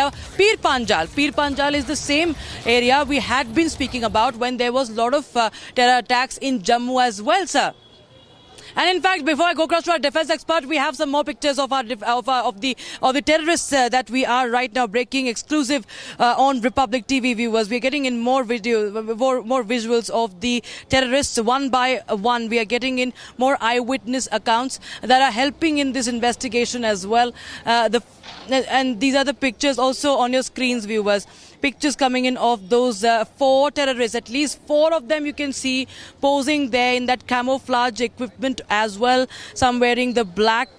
area, Pir Panjal. Pir Panjal is the same area we had been speaking about when there was a lot of terror attacks in Jammu as well, sir. And in fact, before I go across to our defense expert, we have some more pictures of the terrorists that we are right now breaking exclusive on Republic TV, viewers. We're getting in more visuals of the terrorists one by one. We are getting in more eyewitness accounts that are helping in this investigation as well. And these are the pictures also on your screens, viewers. Pictures coming in of those 4 terrorists. At least 4 of them you can see posing there in that camouflage equipment as well. Some wearing the black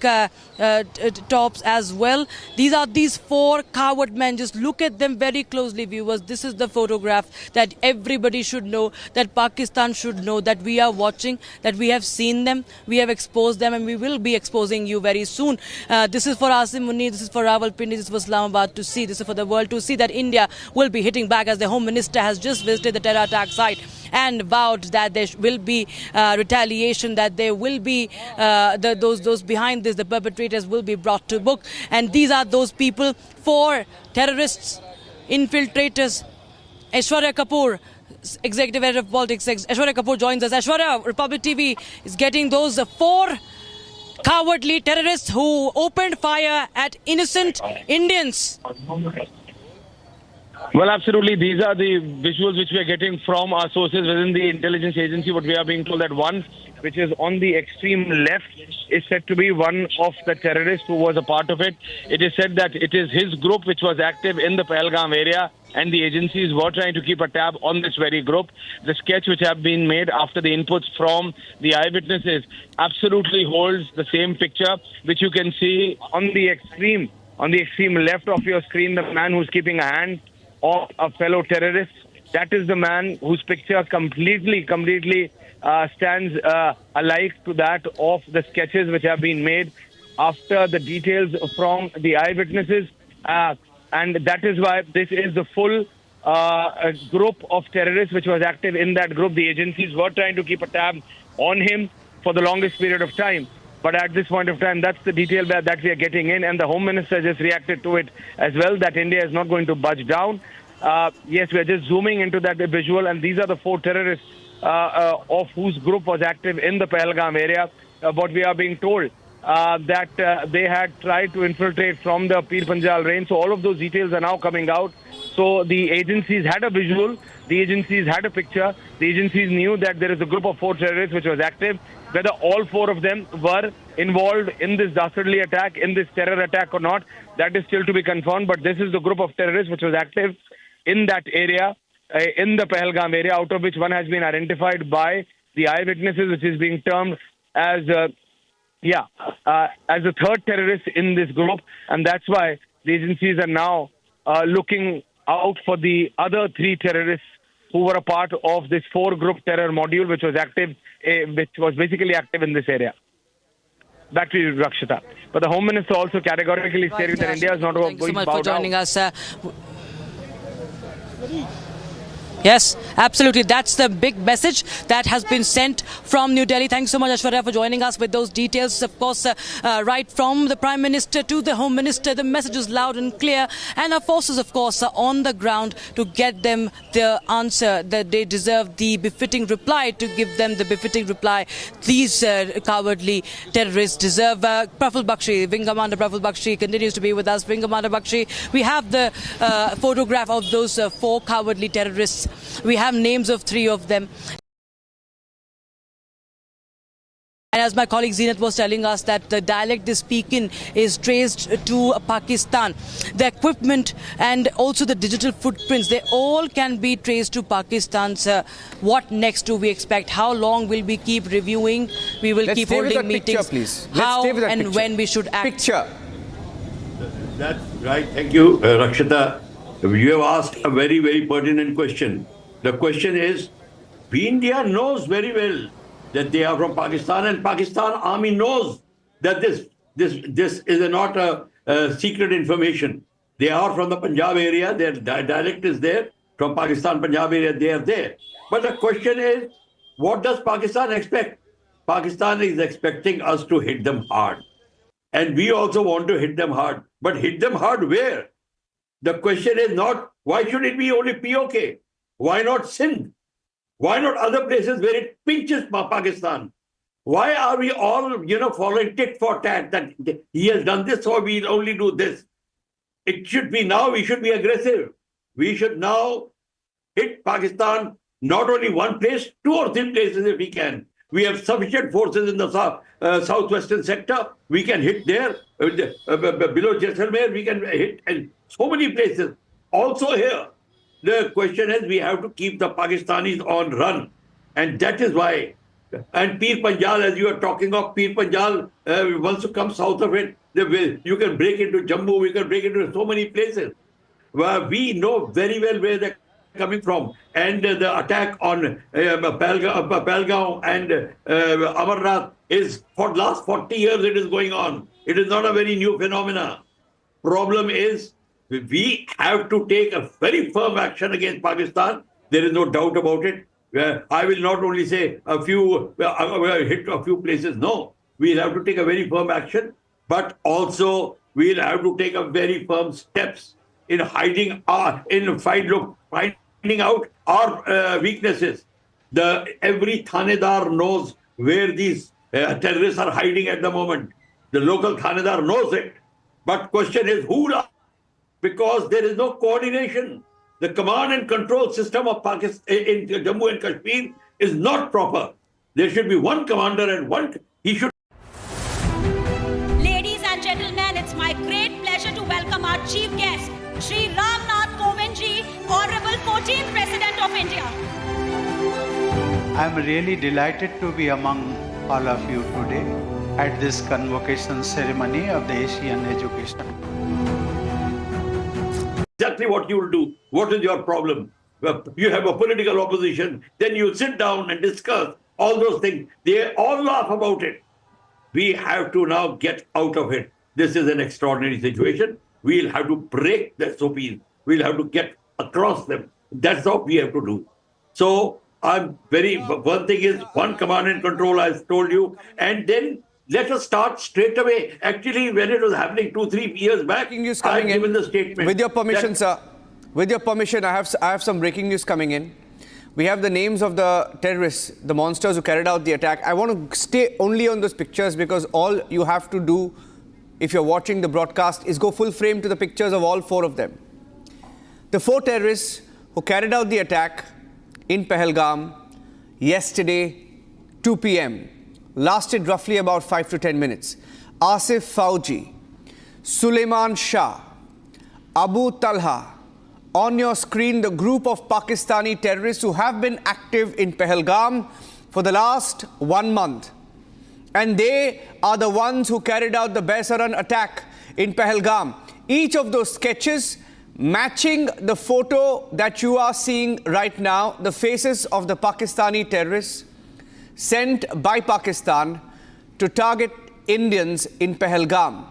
tops as well. These 4 coward men. Just look at them very closely, viewers. This is the photograph that everybody should know, that Pakistan should know, that we are watching, that we have seen them, we have exposed them, and we will be exposing you very soon. This is for Asim Munir, this is for Rawalpindi, this is for Islamabad to see, this is for the world to see that India will be hitting back, as the Home Minister has just visited the terror attack site and vowed that there will be retaliation, that there will be those behind this, the perpetrators will be brought to book. And these are those people, 4 terrorists, infiltrators. Aishwarya Kapoor, Executive Editor of Politics, Aishwarya Kapoor joins us. Aishwarya, Republic TV is getting those 4 cowardly terrorists who opened fire at innocent Indians. Well, absolutely. These are the visuals which we are getting from our sources within the intelligence agency. What we are being told that one, which is on the extreme left, is said to be one of the terrorists who was a part of it. It is said that it is his group which was active in the Pahelgam area, and the agencies were trying to keep a tab on this very group. The sketch which have been made after the inputs from the eyewitnesses absolutely holds the same picture, which you can see on the extreme left of your screen, the man who's keeping a hand of a fellow terrorist. That is the man whose picture completely stands alike to that of the sketches which have been made after the details from the eyewitnesses. And that is why this is the full group of terrorists which was active in that group. The agencies were trying to keep a tab on him for the longest period of time. But at this point of time, that's the detail that we are getting in. And the Home Minister just reacted to it as well, that India is not going to budge down. Yes, we are just zooming into that visual. And these are the 4 terrorists of whose group was active in the Pahelgam area. What we are being told that they had tried to infiltrate from the Pir Panjal range. So all of those details are now coming out. So the agencies had a visual. The agencies had a picture. The agencies knew that there is a group of 4 terrorists which was active. Whether all 4 of them were involved in this dastardly attack, in this terror attack or not, that is still to be confirmed. But this is the group of terrorists which was active in that area, in the Pahelgam area, out of which one has been identified by the eyewitnesses, which is being termed as the 3rd terrorist in this group. And that's why the agencies are now looking out for the other 3 terrorists who were a part of this 4-group terror module, which was active, which was basically active in this area. Back to you, Rakshita. But the Home Minister also categorically stated that India is not going to bow down. Thank you so much for joining us. Yes, absolutely. That's the big message that has been sent from New Delhi. Thanks so much, Aishwarya, for joining us with those details. Of course, right from the Prime Minister to the Home Minister, the message is loud and clear. And our forces, of course, are on the ground to get them the answer that they deserve, the befitting reply, to give them the befitting reply. These cowardly terrorists deserve. Praful Bakshi, Wing Commander Praful Bakshi continues to be with us. Wing Commander Bakshi, we have the photograph of those 4 cowardly terrorists. We have names of 3 of them. And as my colleague Zenat was telling us, that the dialect they speak in is traced to Pakistan. The equipment and also the digital footprints, they all can be traced to Pakistan. Sir, what next do we expect? How long will we keep reviewing? We will keep holding meetings. Please. How and when we should act? Picture. That's right. Thank you, Rakshita. You have asked a very, very pertinent question. The question is, India knows very well that they are from Pakistan, and Pakistan army knows that this is not a secret information. They are from the Punjab area. Their dialect is there. From Pakistan, Punjab area, they are there. But the question is, what does Pakistan expect? Pakistan is expecting us to hit them hard. And we also want to hit them hard. But hit them hard where? The question is not, why should it be only POK? Why not Sindh? Why not other places where it pinches Pakistan? Why are we all, following tit for tat that he has done this, so we'll only do this? It should be now, we should be aggressive. We should now hit Pakistan, not only one place, 2 or 3 places if we can. We have sufficient forces in the southwestern sector. We can hit there. Below Jaisalmer, we can hit in so many places. Also here, the question is we have to keep the Pakistanis on run. And that is why. And Pir Panjal, as you are talking of, Pir Panjal, once you come south of it, you can break into Jammu, we can break into so many places. We know very well where they're coming from. And the attack on Pahelgam and Amarnath is, for the last 40 years it is going on. It is not a very new phenomena. Problem is, we have to take a very firm action against Pakistan. There is no doubt about it. I will not only say a few, hit a few places. No, we'll have to take a very firm action, but also we'll have to take a very firm steps in finding out our weaknesses. Every Thanedar knows where these terrorists are hiding at the moment. The local Thanedar knows it. But question is, who? Because there is no coordination. The command and control system of Pakistan in Jammu and Kashmir is not proper. There should be one commander and he should. Ladies and gentlemen, it's my great pleasure to welcome our chief guest, Shri Ramnath Kovindji, Honorable 14th President of India. I'm really delighted to be among all of you today at this convocation ceremony of the Asian Education. Exactly what you will do. What is your problem? You have a political opposition, then you sit down and discuss all those things. They all laugh about it. We have to now get out of it. This is an extraordinary situation. We'll have to break the SOPs. We'll have to get across them. That's what we have to do. So one thing is one command and control, I've told you, and then let us start straight away. Actually, when it was happening 2-3 years back, I've given the statement. With your permission, sir. With your permission, I have some breaking news coming in. We have the names of the terrorists, the monsters who carried out the attack. I want to stay only on those pictures because all you have to do, if you're watching the broadcast, is go full frame to the pictures of all 4 of them. The 4 terrorists who carried out the attack in Pahelgam yesterday, 2 p.m., lasted roughly about 5 to 10 minutes. Asif Fauji, Suleiman Shah, Abu Talha. On your screen, the group of Pakistani terrorists who have been active in Pahelgam for the last 1 month. And they are the ones who carried out the Baisaran attack in Pahelgam. Each of those sketches matching the photo that you are seeing right now, the faces of the Pakistani terrorists sent by Pakistan to target Indians in Pahelgam.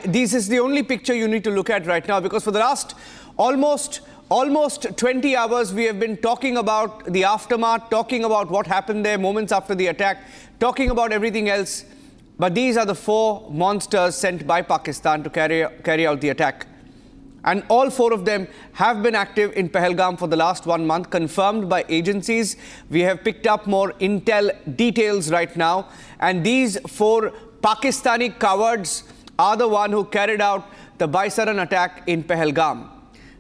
This is the only picture you need to look at right now, because for the last almost 20 hours we have been talking about the aftermath, talking about what happened there moments after the attack, talking about everything else. But these are the 4 monsters sent by Pakistan to carry out the attack. And all 4 of them have been active in Pahelgam for the last 1 month, confirmed by agencies. We have picked up more intel details right now. And these 4 Pakistani cowards are the one who carried out the Baisaran attack in Pahelgam.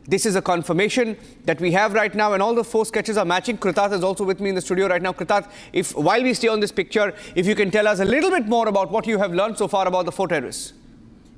This is a confirmation that we have right now, and all the 4 sketches are matching. Kritat is also with me in the studio right now. Kritat, while we stay on this picture, if you can tell us a little bit more about what you have learned so far about the 4 terrorists.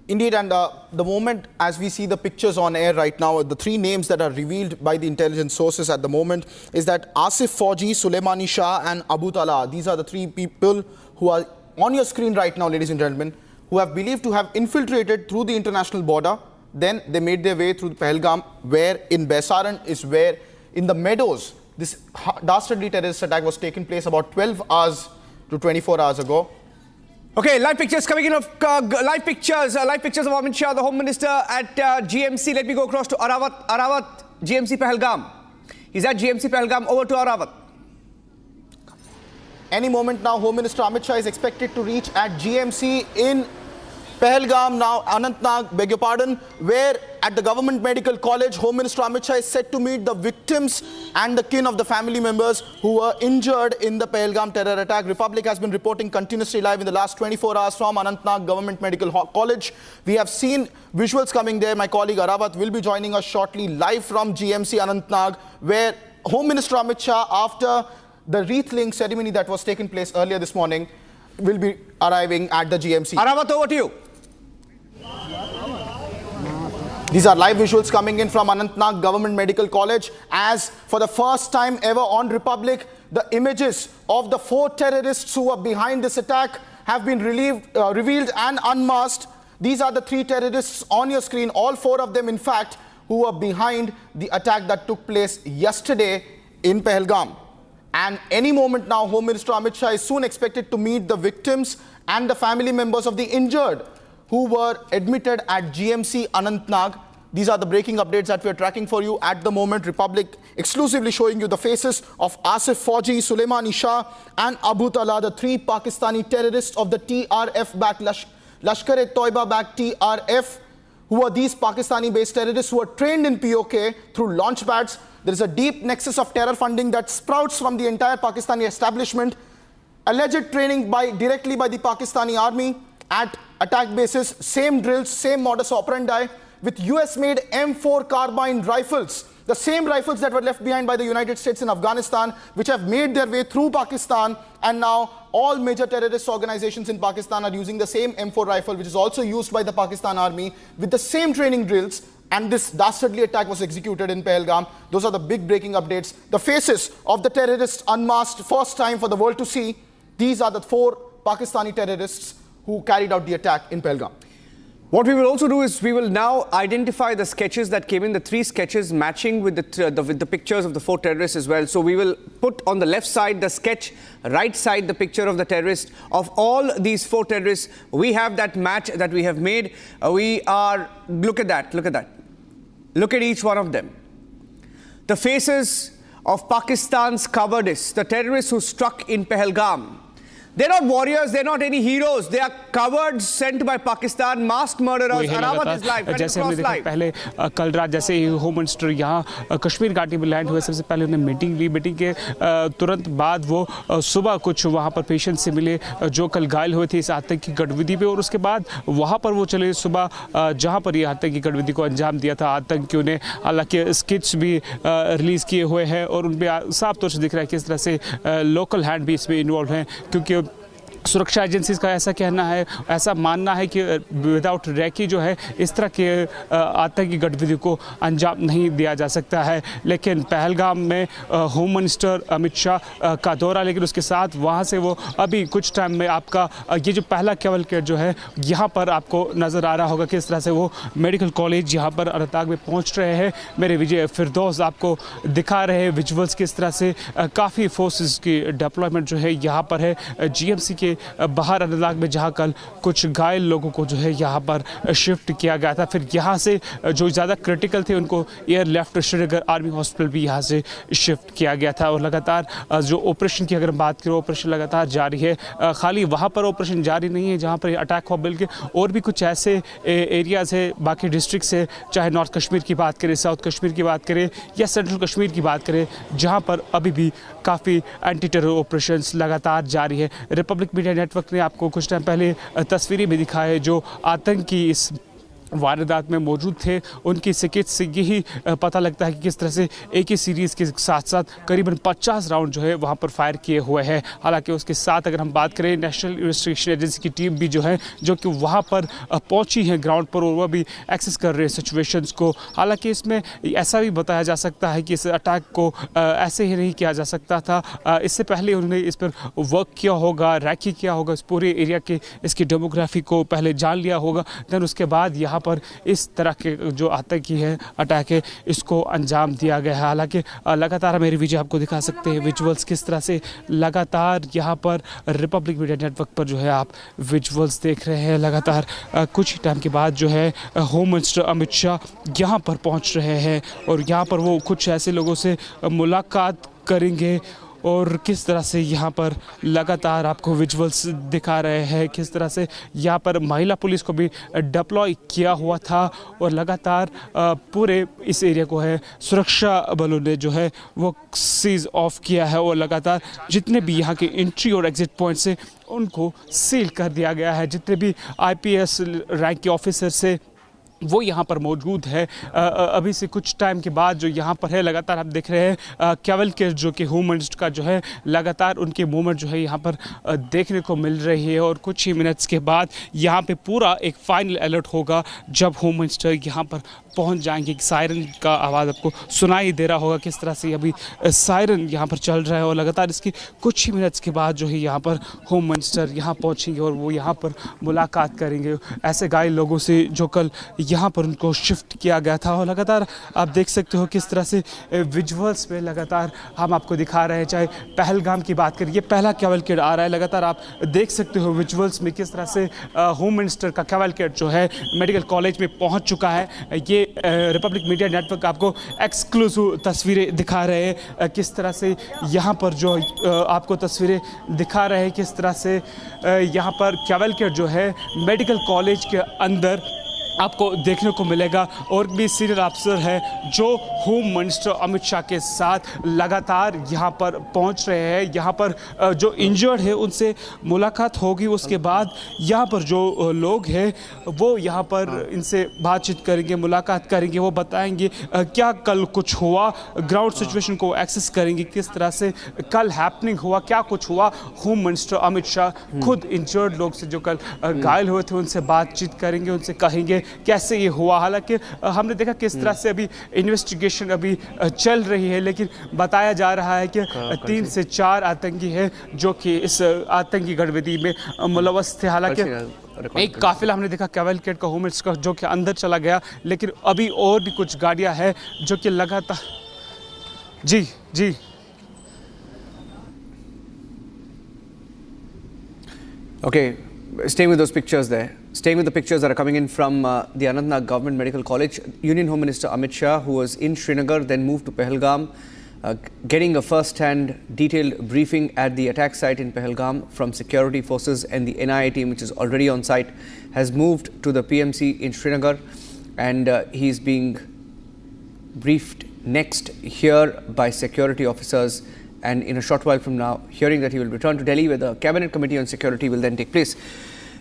Indeed, and the moment as we see the pictures on air right now, the 3 names that are revealed by the intelligence sources at the moment is that Asif Fauji, Suleimani Shah and Abu Talha. These are the 3 people who are on your screen right now, ladies and gentlemen, who have believed to have infiltrated through the international border. Then they made their way through Pahelgam, where in Baisaran is where in the meadows this dastardly terrorist attack was taking place about 12 hours to 24 hours ago. Okay, live pictures coming in of live pictures of Amit Shah, the Home Minister at GMC. Let me go across to Arawat, GMC Pahelgam. He's at GMC Pahelgam. Over to Arawat. Any moment now, Home Minister Amit Shah is expected to reach at GMC in Pahelgam, now Anantnag, beg your pardon, where at the Government Medical College, Home Minister Amit Shah is set to meet the victims and the kin of the family members who were injured in the Pahelgam terror attack. Republic has been reporting continuously live in the last 24 hours from Anantnag Government Medical College. We have seen visuals coming there. My colleague Aravat will be joining us shortly live from GMC Anantnag, where Home Minister Amit Shah, after the wreath-laying ceremony that was taking place earlier this morning, will be arriving at the GMC. Aravat, over to you. These are live visuals coming in from Anantnag Government Medical College, as for the first time ever on Republic, the images of the 4 terrorists who were behind this attack have been revealed and unmasked. These are the 3 terrorists on your screen, all 4 of them in fact, who were behind the attack that took place yesterday in Pahelgam. And any moment now, Home Minister Amit Shah is soon expected to meet the victims and the family members of the injured who were admitted at GMC Anantnag. These are the breaking updates that we are tracking for you at the moment. Republic exclusively showing you the faces of Asif Fauji, Suleimani Shah and Abu Talha, the 3 Pakistani terrorists of the TRF-backed Lashkar-e-Toiba-backed TRF, who are these Pakistani-based terrorists who are trained in POK through launch pads. There is a deep nexus of terror funding that sprouts from the entire Pakistani establishment. Alleged training directly by the Pakistani army at attack bases, same drills, same modus operandi, with US-made M4 carbine rifles, the same rifles that were left behind by the United States in Afghanistan, which have made their way through Pakistan, and now all major terrorist organizations in Pakistan are using the same M4 rifle, which is also used by the Pakistan army, with the same training drills, and this dastardly attack was executed in Pahelgam. Those are the big breaking updates. The faces of the terrorists unmasked, first time for the world to see. These are the 4 Pakistani terrorists who carried out the attack in Pahelgam. What we will also do is we will now identify the sketches that came in, the 3 sketches matching with the pictures of the 4 terrorists as well. So we will put on the left side the sketch, right side the picture of the terrorist. Of all these 4 terrorists, we have that match that we have made. Look at that, look at that. Look at each one of them. The faces of Pakistan's cowardice, the terrorists who struck in Pahelgam. They're not warriors, they're not any heroes. They are cowards sent by Pakistan, masked murderers. Aravat is live. जैसे हमने देखा पहले कल रात जैसे ही home minister यहाँ कश्मीर घाटी में लैंड हुए, सबसे पहले उन्होंने मीटिंग ली। मीटिंग के तुरंत बाद वो सुबह कुछ वहाँ पर पेशेंट से मिले जो कल घायल हुए थे इस आतंकी गतिविधि पे, और उसके बाद वहाँ पर वो चले सुबह जहाँ पर ये आतंकी गतिविधि को अंजाम दिया था आतंकियों ने। हालांकि स्केच भी रिलीज़ किए हुए हैं और उन पर साफ तौर से दिख रहा है किस तरह से लोकल हैंड भी इसमें इन्वॉल्व हैं, क्योंकि सुरक्षा एजेंसीज का ऐसा कहना है, ऐसा मानना है कि विदाउट रैकी जो है इस तरह के आतंकी गतिविधि को अंजाम नहीं दिया जा सकता है। लेकिन पहलगाम में होम मिनिस्टर अमित शाह का दौरा, लेकिन उसके साथ वहाँ से वो अभी कुछ टाइम में आपका ये जो पहला कैवलकेड जो है यहाँ पर आपको नज़र आ रहा होगा किस तरह से वो मेडिकल कॉलेज यहाँ पर अनंतनाग में पहुँच रहे हैं। मेरे विजय फिरदौस आपको दिखा रहे हैं विजुअल्स किस तरह से काफ़ी फोर्सेस की डिप्लॉयमेंट जो है यहाँ पर है GMC के बाहर अनंतनाग में, जहां कल कुछ घायल लोगों को जो है यहां पर शिफ्ट किया गया था। फिर यहां से जो ज़्यादा क्रिटिकल थे उनको air left Srinagar army hospital भी यहां से शिफ्ट किया गया था। और लगातार जो ऑपरेशन की अगर बात करें, ऑपरेशन लगातार जारी है। खाली वहां पर ऑपरेशन जारी नहीं है जहां पर अटैक हुआ, बल्कि और भी कुछ ऐसे एरियाज़ है बाकी डिस्ट्रिक्ट से, चाहे नॉर्थ कश्मीर की बात करें, साउथ कश्मीर की बात करें या सेंट्रल कश्मीर की बात करें, जहां पर अभी भी काफ़ी एंटी टेरर ऑपरेशंस लगातार जारी है। रिपब्लिक मीडिया नेटवर्क ने आपको कुछ टाइम पहले तस्वीरें भी दिखाई है जो आतंकी इस वारदात में मौजूद थे। उनकी स्केच से यही पता लगता है कि किस तरह से एक ही सीरीज़ के साथ साथ करीबन 50 राउंड जो है वहाँ पर फायर किए हुए हैं। हालांकि उसके साथ अगर हम बात करें नेशनल इन्वेस्टिगेशन एजेंसी की टीम भी जो है जो कि वहाँ पर पहुँची है ग्राउंड पर और वह भी एक्सेस कर रहे हैं सिचुएशंस को। हालांकि इसमें ऐसा भी बताया जा सकता है कि इस अटैक को ऐसे ही नहीं किया जा सकता था, इससे पहले उन्होंने इस पर वर्क किया होगा, रैकी किया होगा, इस पूरे एरिया के इसकी डेमोग्राफी को पहले जान लिया होगा, देन उसके बाद यहाँ पर इस तरह के जो आतंकी है अटैक है इसको अंजाम दिया गया है। हालांकि लगातार मेरी वीडियो आपको दिखा सकते हैं विजुअल्स किस तरह से लगातार यहाँ पर रिपब्लिक मीडिया नेटवर्क पर जो है आप विजुअल्स देख रहे हैं। लगातार कुछ ही टाइम के बाद जो है होम मिनिस्टर अमित शाह यहाँ पर पहुँच रहे हैं और यहाँ पर वो कुछ ऐसे लोगों से मुलाकात करेंगे और किस तरह से यहाँ पर लगातार आपको विजुअल्स दिखा रहे हैं किस तरह से यहाँ पर महिला पुलिस को भी डिप्लॉय किया हुआ था और लगातार पूरे इस एरिया को है सुरक्षा बलों ने जो है वो सीज ऑफ किया है और लगातार जितने भी यहाँ के एंट्री और एग्जिट पॉइंट्स हैं उनको सील कर दिया गया है। जितने भी आईपीएस रैंक के ऑफिसर से वो यहाँ पर मौजूद है। अभी से कुछ टाइम के बाद जो यहाँ पर है लगातार आप देख रहे हैं कैवलकेड जो कि होम मिनिस्टर का जो है लगातार उनके मूवमेंट जो है यहाँ पर देखने को मिल रही है और कुछ ही मिनट्स के बाद यहाँ पे पूरा एक फाइनल अलर्ट होगा जब होम मिनिस्टर यहाँ पर पहुँच जाएंगे। सायरन का आवाज़ आपको सुनाई दे रहा होगा किस तरह से अभी सायरन यहाँ पर चल रहा है और लगातार इसके कुछ ही मिनट्स के बाद जो है यहाँ पर होम मिनिस्टर यहाँ पहुँचेंगे और वो यहाँ पर मुलाकात करेंगे ऐसे घायल लोगों से जो कल यहाँ पर उनको शिफ्ट किया गया था। और लगातार आप देख सकते हो किस तरह से विजुअल्स में लगातार हम आपको दिखा रहे हैं। चाहे पहलगाम की बात करें, ये पहला कैवलकेड आ रहा है, लगातार आप देख सकते हो विजुअल्स में किस तरह से होम मिनिस्टर का कैवलकेड जो है मेडिकल कॉलेज में पहुंच चुका है। ये रिपब्लिक मीडिया नेटवर्क आपको एक्सक्लूसिव तस्वीरें दिखा रहे हैं किस तरह से यहाँ पर जो आपको तस्वीरें दिखा रहे हैं किस तरह से यहाँ पर कैवलकेड जो है मेडिकल कॉलेज के अंदर आपको देखने को मिलेगा। और भी सीनियर अफसर है जो होम मिनिस्टर अमित शाह के साथ लगातार यहाँ पर पहुँच रहे हैं। यहाँ पर जो इंजर्ड है उनसे मुलाकात होगी, उसके बाद यहाँ पर जो लोग हैं वो यहाँ पर इनसे बातचीत करेंगे, मुलाकात करेंगे, वो बताएंगे क्या कल कुछ हुआ, ग्राउंड सिचुएशन को एक्सेस करेंगे, किस तरह से कल हैपनिंग हुआ, क्या कुछ हुआ। होम मिनिस्टर अमित शाह खुद इंजर्ड लोग से जो कल घायल हुए थे उनसे बातचीत करेंगे, उनसे कहेंगे कैसे ये हुआ। हालांकि हमने देखा किस तरह से अभी इन्वेस्टिगेशन अभी चल रही है, लेकिन बताया जा रहा है कि 3 से 4 आतंकी हैं जो कि इस आतंकी गतिविधि में मुलव्वस थे। हालांकि एक काफिला हमने देखा कैवलकेड का होम मिनिस्टर का जो कि अंदर चला गया, लेकिन अभी और भी कुछ गाड़ियां हैं जो कि लगातार जी Okay, staying with those pictures there. Staying with the pictures that are coming in from the Anantnag Government Medical College, Union Home Minister Amit Shah, who was in Srinagar, then moved to Pahelgam, getting a first-hand detailed briefing at the attack site in Pahelgam from security forces, and the NIA team, which is already on site, has moved to the PMC in Srinagar, and he's being briefed next here by security officers. And in a short while from now, hearing that he will return to Delhi, where the Cabinet Committee on Security will then take place.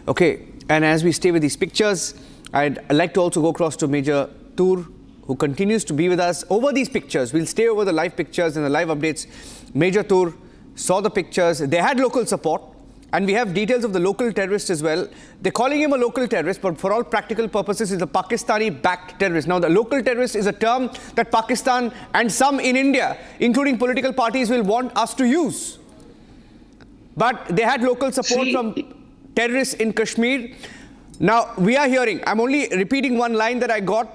Okay, and as we stay with these pictures, I'd like to also go across to Major Tur, who continues to be with us over these pictures. We'll stay over the live pictures and the live updates. Major Tur saw the pictures. They had local support, and we have details of the local terrorist as well. They're calling him a local terrorist, but for all practical purposes, he's a Pakistani-backed terrorist. Now, the local terrorist is a term that Pakistan and some in India, including political parties, will want us to use. But they had local support from terrorists in Kashmir. Now, we are hearing, I'm only repeating one line that I got,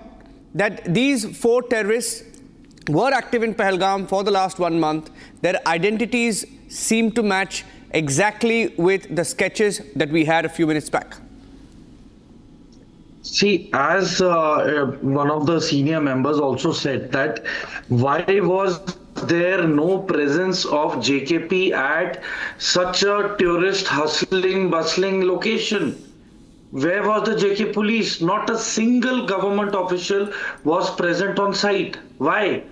that these 4 terrorists were active in Pahelgam for the last 1 month. Their identities seem to match exactly with the sketches that we had a few minutes back. See, as one of the senior members also said, that why was there no presence of JKP at such a tourist hustling, bustling location? Where was the JK police? Not a single government official was present on site. Why?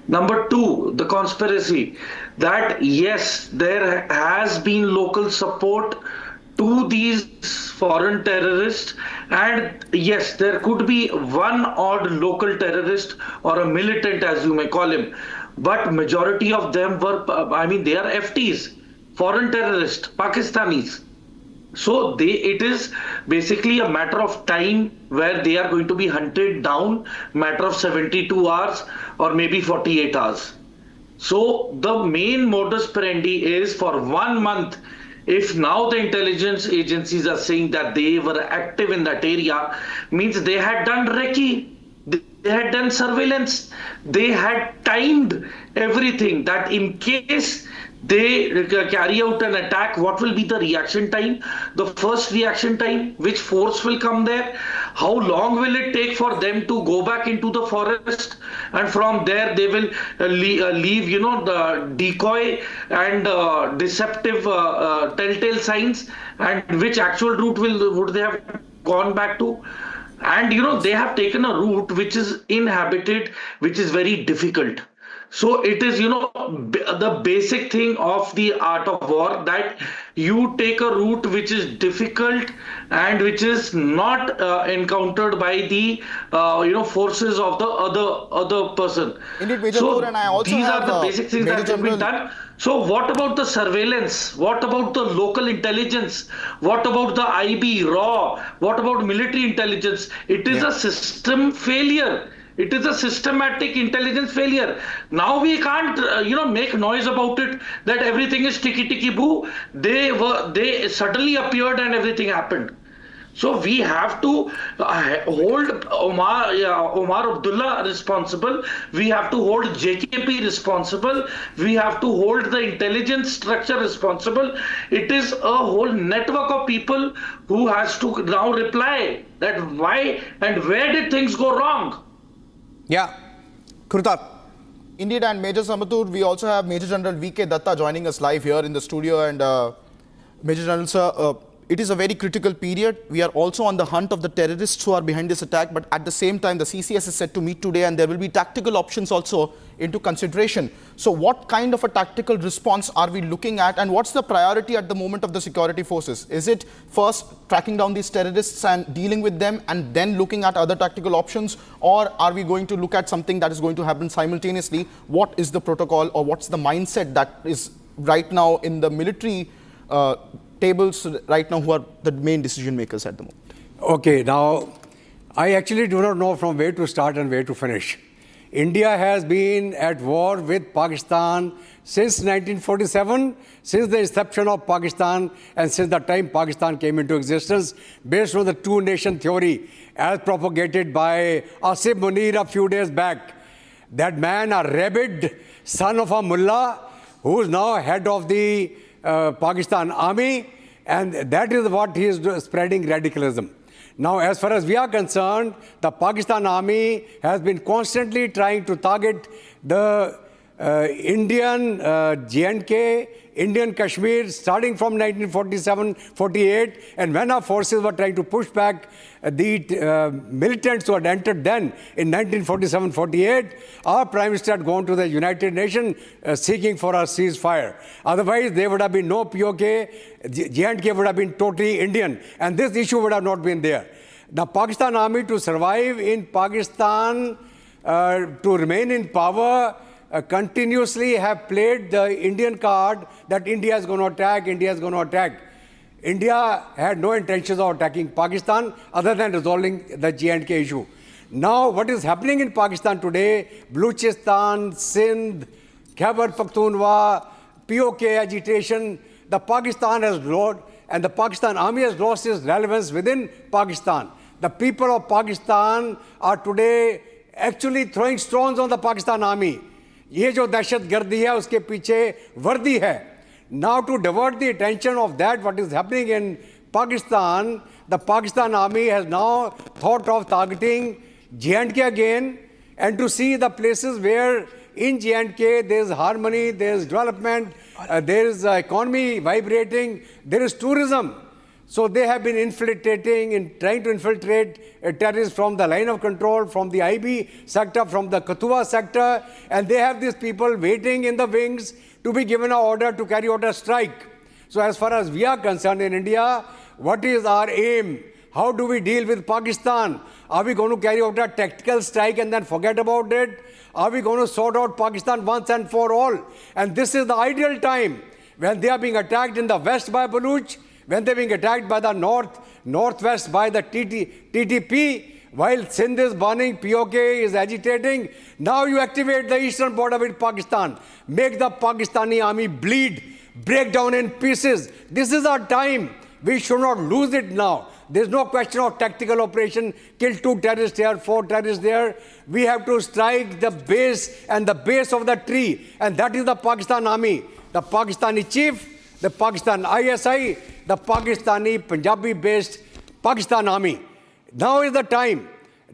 Number 2, the conspiracy. That yes, there has been local support to these foreign terrorists, and yes, there could be one odd local terrorist or a militant, as you may call him, but majority of them were, they are FTs, foreign terrorists, Pakistanis. So it is basically a matter of time where they are going to be hunted down, matter of 72 hours or maybe 48 hours. So the main modus operandi is for 1 month. If now the intelligence agencies are saying that they were active in that area, means they had done recce, they had done surveillance, they had timed everything, that in case they carry out an attack, what will be the reaction time, the first reaction time, which force will come there, How long will it take for them to go back into the forest? And from there they will leave, the decoy and deceptive telltale signs, and which actual route would they have gone back to? And they have taken a route which is inhabited, which is very difficult. So it is, the basic thing of the art of war, that you take a route which is difficult and which is not encountered by the, forces of the other person. Indeed, Major So Noor, and I also these have, are the basic things Major that have been General- done. So what about the surveillance? What about the local intelligence? What about the IB, RAW? What about military intelligence? It is a system failure. It is a systematic intelligence failure. Now we can't, make noise about it that everything is ticky boo. They suddenly appeared and everything happened. So we have to hold Omar Abdullah responsible. We have to hold JKP responsible. We have to hold the intelligence structure responsible. It is a whole network of people who has to now reply that why and where did things go wrong? Yeah. Kurtat. Indeed, and Major Samatur, we also have Major General VK Datta joining us live here in the studio. And Major General, sir, it is a very critical period. We are also on the hunt of the terrorists who are behind this attack. But at the same time, the CCS is set to meet today, and there will be tactical options also into consideration. So what kind of a tactical response are we looking at, and what's the priority at the moment of the security forces? Is it first tracking down these terrorists and dealing with them and then looking at other tactical options, or are we going to look at something that is going to happen simultaneously? What is the protocol, or what's the mindset that is right now in the military tables right now, who are the main decision makers at the moment? Okay, now I actually do not know from where to start and where to finish. India has been at war with Pakistan since 1947, since the inception of Pakistan and since the time Pakistan came into existence, based on the two-nation theory as propagated by Asif Munir a few days back. That man, a rabid son of a mullah, who is now head of the Pakistan army, and that is what he is spreading radicalism. Now, as far as we are concerned, the Pakistan army has been constantly trying to target the Indian J&K, Indian Kashmir, starting from 1947-48, and when our forces were trying to push back the militants who had entered then in 1947-48, our Prime Minister had gone to the United Nations seeking for a ceasefire. Otherwise, there would have been no POK, J&K would have been totally Indian, and this issue would have not been there. The Pakistan army, to survive in Pakistan, to remain in power, continuously have played the Indian card that India is going to attack, India is going to attack. India had no intentions of attacking Pakistan other than resolving the J&K issue. Now, what is happening in Pakistan today, Balochistan, Sindh, Khyber Pakhtunkhwa, POK agitation, the Pakistan has lost, and the Pakistan army has lost its relevance within Pakistan. The people of Pakistan are today actually throwing stones on the Pakistan army. ये जो दहशतगर्दी है उसके पीछे वर्दी है. Now to divert the attention of that, what is happening in Pakistan, the Pakistan army has now thought of targeting J&K again, and to see the places where in J&K there is harmony, there is development, there is economy vibrating, there is tourism. So they have been infiltrating and trying to infiltrate terrorists from the line of control, from the IB sector, from the Kathua sector, and they have these people waiting in the wings to be given an order to carry out a strike. So as far as we are concerned in India, what is our aim? How do we deal with Pakistan? Are we going to carry out a tactical strike and then forget about it? Are we going to sort out Pakistan once and for all? And this is the ideal time when they are being attacked in the west by Baloch, when they're being attacked by the northwest by the TTP, while Sindh is burning, POK is agitating. Now you activate the eastern border with Pakistan. Make the Pakistani army bleed, break down in pieces. This is our time. We should not lose it now. There's no question of tactical operation, kill 2 terrorists here, 4 terrorists there. We have to strike the base and the base of the tree, and that is the Pakistan army. The Pakistani chief, the Pakistan ISI, the Pakistani Punjabi-based Pakistan army. Now is the time.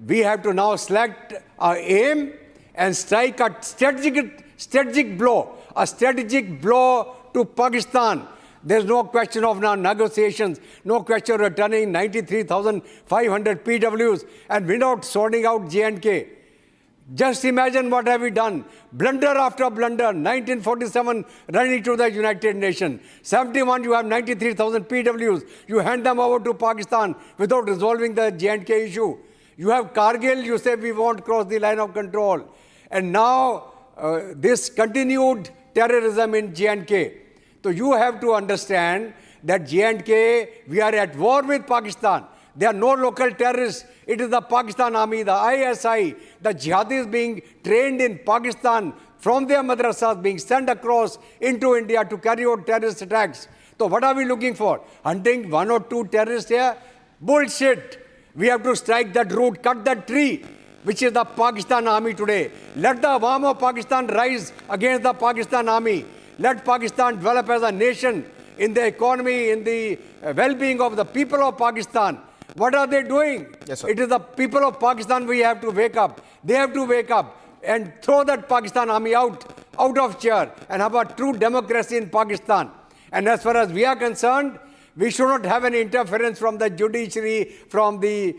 We have to now select our aim and strike a strategic blow to Pakistan. There's no question of now negotiations, no question of returning 93,500 PWs and without sorting out J&K. Just imagine what have we done. Blunder after blunder. 1947 running to the United Nations. 71 you have 93,000 PWs. You hand them over to Pakistan without resolving the J&K issue. You have Kargil, you say we won't cross the line of control. And now this continued terrorism in J&K. So you have to understand that J&K, we are at war with Pakistan. There are no local terrorists. It is the Pakistan army, the ISI, the jihadis being trained in Pakistan from their madrasas being sent across into India to carry out terrorist attacks. So what are we looking for? Hunting one or two terrorists here? Bullshit. We have to strike that root, cut that tree, which is the Pakistan army today. Let the Awam of Pakistan rise against the Pakistan army. Let Pakistan develop as a nation in the economy, in the well-being of the people of Pakistan. What are they doing? Yes, sir. It is the people of Pakistan we have to wake up. They have to wake up and throw that Pakistan army out of chair and have a true democracy in Pakistan. And as far as we are concerned, we should not have any interference from the judiciary, from the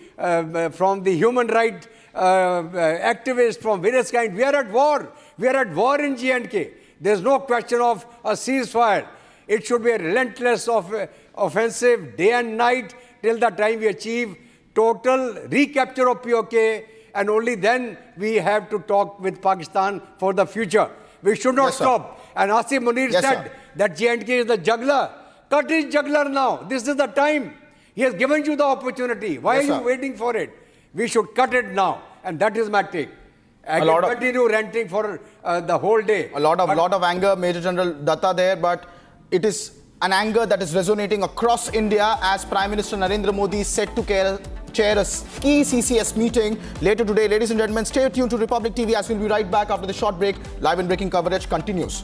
human rights activists, from various kinds. We are at war. We are at war in J&K. There's no question of a ceasefire. It should be a relentless offensive day and night till the time we achieve total recapture of POK, and only then we have to talk with Pakistan for the future. We should not stop. And Asif Munir said that J&K is the juggler. Cut his juggler now. This is the time. He has given you the opportunity. Why are you waiting for it? We should cut it now. And that is my take. I can continue ranting for the whole day. A lot of anger, Major General Datta there, but it is an anger that is resonating across India as Prime Minister Narendra Modi is set to chair a key CCS meeting later today. Ladies and gentlemen, stay tuned to Republic TV as we'll be right back after the short break. Live and breaking coverage continues.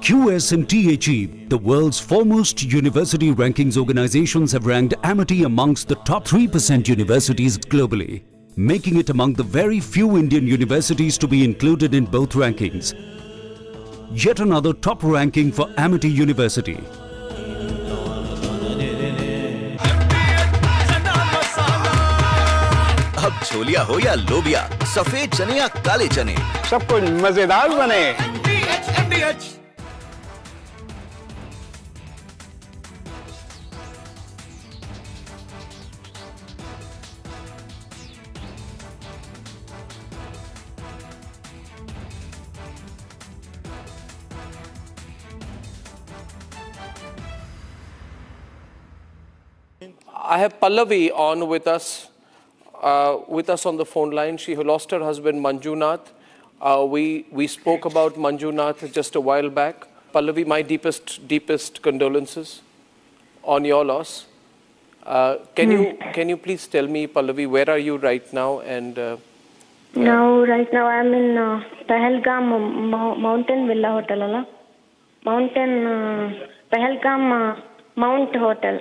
QS&THE, the world's foremost university rankings organizations, have ranked Amity amongst the top 3% universities globally, making it among the very few Indian universities to be included in both rankings. Yet another top ranking for Amity University. अब छोलिया हो या लोबिया, सफेद चने या काले चने, सब कुछ मजेदार बने। I have Pallavi on with us on the phone line. She lost her husband Manjunath. We spoke about Manjunath just a while back. Pallavi, my deepest condolences on your loss. Can you please tell me, Pallavi, where are you right now? And right now I'm in Pahelgam Mountain Villa Hotel. Pahelgam Mount Hotel.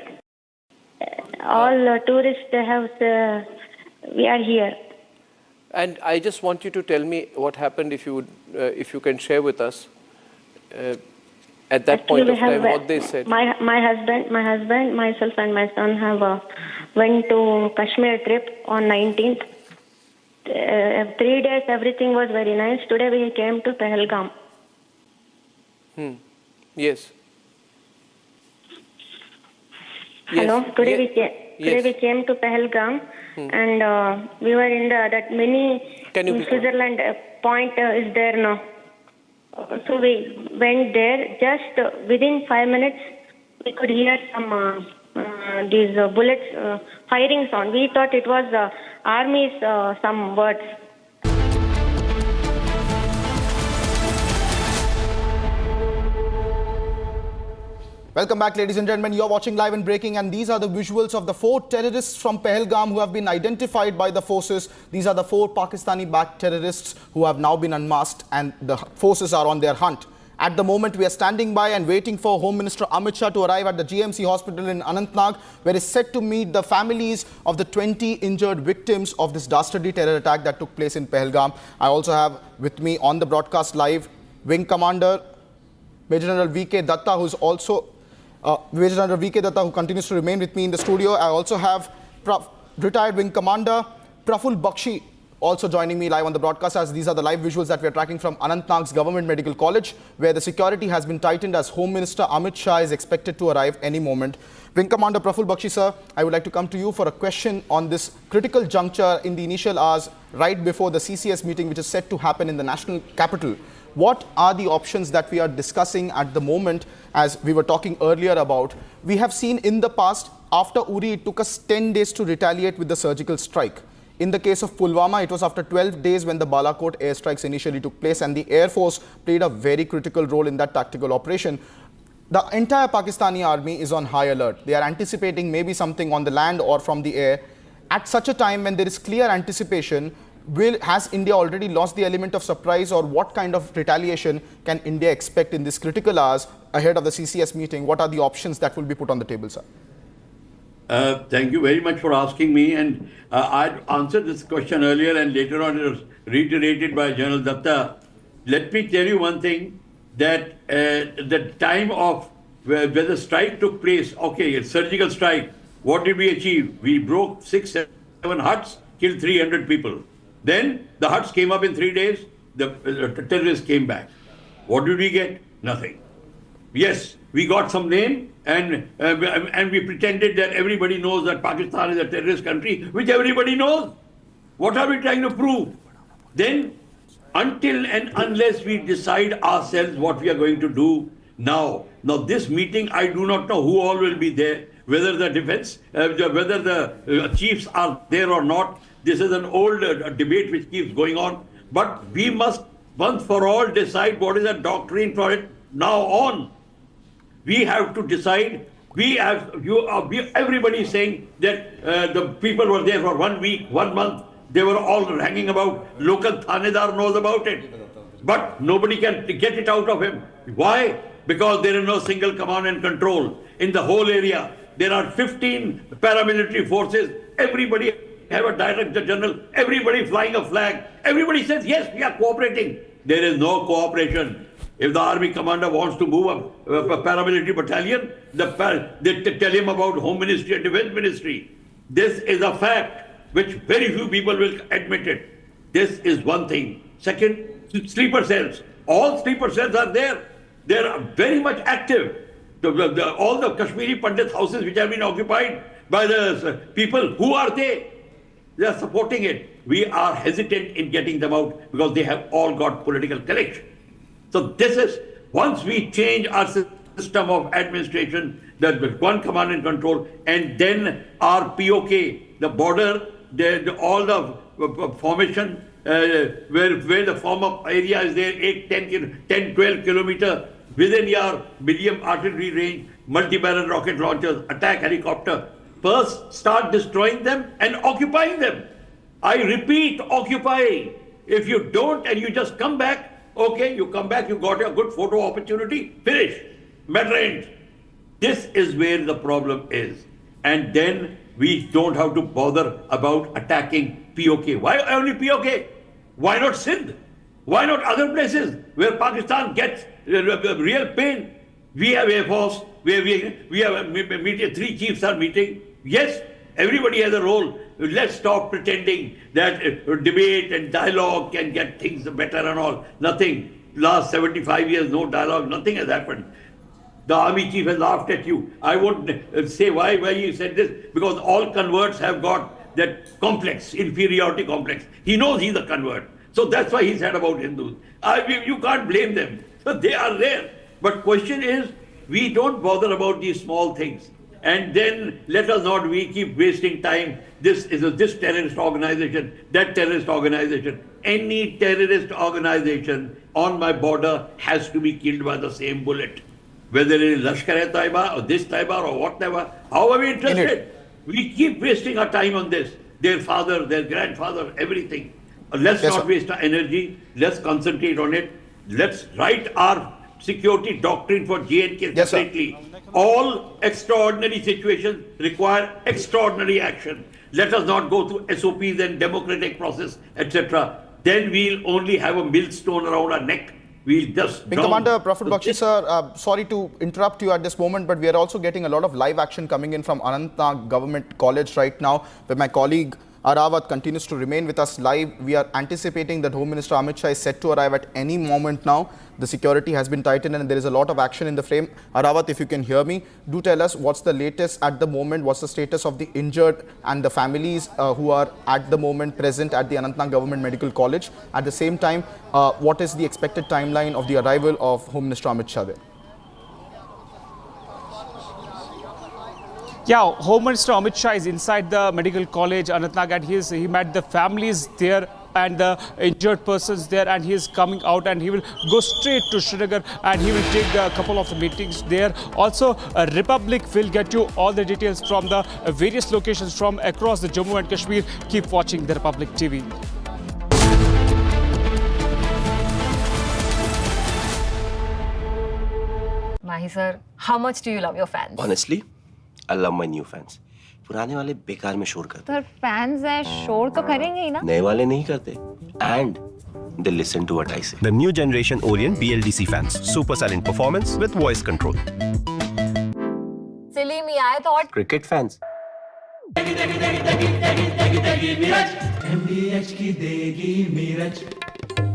All tourists we are here. And I just want you to tell me what happened, if you can share with us at that point of time what they said. My husband, myself, and my son have went to Kashmir trip on 19th. 3 days, everything was very nice. Today we came to Pahelgam. Yes. Hello. Today we came to Pahelgam, and we were in that mini Switzerland point is there now. So we went there. Just within 5 minutes, we could hear some these bullets firing sound. We thought it was army's some words. Welcome back, ladies and gentlemen. You're watching Live and Breaking, and these are the visuals of the 4 terrorists from Pahelgam who have been identified by the forces. These are the 4 Pakistani-backed terrorists who have now been unmasked, and the forces are on their hunt. At the moment, we are standing by and waiting for Home Minister Amit Shah to arrive at the GMC hospital in Anantnag, where he's set to meet the families of the 20 injured victims of this dastardly terror attack that took place in Pahelgam. I also have with me on the broadcast live Wing Commander Major General V.K. Datta, who's also Major General V.K. Datta, who continues to remain with me in the studio. I also have retired Wing Commander Praful Bakshi also joining me live on the broadcast, as these are the live visuals that we are tracking from Anantnag's Government Medical College, where the security has been tightened as Home Minister Amit Shah is expected to arrive any moment. Wing Commander Praful Bakshi, sir, I would like to come to you for a question on this critical juncture in the initial hours right before the CCS meeting, which is set to happen in the national capital. What are the options that we are discussing at the moment, as we were talking earlier about? We have seen in the past, after Uri, it took us 10 days to retaliate with the surgical strike. In the case of Pulwama, it was after 12 days when the Balakot airstrikes initially took place, and the Air Force played a very critical role in that tactical operation. The entire Pakistani army is on high alert. They are anticipating maybe something on the land or from the air. At such a time when there is clear anticipation, has India already lost the element of surprise, or what kind of retaliation can India expect in these critical hours ahead of the CCS meeting? What are the options that will be put on the table, sir? Thank you very much for asking me, and I answered this question earlier and later on it was reiterated by General Datta. Let me tell you one thing, that the time of where the strike took place, okay, a surgical strike, what did we achieve? We broke 6-7 huts, killed 300 people. Then the huts came up in 3 days, the terrorists came back. What did we get? Nothing. Yes, we got some name and we pretended that everybody knows that Pakistan is a terrorist country, which everybody knows. What are we trying to prove? Then, until and unless we decide ourselves what we are going to do now this meeting, I do not know who all will be there, whether the defense, whether the chiefs are there or not. This is an old debate which keeps going on. But we must once for all decide what is the doctrine for it now on. We have to decide. Everybody is saying that the people were there for 1 week, 1 month. They were all hanging about. Local Thanedar knows about it. But nobody can get it out of him. Why? Because there is no single command and control in the whole area. There are 15 paramilitary forces. Everybody have a director general. Everybody flying a flag. Everybody says, yes, we are cooperating. There is no cooperation. If the army commander wants to move a paramilitary battalion, they tell him about Home Ministry and Defense Ministry. This is a fact which very few people will admit it. This is one thing. Second, sleeper cells. All sleeper cells are there. They are very much active. All the Kashmiri Pandit houses which have been occupied by the people, who are they? They are supporting it. We are hesitant in getting them out because they have all got political connection. So this is, once we change our system of administration, that one command and control, and then our POK, the border, all the formation, where the form of area is there, 10, 12 kilometer within your medium artillery range, multi-barrel rocket launchers, attack helicopter. First, start destroying them and occupying them. I repeat, occupy. If you don't and you just come back, okay, you come back, you got a good photo opportunity, finish, matter ends. This is where the problem is. And then we don't have to bother about attacking POK. Why only POK? Why not Sindh? Why not other places where Pakistan gets real pain? We have Air Force, where we have meeting, 3 chiefs are meeting. Yes, everybody has a role. Let's stop pretending that debate and dialogue can get things better and all. Nothing. Last 75 years, no dialogue, nothing has happened. The army chief has laughed at you. I won't say why you said this, because all converts have got that complex, inferiority complex. He knows he's a convert. So that's why he said about Hindus. You can't blame them. So they are there. But question is, we don't bother about these small things. And then let us not keep wasting time. This terrorist organization, that terrorist organization. Any terrorist organization on my border has to be killed by the same bullet. Whether it is Lashkar-e-Taiba or this Taiba or whatever, how are we interested? We keep wasting our time on this. Their father, their grandfather, everything. Let's not waste our energy. Let's concentrate on it. Let's write our security doctrine for J&K Yes, sir. separately. All extraordinary situations require extraordinary action. Let us not go through SOPs and democratic process, etc. Then we'll only have a millstone around our neck. We'll just Wing Commander Prophet Bakshi sir, sorry to interrupt you at this moment, but we are also getting a lot of live action coming in from Anantnag Government College right now, where my colleague Arawat continues to remain with us live. We are anticipating that Home Minister Amit Shah is set to arrive at any moment now. The security has been tightened and there is a lot of action in the frame. Arawat, if you can hear me, do tell us what's the latest at the moment, what's the status of the injured and the families who are at the moment present at the Anantnag Government Medical College. At the same time, what is the expected timeline of the arrival of Home Minister Amit Shah there? Yeah, Home Minister Amit Shah is inside the medical college, Anantnag, and he met the families there and the injured persons there, and he is coming out and he will go straight to Srinagar and he will take a couple of the meetings there. Also, Republic will get you all the details from the various locations from across the Jammu and Kashmir. Keep watching the Republic TV. Mahi sir, how much do you love your fans? Honestly, I love my new fans. पुराने वाले बेकार में शोर करते sir fans हैं शोर तो करेंगे ही ना नए वाले नहीं करते and they listen to what I say. The new generation Orient BLDC fans. Super silent performance with voice control. सिली में आए तो और Cricket fans.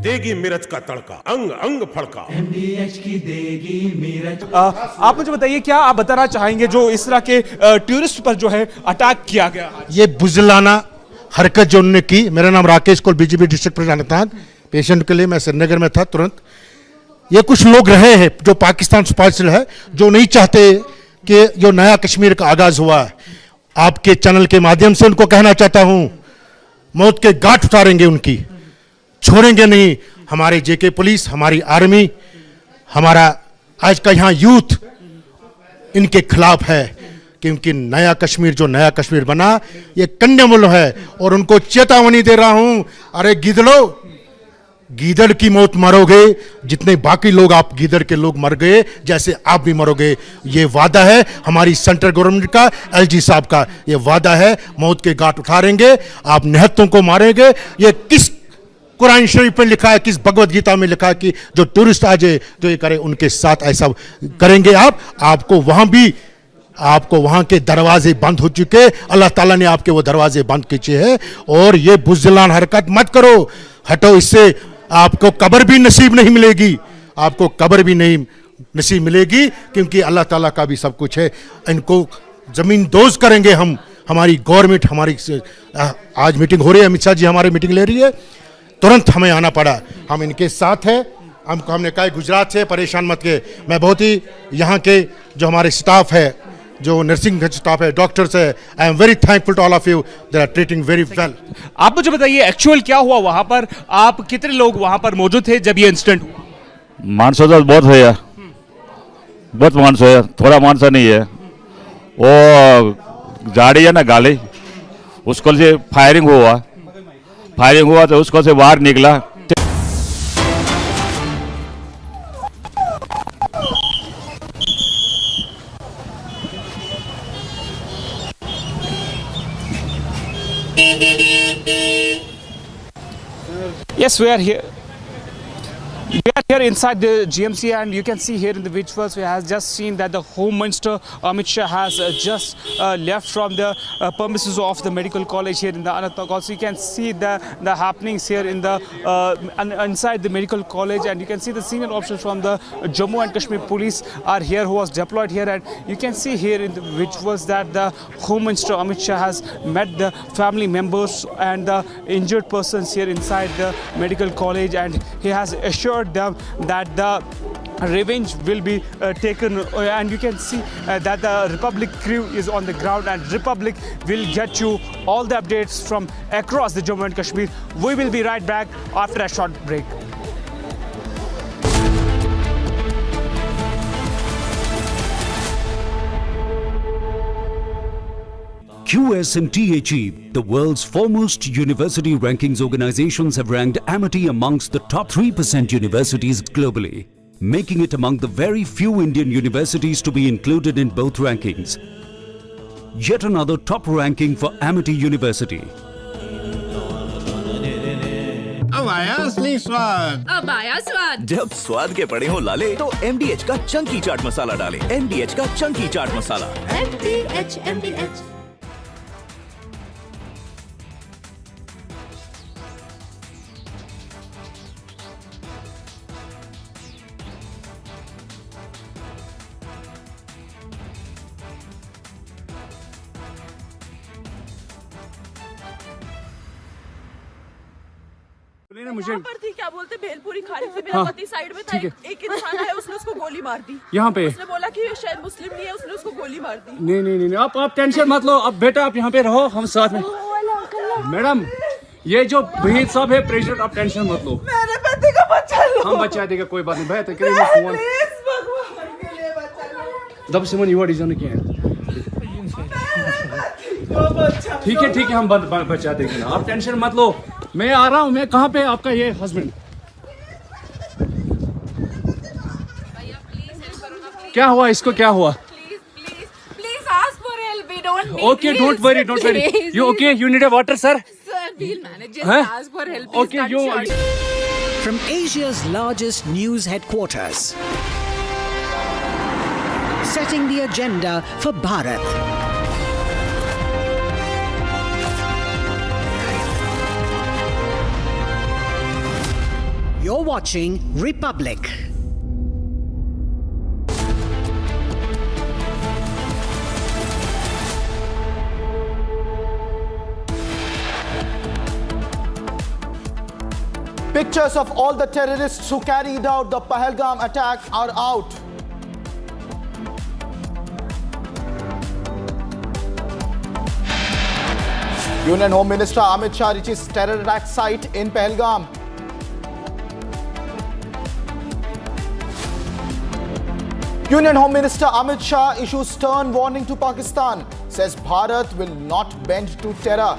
देगी मिर्च का तड़का अंग अंग फड़का की देगी मिर्च। आप मुझे बताइए क्या आप बताना चाहेंगे जो इस तरह के टूरिस्ट पर जो है अटैक किया गया? ये बुजलाना हरकत जो उन्होंने की। मेरा नाम राकेश कोल, बीजेपी डिस्ट्रिक्ट प्रेसिडेंट था। पेशेंट के लिए मैं श्रीनगर में था तुरंत। ये कुछ लोग रहे हैं जो पाकिस्तान स्पॉन्सर्ड है, जो नहीं चाहते कि जो नया कश्मीर का आगाज हुआ है, आपके चैनल के माध्यम से उनको कहना चाहता हूं, मौत के घाट उतारेंगे, उनकी छोड़ेंगे नहीं। हमारे जेके पुलिस, हमारी आर्मी, हमारा आज का यहाँ यूथ इनके खिलाफ है, क्योंकि नया कश्मीर जो नया कश्मीर बना ये कंडेमेबल है। और उनको चेतावनी दे रहा हूं, अरे गीदड़ो, गीदड़ की मौत मरोगे जितने बाकी लोग आप गीदड़ के लोग मर गए, जैसे आप भी मरोगे। ये वादा है हमारी सेंट्रल गवर्नमेंट का, एलजी साहब का, ये वादा है। मौत के घाट उतारेंगे, आप निहत्तों को मारेंगे। ये किस कुरान शरीफ में लिखा है, किस भगवत गीता में लिखा है कि जो टूरिस्ट आ जाए तो ये करे, उनके साथ ऐसा करेंगे आप। आपको वहां के दरवाजे बंद हो चुके, अल्लाह ताला ने आपके वो दरवाजे बंद किए हैं। और ये बुज़दिलान हरकत मत करो, हटो इससे। आपको कब्र भी नसीब नहीं मिलेगी, आपको कब्र भी नहीं नसीब मिलेगी, क्योंकि अल्लाह ताला का भी सब कुछ है। इनको जमीन दोज करेंगे हम। हमारी गवर्नमेंट, हमारी आज मीटिंग हो रही है, अमित शाह जी हमारी मीटिंग ले रही है, तुरंत हमें आना पड़ा। हम इनके साथ हैं। हमने कहा गुजरात से परेशान मत के। मैं बहुत ही यहाँ के जो हमारे स्टाफ है, जो नर्सिंग स्टाफ है, डॉक्टर्स है, I am very thankful to all of you, they are treating very well. आप मुझे बताइए एक्चुअल क्या हुआ वहां पर? आप कितने लोग वहां पर मौजूद थे जब ये इंसिडेंट हुआ? मानसो तो बहुत है यार, बहुत मानसो है, थोड़ा मानसा नहीं है। वो गाड़ी है ना, गाड़ी, उसको से फायरिंग हुआ तो उसको से बाहर निकला। Yes, we are here. We are here inside the GMC, and you can see here in the visuals we have just seen that the Home Minister Amit Shah has just left from the premises of the medical college here in the Anantnag. Also, you can see the happenings here in the inside the medical college, and you can see the senior officers from the Jammu and Kashmir police are here, who was deployed here, and you can see here in the visuals that the Home Minister Amit Shah has met the family members and the injured persons here inside the medical college, and he has assured them that the revenge will be taken, and you can see that the Republic crew is on the ground, and Republic will get you all the updates from across the Jammu and Kashmir. We will be right back after a short break. QS&T achieved. The world's foremost university rankings organizations have ranked Amity amongst the top 3% universities globally, making it among the very few Indian universities to be included in both rankings. Yet another top ranking for Amity University. अब आया असली स्वाद। अब आया स्वाद। जब स्वाद के पड़े हो लाले तो MDH का चंकी चाट मसाला डालें। MDH का चंकी चाट मसाला। MDH। मुझे पर थी क्या बोलते भेलपुरी खाने से मेरा पति साइड में था एक इंसान है उसने उसको गोली मार दी यहाँ पे उसने बोला कि ये शायद मुस्लिम नहीं है उसने उसको गोली मार दी नहीं आप टेंशन मत लो अब बेटा आप यहाँ पे रहो हम साथ में मैडम ये जो भीड़ सब है प्रेशर आप टेंशन मत लो मेरे पति का बच्चा लो हम बचा देगा कोई बात नहीं बेहतर करेंगे फोन दब से मन युवा डिजाइन किया ठीक है हम बचा देंगे ना आप टेंशन मत लो मैं आ रहा हूँ मैं कहाँ पे आपका ये हस्बैंड क्या हुआ इसको क्या हुआ Please ask for help. We don't need Okay, don't worry. You okay? You need a water, sir? Sir, we'll manage. Just ask for help. Okay, you. From Asia's largest news headquarters, setting the agenda for Bharat. You're watching Republic. Pictures of all the terrorists who carried out the Pahelgam attack are out. Union Home Minister Amit Shah reaches terror attack site in Pahelgam. Union Home Minister Amit Shah issues stern warning to Pakistan, says Bharat will not bend to terror.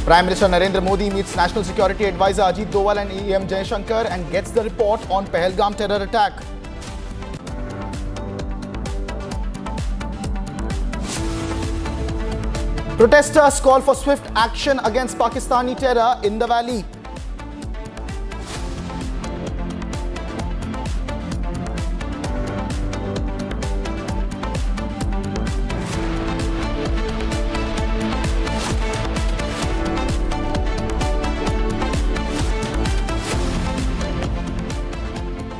Prime Minister Narendra Modi meets National Security Advisor Ajit Doval and EM Jaishankar and gets the report on Pahelgam terror attack. Protesters call for swift action against Pakistani terror in the valley.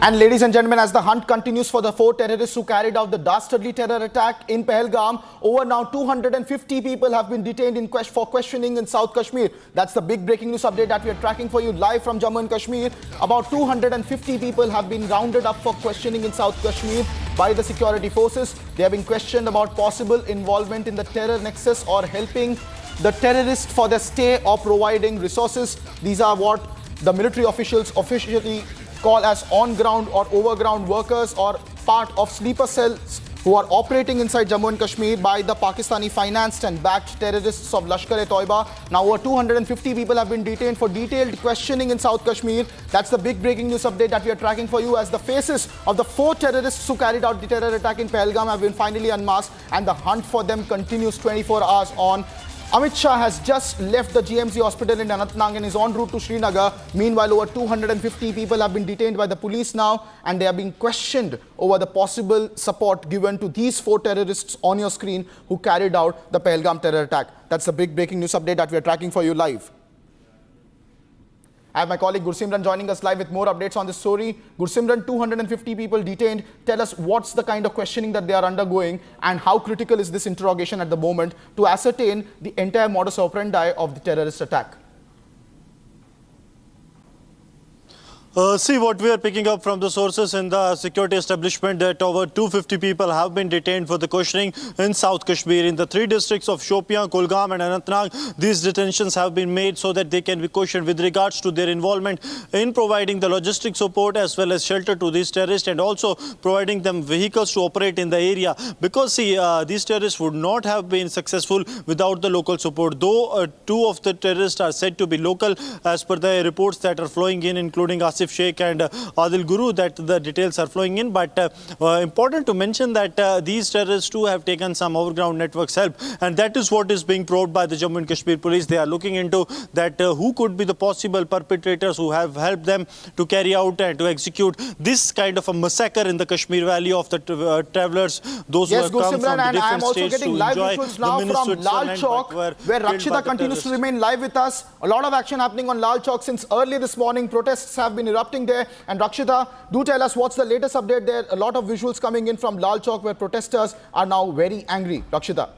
And ladies and gentlemen, as the hunt continues for the 4 terrorists who carried out the dastardly terror attack in Pahelgam, over now 250 people have been detained for questioning in South Kashmir. That's the big breaking news update that we are tracking for you live from Jammu and Kashmir. About 250 people have been rounded up for questioning in South Kashmir by the security forces. They have been questioned about possible involvement in the terror nexus or helping the terrorists for their stay or providing resources. These are what the military officials officially call as on-ground or overground workers or part of sleeper cells who are operating inside Jammu and Kashmir by the Pakistani financed and backed terrorists of Lashkar-e-Toiba. Now over 250 people have been detained for detailed questioning in South Kashmir. That's the big breaking news update that we are tracking for you as the faces of the 4 terrorists who carried out the terror attack in Pahelgam have been finally unmasked and the hunt for them continues 24 hours on. Amit Shah has just left the GMC hospital in Anantnag and is en route to Srinagar. Meanwhile, over 250 people have been detained by the police now and they are being questioned over the possible support given to these 4 terrorists on your screen who carried out the Pahelgam terror attack. That's the big breaking news update that we are tracking for you live. I have my colleague Gursimran joining us live with more updates on this story. Gursimran, 250 people detained. Tell us what's the kind of questioning that they are undergoing and how critical is this interrogation at the moment to ascertain the entire modus operandi of the terrorist attack? See, what we are picking up from the sources in the security establishment that over 250 people have been detained for the questioning in South Kashmir. In the 3 districts of Shopian, Kulgam and Anantnag, these detentions have been made so that they can be questioned with regards to their involvement in providing the logistic support as well as shelter to these terrorists, and also providing them vehicles to operate in the area. Because, see, these terrorists would not have been successful without the local support. Though 2 of the terrorists are said to be local, as per the reports that are flowing in, including Asif Sheikh and Adil Guru, that the details are flowing in. But important to mention that these terrorists too have taken some overground networks help, and that is what is being probed by the Jammu and Kashmir police. They are looking into that who could be the possible perpetrators who have helped them to carry out and to execute this kind of a massacre in the Kashmir Valley of the travelers, those who have come from the different states to enjoy the mini Switzerland, Chowk, where Rakshita continues to remain live with us. A lot of action happening on Lal Chowk since early this morning. Protests have been erupting there. And Rakshita, do tell us what's the latest update there. A lot of visuals coming in from Lal Chowk where protesters are now very angry. Rakshita.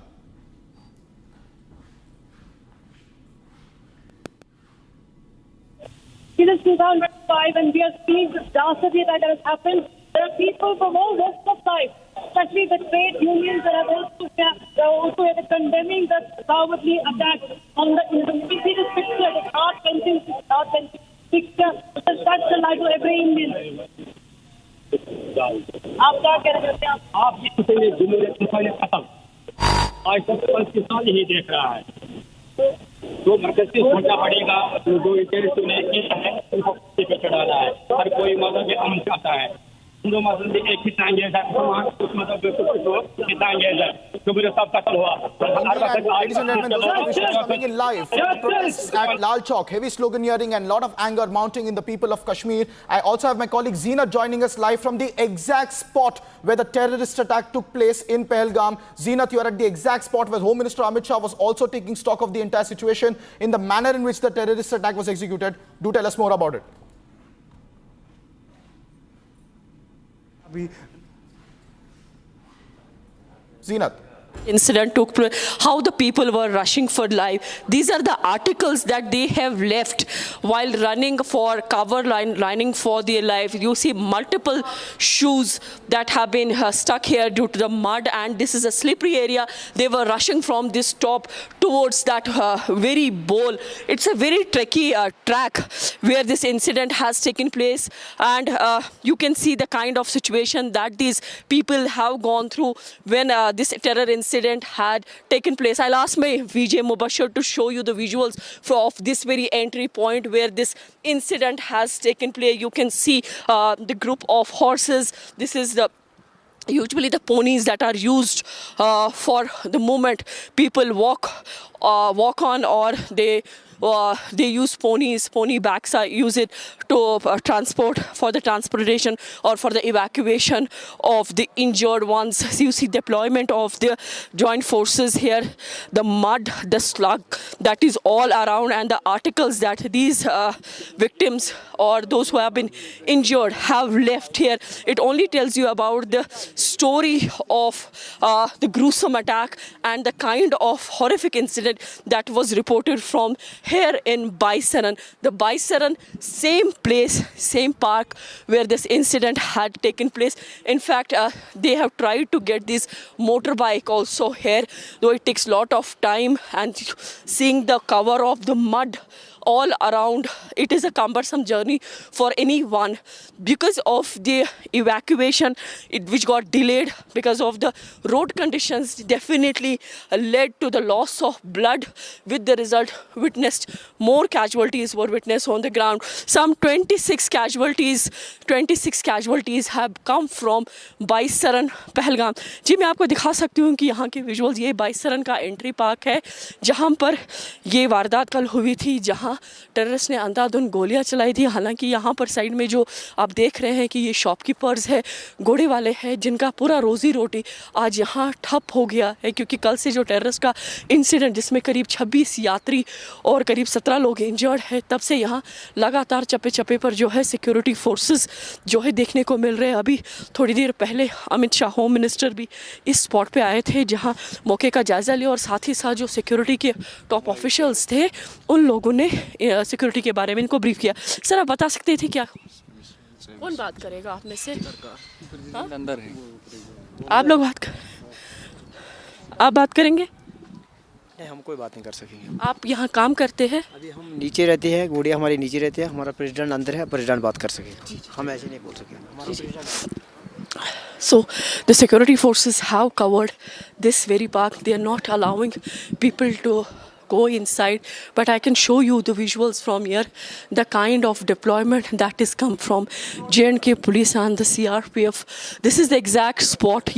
It is 2005 and we are seeing this dastardly that has happened. There are people from all walks of life, especially the trade unions that are also condemning the cowardly attack on the industry. See this picture, it's heart-wrenching picture. It's touched the life of every Indian. आप क्या कह रहे हैं? आप ये सोचेंगे जमहूरियत खत्म। आज तक पाकिस्तान ही देख रहा है। जो मरकज से सोचना पड़ेगा, जो इंटरेस्ट ने किया है उनको पे चढ़ाना है। हर कोई मजहब में अमन चाहता है। हिंदू मजहब में एक ही टांगे उस मजहब के टांगे सब कत्ल हुआ। Ladies and gentlemen, those are visuals coming in live from the protests at Lal Chowk. Heavy sloganeering and a lot of anger mounting in the people of Kashmir. I also have my colleague Zeenat joining us live from the exact spot where the terrorist attack took place in Pahelgam. Zeenat, you are at the exact spot where Home Minister Amit Shah was also taking stock of the entire situation in the manner in which the terrorist attack was executed. Do tell us more about it. Zeenat. Incident took place, how the people were rushing for life. These are the articles that they have left while running for cover, running for their life. You see multiple shoes that have been stuck here due to the mud, and this is a slippery area. They were rushing from this top towards that very bowl. It's a very tricky track where this incident has taken place, and you can see the kind of situation that these people have gone through when this terror incident had taken place. I'll ask my VJ Mubashir to show you the visuals of this very entry point where this incident has taken place. You can see the group of horses. This is usually the ponies that are used for the moment people walk on, or they use ponies. Pony backs use it to transport, for the transportation or for the evacuation of the injured ones. So you see deployment of the joint forces here, the mud, the slug that is all around, and the articles that these victims or those who have been injured have left here. It only tells you about the story of the gruesome attack and the kind of horrific incident that was reported from here in Baisaran. The Baisaran, same place, same park where this incident had taken place. In fact, they have tried to get this motorbike also here, though it takes a lot of time, and seeing the cover of the mud all around, it is a cumbersome journey for anyone because of the evacuation which got delayed because of the road conditions. Definitely led to the loss of blood, with the result witnessed more casualties were witnessed on the ground. Some 26 casualties have come from Baisaran, Pahelgam. जी मैं आपको दिखा सकती हूँ कि यहाँ के visuals, ये बाइसरन का एंट्री पार्क है जहाँ पर ये वारदात कल हुई थी, जहाँ टेररिस्ट ने अंधाधुंध गोलियां चलाई थी। हालांकि यहाँ पर साइड में जो आप देख रहे हैं कि ये शॉपकीपर्स है, घोड़े वाले हैं, जिनका पूरा रोजी रोटी आज यहाँ ठप हो गया है, क्योंकि कल से जो टेररिस्ट का इंसिडेंट जिसमें करीब 26 यात्री और करीब 17 लोग इंजर्ड है, तब से यहाँ लगातार चप्पे चप्पे पर जो है सिक्योरिटी फोर्सेस जो है देखने को मिल रहे हैं। अभी थोड़ी देर पहले अमित शाह होम मिनिस्टर भी इस स्पॉट पे आए थे, जहाँ मौके का जायजा लिया, और साथ ही साथ जो सिक्योरिटी के टॉप ऑफिशियल्स थे उन लोगों ने सिक्योरिटी के बारे में इनको ब्रीफ किया। सर, आप बता सकते थे क्या? कौन बात करेगा आप में से? अंदर है। आप लोग आप बात करेंगे? नहीं, हम कोई बात नहीं कर सकेंगे। आप यहाँ काम करते हैं? अभी हम नीचे रहते हैं, गुड़िया हमारी नीचे रहती है, हमारा प्रेसिडेंट अंदर है, प्रेसिडेंट बात कर सके, हम ऐसे नहीं बोल सके। So the security forces have covered this very park. They are not allowing people to go inside, but I can show you the visuals from here, the kind of deployment that is come from J&K police and the CRPF. This is the exact spot.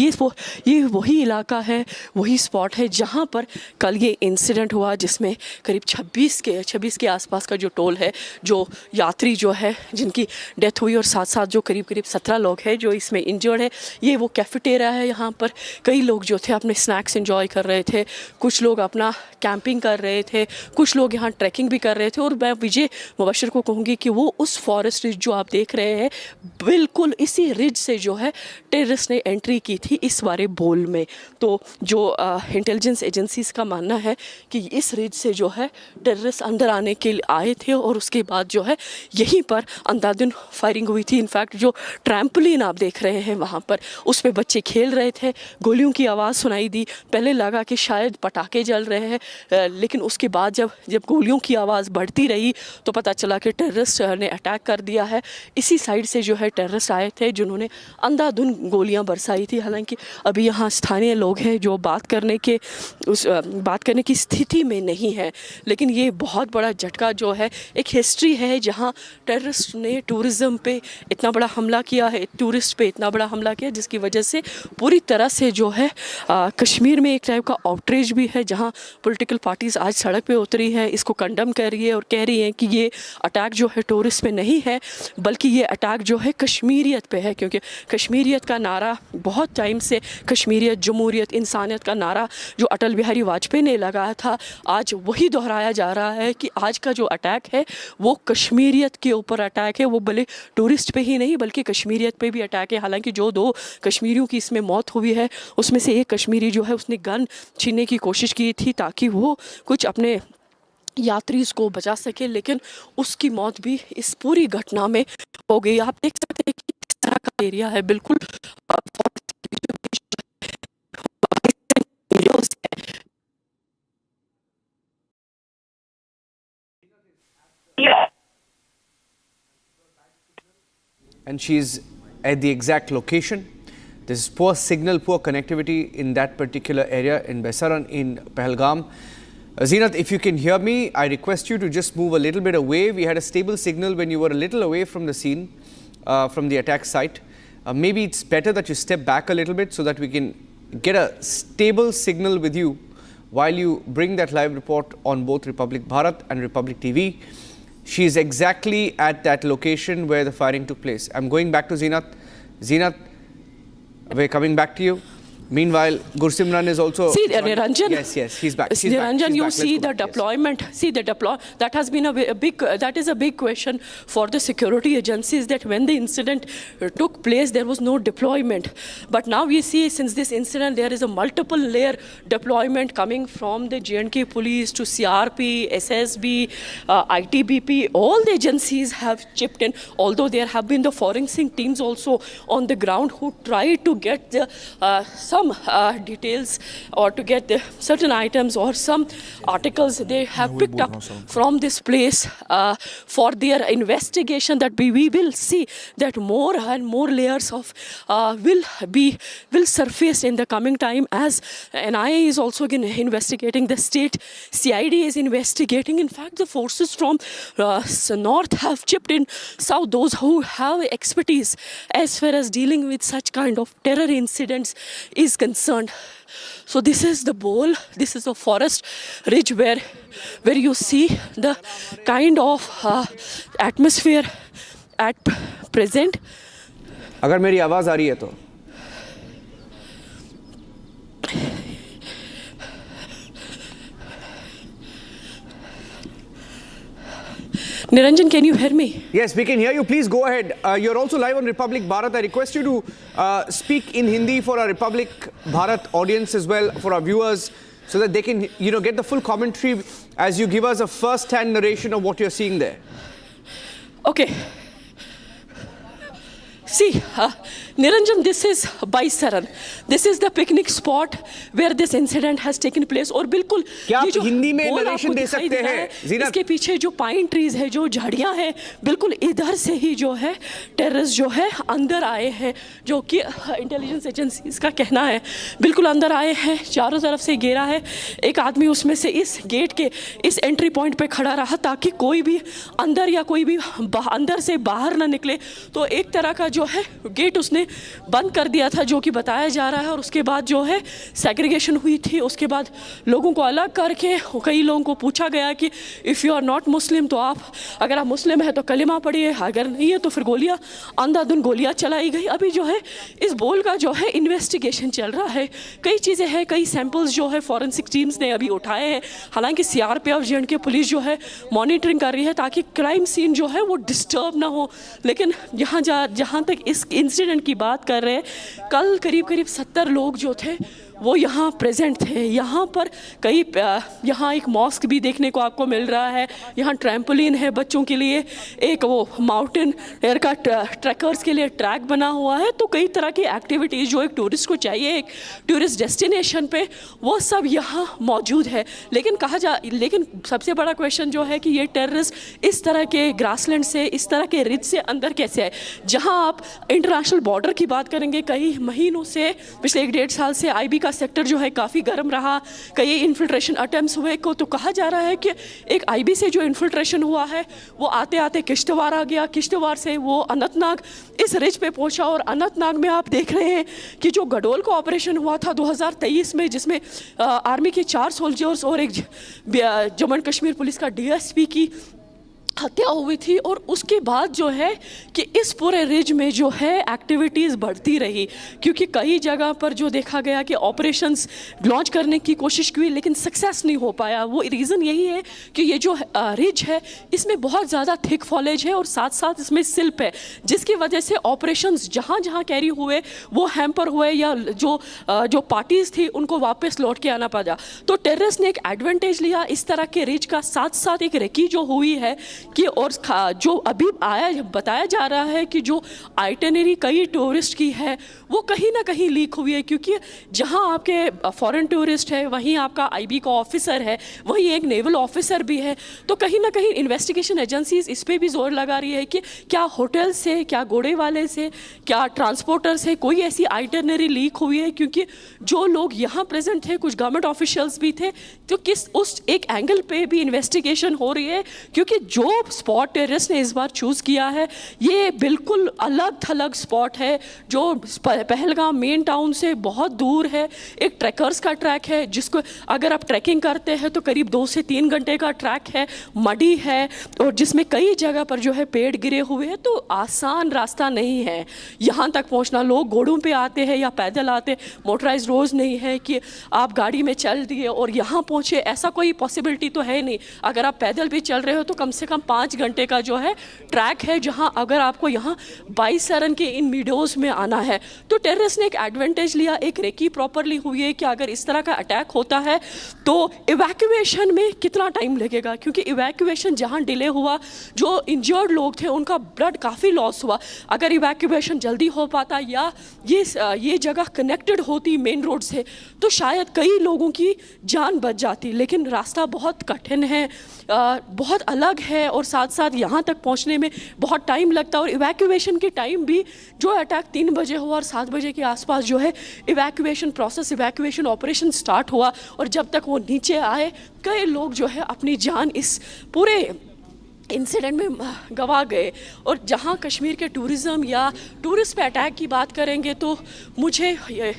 ये वही इलाका है, वही spot है जहाँ पर कल ये इंसिडेंट हुआ, जिसमें करीब 26 के आसपास का जो टोल है, जो यात्री जो है जिनकी डेथ हुई, और साथ जो करीब 17 लोग हैं जो इसमें इंजर्ड है। ये वो कैफेटेरिया है, यहाँ पर कई लोग जो थे अपने स्नैक्स एंजॉय कर रहे थे, कुछ लोग अपना कैंपिंग कर रहे थे, कुछ लोग यहाँ ट्रैकिंग भी कर रहे थे। और मैं विजय मुबशर को कहूँगी कि वो उस फॉरेस्ट रिज जो आप देख रहे हैं, बिल्कुल इसी रिज से जो है टेररिस्ट ने एंट्री की थी इस वाले बोल में। तो जो इंटेलिजेंस एजेंसीज का मानना है कि इस रिज से जो है टेररिस्ट अंदर आने के लिए आए थे, और उसके बाद जो है यहीं पर अंधाधुन फायरिंग हुई थी। इनफैक्ट जो ट्रैम्पोलिन आप देख रहे हैं वहाँ पर, उस पर बच्चे खेल रहे थे, गोलियों की आवाज़ सुनाई दी। पहले लगा कि शायद पटाखे जल रहे हैं, लेकिन उसके बाद जब गोलियों की आवाज़ बढ़ती रही तो पता चला कि टेररिस्ट ने अटैक कर दिया है। इसी साइड से जो है टेररिस्ट आए थे जिन्होंने अंधाधुन गोलियां बरसाई थी। हालांकि अभी यहाँ स्थानीय लोग हैं जो बात करने की स्थिति में नहीं है, लेकिन ये बहुत बड़ा झटका जो है, एक हिस्ट्री है जहाँ टेररिस्ट ने टूरिज़्म पे इतना बड़ा हमला किया है, टूरिस्ट पे इतना बड़ा हमला किया, जिसकी वजह से पूरी तरह से जो है कश्मीर में एक टाइप का आउटरीच भी है, जहाँ पॉलिटिकल पार्टीज आज सड़क पे उतरी है, इसको कंडम कर रही है और कह रही हैं कि ये अटैक जो है टूरिस्ट पे नहीं है, बल्कि ये अटैक जो है कश्मीरियत पे है। क्योंकि कश्मीरियत का नारा बहुत टाइम से, कश्मीरियत, जमहूरियत, इंसानियत का नारा जो अटल बिहारी वाजपेयी ने लगाया था, आज वही दोहराया जा रहा है कि आज का जो अटैक है वो कश्मीरियत के ऊपर अटैक है। वो भले टूरिस्ट पे ही नहीं बल्कि कश्मीरियत पे भी अटैक है। हालांकि जो 2 कश्मीरियों की इसमें मौत हुई है, उसमें से एक कश्मीरी जो है उसने गन छीनने की कोशिश की थी ताकि वो कुछ अपने यात्रीज को बचा सके, लेकिन उसकी मौत भी इस पूरी घटना में हो गई। आप देख सकते हैं कि किस तरह का एरिया है, बिल्कुल and she's at the exact location. There's poor signal, poor connectivity in that particular area in Baisaran in Pahelgam. Zeenat, if you can hear me, I request you to just move a little bit away. We had a stable signal when you were a little away from the scene, from the attack site. Maybe it's better that you step back a little bit so that we can get a stable signal with you while you bring that live report on both Republic Bharat and Republic TV. She is exactly at that location where the firing took place. I'm going back to Zeenat. Zeenat, we're coming back to you. Meanwhile, Gursimran is also... See, Niranjan. Yes, he's back. Niranjan, you see the deployment. See the that has been a big. That is a big question for the security agencies. That when the incident took place, there was no deployment. But now we see, since this incident, there is a multiple layer deployment coming from the J&K police to CRP, SSB, ITBP. All the agencies have chipped in. Although there have been the forensic teams also on the ground who tried to get the some details or to get the certain items or some articles they have picked up from this place for their investigation. That we will see that more and more layers of will surface in the coming time, as NIA is also investigating, the state CID is investigating. In fact, the forces from north have chipped in south, those who have expertise as far as dealing with such kind of terror incidents is concerned. So this is the bowl, this is a forest ridge where you see the kind of atmosphere at present. अगर मेरी आवाज आ रही है तो Niranjan, can you hear me? Yes, we can hear you. Please go ahead. You're also live on Republic Bharat. I request you to speak in Hindi for our Republic Bharat audience as well, for our viewers, so that they can, get the full commentary as you give us a first-hand narration of what you're seeing there. Okay. See, Niranjan, this is Baisaran. This is the picnic spot where this incident has taken place. और बिल्कुल क्या ये जो हिंदी में बोल narration आपको दे दिखाई सकते रहा हैं? है, जीनत? इसके पीछे जो पाइन ट्रीज है, जो झाड़ियां हैं, बिल्कुल इधर से ही जो है टेररिस्ट जो है अंदर आए हैं, जो कि इंटेलिजेंस एजेंसीज का कहना है। बिल्कुल अंदर आए हैं, चारों तरफ से घेरा है। एक आदमी उसमें से इस गेट के इस एंट्री पॉइंट पे खड़ा रहा ताकि कोई भी अंदर या कोई भी अंदर से बाहर ना निकले। तो एक तरह का जो है गेट उसने बंद कर दिया था, जो कि बताया जा रहा है। और उसके बाद जो है सेग्रीगेशन हुई थी। उसके बाद लोगों को अलग करके कई लोगों को पूछा गया कि इफ़ यू आर नॉट मुस्लिम, तो आप अगर आप मुस्लिम है तो कलिमा पढ़िए, अगर नहीं है तो फिर गोलियां, अंधाधुंध गोलियां चलाई गई। अभी जो है इस बोल का जो है इन्वेस्टिगेशन चल रहा है। कई चीज़ें हैं, कई सैंपल्स जो है फॉरेंसिक टीम्स ने अभी उठाए हैं। हालांकि सीआरपीएफ J&K पुलिस जो है मॉनिटरिंग कर रही है ताकि क्राइम सीन जो है वो डिस्टर्ब ना हो। लेकिन जहाँ तक इस इंसिडेंट की बात कर रहे हैं, कल करीब 70 लोग जो थे वो यहाँ प्रेजेंट थे। यहाँ पर यहाँ एक मॉस्क भी देखने को आपको मिल रहा है। यहाँ ट्रैम्पोलिन है बच्चों के लिए, एक वो माउंटेन एयर का ट्रैकर्स के लिए ट्रैक बना हुआ है। तो कई तरह की एक्टिविटीज़ जो एक टूरिस्ट को चाहिए एक टूरिस्ट डेस्टिनेशन पे, वो सब यहाँ मौजूद है। लेकिन सबसे बड़ा क्वेश्चन जो है कि ये टेररिस्ट इस तरह के ग्रासलैंड से, इस तरह के रिज से अंदर कैसे आए। जहाँ आप इंटरनेशनल बॉर्डर की बात करेंगे, कई महीनों से, पिछले 1-1.5 साल से IB का सेक्टर जो है काफ़ी गर्म रहा। कई इन्फिल्ट्रेशन अटेम्प्ट्स हुए को, तो कहा जा रहा है कि एक IB से जो इन्फिल्ट्रेशन हुआ है वो आते आते किश्तवाड़ आ गया, किश्तवाड़ से वो अनंतनाग इस रिज पे पहुंचा। और अनंतनाग में आप देख रहे हैं कि जो गडोल का ऑपरेशन हुआ था 2023 में, जिसमें आर्मी के 4 सोल्जर्स और एक जम्मू एंड कश्मीर पुलिस का DSP की हत्या हुई थी। और उसके बाद जो है कि इस पूरे रिज में जो है एक्टिविटीज़ बढ़ती रही, क्योंकि कई जगह पर जो देखा गया कि ऑपरेशंस लॉन्च करने की कोशिश की लेकिन सक्सेस नहीं हो पाया। वो रीज़न यही है कि ये जो रिज है इसमें बहुत ज़्यादा थिक फॉलेज है और साथ साथ इसमें सिल्प है, जिसकी वजह से ऑपरेशंस जहाँ जहाँ कैरी हुए वो हैम्पर हुए, या जो पार्टीज़ थी उनको वापस लौट के आना पड़ा। तो टेररिस्ट ने एक एडवांटेज लिया इस तरह के रिज का। साथ साथ एक रेकी जो हुई है कि, और जो अभी बताया जा रहा है कि जो आइटनरी कई टूरिस्ट की है वो कहीं ना कहीं लीक हुई है, क्योंकि जहां आपके फॉरेन टूरिस्ट है वहीं आपका IB का ऑफिसर है, वहीं एक नेवल ऑफिसर भी है। तो कहीं ना कहीं इन्वेस्टिगेशन एजेंसीज इस पर भी जोर लगा रही है कि क्या होटल से, क्या घोड़े वाले से, क्या ट्रांसपोर्टर से कोई ऐसी आइटनरी लीक हुई है, क्योंकि जो लोग यहाँ प्रेजेंट थे कुछ गवर्नमेंट ऑफिशियल्स भी थे। तो किस उस एक एंगल पे भी इन्वेस्टिगेशन हो रही है, क्योंकि जो स्पॉट टेररिस्ट ने इस बार चूज़ किया है ये बिल्कुल अलग थलग स्पॉट है, जो पहलगाम मेन टाउन से बहुत दूर है। एक ट्रैकर्स का ट्रैक है जिसको अगर आप ट्रैकिंग करते हैं तो करीब 2 से 3 घंटे का ट्रैक है, मडी है, और जिसमें कई जगह पर जो है पेड़ गिरे हुए हैं। तो आसान रास्ता नहीं है यहाँ तक पहुँचना। लोग घोड़ों पे आते हैं या पैदल आते, मोटराइज रोज़ नहीं है कि आप गाड़ी में चल दिए और यहाँ पहुँचे, ऐसा कोई पॉसिबिलिटी तो है नहीं। अगर आप पैदल भी चल रहे हो तो कम से कम 5 घंटे का जो है ट्रैक है, जहां अगर आपको यहाँ बाईसरन के इन मीडोज़ में आना है। तो टेररिस्ट ने एक एडवांटेज लिया, एक रेकी प्रॉपरली हुई है कि अगर इस तरह का अटैक होता है तो इवैक्यूएशन में कितना टाइम लगेगा, क्योंकि इवैक्यूएशन जहाँ डिले हुआ, जो इंजर्ड लोग थे उनका ब्लड काफ़ी लॉस हुआ। अगर इवैक्यूएशन जल्दी हो पाता या ये जगह कनेक्टेड होती मेन रोड से तो शायद कई लोगों की जान बच जाती, लेकिन रास्ता बहुत कठिन है, बहुत अलग है, और साथ साथ यहाँ तक पहुँचने में बहुत टाइम लगता है। और इवैक्यूएशन के टाइम भी, जो अटैक 3 बजे हुआ और 7 बजे के आसपास जो है इवैक्यूएशन ऑपरेशन स्टार्ट हुआ, और जब तक वो नीचे आए कई लोग जो है अपनी जान इस पूरे इंसिडेंट में गवा गए। और जहाँ कश्मीर के टूरिज़म या टूरिस्ट पे अटैक की बात करेंगे तो मुझे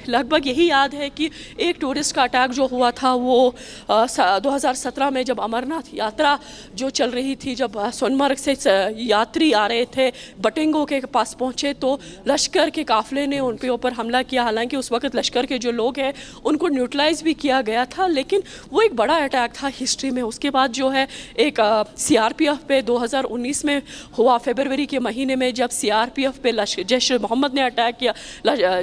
लगभग यही याद है कि एक टूरिस्ट का अटैक जो हुआ था वो 2017 में, जब अमरनाथ यात्रा जो चल रही थी, जब सोनमर्ग से यात्री आ रहे थे, बटिंगो के पास पहुँचे तो लश्कर के काफ़िले ने उनके ऊपर हमला किया। हालांकि उस वक्त लश्कर के जो लोग हैं उनको न्यूट्रलाइज भी किया गया था, लेकिन वो एक बड़ा अटैक था हिस्ट्री में। उसके बाद जो है एक CRPF पे पे 2019 में हुआ, फरवरी के महीने में जब सीआरपीएफ पे जैश मोहम्मद ने अटैक किया,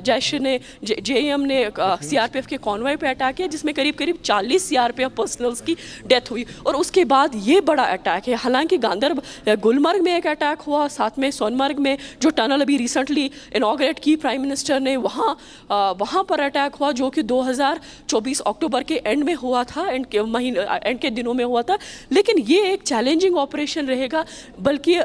जैश ने जेएम ने सीआरपीएफ के कॉन्वॉय पे अटैक किया, जिसमें करीब 40 सीआरपीएफ पर्सनल्स की डेथ हुई। और उसके बाद ये बड़ा अटैक है। हालांकि गुलमर्ग में एक अटैक हुआ, साथ में सोनमर्ग में जो टनल अभी रिसेंटली इनॉग्रेट की प्राइम मिनिस्टर ने, वहाँ पर अटैक हुआ, जो कि 2024 अक्टूबर के एंड में हुआ था, एंड के दिनों में हुआ था। लेकिन ये एक चैलेंजिंग ऑपरेशन रहेगा, बल्कि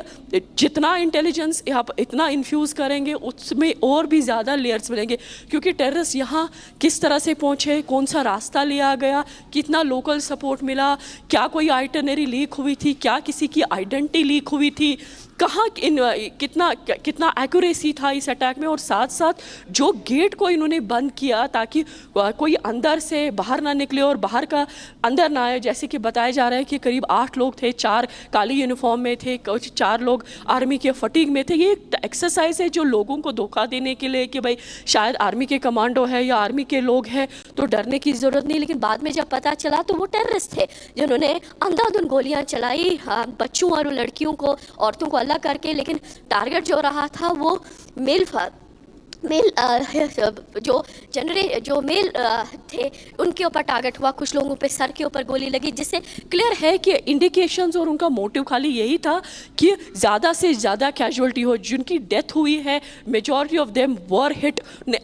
जितना इंटेलिजेंस आप इतना इन्फ्यूज़ करेंगे उसमें और भी ज़्यादा लेयर्स मिलेंगे, क्योंकि टेररिस्ट यहाँ किस तरह से पहुँचे, कौन सा रास्ता लिया गया, कितना लोकल सपोर्ट मिला, क्या कोई आइटनरी लीक हुई थी, क्या किसी की आइडेंटिटी लीक हुई थी, कहाँ कितना एक्यूरेसी था इस अटैक में, और साथ साथ जो गेट को इन्होंने बंद किया ताकि कोई अंदर से बाहर ना निकले और बाहर का अंदर ना आए। जैसे कि बताया जा रहा है कि करीब 8 लोग थे, 4 काली यूनिफॉर्म में थे, कुछ 4 लोग आर्मी के फटीग में थे। ये एक एक्सरसाइज है जो लोगों को धोखा देने के लिए कि भाई शायद आर्मी के कमांडो है या आर्मी के लोग हैं तो डरने की ज़रूरत नहीं। लेकिन बाद में जब पता चला तो वो टेररिस्ट थे जिन्होंने अंधाधुंध गोलियाँ चलाई बच्चों और लड़कियों को, औरतों को अलग करके। लेकिन टारगेट जो रहा था वो मेल जो मेल थे उनके ऊपर टारगेट हुआ। कुछ लोगों पे सर के ऊपर गोली लगी, जिससे क्लियर है कि इंडिकेशंस और उनका मोटिव खाली यही था कि ज़्यादा से ज़्यादा कैजुअल्टी हो। जिनकी डेथ हुई है majority of them were hit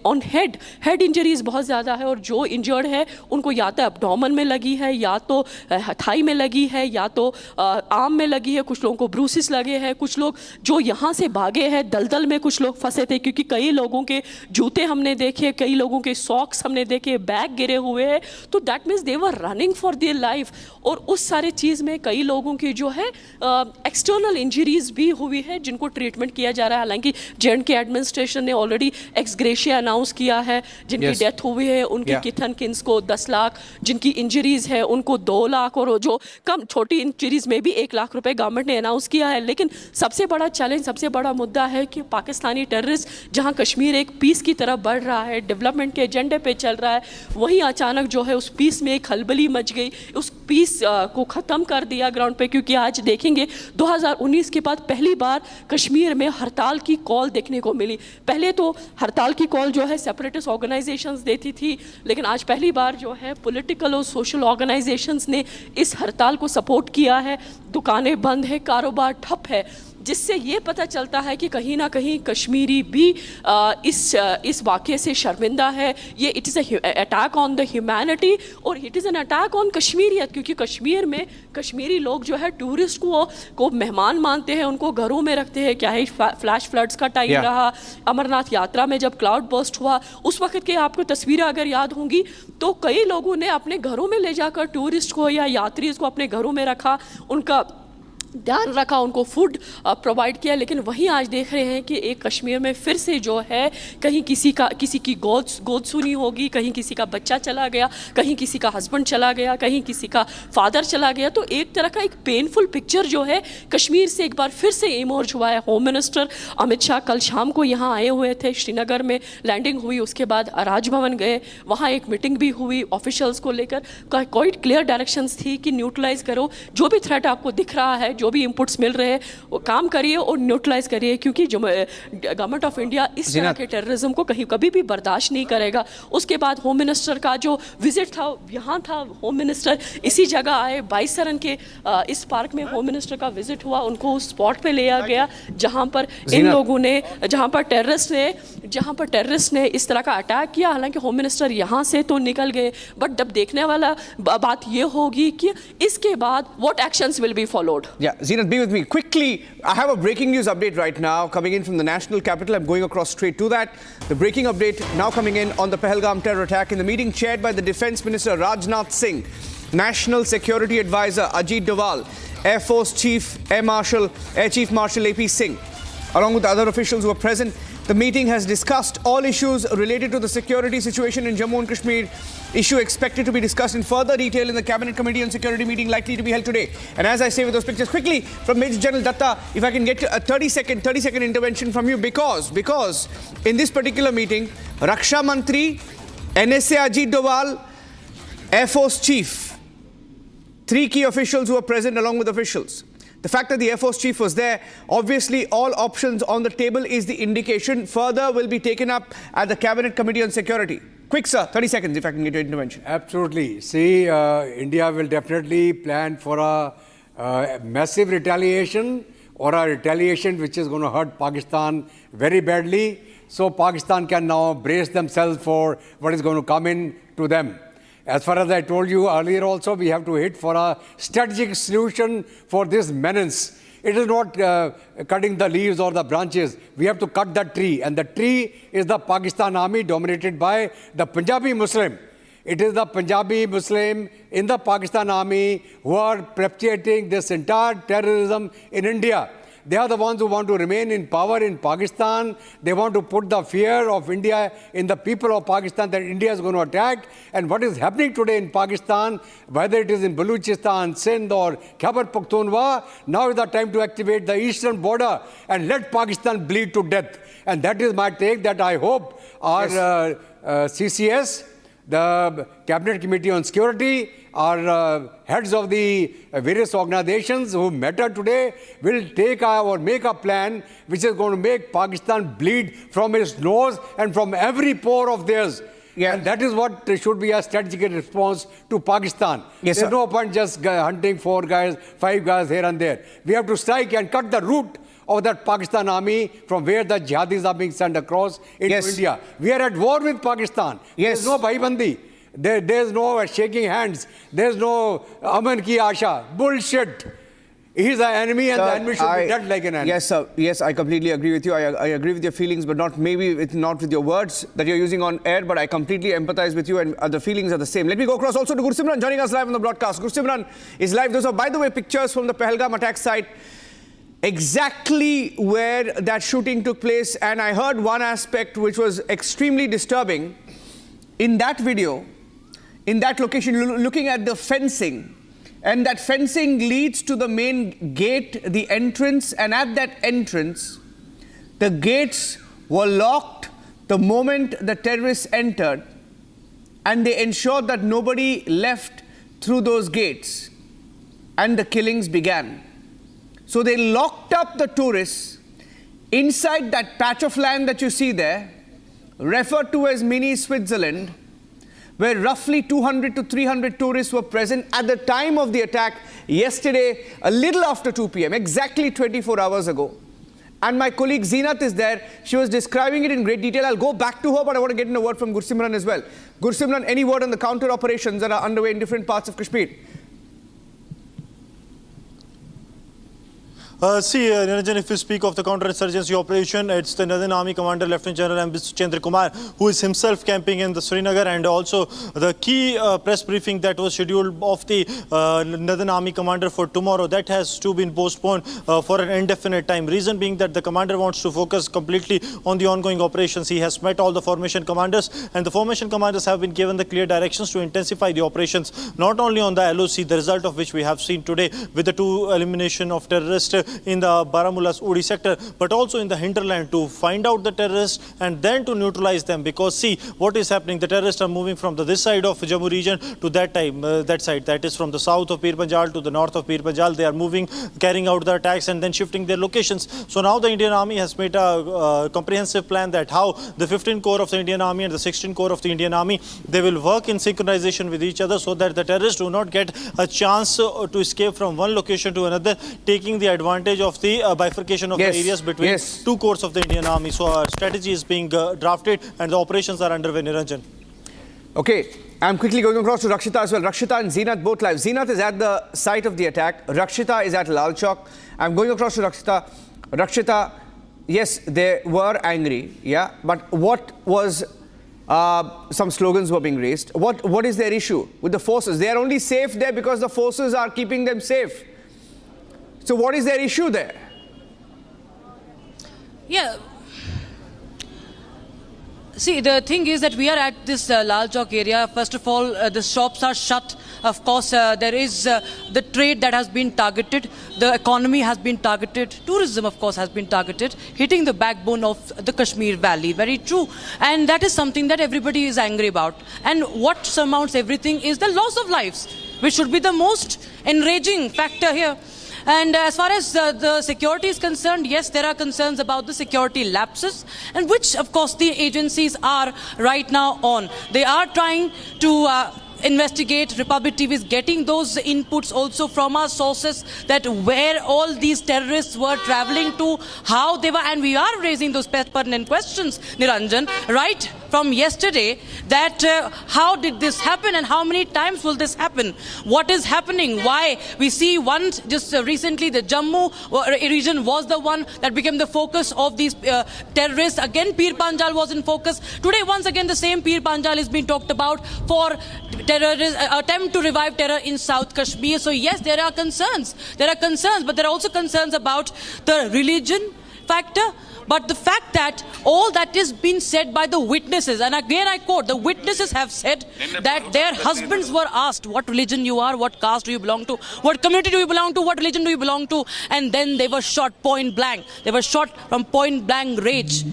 on head injuries बहुत ज़्यादा है, और जो इंजर्ड है उनको या तो एब्डोमेन में लगी है, या तो थाई में लगी है, या तो आर्म में लगी है, कुछ लोगों को ब्रूसिस लगे हैं, कुछ लोग जो यहाँ से भागे हैं दलदल में कुछ लोग फंसे थे, क्योंकि कई लोगों के जूते हमने देखे, कई लोगों के सॉक्स हमने देखे, बैग गिरे हुए हैं। तो that means they were running for their life. और उस सारे चीज़ में कई लोगों की जो है एक्सटर्नल इंजरीज भी हुई है जिनको ट्रीटमेंट किया जा रहा है। हालांकि J&K एडमिनिस्ट्रेशन ने ऑलरेडी एक्सग्रेशिया अनाउंस किया है, जिनकी डेथ हुई है उनके किथन किन्स को 10 लाख, जिनकी इंजरीज है उनको 2 लाख, और जो कम छोटी इंजरीज में भी 1 लाख रुपए गवर्नमेंट ने अनाउंस किया है। लेकिन सबसे बड़ा चैलेंज, सबसे बड़ा मुद्दा है कि पाकिस्तानी टेररिस्ट जहां कश्मीर एक पीस की तरफ बढ़ रहा है, डेवलपमेंट के एजेंडे पे चल रहा है, वहीं अचानक जो है उस पीस में एक खलबली मच गई, उस पीस को ख़त्म कर दिया ग्राउंड पे। क्योंकि आज देखेंगे 2019 के बाद पहली बार कश्मीर में हड़ताल की कॉल देखने को मिली। पहले तो हड़ताल की कॉल जो है सेपरेटिस्ट ऑर्गेनाइजेशंस देती थी, लेकिन आज पहली बार जो है पॉलिटिकल और सोशल ऑर्गेनाइजेशंस ने इस हड़ताल को सपोर्ट किया है। दुकानें बंद है, कारोबार ठप है, जिससे ये पता चलता है कि कहीं ना कहीं कश्मीरी भी इस वाक़े से शर्मिंदा है। ये it is attack on the humanity और it is an attack on Kashmiriyat, क्योंकि कश्मीर में कश्मीरी लोग जो है टूरिस्ट को मेहमान मानते हैं, उनको घरों में रखते हैं। क्या है फ्लैश फ्लड्स का टाइम रहा, अमरनाथ यात्रा में जब क्लाउड बर्स्ट हुआ उस वक्त की आपको तस्वीरें अगर याद होंगी तो कई लोगों ने अपने घरों में ले जाकर टूरिस्ट को या यात्रीज को अपने घरों में रखा, उनका ध्यान रखा, उनको फूड प्रोवाइड किया। लेकिन वहीं आज देख रहे हैं कि एक कश्मीर में फिर से जो है कहीं किसी की गोद सुनी होगी, कहीं किसी का बच्चा चला गया, कहीं किसी का हस्बैंड चला गया, कहीं किसी का फादर चला गया। तो एक तरह का एक पेनफुल पिक्चर जो है कश्मीर से एक बार फिर से इमर्ज हुआ है। होम मिनिस्टर अमित शाह कल शाम को यहाँ आए हुए थे, श्रीनगर में लैंडिंग हुई, उसके बाद राजभवन गए, वहाँ एक मीटिंग भी हुई ऑफिशियल्स को लेकर। क्वाइट क्लियर डायरेक्शंस थी कि न्यूट्रलाइज करो, जो भी थ्रेट आपको दिख रहा है, जो भी इनपुट्स मिल रहे हैं वो काम करिए और न्यूट्रलाइज करिए, क्योंकि जो गवर्नमेंट ऑफ इंडिया इस तरह के टेररिज्म को कभी भी बर्दाश्त नहीं करेगा। उसके बाद होम मिनिस्टर का जो विजिट था यहाँ था, होम मिनिस्टर इसी जगह आए, 22 सरन के इस पार्क में होम मिनिस्टर का विजिट हुआ, उनको उस स्पॉट पे ले गया जहाँ पर इन लोगों ने जहाँ पर टेररिस्ट ने इस तरह का अटैक किया। हालांकि होम मिनिस्टर यहाँ से तो निकल गए, बट जब देखने वाला बात ये होगी कि इसके बाद what actions will be followed. Zinat, be with me. Quickly, I have a breaking news update right now coming in from the national capital. I'm going across straight to that. The breaking update now coming in on the Pahelgam terror attack in the meeting chaired by the Defence Minister Rajnath Singh, National Security Advisor Ajit Doval, Air Force Chief Air Chief Marshal AP Singh, along with other officials who were present. The meeting has discussed all issues related to the security situation in Jammu and Kashmir. Issue expected to be discussed in further detail in the Cabinet Committee on Security meeting likely to be held today. And as I say with those pictures, quickly from Major General Datta, if I can get a 30-second intervention from you, because in this particular meeting, Raksha Mantri, NSA Ajit Doval, Air Force Chief, 3 key officials who were present along with officials. The fact that the Air Force Chief was there, obviously all options on the table is the indication. Further will be taken up at the Cabinet Committee on Security. Quick, sir, 30 seconds if I can get your intervention. Absolutely. See, India will definitely plan for a massive retaliation or a retaliation which is going to hurt Pakistan very badly. So Pakistan can now brace themselves for what is going to come in to them. As far as I told you earlier also, we have to hit for a strategic solution for this menace. It is not cutting the leaves or the branches. We have to cut the tree. And the tree is the Pakistan army dominated by the Punjabi Muslim. It is the Punjabi Muslim in the Pakistan army who are perpetuating this entire terrorism in India. They are the ones who want to remain in power in Pakistan. They want to put the fear of India in the people of Pakistan that India is going to attack. And what is happening today in Pakistan, whether it is in Balochistan, Sindh or Khyber Pakhtunkhwa, now is the time to activate the eastern border and let Pakistan bleed to death. And that is my take, that I hope our CCS, the Cabinet Committee on Security, our heads of the various organizations who matter today will take or make a plan which is going to make Pakistan bleed from its nose and from every pore of theirs. Yeah. And that is what should be a strategic response to Pakistan. Yes, There's no point just hunting 4 guys, 5 guys here and there. We have to strike and cut the root of that Pakistan army from where the jihadis are being sent across into India. We are at war with Pakistan. There's no bhaibandi. There's no shaking hands. There's no aman ki asha. Bullshit. He's an enemy and the enemy should be dead like an enemy. Yes, sir. Yes, I completely agree with you. I agree with your feelings, but not with your words that you're using on air, but I completely empathize with you and the feelings are the same. Let me go across also to Gursimran joining us live on the broadcast. Gursimran is live. Those are, by the way, pictures from the Pahelgam attack site, exactly where that shooting took place. And I heard one aspect which was extremely disturbing. In that video, in that location, looking at the fencing, and that fencing leads to the main gate, the entrance, and at that entrance, the gates were locked the moment the terrorists entered, and they ensured that nobody left through those gates, and the killings began. So they locked up the tourists inside that patch of land that you see there, referred to as mini Switzerland, where roughly 200 to 300 tourists were present at the time of the attack yesterday, a little after 2 p.m., exactly 24 hours ago. And my colleague Zeenat is there. She was describing it in great detail. I'll go back to her, but I want to get in a word from Gursimran as well. Gursimran, any word on the counter operations that are underway in different parts of Kashmir? Niranjan, if you speak of the counter-insurgency operation, it's the Northern Army Commander Lieutenant General M. Chandra Kumar, who is himself camping in the Srinagar, and also the key press briefing that was scheduled of the Northern Army Commander for tomorrow, that has to be postponed for an indefinite time. Reason being that the commander wants to focus completely on the ongoing operations. He has met all the formation commanders, and the formation commanders have been given the clear directions to intensify the operations, not only on the LOC, the result of which we have seen today with the 2 elimination of terrorists in the Baramulla's Uri sector, but also in the hinterland to find out the terrorists and then to neutralize them. Because see what is happening, the terrorists are moving from this side of Jammu region to that side, that is from the south of Pir Panjal to the north of Pir Panjal. They are moving, carrying out the attacks and then shifting their locations. So now the Indian Army has made a comprehensive plan that how the 15 Corps of the Indian Army and the 16 Corps of the Indian Army, they will work in synchronization with each other so that the terrorists do not get a chance to escape from one location to another, taking the advantage of the bifurcation of the areas between 2 corps of the Indian Army. So our strategy is being drafted and the operations are underway, Niranjan. Okay, I'm quickly going across to Rakshita as well. Rakshita and Zeenat both live. Zeenat is at the site of the attack. Rakshita is at Lal Chowk. I'm going across to Rakshita. Rakshita, yes, they were angry, yeah, but what was some slogans were being raised. What is their issue with the forces? They are only safe there because the forces are keeping them safe. So what is their issue there? Yeah. See, the thing is that we are at this Lal Chowk area. First of all, the shops are shut. Of course, there is the trade that has been targeted. The economy has been targeted. Tourism, of course, has been targeted, hitting the backbone of the Kashmir Valley. Very true. And that is something that everybody is angry about. And what surmounts everything is the loss of lives, which should be the most enraging factor here. And as far as the security is concerned, yes, there are concerns about the security lapses, and which, of course, the agencies are right now on. They are trying to investigate. Republic TV is getting those inputs also from our sources, that where all these terrorists were traveling to, how they were, and we are raising those pertinent questions, Niranjan, right from yesterday, that how did this happen and how many times will this happen? What is happening? Why? We see once, just recently, the Jammu region was the one that became the focus of these terrorists. Again, Pir Panjal was in focus. Today, once again, the same Pir Panjal is being talked about for terrorist attempt to revive terror in South Kashmir. So yes, there are concerns. There are concerns, but there are also concerns about the religion factor. But the fact that all that is being said by the witnesses, and again I quote, the witnesses have said that their husbands were asked what religion you are, what caste do you belong to, what community do you belong to, what religion do you belong to, and then they were shot point blank. They were shot from point blank rage,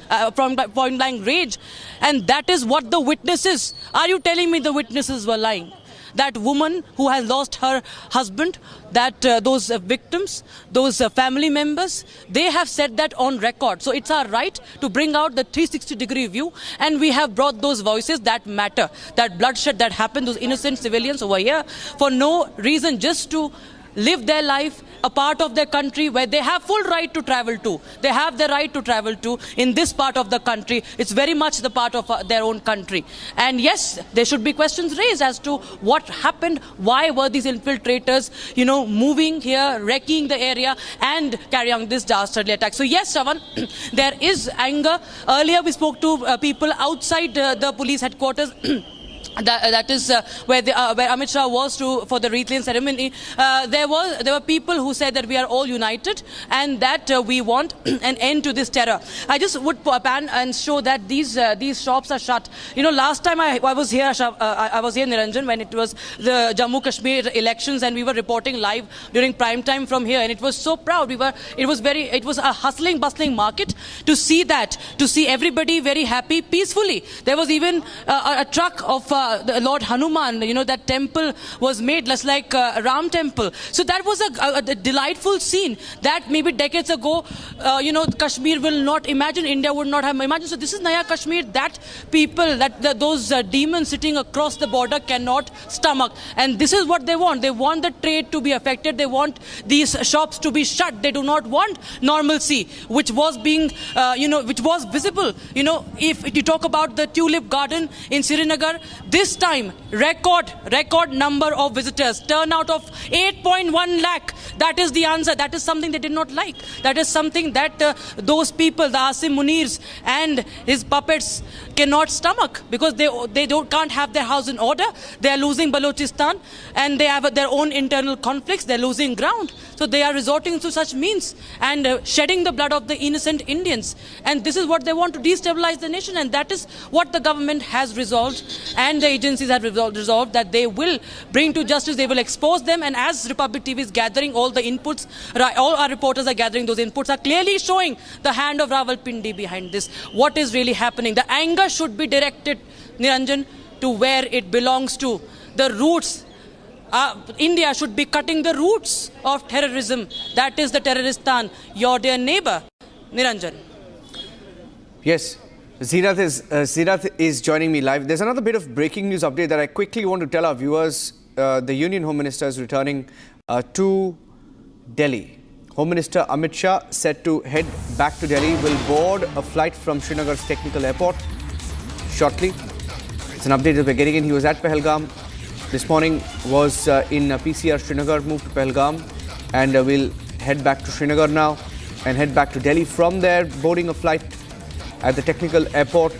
and that is what the witnesses. Are you telling me the witnesses were lying? That woman who has lost her husband, that those victims, those family members, they have said that on record. So it's our right to bring out the 360-degree view, and we have brought those voices that matter, that bloodshed that happened, those innocent civilians over here, for no reason, just to live their life, a part of their country where they have full right to travel to. They have the right to travel to in this part of the country. It's very much the part of their own country. And yes, there should be questions raised as to what happened, why were these infiltrators, moving here, wrecking the area and carrying this dastardly attack. So yes, Shravan, there is anger. Earlier we spoke to people outside the police headquarters. That is where Amit Shah was for the Retaliation ceremony. There were people who said that we are all united and that we want an end to this terror. I just would pan and show that these shops are shut. Last time I was here, Niranjan, when it was the Jammu Kashmir elections, and we were reporting live during prime time from here, and it was so proud. It was a hustling, bustling market to see that, to see everybody very happy, peacefully. There was even a truck of Lord Hanuman, that temple was made just like Ram temple. So that was a delightful scene that maybe decades ago, Kashmir will not imagine, India would not have imagined. So this is Naya Kashmir that people, those demons sitting across the border cannot stomach. And this is what they want. They want the trade to be affected. They want these shops to be shut. They do not want normalcy, which was being, which was visible. If you talk about the Tulip Garden in Srinagar, this time, record number of visitors, turnout of 8.1 lakh. That is the answer. That is something they did not like. That is something that those people, the Asim Munirs and his puppets, cannot stomach, because they can't have their house in order. They are losing Balochistan, and they have their own internal conflicts. They're losing ground. So they are resorting to such means and shedding the blood of the innocent Indians. And this is what they want, to destabilize the nation. And that is what the government has resolved, and the agencies have resolved, that they will bring to justice, they will expose them. And as Republic TV is gathering all the inputs, all our reporters are gathering those inputs, are clearly showing the hand of Rawalpindi behind this. What is really happening? The anger should be directed, Niranjan, to where it belongs to. The roots. India should be cutting the roots of terrorism. That is the Terroristan, your dear neighbor. Niranjan. Yes. Zirath is joining me live. There's another bit of breaking news update that I quickly want to tell our viewers. The Union Home Minister is returning to Delhi. Home Minister Amit Shah, set to head back to Delhi, will board a flight from Srinagar's technical airport shortly. It's an update that we're getting in. He was at Pahelgam. This morning was in PCR Srinagar, moved to Pahelgam, and will head back to Srinagar now and head back to Delhi. From there, boarding a flight at the technical airport.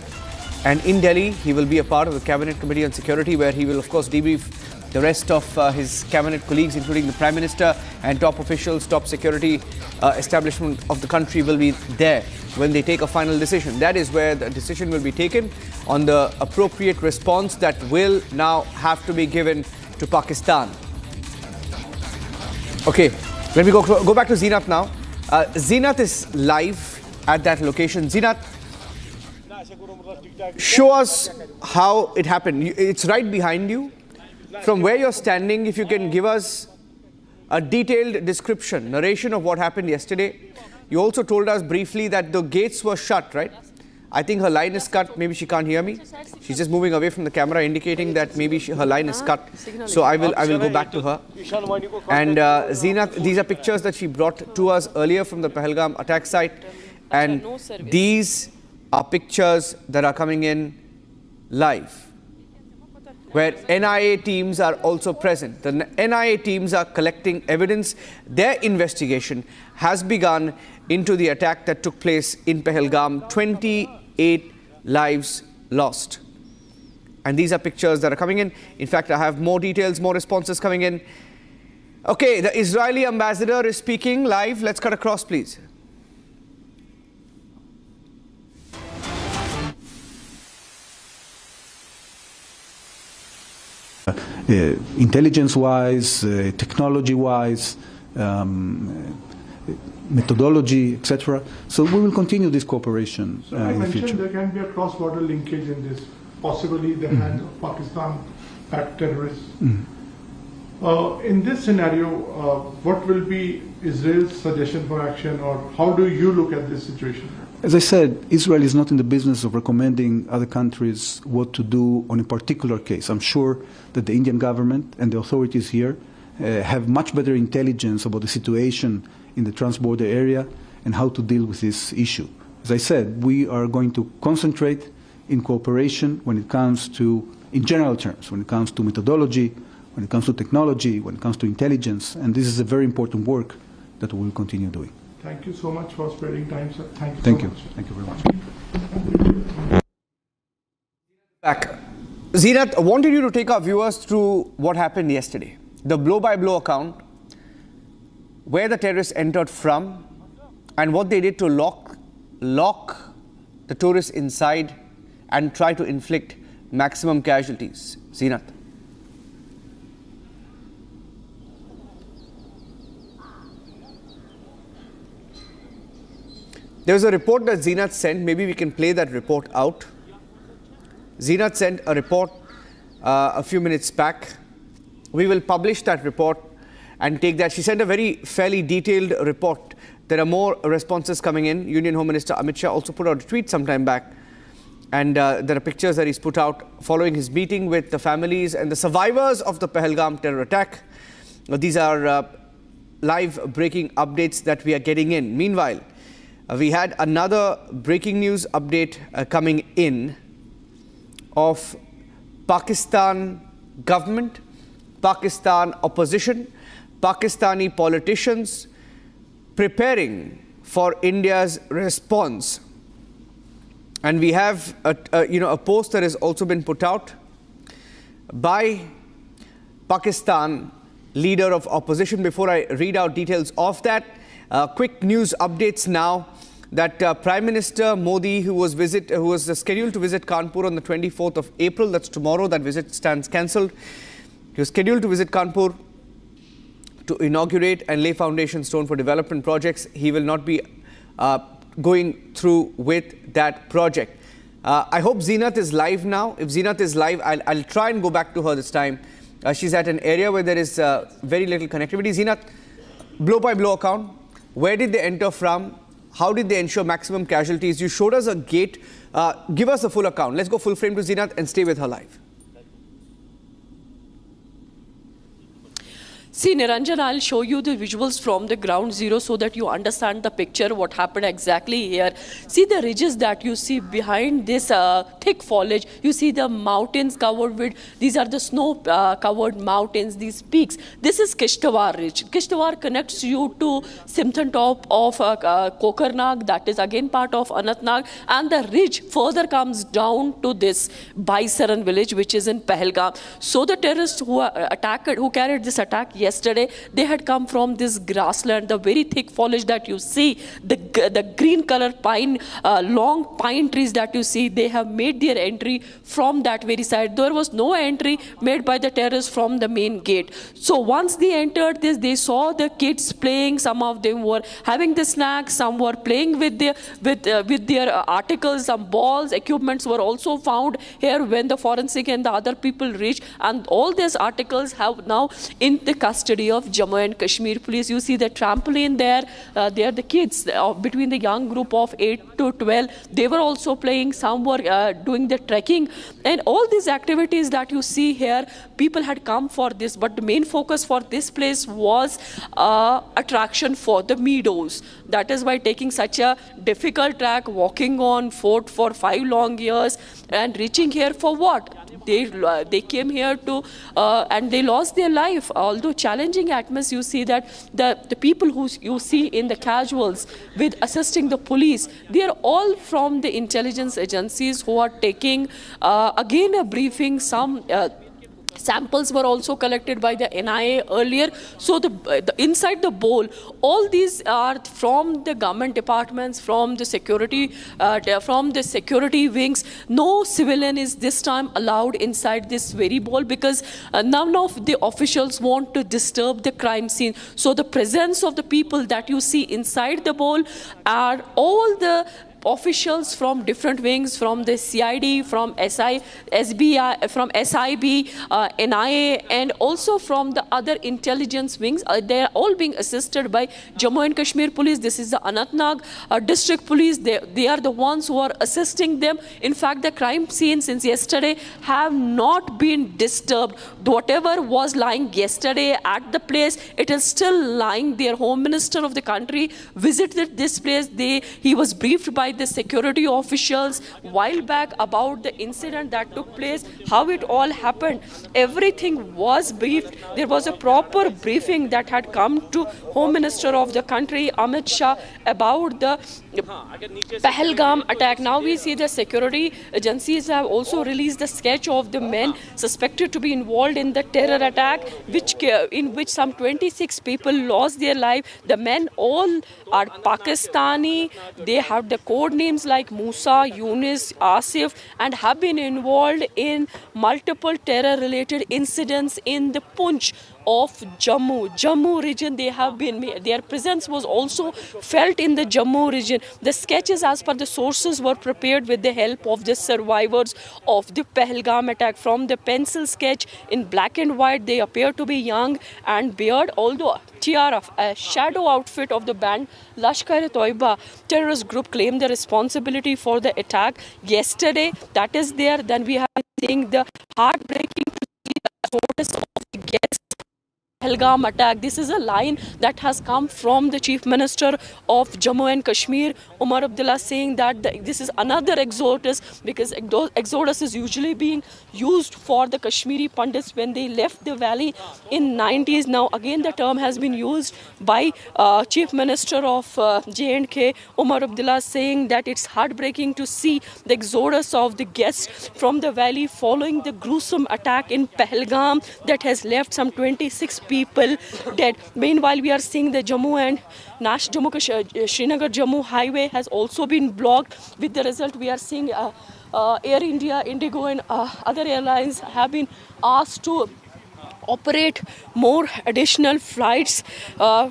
And in Delhi, he will be a part of the Cabinet Committee on Security, where he will, of course, debrief the rest of his cabinet colleagues, including the Prime Minister and top officials, top security establishment of the country will be there when they take a final decision. That is where the decision will be taken on the appropriate response that will now have to be given to Pakistan. Okay, let me go back to Zeenath now. Zeenath is live at that location. Zeenath, show us how it happened. It's right behind you. From where you're standing, if you can give us a detailed description, narration of what happened yesterday. You also told us briefly that the gates were shut, right? I think her line is cut. Maybe she can't hear me. She's just moving away from the camera, indicating that maybe her line is cut. So I will go back to her. And Zeenat, these are pictures that she brought to us earlier from the Pahelgam attack site. And these are pictures that are coming in live, where NIA teams are also present. The NIA teams are collecting evidence. Their investigation has begun into the attack that took place in Pahelgam. 28 lives lost. And these are pictures that are coming in. In fact, I have more details, more responses coming in. Okay, the Israeli ambassador is speaking live. Let's cut across, please. Intelligence-wise, technology-wise, methodology, etc. So we will continue this cooperation in the future. There can be a cross-border linkage in this, possibly the hands of Pakistan-backed terrorists. In this scenario, what will be Israel's suggestion for action, or how do you look at this situation? As I said, Israel is not in the business of recommending other countries what to do on a particular case. I'm sure that the Indian government and the authorities here have much better intelligence about the situation in the trans-border area and how to deal with this issue. As I said, we are going to concentrate in cooperation when it comes to, in general terms, when it comes to methodology, when it comes to technology, when it comes to intelligence, and this is a very important work that we will continue doing. Thank you so much for sparing time, sir. Thank you. Thank you very much. Back. Zeenat, I wanted you to take our viewers through what happened yesterday. The blow-by-blow account, where the terrorists entered from, and what they did to lock the tourists inside and try to inflict maximum casualties. Zeenat. There was a report that Zeenat sent. Maybe we can play that report out. Zeenat sent a report a few minutes back. We will publish that report and take that. She sent a fairly detailed report. There are more responses coming in. Union Home Minister Amit Shah also put out a tweet sometime back. And there are pictures that he's put out following his meeting with the families and the survivors of the Pahelgam terror attack. These are live breaking updates that we are getting in. Meanwhile, we had another breaking news update coming in of Pakistan government, Pakistan opposition, Pakistani politicians preparing for India's response. And we have a post that has also been put out by Pakistan leader of opposition. Before I read out details of that, quick news updates now that Prime Minister Modi, who was scheduled to visit Kanpur on the 24th of April, that's tomorrow, that visit stands cancelled. He was scheduled to visit Kanpur to inaugurate and lay foundation stone for development projects. He will not be going through with that project. I hope Zeenat is live now. If Zeenat is live, I'll try and go back to her this time. She's at an area where there is very little connectivity. Zeenat, blow-by-blow account. Where did they enter from? How did they ensure maximum casualties? You showed us a gate. Give us a full account. Let's go full frame to Zeenat and stay with her live. See, Niranjan, I'll show you the visuals from the ground zero so that you understand the picture, what happened exactly here. See the ridges that you see behind this thick foliage. You see the mountains covered with, these are the snow covered mountains, these peaks. This is Kishtawar Ridge. Kishtawar connects you to Simthon top of Kokarnag, that is again part of Anantnag. And the ridge further comes down to this Baisaran village, which is in Pahelgam. So the terrorists who carried this attack yesterday, they had come from this grassland, the very thick foliage that you see, the green color pine, long pine trees that you see, they have made their entry from that very side. There was no entry made by the terrorists from the main gate. So once they entered this, they saw the kids playing. Some of them were having the snacks, some were playing with their articles, some balls, equipments were also found here when the forensic and the other people reached, and all these articles have now in the custody of Jammu and Kashmir police. You see the trampoline there. There the kids between the young group of 8 to 12. They were also playing. Some were doing the trekking. And all these activities that you see here, people had come for this. But the main focus for this place was attraction for the meadows. That is why taking such a difficult track, walking on foot for 5 long years and reaching here for what? They came here to and they lost their life. Although challenging atmosphere, you see that the people who you see in the casuals with assisting the police, they are all from the intelligence agencies who are taking again a briefing. Some samples were also collected by the NIA earlier. So the inside the bowl, all these are from the government departments, from the security wings. No civilian is this time allowed inside this very bowl because none of the officials want to disturb the crime scene. So the presence of the people that you see inside the bowl are all the officials from different wings, from the CID, from SBI, from SIB, NIA, and also from the other intelligence wings. They are all being assisted by Jammu and Kashmir police. This is the Anantnag district police. They are the ones who are assisting them. In fact, the crime scene since yesterday have not been disturbed. Whatever was lying yesterday at the place, it is still lying. Their home minister of the country visited this place. He was briefed by the security officials while back about the incident that took place, how it all happened. Everything was briefed. There was a proper briefing that had come to Home Minister of the country, Amit Shah, about the Pahelgam attack. Now we see the security agencies have also released the sketch of the men suspected to be involved in the terror attack, in which some 26 people lost their life. The men all are Pakistani. They have the code names like Musa, Yunus, Asif, and have been involved in multiple terror-related incidents in the Punch of Jammu region. Their presence was also felt in the Jammu region. The sketches, as per the sources, were prepared with the help of the survivors of the Pahelgam attack. From the pencil sketch in black and white, they appear to be young and beard, although TRF, a shadow outfit of the band Lashkar-e-Toiba terrorist group, claimed the responsibility for the attack yesterday. That is there. Then we have been seeing the heartbreaking source of the guests. Pahelgam attack. This is a line that has come from the Chief Minister of Jammu and Kashmir, Umar Abdullah, saying that this is another exodus, because exodus is usually being used for the Kashmiri Pandits when they left the valley in 90s. Now again the term has been used by Chief Minister of J&K, Umar Abdullah, saying that it's heartbreaking to see the exodus of the guests from the valley following the gruesome attack in Pahelgam that has left some 26 people dead. Meanwhile, we are seeing the Jammu and Srinagar Jammu highway has also been blocked. With the result, we are seeing Air India, Indigo, and other airlines have been asked to operate more additional flights so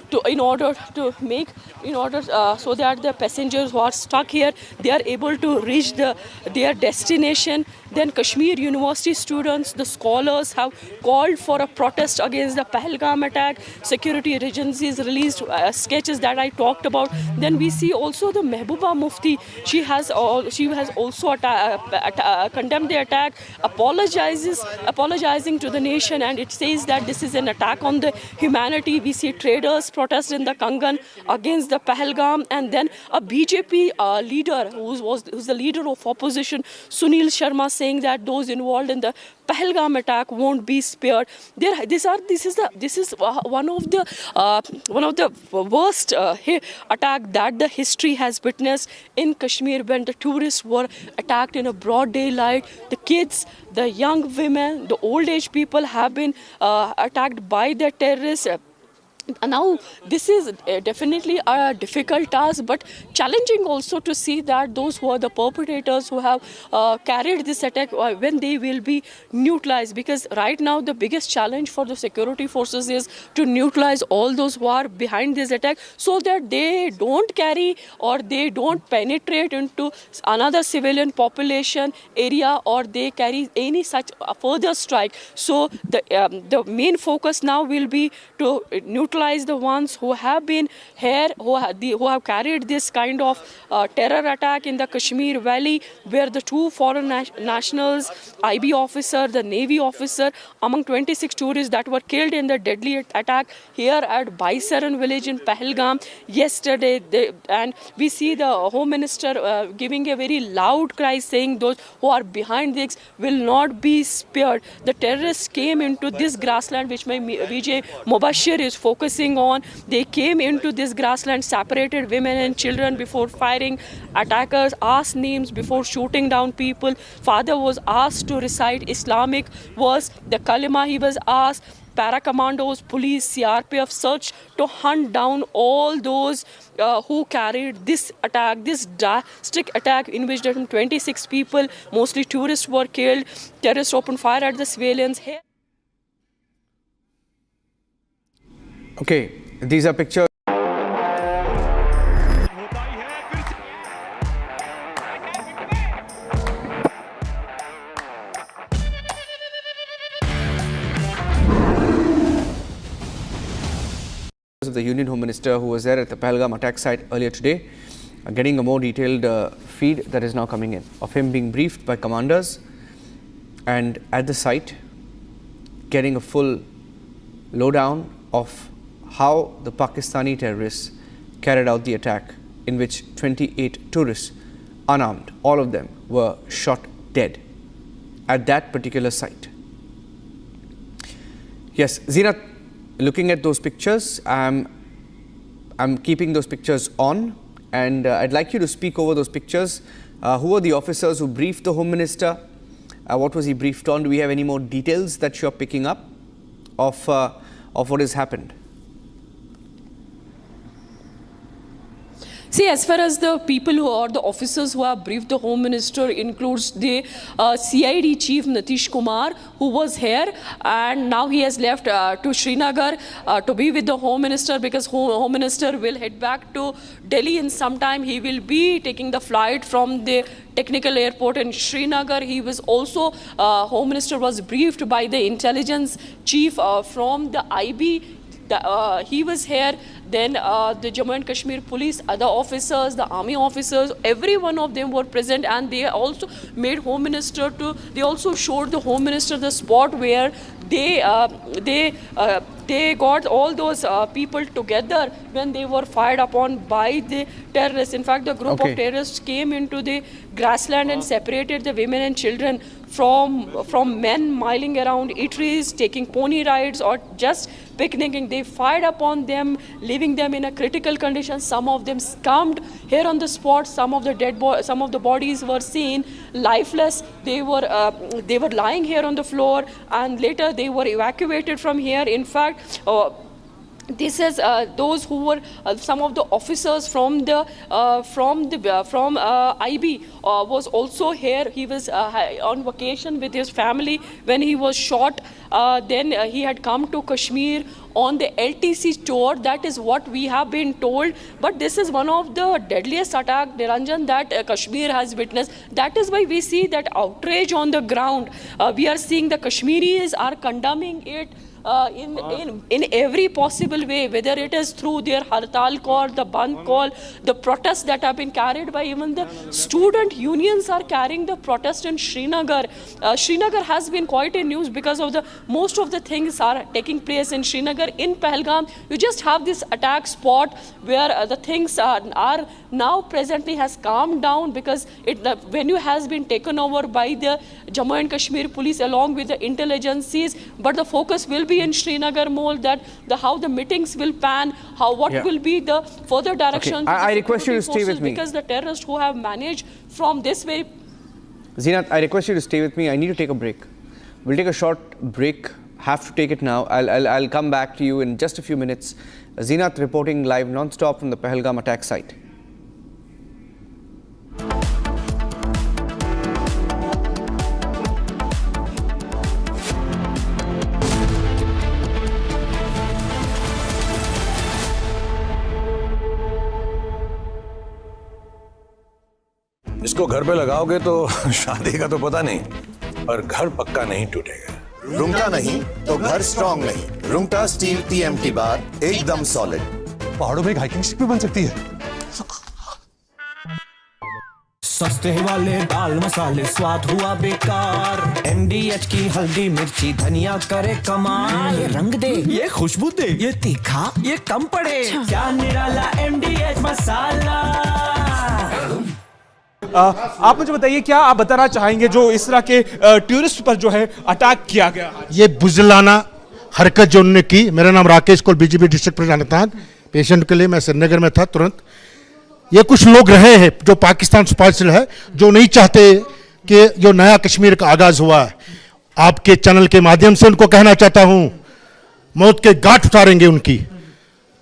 that the passengers who are stuck here, they are able to reach their destination. Then Kashmir University students, the scholars, have called for a protest against the Pahelgam attack. Security agencies released sketches that I talked about. Then we see also the Mehbooba Mufti. She has also condemned the attack, apologizing to the nation, and it says that this is an attack on the humanity. We see traders protest in the Kangan against the Pahelgam, and then a BJP leader who's the leader of opposition, Sunil Sharma, saying that those involved in the Pahelgam attack won't be spared. This is one of the worst attack that the history has witnessed in Kashmir, when the tourists were attacked in a broad daylight. The kids, the young women, the old age people have been attacked by the terrorists. Now, this is definitely a difficult task, but challenging also to see that those who are the perpetrators who have carried this attack, when they will be neutralized. Because right now, the biggest challenge for the security forces is to neutralize all those who are behind this attack so that they don't carry or they don't penetrate into another civilian population area or they carry any such further strike. So the main focus now will be to neutralize the ones who have been here, who have carried this kind of terror attack in the Kashmir Valley, where the two foreign nationals, IB officer, the Navy officer, among 26 tourists that were killed in the deadly attack here at Baisaran village in Pahelgam yesterday. And we see the Home Minister giving a very loud cry saying those who are behind this will not be spared. The terrorists came into this grassland, which my Vijay Mubashir is focusing on. They came into this grassland, separated women and children before firing. Attackers asked names before shooting down people. Father was asked to recite Islamic verse. The kalima he was asked. Para-commandos, police, CRPF searched to hunt down all those who carried this attack, this drastic attack in which 26 people, mostly tourists, were killed. Terrorists opened fire at the civilians here. Okay, these are pictures. Of the Union Home Minister who was there at the Pahelgam attack site earlier today, getting a more detailed feed that is now coming in of him being briefed by commanders and at the site getting a full lowdown of how the Pakistani terrorists carried out the attack in which 28 tourists, unarmed, all of them were shot dead at that particular site. Yes, Zeenat, looking at those pictures, I'm keeping those pictures on and I'd like you to speak over those pictures. Who were the officers who briefed the Home Minister? What was he briefed on? Do we have any more details that you're picking up of what has happened? See, as far as the people who are the officers who have briefed the Home Minister includes the CID Chief Nitish Kumar, who was here, and now he has left to Srinagar to be with the Home Minister, because Home Minister will head back to Delhi in some time. He will be taking the flight from the technical airport in Srinagar. He was also, Home Minister was briefed by the intelligence chief from the IB. He was here. Then the Jammu and Kashmir police, other officers, the army officers, every one of them were present, and they also made Home Minister they also showed the Home Minister the spot where they got all those people together when they were fired upon by the terrorists. In fact, the group of terrorists came into the grassland and separated the women and children from men miling around eateries, taking pony rides, or just picnicking. They fired upon them, leaving them in a critical condition. Some of them succumbed here on the spot. Some of the bodies were seen lifeless. They were lying here on the floor, and later they were evacuated from here. In fact, this is those who were some of the officers from IB was also here. He was on vacation with his family when he was shot. Then he had come to Kashmir on the LTC tour. That is what we have been told. But this is one of the deadliest attacks, Niranjan, that Kashmir has witnessed. That is why we see that outrage on the ground. We are seeing the Kashmiris are condemning it in every possible way, whether it is through their hartal call, the band call, the protests that have been carried by even the student unions are carrying the protest in Srinagar. Srinagar has been quite in news because of most of the things are taking place in Srinagar. In Pahelgam, you just have this attack spot where the things are now presently has calmed down because the venue has been taken over by the Jammu and Kashmir police along with the intelligences, but the focus will be in Srinagar more, that how the meetings will pan, what will be the further direction. I request you to stay with me. Because the terrorists who have managed from this very... Zeenat, I request you to stay with me. I need to take a break. We'll take a short break. have to take it now. I'll come back to you in just a few minutes. Zeenat reporting live non-stop from the Pahelgam attack site. इसको घर पे लगाओगे तो शादी का तो पता नहीं, पर घर पक्का नहीं टूटेगा। रुंगटा नहीं तो घर स्ट्रॉन्ग नहीं। रुंगटा स्टील TMT बार एकदम सॉलिड। पहाड़ों में एक हाइकिंग स्टिक भी बन सकती है। सस्ते वाले दाल मसाले स्वाद हुआ बेकार। MDH की हल्दी मिर्ची धनिया करे कमाल। ये रंग दे, ये खुशबू दे, ये तीखा, ये कम पड़े। क्या निराला MDH मसाला। आप मुझे बताइए, क्या आप बताना चाहेंगे जो इस तरह के टूरिस्ट पर जो है अटैक किया गया? ये बुजलाना हरकत जो उन्होंने की। मेरा नाम राकेश कोल, BJP डिस्ट्रिक्ट प्रेसिडेंट। पेशेंट के लिए मैं श्रीनगर में था तुरंत। ये कुछ लोग रहे हैं जो पाकिस्तान स्पाइसल है, जो नहीं चाहते कि जो नया कश्मीर का आगाज हुआ है। आपके चैनल के माध्यम से उनको कहना चाहता हूं, मौत के घाट उतारेंगे, उनकी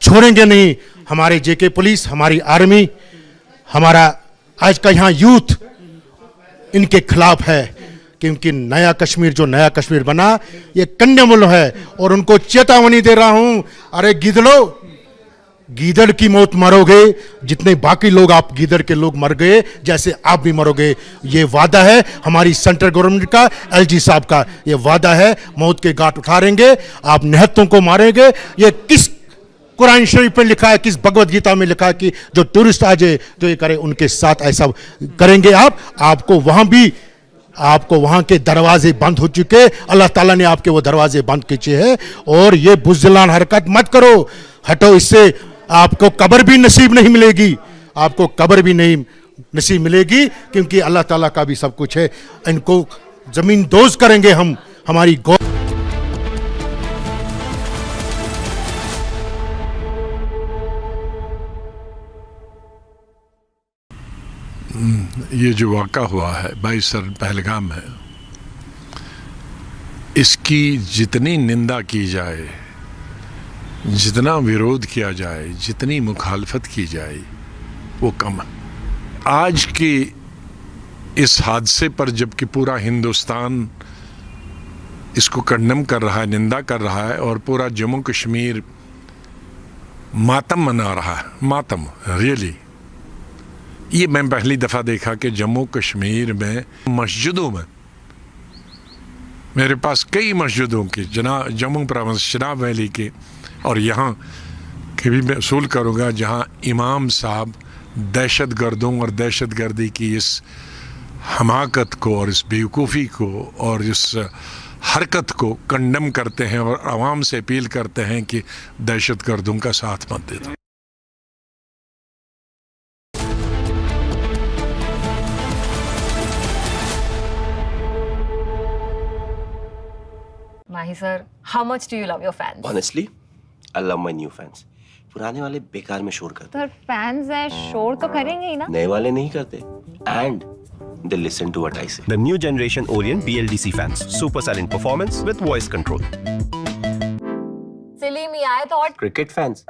छोड़ेंगे नहीं। हमारे JK पुलिस, हमारी आर्मी, हमारा आज का यहाँ यूथ इनके खिलाफ है, क्योंकि नया कश्मीर जो नया कश्मीर बना ये कंडेमेबल है। और उनको चेतावनी दे रहा हूं, अरे गिदड़ो, गीदड़ की मौत मरोगे जितने बाकी लोग आप गीदड़ के लोग मर गए, जैसे आप भी मरोगे। ये वादा है हमारी सेंट्रल गवर्नमेंट का, LG साहब का ये वादा है। मौत के घाट उठाएंगे, आप निहत्तों को मारेंगे। ये किस कुरान शरीफ में लिखा है, किस भगवत गीता में लिखा है कि जो टूरिस्ट आ जाए तो ये करे, उनके साथ ऐसा करेंगे आप। आपको वहां भी, आपको वहां के दरवाजे बंद हो चुके, अल्लाह ताला ने आपके वो दरवाजे बंद किए हैं। और ये बुज़दिलान हरकत मत करो, हटो इससे। आपको कब्र भी नसीब नहीं मिलेगी, आपको कब्र भी नहीं नसीब मिलेगी, क्योंकि अल्लाह ताला का भी सब कुछ है। इनको जमीन दोज करेंगे हम, हमारी गौ। ये जो वाक़ा हुआ है 22 पहलगाम है, इसकी जितनी निंदा की जाए, जितना विरोध किया जाए, जितनी मुखालफत की जाए, वो कम है। आज के इस हादसे पर जबकि पूरा हिंदुस्तान इसको कंडेम कर रहा है, निंदा कर रहा है, और पूरा जम्मू कश्मीर मातम मना रहा है, मातम रियली। ये मैं पहली दफ़ा देखा कि जम्मू कश्मीर में मस्जिदों में, मेरे पास कई मस्जिदों के जम्मू प्रोविंस चिनाब वैली के, और यहाँ के भी मैं असूल करूँगा, जहाँ इमाम साहब दहशत गर्दों और दहशत गर्दी की इस हमाकत को और इस बेवकूफ़ी को और इस हरकत को कंडेम करते हैं और आवाम से अपील करते हैं कि दहशत गर्दों का साथ मत देना। Mahi sir, how much do you love your fans? Honestly, I love my new fans. पुराने वाले बेकार में शोर करते तो फैंस हैं, शोर तो करेंगे ही ना। नए वाले नहीं करते, and they listen to what I say. The new generation Orient BLDC fans. Super silent performance with voice control. Silly me, I thought. Cricket fans.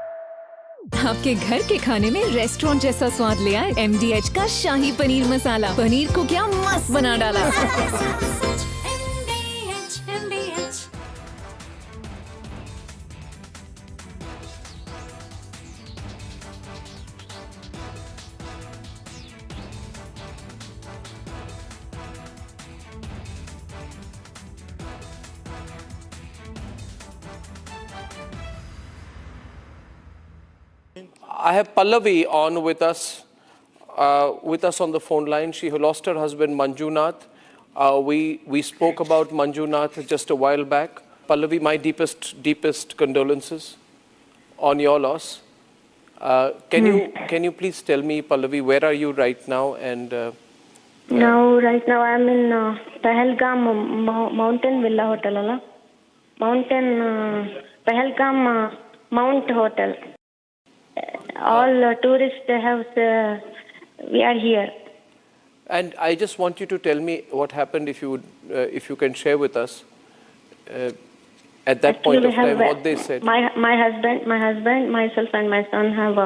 आपके घर के खाने में रेस्टोरेंट जैसा स्वाद ले आए MDH का शाही पनीर मसाला। पनीर को क्या मस्त बना डाला। I have Pallavi on with us on the phone line. She lost her husband Manjunath. We spoke about Manjunath just a while back. Pallavi, my deepest condolences on your loss. Can you please tell me, Pallavi, where are you right now? And right now I'm in Pahelgam Mountain Villa Hotel. Pahelgam Mount Hotel. All tourists we are here. And I just want you to tell me what happened, if you can share with us. At that point of time, what they said? My husband, myself, and my son have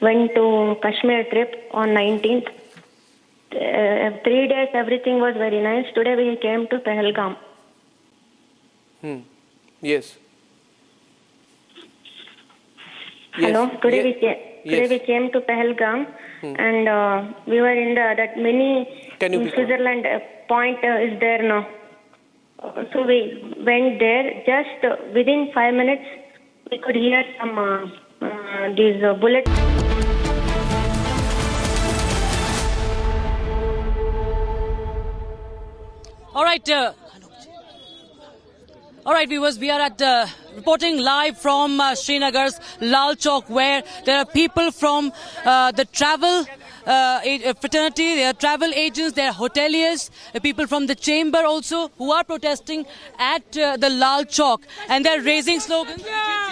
went to Kashmir trip on 19th. 3 days, everything was very nice. Today we came to Pahelgam. Yes. Hello. Today we came to Pahelgam, and we were in that mini in Switzerland point is there now. So we went there. Just within 5 minutes, we could hear some these bullets. All right, viewers, we are at reporting live from Srinagar's Lal Chowk, where there are people from the travel fraternity, there are travel agents, there are hoteliers, people from the chamber also who are protesting at the Lal Chowk, and they're raising slogans.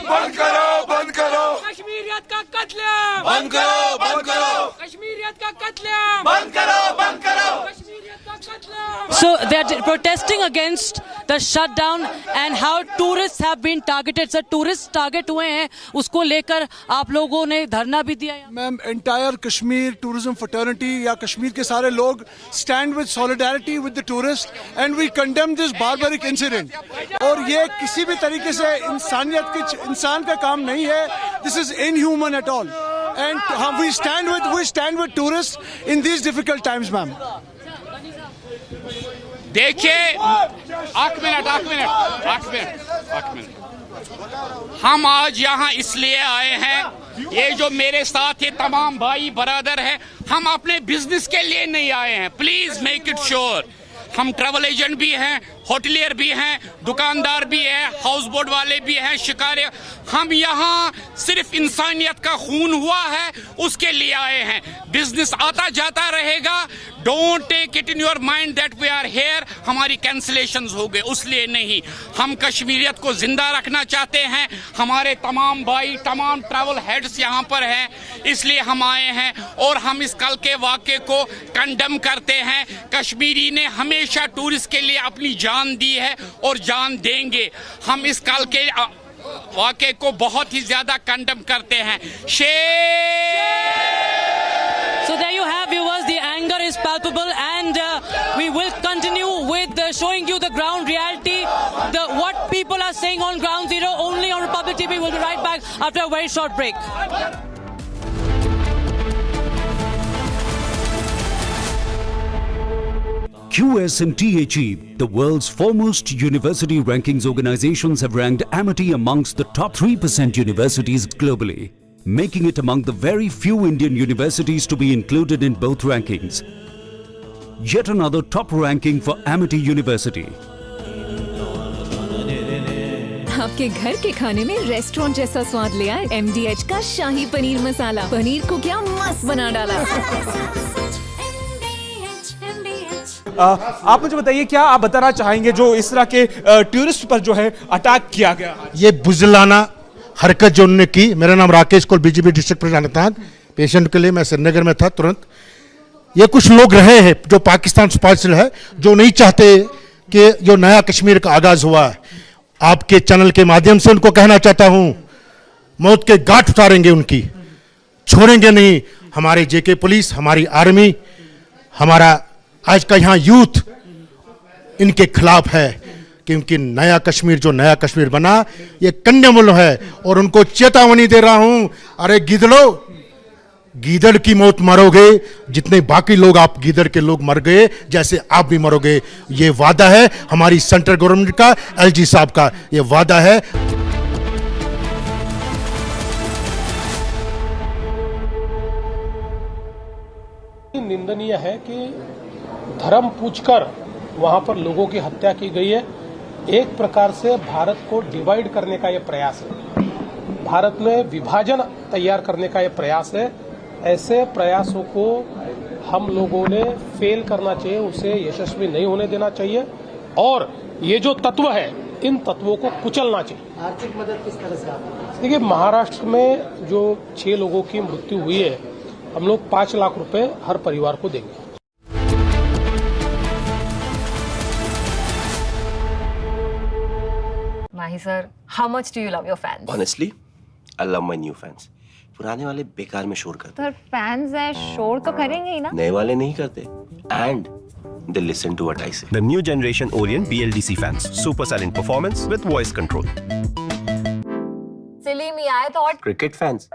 बंद करो, बंद करो, कश्मीरियत का कत्लेआम, बंद करो, बंद करो, कश्मीरियत का कत्लेआम, बंद करो, बंद करो, कश्मीरियत का कत्लेआम. So they're protesting against the shutdown and how tourists have been targeted. Sir, tourists target हुए हैं, उसको लेकर आप लोगों ने धरना भी दिया. Ma'am, entire Kashmir tourism fraternity या कश्मीर के सारे लोग stand with solidarity with the tourists and we condemn this barbaric incident. और ये किसी भी तरीके से इंसान का काम नहीं है. This is inhuman at all. And we stand with tourists in these difficult times, ma'am. देखिए, एक मिनट, हम आज यहाँ इसलिए आए हैं, ये जो मेरे साथ ये तमाम भाई बरादर हैं, हम अपने बिजनेस के लिए नहीं आए हैं. Please make it sure. हम ट्रैवल एजेंट भी हैं, होटलियर भी हैं, दुकानदार भी हैं, हाउस बोट वाले भी हैं, शिकारी. हम यहाँ सिर्फ इंसानियत का खून हुआ है उसके लिए आए हैं. बिजनेस आता जाता रहेगा. Don't take it in your mind that we are here, हमारी कैंसिलेशंस हो गए, उसलिए नहीं. हम कश्मीरियत को जिंदा रखना चाहते हैं. हमारे तमाम भाई, तमाम ट्रैवल हेड्स यहाँ पर हैं, इसलिए हम आए हैं. और हम इस कल के वाक़े को कंडेम करते हैं. कश्मीरी ने हमेशा टूरिस्ट के लिए अपनी जान दी है और जान देंगे. हम इस कल के वाक़े को बहुत ही ज्यादा कंडेम करते हैं. So there you have, viewers, the anger is palpable, and we will continue with showing you the ground reality, what people are saying on Ground Zero, only on Republic TV. We'll be right back after a very short break. QSMTHE, the world's foremost university rankings organizations, have ranked Amity amongst the top 3% universities globally, making it among the very few Indian universities to be included in both rankings. Yet another top ranking for Amity University. आपके घर के खाने में restaurant जैसा स्वाद ले आए MDH का शाही पनीर मसाला. पनीर को क्या मस्त बना डाला. आप मुझे बताइए, क्या आप बताना चाहेंगे जो इस तरह के टूरिस्ट पर जो है अटैक किया गया? ये बुजलाना हरकत जो उन्होंने की. मेरा नाम राकेश कोल, बीजेपी डिस्ट्रिक्ट प्रेसिडेंट. पेशेंट के लिए मैं श्रीनगर में था तुरंत. ये कुछ लोग रहे हैं जो पाकिस्तान स्पॉन्सर्ड है, जो नहीं चाहते कि जो नया कश्मीर का आगाज हुआ है. आपके चैनल के माध्यम से उनको कहना चाहता हूं, मौत के घाट उतारेंगे, उनकी छोड़ेंगे नहीं. हमारे जेके पुलिस, हमारी आर्मी, हमारा आज का यहाँ यूथ इनके खिलाफ है, क्योंकि नया कश्मीर जो नया कश्मीर बना ये कंडेनेबल है. और उनको चेतावनी दे रहा हूं, अरे गीदड़ो, गीदड़ की मौत मरोगे जितने बाकी लोग आप गीदड़ के लोग मर गए, जैसे आप भी मरोगे. ये वादा है हमारी सेंट्रल गवर्नमेंट का, LG साहब का ये वादा है. निंदनीय है कि धर्म पूछकर वहां पर लोगों की हत्या की गई है. एक प्रकार से भारत को डिवाइड करने का यह प्रयास है, भारत में विभाजन तैयार करने का यह प्रयास है. ऐसे प्रयासों को हम लोगों ने फेल करना चाहिए, उसे यशस्वी नहीं होने देना चाहिए. और ये जो तत्व है, इन तत्वों को कुचलना चाहिए. आर्थिक मदद किस तरह से आप? देखिए, महाराष्ट्र में जो 6 लोगों की मृत्यु हुई है, हम लोग 5 लाख रुपए हर परिवार को देंगे. My नहीं sir. How much do you love your fans? Honestly, I love my new fans. पुराने वाले बेकार में शोर करते. सर फैंस हैं, शोर तो करेंगे ही ना. नए वाले नहीं करते. And they listen to what I say. The new generation Orient BLDC fans. Super silent performance with voice control. Silly me, I thought. Cricket fans.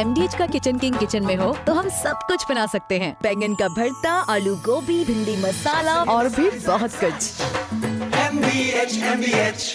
MDH का किचन किंग किचन में हो तो हम सब कुछ बना सकते हैं. बैंगन का भरता, आलू गोभी, भिंडी मसाला और भी बहुत कुछ. MDH.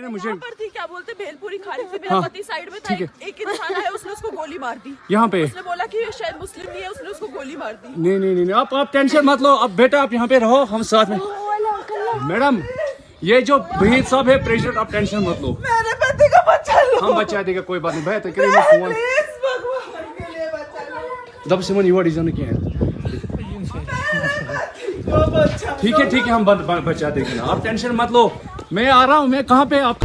मुझे पर थी क्या बोलते भेलपुरी खाने से मेरा पति साइड में था. एक इंसान आया, उसने उसको गोली मार दी. यहाँ पे उसने बोला कि ये शायद मुस्लिम नहीं है, उसने उसको गोली मार दी. नहीं आप टेंशन मत लो. अब बेटा आप यहाँ पे रहो, हम साथ में. मैडम ये जो ब्रीद साहब है प्रेसिडेंट, आप टेंशन मत लो. मेरे पति का बच्चा लो. हम बचा देगा, कोई बात नहीं. बेहतर करेंगे फोन. दब से मन युवा डिजाइन किया है. ठीक है हम बचा देंगे. आप टेंशन मत लो. मैं आ रहा हूँ. मैं कहाँ पे आप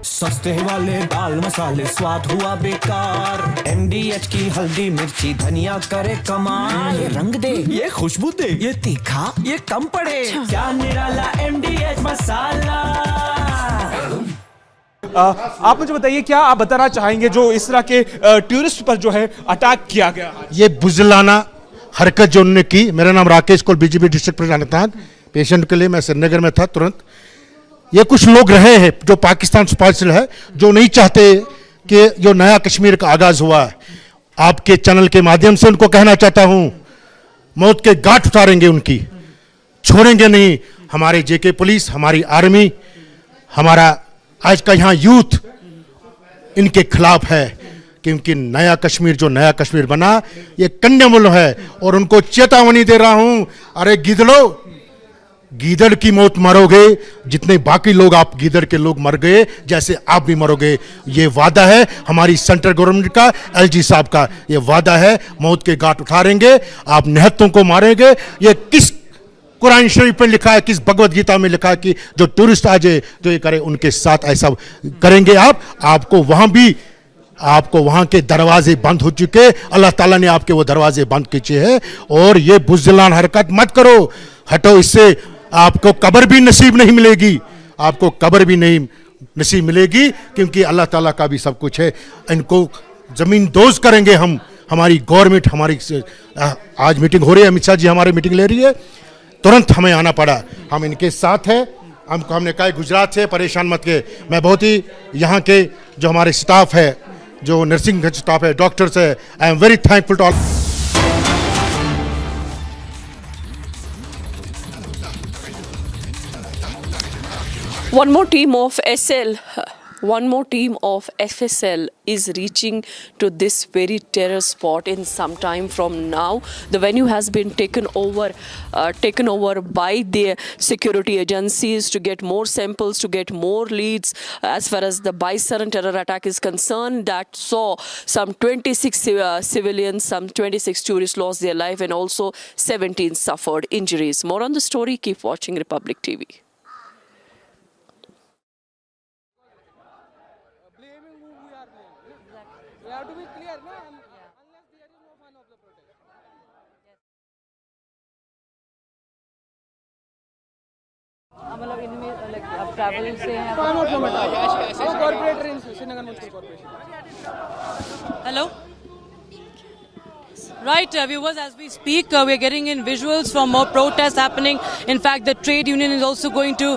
सस्ते वाले दाल मसाले स्वाद हुआ बेकार. MDH की हल्दी मिर्ची धनिया करे कमाल. ये रंग दे, ये खुशबू दे, ये तीखा, ये कम पड़े. क्या निराला MDH मसाला. आप मुझे बताइए, क्या आप बताना चाहेंगे जो इस तरह के टूरिस्ट पर जो है अटैक किया गया? ये बुजलाना हरकत जो उन्होंने की. मेरा नाम राकेश कोल, BJP डिस्ट्रिक्ट प्रेसिडेंट. पेशेंट के लिए मैं श्रीनगर में था तुरंत. ये कुछ लोग रहे हैं जो पाकिस्तान स्पॉन्सर्ड है, जो नहीं चाहते कि जो नया कश्मीर का आगाज हुआ है. आपके चैनल के माध्यम से उनको कहना चाहता हूं, मौत के घाट उतारेंगे उनकी, छोड़ेंगे नहीं. हमारे JK पुलिस, हमारी आर्मी, हमारा आज का यहाँ यूथ इनके खिलाफ है. क्योंकि नया कश्मीर जो नया कश्मीर बना ये कंडेमेबल है. और उनको चेतावनी दे रहा हूं, अरे गीदड़ो, गीदड़ की मौत मरोगे जितने बाकी लोग आप गीदड़ के लोग मर गए, जैसे आप भी मरोगे. ये वादा है हमारी सेंट्रल गवर्नमेंट का, LG साहब का. ये वादा है, मौत के घाट उठाएंगे, आप निहत्तों को मारेंगे. ये किस कुरान शरीफ में लिखा है, किस भगवत गीता में लिखा है कि जो टूरिस्ट आ जाए जो ये करे उनके साथ ऐसा करेंगे आप. आपको वहां के दरवाजे बंद हो चुके. अल्लाह ताला ने आपके वो दरवाजे बंद किए हैं. और ये बुज़दिलान हरकत मत करो, हटो इससे. आपको कब्र भी नसीब नहीं मिलेगी, आपको कब्र भी नहीं नसीब मिलेगी. क्योंकि अल्लाह ताला का भी सब कुछ है. इनको जमीन दोज करेंगे हम. हमारी गवर्नमेंट, हमारी आज मीटिंग हो रही है, अमित शाह जी हमारी मीटिंग ले रही है. तुरंत हमें आना पड़ा. हम इनके साथ हैं. हमने कहा गुजरात से परेशान मत के. मैं बहुत ही यहाँ के जो हमारे स्टाफ है, जो नर्सिंग स्टाफ है, डॉक्टर्स है, I am very thankful to all. One more team of FSL is reaching to this very terror spot in some time from now. The venue has been taken over by the security agencies to get more samples, to get more leads. As far as the Baisaran terror attack is concerned, that saw some 26 civilians, some 26 tourists lost their life, and also 17 suffered injuries. More on the story. Keep watching Republic TV. मतलब इनमें अब travel से हैं. Corporate train से Srinagar municipal corporation. Hello. Right, viewers, as we speak, we are getting in visuals from more protests happening. In fact, the trade union is also going to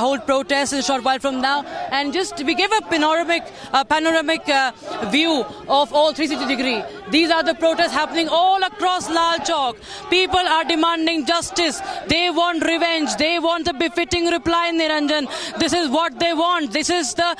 hold protests in a short while from now. And just we give a panoramic view of all 360 degree. These are the protests happening all across Lal Chowk. People are demanding justice. They want revenge. They want a befitting reply, Niranjan. This is what they want. This is the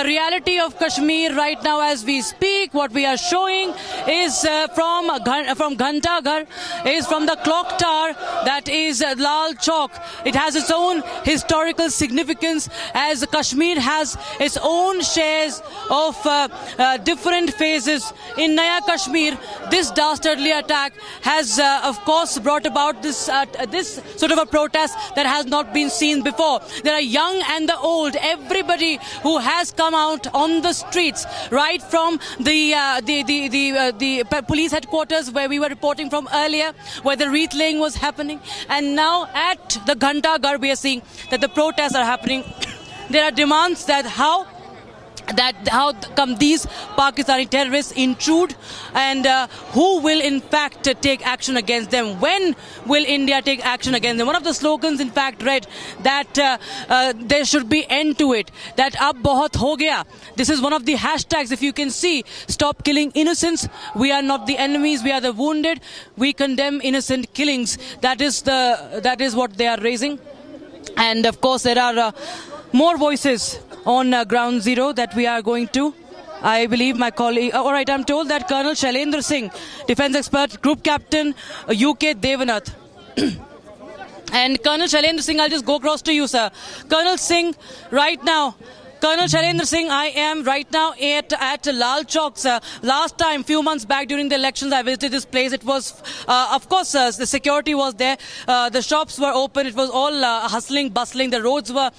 reality of Kashmir right now as we speak. What we are showing is from Ghanta Ghar, is from the clock tower that is Lal Chowk. It has its own historical significance as Kashmir has its own shares of different phases. In Naya Kashmir, this dastardly attack has of course brought about this sort of a protest that has not been seen before. There are young and the old, everybody who has come out on the streets, right from the police headquarters where we were reporting from earlier, where the wreath laying was happening, and now at the Ghanta Ghar we are seeing that the protests are happening. There are demands that how come these Pakistani terrorists intrude, and who will in fact take action against them? When will India take action against them? One of the slogans in fact read that there should be end to it, that ab bahut ho gaya. This is one of the hashtags, if you can see. Stop killing innocents. We are not the enemies, we are the wounded. We condemn innocent killings. That is what they are raising. And of course there are more voices on ground zero that we are going to. I believe my colleague, all right, I'm told that Colonel Shailendra Singh, defense expert, Group Captain, UK Devanath. And Colonel Shailendra Singh, I'll just go across to you, sir. Colonel Singh, right now, Colonel Shailendra Singh, I am right now at Lal Chowk, sir. Last time, few months back during the elections, I visited this place. It was, of course, the security was there. The shops were open. It was all hustling, bustling. The roads were,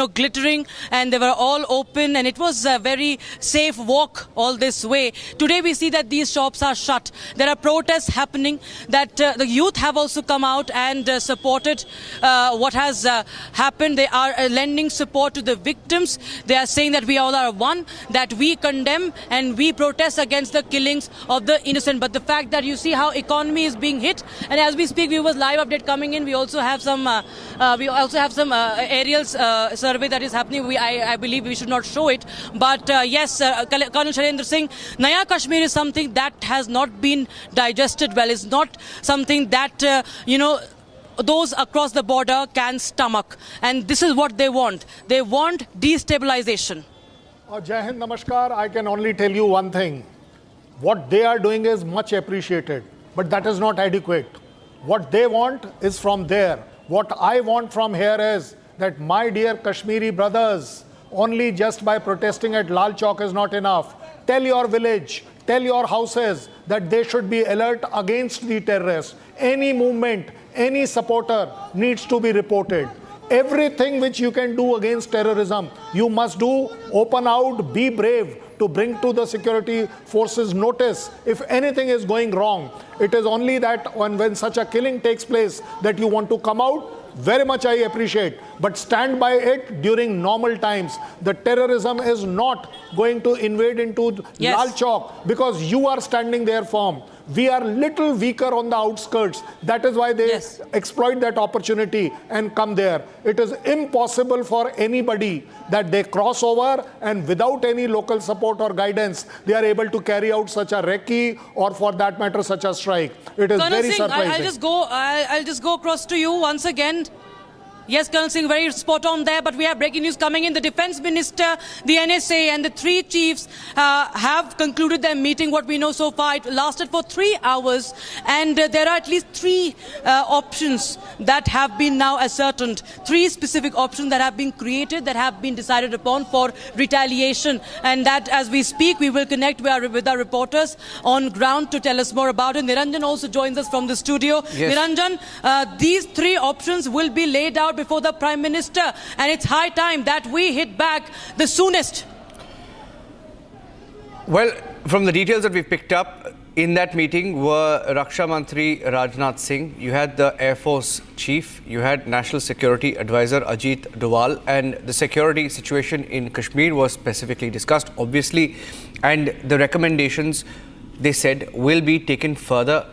glittering, and they were all open. And it was a very safe walk all this way. Today, we see that these shops are shut. There are protests happening. That the youth have also come out and supported what has happened. They are lending support to the victims. They are saying that we all are one, that we condemn and we protest against the killings of the innocent. But the fact that you see how economy is being hit, and as we speak, viewers, live update coming in. We also have some aerial survey that is happening. I believe we should not show it, but yes, Colonel Shailendra Singh, Naya Kashmir is something that has not been digested well. It's not something that those across the border can stomach. And this is what they want. They want destabilization. Jai Hind, Namaskar. I can only tell you one thing. What they are doing is much appreciated, but that is not adequate. What they want is from there. What I want from here is that, my dear Kashmiri brothers, only just by protesting at Lal Chowk is not enough. Tell your village, tell your houses that they should be alert against the terrorists. Any movement, any supporter needs to be reported. Everything which you can do against terrorism, you must do. Open out, be brave to bring to the security forces notice if anything is going wrong. It is only that when such a killing takes place that you want to come out. Very much I appreciate, but stand by it during normal times. The terrorism is not going to invade into Lal Chowk because you are standing there firm. We are little weaker on the outskirts. That is why they exploit that opportunity and come there. It is impossible for anybody that they cross over and without any local support or guidance, they are able to carry out such a recce or for that matter such a strike. It is Colonel very Singh, surprising. I'll just go across to you once again. Yes, Colonel Singh, very spot on there, but we have breaking news coming in. The Defense Minister, the NSA and the three chiefs have concluded their meeting. What we know so far, it lasted for 3 hours, and there are at least three options that have been now ascertained. Three specific options that have been created, that have been decided upon for retaliation. And that as we speak, we will connect with our reporters on ground to tell us more about it. Niranjan also joins us from the studio. Yes. Niranjan, these three options will be laid out before the Prime Minister, and it's high time that we hit back the soonest. Well, from the details that we picked up, in that meeting were Raksha Mantri Rajnath Singh, you had the Air Force Chief, you had National Security Advisor Ajit Doval, and the security situation in Kashmir was specifically discussed, obviously, and the recommendations, they said, will be taken further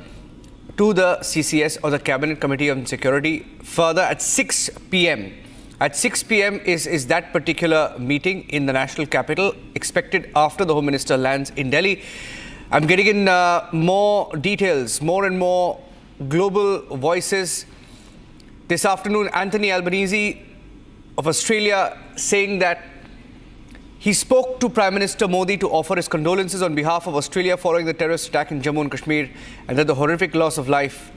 to the CCS or the Cabinet Committee on Security further at 6 p.m. At 6 p.m. is that particular meeting in the national capital, expected after the Home Minister lands in Delhi. I'm getting in more details, more and more global voices. This afternoon, Anthony Albanese of Australia saying that he spoke to Prime Minister Modi to offer his condolences on behalf of Australia following the terrorist attack in Jammu and Kashmir, and that the horrific loss of life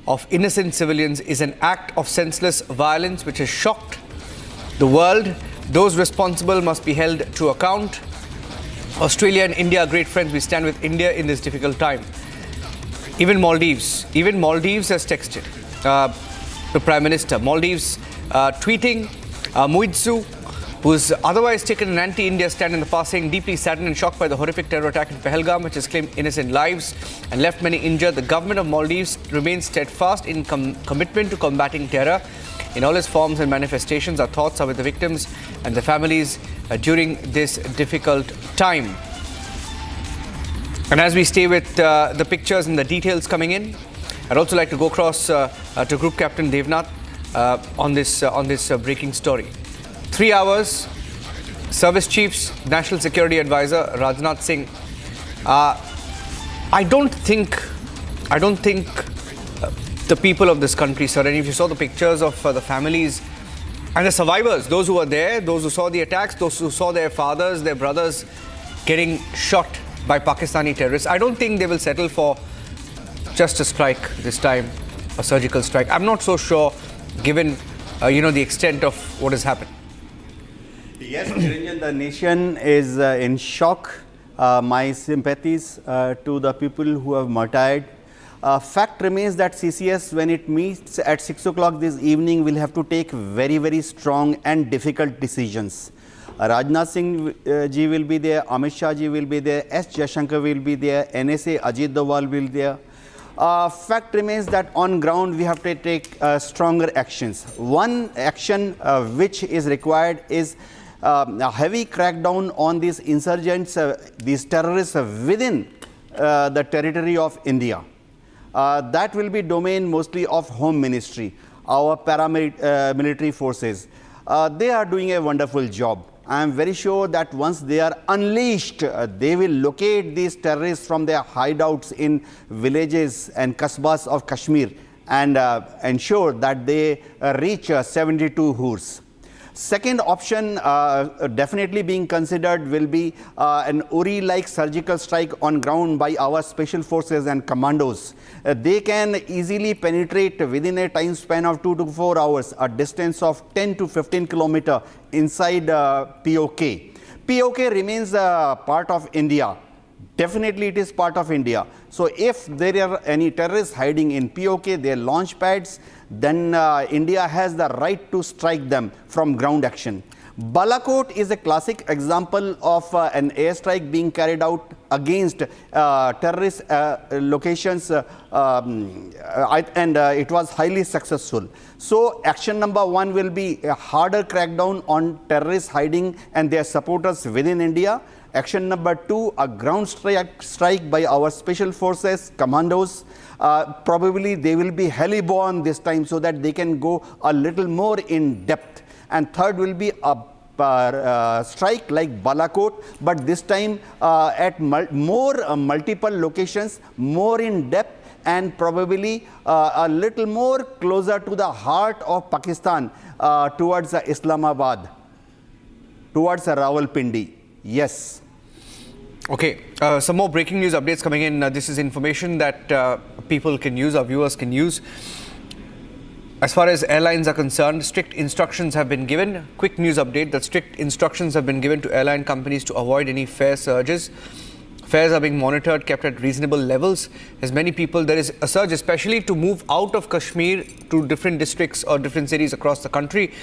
of innocent civilians is an act of senseless violence which has shocked the world. Those responsible must be held to account. Australia and India are great friends. We stand with India in this difficult time. Even Maldives has texted the Prime Minister. Maldives tweeting Muidzu, who's otherwise taken an anti-India stand in the past, saying deeply saddened and shocked by the horrific terror attack in Pahelgam, which has claimed innocent lives and left many injured. The government of Maldives remains steadfast in commitment to combating terror in all its forms and manifestations. Our thoughts are with the victims and the families during this difficult time. And as we stay with the pictures and the details coming in, I'd also like to go across to Group Captain Devnath on this breaking story. 3 hours, Service Chiefs, National Security Advisor Rajnath Singh. I don't think the people of this country, sir, and if you saw the pictures of the families and the survivors, those who were there, those who saw the attacks, those who saw their fathers, their brothers getting shot by Pakistani terrorists, I don't think they will settle for just a strike this time, a surgical strike. I'm not so sure, given the extent of what has happened. Yes, Niranjan, the nation is in shock. My sympathies to the people who have martyred. Fact remains that CCS, when it meets at 6 o'clock this evening, will have to take very, very strong and difficult decisions. Rajnath Singh ji will be there, Amit Shah ji will be there, S. Jaishankar will be there, NSA Ajit Doval will be there. Fact remains that on ground we have to take stronger actions. One action which is required is a heavy crackdown on these insurgents, these terrorists within the territory of India. That will be domain mostly of Home Ministry, our paramilitary forces. They are doing a wonderful job. I am very sure that once they are unleashed, they will locate these terrorists from their hideouts in villages and kasbahs of Kashmir and ensure that they reach 72 Hurs. Second option definitely being considered will be an Uri-like surgical strike on ground by our special forces and commandos. They can easily penetrate within a time span of 2 to 4 hours, a distance of 10 to 15 kilometers inside POK. POK remains part of India. Definitely it is part of India. So if there are any terrorists hiding in POK, their launch pads, then India has the right to strike them from ground action. Balakot is a classic example of an airstrike being carried out against terrorist locations and it was highly successful. So action number 1 will be a harder crackdown on terrorists hiding and their supporters within India. Action number 2, a ground strike by our special forces, commandos. Probably they will be heliborne this time so that they can go a little more in depth. And third will be a strike like Balakot, but this time at multiple locations, more in depth, and probably a little more closer to the heart of Pakistan, towards Islamabad, towards Rawalpindi. Yes. Okay, some more breaking news updates coming in. This is information that people can use, our viewers can use. As far as airlines are concerned, strict instructions have been given. Quick news update that strict instructions have been given to airline companies to avoid any fare surges. Fares are being monitored, kept at reasonable levels. As many people, there is a surge, especially to move out of Kashmir to different districts or different cities across the country.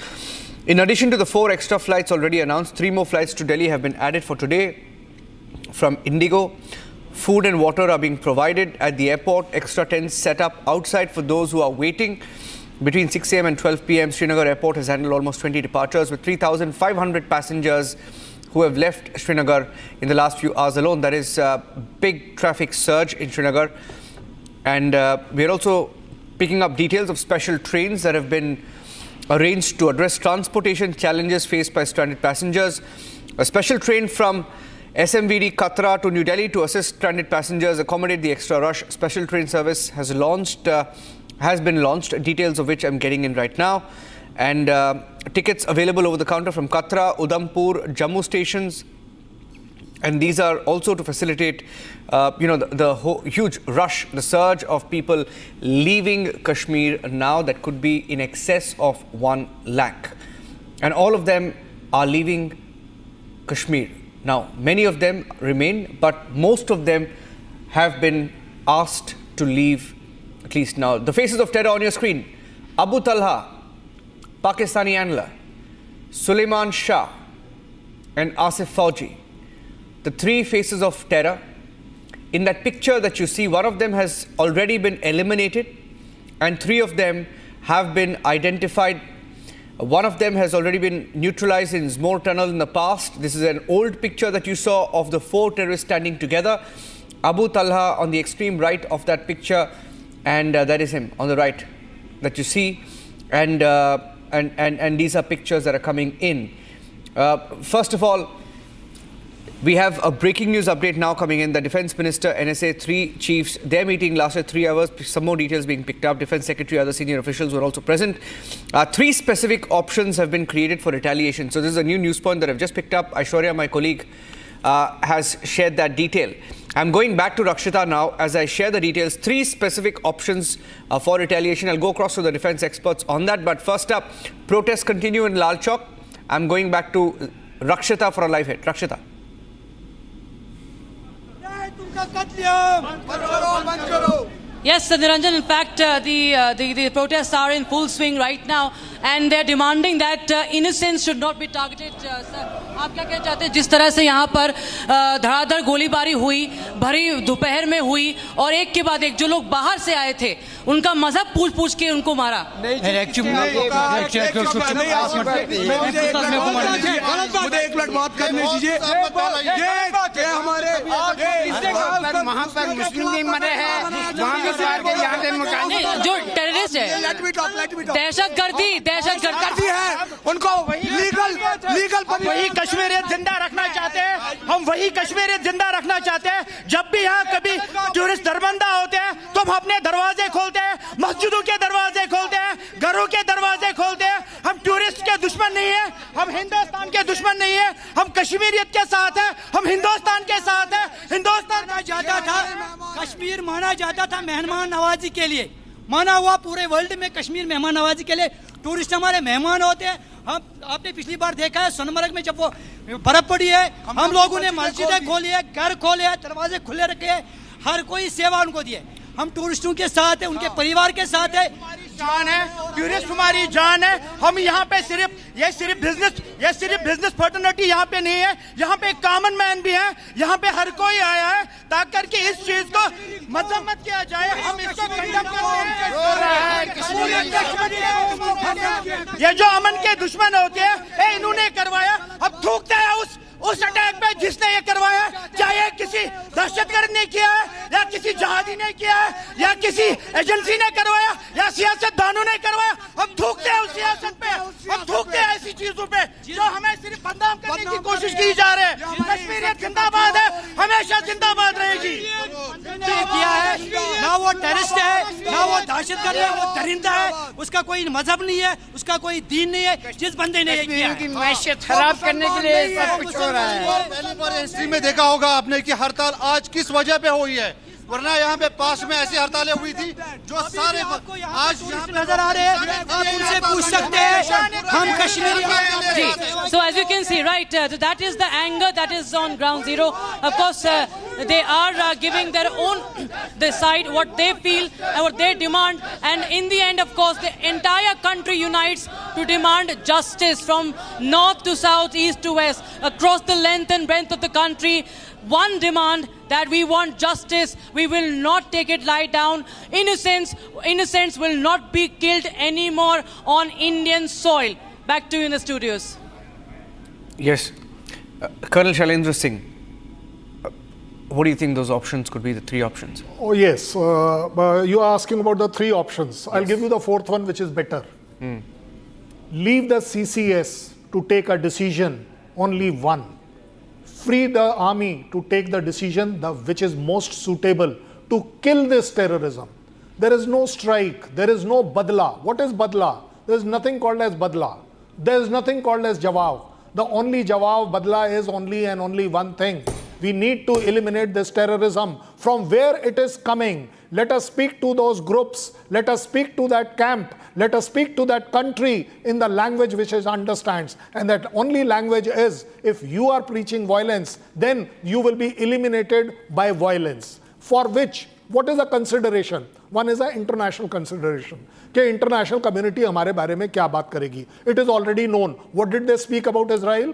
In addition to the 4 extra flights already announced, 3 more flights to Delhi have been added for today from Indigo. Food and water are being provided at the airport. Extra tents set up outside for those who are waiting. Between 6 a.m. and 12 p.m., Srinagar Airport has handled almost 20 departures with 3,500 passengers who have left Srinagar in the last few hours alone. That is a big traffic surge in Srinagar. And we are also picking up details of special trains that have been arranged to address transportation challenges faced by stranded passengers. A special train from SMVD Katra to New Delhi to assist stranded passengers, accommodate the extra rush. Special train service has been launched, details of which I'm getting in right now. And tickets available over the counter from Katra, Udhampur, Jammu stations. And these are also to facilitate, the huge rush, the surge of people leaving Kashmir now that could be in excess of 1 lakh. And all of them are leaving Kashmir. Now, many of them remain, but most of them have been asked to leave, at least now. The faces of terror on your screen. Abu Talha, Pakistani handler, Suleiman Shah, and Asif Fauji. The 3 faces of terror. In that picture that you see, one of them has already been eliminated and 3 of them have been identified. One of them has already been neutralized in Zmor tunnel in the past. This is an old picture that you saw of the 4 terrorists standing together. Abu Talha on the extreme right of that picture, and that is him on the right that you see. And these are pictures that are coming in. First of all, we have a breaking news update now coming in. The Defence Minister, NSA, 3 chiefs, their meeting lasted 3 hours. Some more details being picked up. Defence Secretary, other senior officials were also present. 3 specific options have been created for retaliation. So this is a new news point that I've just picked up. Aishwarya, my colleague, has shared that detail. I'm going back to Rakshita now as I share the details. 3 specific options for retaliation. I'll go across to the defence experts on that. But first up, protests continue in Lal Chowk. I'm going back to Rakshita for a live hit. Rakshita. Yes, Niranjan, in fact, the protests are in full swing right now and they're demanding that innocents should not be targeted. Sir, आप क्या कहना चाहते हैं जिस तरह से यहाँ पर धड़ाधड़ गोलीबारी हुई, भरी दोपहर में हुई और एक के बाद एक जो लोग बाहर से आए थे उनका मजहब पूछ के उनको मारा। मुझे एक मिनट बात करने दीजिए। ये हमारे वहाँ पर मुस्लिम नहीं मरे हैं, वहाँ के यहाँ पे जो टेररिस्ट है, दहशतगर्दी है, उनको लीगल वही कश्मीरियत जिंदा रखना चाहते हैं। हम वही कश्मीरियत जिंदा रखना चाहते हैं। जब भी यहाँ कभी टूरिस्ट दरबंदा होते हैं तो हम अपने दरवाजे खोलते हैं, मस्जिदों के दरवाजे खोलते हैं, घरों के दरवाजे खोलते हैं। हम टूरिस्ट के दुश्मन नहीं है, हम हिंदुस्तान के दुश्मन नहीं है, हम कश्मीरियत के साथ है, हम हिंदुस्तान के साथ है। हिंदुस्तान माना जाता था, कश्मीर माना जाता था मेहमान नवाजी के लिए, माना हुआ पूरे वर्ल्ड में कश्मीर मेहमान नवाजी के लिए। टूरिस्ट हमारे मेहमान होते हैं। हम आपने पिछली बार देखा है सोनमर्ग में जब वो बर्फ पड़ी है, हम लोगों ने मस्जिदें खोली है, घर खोले हैं, दरवाजे खुले रखे हैं, हर कोई सेवा उनको दी है। हम टूरिस्टों के साथ है, उनके परिवार के साथ है। जान है, टूरिस्ट हमारी जान है। हम यहाँ पे सिर्फ बिजनेस फर्टर्निटी यहाँ पे नहीं है, यहाँ पे कॉमन मैन भी है, यहाँ पे हर कोई आया है ताकि कि इस चीज को मजम्मत किया जाए। हम इसको कंडम करते हैं। ये जो अमन के दुश्मन होते हैं, इन्होंने करवाया। अब थूकते हैं उस अटैक पे जिसने ये करवाया, चाहे किसी दहशतगर्द ने किया है या किसी जहादी ने किया है या किसी एजेंसी ने करवाया या सियासतदानों ने करवाया। हम थूकते हैं उस सियासत पे, हम थूकते हैं ऐसी चीजों पे जो हमें सिर्फ बदनाम करने की कोशिश की जा रही है। कश्मीरियत जिंदाबाद है, हमेशा जिंदाबाद रहेगी। किया है ना, वो टेररिस्ट है ना वो दहशतगर्द है, वो दरिंदा है, उसका कोई मजहब नहीं है, उसका कोई दीन नहीं है। जिस बंदे ने की मैशियत खराब करने के लिए सब कुछ हो रहा है। पहली बार हिस्ट्री में देखा होगा आपने कि हड़ताल आज किस वजह पे हुई है, वरना यहाँ पे पास में ऐसी हड़तालें हुई थी जो सारे आज यहाँ नजर आ रहे हैं। आप उनसे पूछ सकते हैं हम Kashmiri. So as you can see, right, that is the anger that is on ground zero. Of course, they are giving their own side, what they feel and what they demand. And in the end, of course, the entire country unites to demand justice from north to south, east to west, across the length and breadth of the country. One demand, that we want justice. We will not take it lie down. Innocents will not be killed anymore on Indian soil. Back to you in the studios. Yes. Colonel Shailendra Singh, what do you think those options could be, the 3 options? Oh yes, you are asking about the 3 options. I'll give you the 4th one, which is better. Leave the CCS to take a decision, only one. free the army to take the decision which is most suitable to kill this terrorism. There is no strike, there is no badla. What is badla? There is nothing called as badla. There is nothing called as jawab. The only jawab, badla is only and only one thing. We need to eliminate this terrorism from where it is coming. Let us speak to those groups. Let us speak to that camp. Let us speak to that country in the language which it understands. And that only language is, if you are preaching violence, then you will be eliminated by violence. For which, what is the consideration? One is an international consideration. कि international community हमारे बारे में क्या बात करेगी? It is already known. What did they speak about Israel?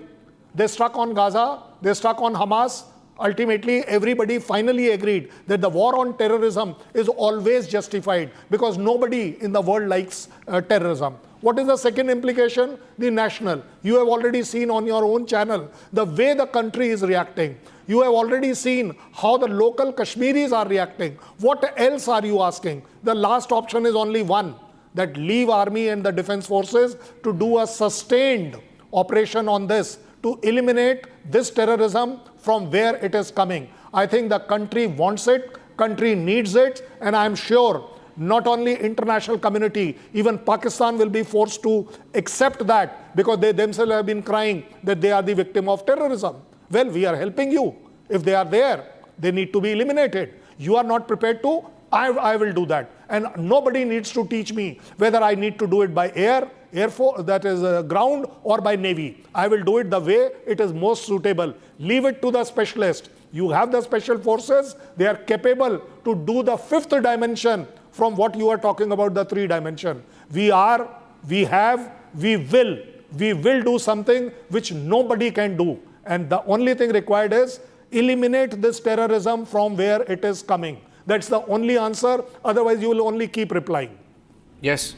They struck on Gaza. They struck on Hamas. Ultimately, everybody finally agreed that the war on terrorism is always justified because nobody in the world likes terrorism. What is the second implication? The national. You have already seen on your own channel the way the country is reacting. You have already seen how the local Kashmiris are reacting. What else are you asking? The last option is only one, that leave army and the defense forces to do a sustained operation on this, to eliminate this terrorism from where it is coming. I think the country wants it, country needs it, and I'm sure not only international community, even Pakistan will be forced to accept that because they themselves have been crying that they are the victim of terrorism. Well, we are helping you. If they are there, they need to be eliminated. You are not prepared to, I will do that. And nobody needs to teach me whether I need to do it by Air Force, that is ground, or by Navy. I will do it the way it is most suitable. Leave it to the specialist. You have the special forces. They are capable to do the fifth dimension from what you are talking about, the three dimension. We will do something which nobody can do. And the only thing required is eliminate this terrorism from where it is coming. That's the only answer. Otherwise, you will only keep replying. Yes.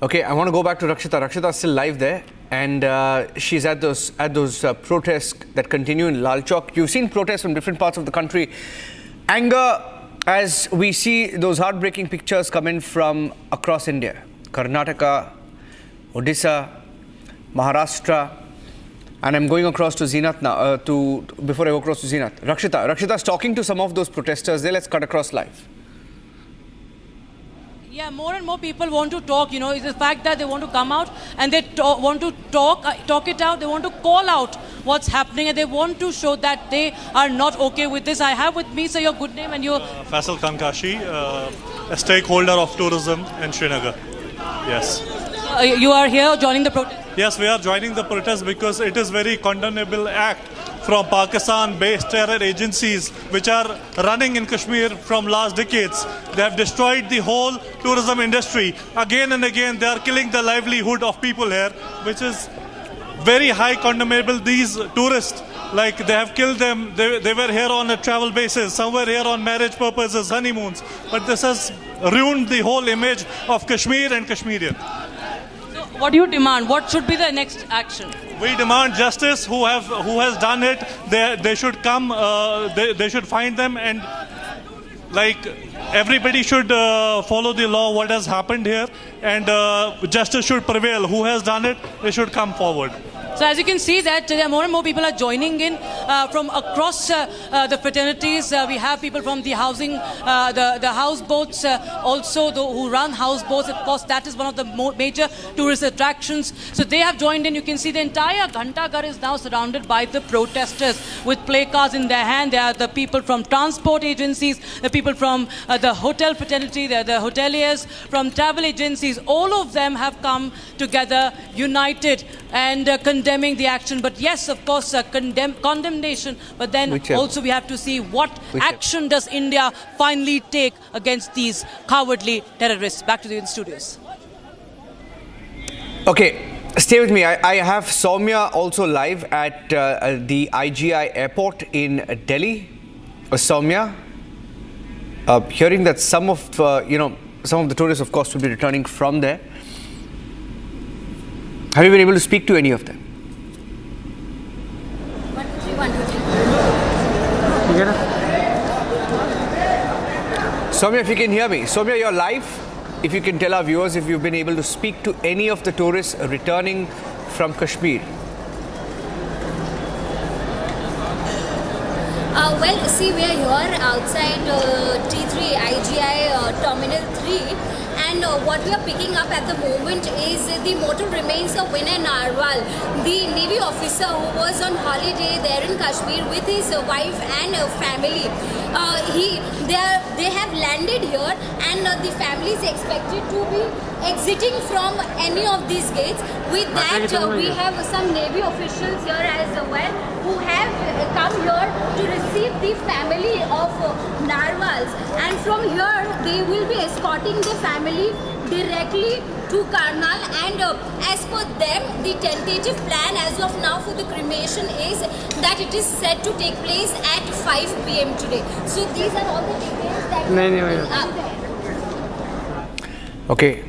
Okay, I want to go back to Rakshita. Rakshita is still live there, and she's at those protests that continue in Lal Chowk. You've seen protests from different parts of the country. Anger, as we see those heartbreaking pictures come in from across India. Karnataka, Odisha, Maharashtra. And I'm going across to Zeenath now, before I go across to Zeenath. Rakshita is talking to some of those protesters there. Let's cut across live. Yeah, more and more people want to talk, it's the fact that they want to come out and they want to talk it out. They want to call out what's happening and they want to show that they are not okay with this. I have with me, sir, your good name and your... Faisal Khan Kashi, a stakeholder of tourism in Srinagar. Yes. You are here joining the protest? Yes, we are joining the protest because it is very condemnable act from Pakistan-based terror agencies which are running in Kashmir from last decades. They have destroyed the whole tourism industry. Again and again, they are killing the livelihood of people here, which is very high condemnable. These tourists, like they have killed them. They were here on a travel basis. Some were here on marriage purposes, honeymoons. But this has ruined the whole image of Kashmir and Kashmirian. What do you demand? What should be the next action? We demand justice. Who has done it? They should come. They should find them, and like everybody should follow the law. What has happened here, and justice should prevail. Who has done it? They should come forward. So as you can see that there are more and more people are joining in from across the fraternities. We have people from the housing, the houseboats, also who run houseboats. Of course, that is one of the major tourist attractions. So they have joined in. You can see the entire Ghantaghar is now surrounded by the protesters with placards in their hand. There are the people from transport agencies, the people from the hotel fraternity, the hoteliers, from travel agencies. All of them have come together, united, and condemning the action. But yes, of course, condemnation. But then also we have to see what action does India finally take against these cowardly terrorists. Back to the studios. Okay, stay with me. I have Soumya also live at the IGI airport in Delhi. Soumya, hearing that some of the tourists, of course, will be returning from there. Have you been able to speak to any of them? Soumya, if you can hear me. Soumya, you're live. If you can tell our viewers if you've been able to speak to any of the tourists returning from Kashmir. Well, see, we are here outside T3 IGI Terminal 3, and what we are picking up at the moment is the mortal remains of Vinay Narval, the Navy officer who was on holiday there in Kashmir with his wife and family. They have landed here, and the family is expected to be exiting from any of these gates. With that, we have some Navy officials here as well who have come here to receive the family of Narwals, and from here they will be escorting the family directly to Karnal, and as per them the tentative plan as of now for the cremation is that it is set to take place at 5 PM today. So these are all the details that Okay.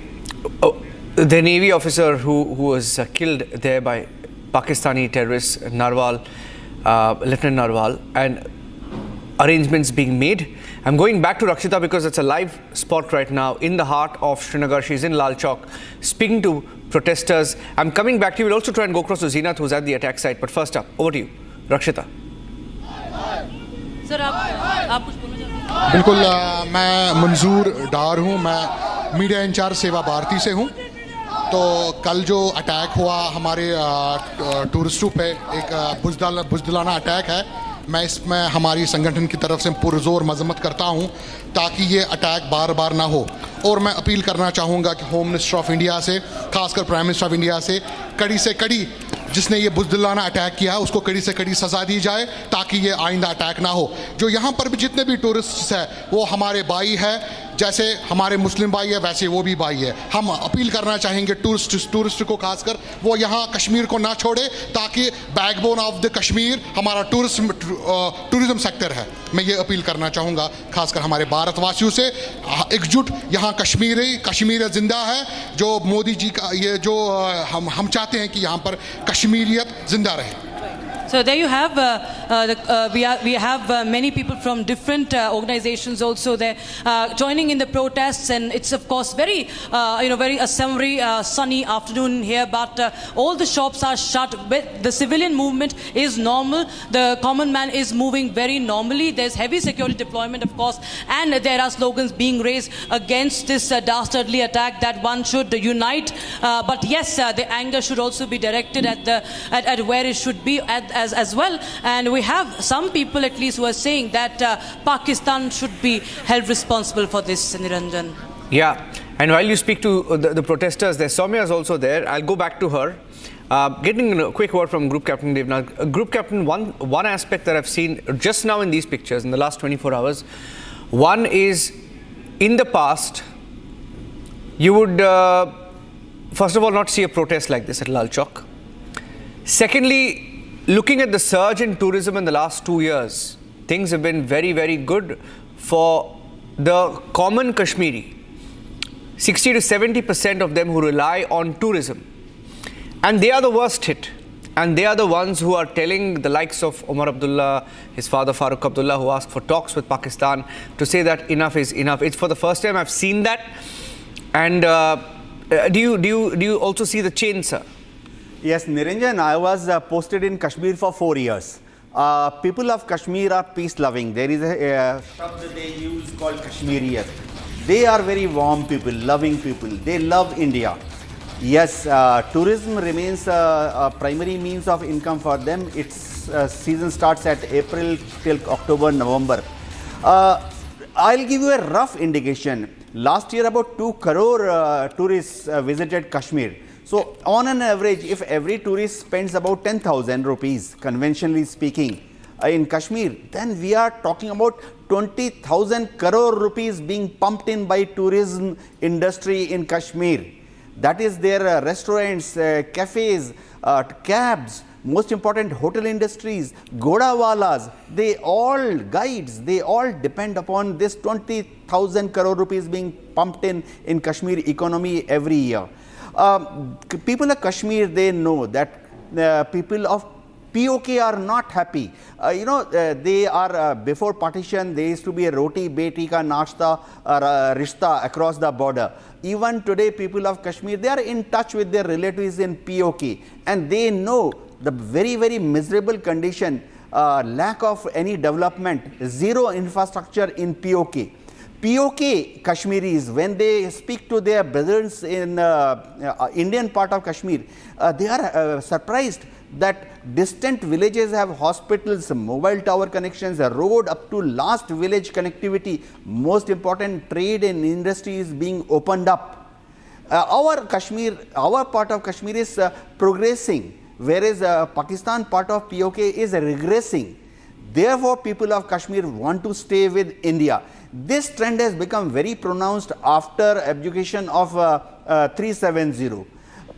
The Navy officer who was killed there by Pakistani terrorists, Narval, Lieutenant Narval, and arrangements being made. I'm going back to Rakshita because it's a live spot right now in the heart of Srinagar. She's in Lal Chowk speaking to protesters. I'm coming back to you. We'll also try and go across to Zeenat, who's at the attack site. But first up, over to you, Rakshita. Sir, आप कुछ बोलना चाहते हैं? बिल्कुल, मैं मंजूर डार हूँ, मैं मीडिया इंचार्ज सेवा भारती से हूँ। तो कल जो अटैक हुआ हमारे टूरिस्टों पे, एक बुज़दिलाना अटैक है। मैं इसमें हमारी संगठन की तरफ से पुरजोर मजम्मत करता हूँ ताकि ये अटैक बार बार ना हो। और मैं अपील करना चाहूँगा कि होम मिनिस्टर ऑफ इंडिया से, खासकर प्राइम मिनिस्टर ऑफ इंडिया से कड़ी जिसने ये बुज़दिलाना अटैक किया उसको कड़ी से कड़ी सज़ा दी जाए ताकि ये आइंदा अटैक ना हो। जो यहाँ पर भी जितने भी टूरिस्ट हैं वो हमारे भाई है, जैसे हमारे मुस्लिम भाई है वैसे वो भी भाई है। हम अपील करना चाहेंगे टूरिस्ट को, खासकर वो यहाँ कश्मीर को ना छोड़े ताकि बैकबोन ऑफ द कश्मीर हमारा टूरिज्म सेक्टर है। मैं ये अपील करना चाहूँगा खासकर हमारे भारतवासियों से, एकजुट यहाँ कश्मीर जिंदा है। जो मोदी जी का ये जो हम चाहते हैं कि यहाँ पर कश्मीरियत जिंदा रहे। So there you have, we have many people from different organizations also there joining in the protests, and it's of course very, very a summery, sunny afternoon here. But all the shops are shut. The civilian movement is normal. The common man is moving very normally. There's heavy security deployment, of course, and there are slogans being raised against this dastardly attack that one should unite. But yes, the anger should also be directed at where it should be as well. And we have some people at least who are saying that Pakistan should be held responsible for this, Niranjan. Yeah, and while you speak to the protesters, there Soumya is also there. I'll go back to her. Getting a quick word from Group Captain Dev. Now, Group Captain, one aspect that I've seen just now in these pictures in the last 24 hours, one is in the past, you would first of all not see a protest like this at Lal Chowk. Secondly, looking at the surge in tourism in the last 2 years, things have been very, very good for the common Kashmiri. 60 to 70% of them who rely on tourism. And they are the worst hit. And they are the ones who are telling the likes of Omar Abdullah, his father Farooq Abdullah, who asked for talks with Pakistan, to say that enough is enough. It's for the first time I've seen that. And do you also see the change, sir? Yes, Niranjan, I was posted in Kashmir for 4 years. People of Kashmir are peace-loving. There is a stuff that they use called Kashmiriyat. They are very warm people, loving people. They love India. Yes, tourism remains a primary means of income for them. Its season starts at April till October, November. I'll give you a rough indication. Last year, about 2 crore tourists visited Kashmir. So, on an average, if every tourist spends about 10,000 rupees, conventionally speaking, in Kashmir, then we are talking about 20,000 crore rupees being pumped in by tourism industry in Kashmir. That is their restaurants, cafes, cabs, most important hotel industries, godawalas, they all guides, they all depend upon this 20,000 crore rupees being pumped in Kashmir economy every year. People of Kashmir, they know that people of POK are not happy. They are, before partition, there used to be a roti, beti ka nashta, rishta across the border. Even today, people of Kashmir, they are in touch with their relatives in POK, and they know the very, very miserable condition lack of any development, zero infrastructure in POK. POK Kashmiris, when they speak to their brothers in Indian part of Kashmir, they are surprised that distant villages have hospitals, mobile tower connections, a road up to last village connectivity. Most important, trade and industry is being opened up. Our part of Kashmir is progressing, whereas Pakistan part of POK is regressing. Therefore, people of Kashmir want to stay with India. This trend has become very pronounced after abdication of 370.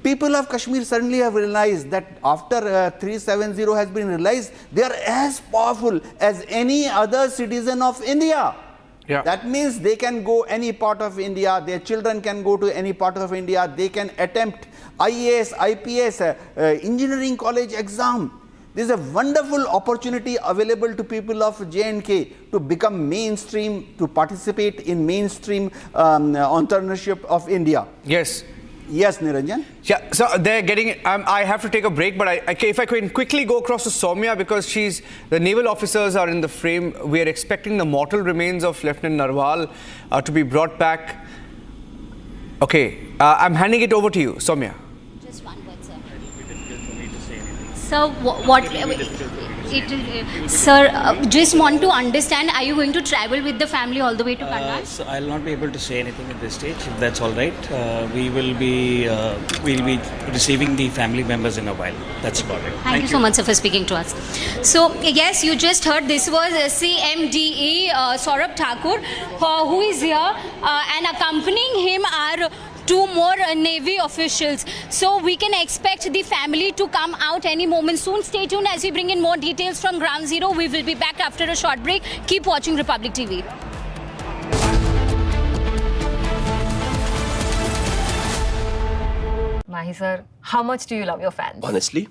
People of Kashmir suddenly have realized that after 370 has been realized, they are as powerful as any other citizen of India. Yeah. That means they can go any part of India, their children can go to any part of India, they can attempt IAS, IPS, engineering college exam. This is a wonderful opportunity available to people of J&K to become mainstream, to participate in mainstream entrepreneurship of India. Yes. Yes, Niranjan. Yeah, so they're getting it. I have to take a break, but if I can quickly go across to Soumya, because the naval officers are in the frame. We are expecting the mortal remains of Lieutenant Narval to be brought back. Okay, I'm handing it over to you, Soumya. Just one word, sir. Sir, what? Sir, just want to understand, are you going to travel with the family all the way to Karnal? So I'll not be able to say anything at this stage, if that's all right. We'll be receiving the family members in a while. That's about it. Thank you so much, sir, for speaking to us. So, yes, you just heard this was CMDE Saurabh Thakur, who is here, and accompanying him are two more Navy officials. So we can expect the family to come out any moment soon. Stay tuned as we bring in more details from Ground Zero. We will be back after a short break. Keep watching Republic TV. Mahi sir, how much do you love your fans? Honestly,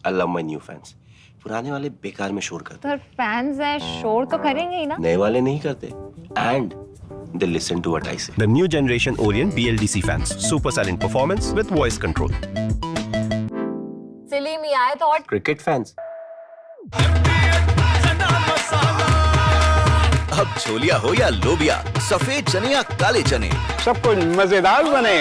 I love my new fans. पुराने वाले बेकार में शोर करते Sir, fans हैं, शोर तो करेंगे ही ना? नए वाले नहीं करते. And they listen to what I say. The new generation Orient BLDC fans. Super silent performance with voice control. Silly me, I thought. Cricket fans. अब छोलिया हो या लोबिया, सफेद चने या काले चने, सब कुछ मजेदार बने.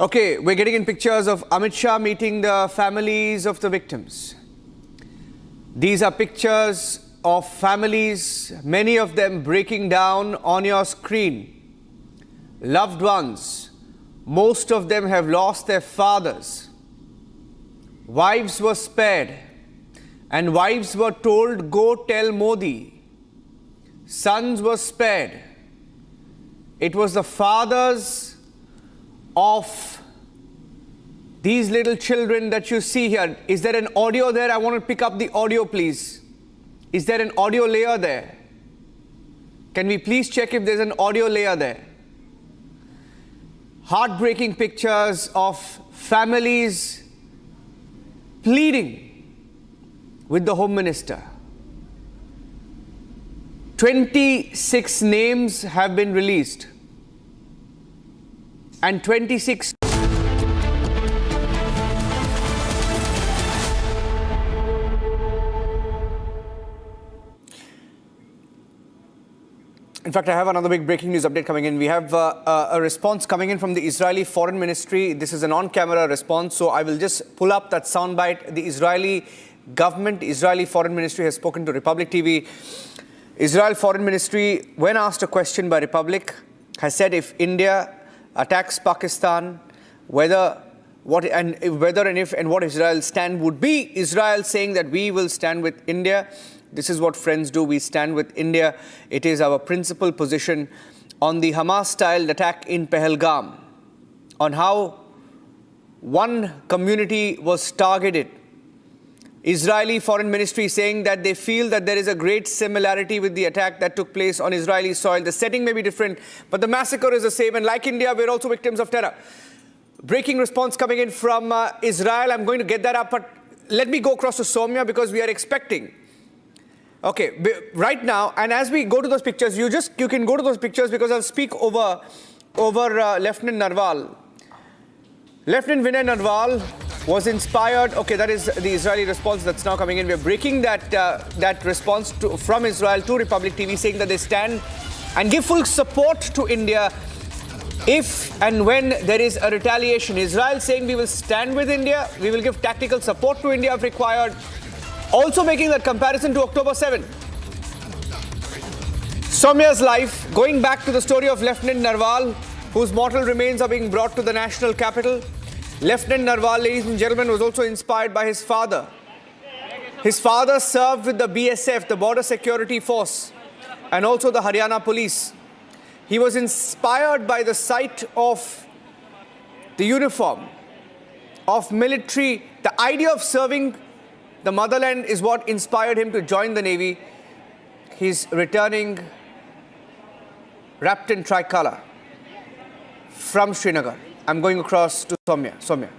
Okay, we're getting in pictures of Amit Shah meeting the families of the victims. These are pictures of families, many of them breaking down on your screen. Loved ones, most of them have lost their fathers. Wives were spared, and wives were told, go tell Modi. Sons were spared. It was the fathers of these little children that you see here. Is there an audio there? I want to pick up the audio, please. Is there an audio layer there? Can we please check if there's an audio layer there? Heartbreaking pictures of families pleading with the Home Minister. 26 names have been released. And 26. In fact, I have another big breaking news update coming in. We have a response coming in from the Israeli Foreign Ministry. This is an on-camera response, so I will just pull up that soundbite. The Israeli government, Israeli Foreign Ministry has spoken to Republic TV. Israel Foreign Ministry, when asked a question by Republic, has said if India attacks Pakistan, whether and if what Israel's stand would be. Israel saying that we will stand with India. This is what friends do. We stand with India. It is our principal position on the Hamas-style attack in Pahelgam, on how one community was targeted. Israeli Foreign Ministry saying that they feel that there is a great similarity with the attack that took place on Israeli soil. The setting may be different, but the massacre is the same. And like India, we're also victims of terror. breaking response coming in from Israel. I'm going to get that up, but let me go across to Soumya because we are expecting. Okay, right now, and as we go to those pictures, you can go to those pictures because I'll speak over Lieutenant Narval. Lieutenant Vinay Narval was inspired. Okay, that is the Israeli response that's now coming in. We're breaking that response from Israel to Republic TV, saying that they stand and give full support to India if and when there is a retaliation. Israel saying we will stand with India, we will give tactical support to India if required. Also making that comparison to October 7. Soumya's life, going back to the story of Lieutenant Narval, whose mortal remains are being brought to the national capital. Lieutenant Narval, ladies and gentlemen, was also inspired by his father. His father served with the BSF, the Border Security Force, and also the Haryana Police. He was inspired by the sight of the uniform, of military. The idea of serving the motherland is what inspired him to join the Navy. He's returning wrapped in tricolour from Srinagar. I'm going across to Soumya. Soumya.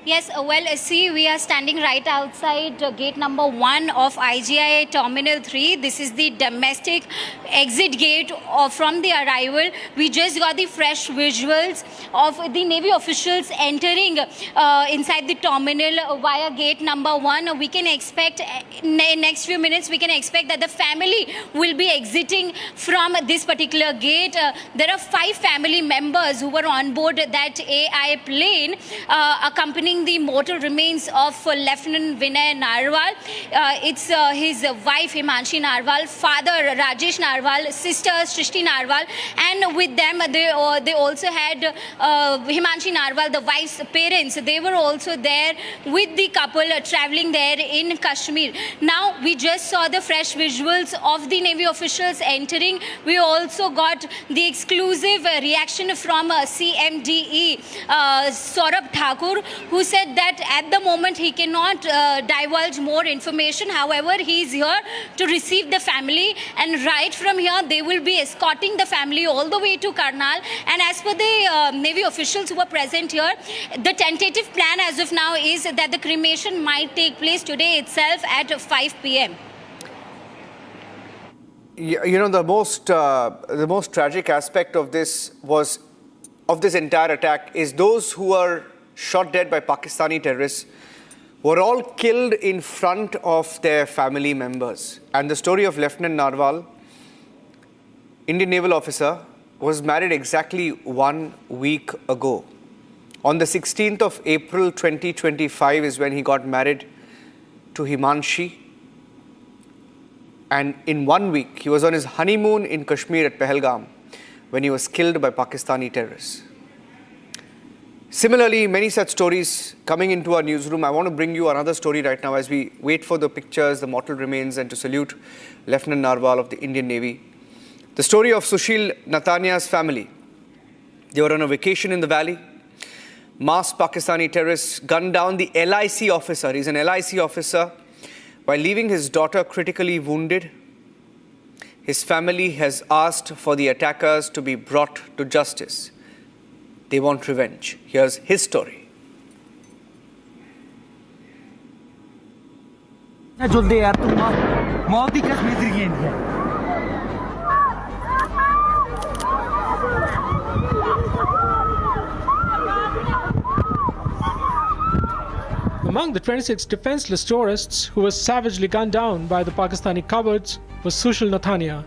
Yes, see, we are standing right outside gate number 1 of IGI Terminal 3. This is the domestic exit gate from the arrival. We just got the fresh visuals of the Navy officials entering inside the terminal via gate number 1. We can expect, in the next few minutes, we can expect that the family will be exiting from this particular gate. There are 5 family members who were on board that AI plane accompanying the mortal remains of Lieutenant Vinay Narval. It's his wife Himanshi Narval, father Rajesh Narval, sister Srishti Narval, and with them they also had Himanshi Narval, the wife's parents. They were also there with the couple traveling there in Kashmir. Now we just saw the fresh visuals of the Navy officials entering. We also got the exclusive reaction from CMDE Saurabh Thakur, who said that at the moment he cannot divulge more information. However, he is here to receive the family, and right from here they will be escorting the family all the way to Karnal. And as per the Navy officials who were present here, the tentative plan as of now is that the cremation might take place today itself at 5 p.m. You know, the most tragic aspect of this entire attack is those who are shot dead by Pakistani terrorists were all killed in front of their family members. And the story of Lieutenant Narval, Indian naval officer, was married exactly 1 week ago. On the 16th of April 2025 is when he got married to Himanshi. And in 1 week, he was on his honeymoon in Kashmir at Pahelgam when he was killed by Pakistani terrorists. Similarly, many such stories coming into our newsroom. I want to bring you another story right now as we wait for the pictures, the mortal remains, and to salute Lieutenant Narval of the Indian Navy. The story of Sushil Natania's family. They were on a vacation in the valley. Masked Pakistani terrorists gunned down the LIC officer. He's an LIC officer while leaving his daughter critically wounded. His family has asked for the attackers to be brought to justice. They want revenge. Here's his story. Among the 26 defenseless tourists who were savagely gunned down by the Pakistani cupboards was Sushil Nathania.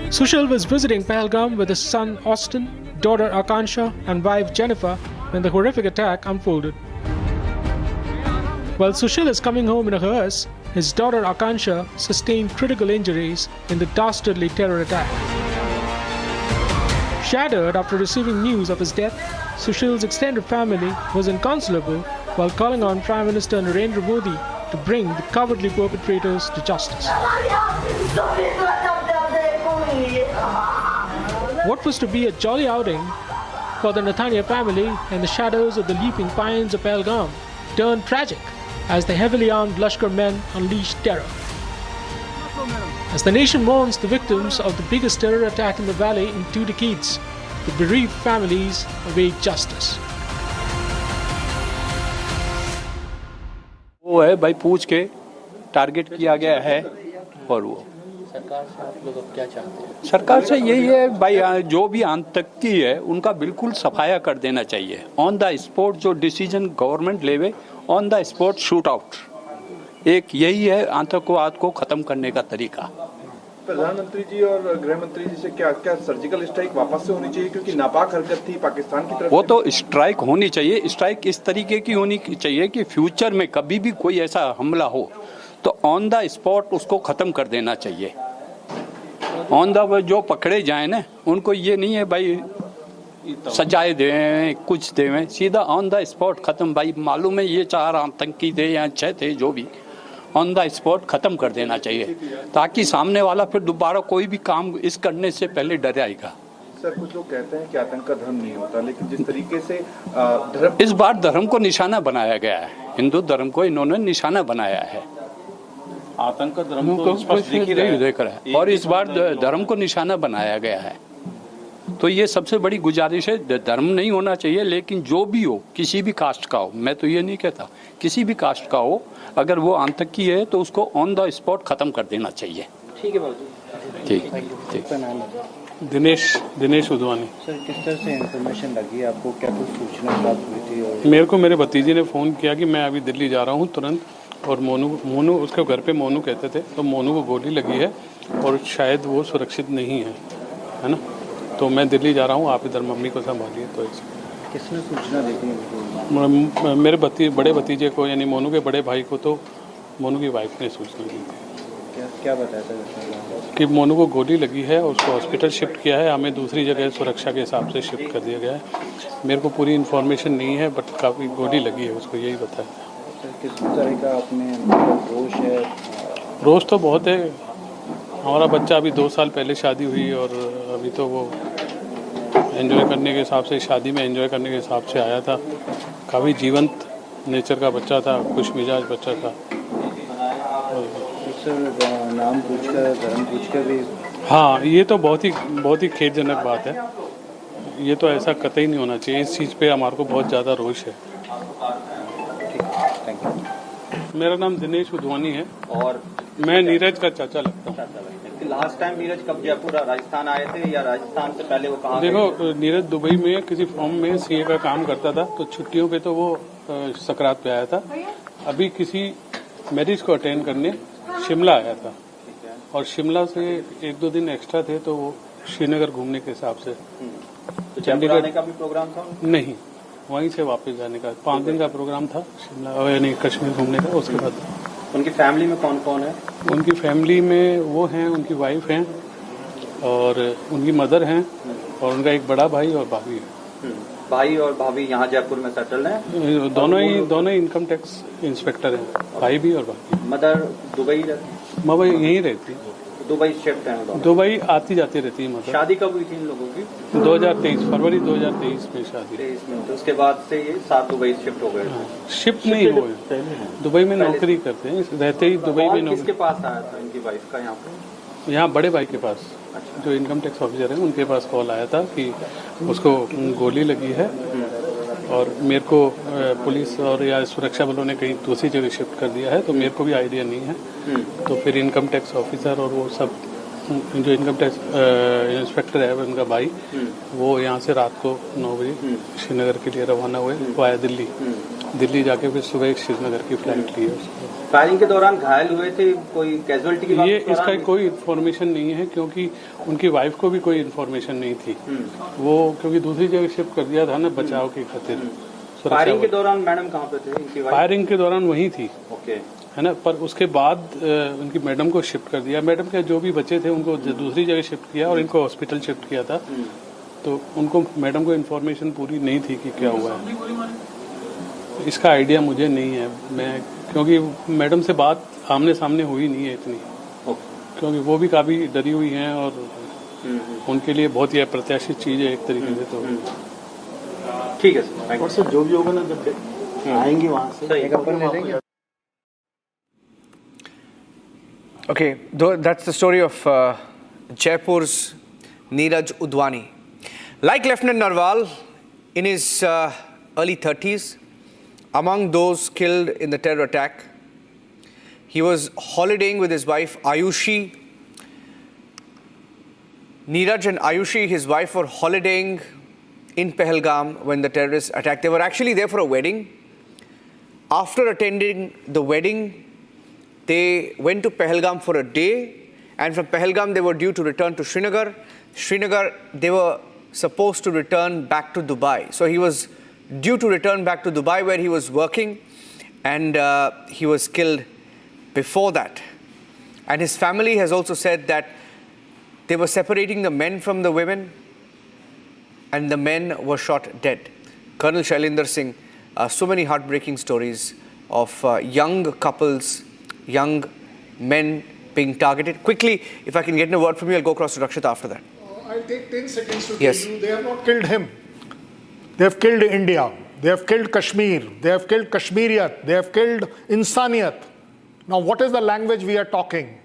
Sushil was visiting Pahelgam with his son Austin, daughter Akansha and wife Jennifer when the horrific attack unfolded. While Sushil is coming home in a hearse, his daughter Akansha sustained critical injuries in the dastardly terror attack. Shattered after receiving news of his death, Sushil's extended family was inconsolable while calling on Prime Minister Narendra Modi to bring the cowardly perpetrators to justice. What was to be a jolly outing for the Nathania family in the shadows of the leaping pines of Pahelgam turned tragic as the heavily armed Lashkar men unleashed terror. As the nation mourns the victims of the biggest terror attack in the valley in 2 decades, the bereaved families await justice. वो है भाई पूछ के target किया गया है और वो सरकार से आप लोग अब क्या चाहते हैं? सरकार से यही है भाई जो भी आतंकी है उनका बिल्कुल सफाया कर देना चाहिए। ऑन द स्पॉट जो डिसीजन गवर्नमेंट लेवे on the spot shoot out, एक यही है आतंकवाद को खत्म करने का तरीका। प्रधानमंत्री जी और गृह मंत्री जी से क्या सर्जिकल स्ट्राइक वापस से होनी चाहिए, क्योंकि नापाक हरकत थी पाकिस्तान की तरफ? वो तो स्ट्राइक होनी चाहिए, स्ट्राइक इस तरीके की होनी चाहिए कि फ्यूचर में कभी भी कोई ऐसा हमला हो तो ऑन द स्पॉट उसको खत्म कर देना चाहिए। ऑन द जो पकड़े जाए ना उनको ये नहीं है भाई सजाए दें कुछ दें, सीधा ऑन द स्पॉट खत्म। भाई मालूम है ये 4 आतंकी थे या 6 थे, जो भी ऑन द स्पॉट खत्म कर देना चाहिए ताकि सामने वाला फिर दोबारा कोई भी काम इस करने से पहले डरेगा। सर कुछ लोग कहते हैं कि आतंक का धर्म नहीं होता, लेकिन जिस तरीके से धर्म इस बार धर्म को निशाना बनाया गया है, हिंदू धर्म को इन्होंने निशाना बनाया है। आतंक का धर्म तो स्पष्ट देख रहा है और इस बार धर्म को निशाना बनाया गया है। तो ये सबसे बड़ी गुजारिश है, धर्म नहीं होना चाहिए लेकिन जो भी हो किसी भी कास्ट का हो, मैं तो ये नहीं कहता किसी भी कास्ट का हो, अगर वो आतंकी है तो उसको ऑन द स्पॉट खत्म कर देना चाहिए। ठीक है बाबू ठीक ठीक। दिनेश उदवानी। सर किस तरह से इन्फॉर्मेशन लगी आपको, क्या कुछ सूचना प्राप्त हुई थी? और मेरे को मेरे भतीजे ने फ़ोन किया कि मैं अभी दिल्ली जा रहा हूँ तुरंत, और मोनू उसके घर पे मोनू कहते थे, तो मोनू को गोली लगी है और शायद वो सुरक्षित नहीं है ना, तो मैं दिल्ली जा रहा हूँ, आप इधर मम्मी को संभालिए। तो किसने सूचना दी थी? मेरे बड़े भतीजे को, यानी मोनू के बड़े भाई को, तो मोनू की वाइफ ने सूचना दी थी। क्या बताया था कि मोनू को गोली लगी है, उसको हॉस्पिटल शिफ्ट किया है, हमें दूसरी जगह सुरक्षा के हिसाब से शिफ्ट कर दिया गया है। मेरे को पूरी इन्फॉर्मेशन नहीं है, बट काफ़ी गोली लगी है उसको, यही बताया था। किस तरह का अपने रोष है? रोष तो बहुत है, हमारा बच्चा अभी 2 साल पहले शादी हुई और अभी तो वो एंजॉय करने के हिसाब से, शादी में एंजॉय करने के हिसाब से आया था। काफ़ी जीवंत नेचर का बच्चा था, खुश मिजाज बच्चा था। सर नाम पूछकर, धर्म पूछकर भी? हाँ, ये तो बहुत ही खेदजनक बात है। ये तो ऐसा कतई नहीं होना चाहिए। इस चीज़ पे हमारे को बहुत ज़्यादा रोष है। Thank you. मेरा नाम दिनेश उदवानी है और मैं नीरज का चाचा लगता हूँ। लास्ट टाइम नीरज कब जयपुर राजस्थान आए थे या राजस्थान से पहले वो कहाँ? देखो, नीरज दुबई में किसी फॉर्म में सीए का काम करता था, तो छुट्टियों पे तो वो सकरात पे आया था। अभी किसी मैरिज को अटेंड करने शिमला आया था, और शिमला से 1-2 दिन एक्स्ट्रा थे, तो वो श्रीनगर घूमने के हिसाब से। तो चंडीगढ़ आने का भी प्रोग्राम था? नहीं, वहीं से वापस जाने का 5 दिन का प्रोग्राम था शिमला, यानी कश्मीर घूमने का। उसके बाद उनकी फैमिली में कौन कौन है? उनकी फैमिली में वो हैं, उनकी वाइफ हैं और उनकी मदर हैं, और उनका एक बड़ा भाई और भाभी है। भाई और भाभी यहाँ जयपुर में सेटल हैं? दोनों ही इनकम टैक्स इंस्पेक्टर हैं, भाई भी और भाभी। मदर दुबई रहती? मदर यहीं रहती है। दुबई शिफ्ट है? दुबई आती जाती रहती है मदर। शादी कब हुई थी इन लोगों की? 2023 फरवरी 2023 में शादी। 23 में। तो उसके बाद से ये साथ दुबई शिफ्ट हो गए? शिफ्ट नहीं हुए, दुबई में नौकरी करते हैं, रहते ही दुबई में नौकरी। किसके पास आया था इनकी वाइफ का यहाँ पे? यहाँ बड़े भाई के पास, जो इनकम टैक्स ऑफिसर हैं, उनके पास कॉल आया था कि उसको गोली लगी है, और मेरे को पुलिस और या सुरक्षा बलों ने कहीं दूसरी जगह शिफ्ट कर दिया है, तो मेरे को भी आइडिया नहीं है। तो फिर इनकम टैक्स ऑफिसर और वो सब, जो इनकम टैक्स इंस्पेक्टर है उनका भाई, वो यहाँ से रात को 9 बजे श्रीनगर के लिए रवाना हुए, वो आया दिल्ली जाके फिर सुबह श्रीनगर की फ्लाइट ली है। फायरिंग के दौरान घायल हुए थे, कोई कैजुअल्टी की बात? ये इसका कोई इन्फॉर्मेशन नहीं है, क्योंकि उनकी वाइफ को भी कोई इन्फॉर्मेशन नहीं थी। वो क्योंकि दूसरी जगह शिफ्ट कर दिया था ना बचाव की खातिर। फायरिंग के दौरान मैडम कहाँ पे थे इनकी वाइफ? फायरिंग के दौरान वहीं थी, ओके, है ना, पर उसके बाद उनकी मैडम को शिफ्ट कर दिया। मैडम के जो भी बच्चे थे उनको दूसरी जगह शिफ्ट किया और इनको हॉस्पिटल शिफ्ट किया था। तो उनको, मैडम को इन्फॉर्मेशन पूरी नहीं थी कि क्या हुआ है। इसका आइडिया मुझे नहीं है, मैं क्योंकि मैडम से बात आमने सामने हुई नहीं है इतनी, क्योंकि वो भी काफ़ी डरी हुई हैं और उनके लिए बहुत ही अप्रत्याशित चीज़ है एक तरीके से। तो ठीक है सर, और सर जो भी होगा ना जब आएंगे वहाँ से एक अपन ले लेंगे। Okay, that's the story of Jaipur's Neeraj Udwani. Like Lieutenant Narval, in his early 30s, among those killed in the terror attack, he was holidaying with his wife Ayushi. Neeraj and Ayushi, his wife, were holidaying in Pahelgam when the terrorists attacked. They were actually there for a wedding. After attending the wedding, they went to Pahelgam for a day, and from Pahelgam they were due to return to Srinagar. Srinagar, they were supposed to return back to Dubai. So he was due to return back to Dubai where he was working, and he was killed before that. And his family has also said that they were separating the men from the women, and the men were shot dead. Colonel Shailendra Singh, so many heartbreaking stories of young couples, young men being targeted. Quickly, if I can get a word from you, I'll go across to Rakshita after that. I'll take 10 seconds to Yes. tell you, they have not killed him. They have killed India. They have killed Kashmir. They have killed Kashmiriyat. They have killed Insaniyat. Now, what is the language we are talking?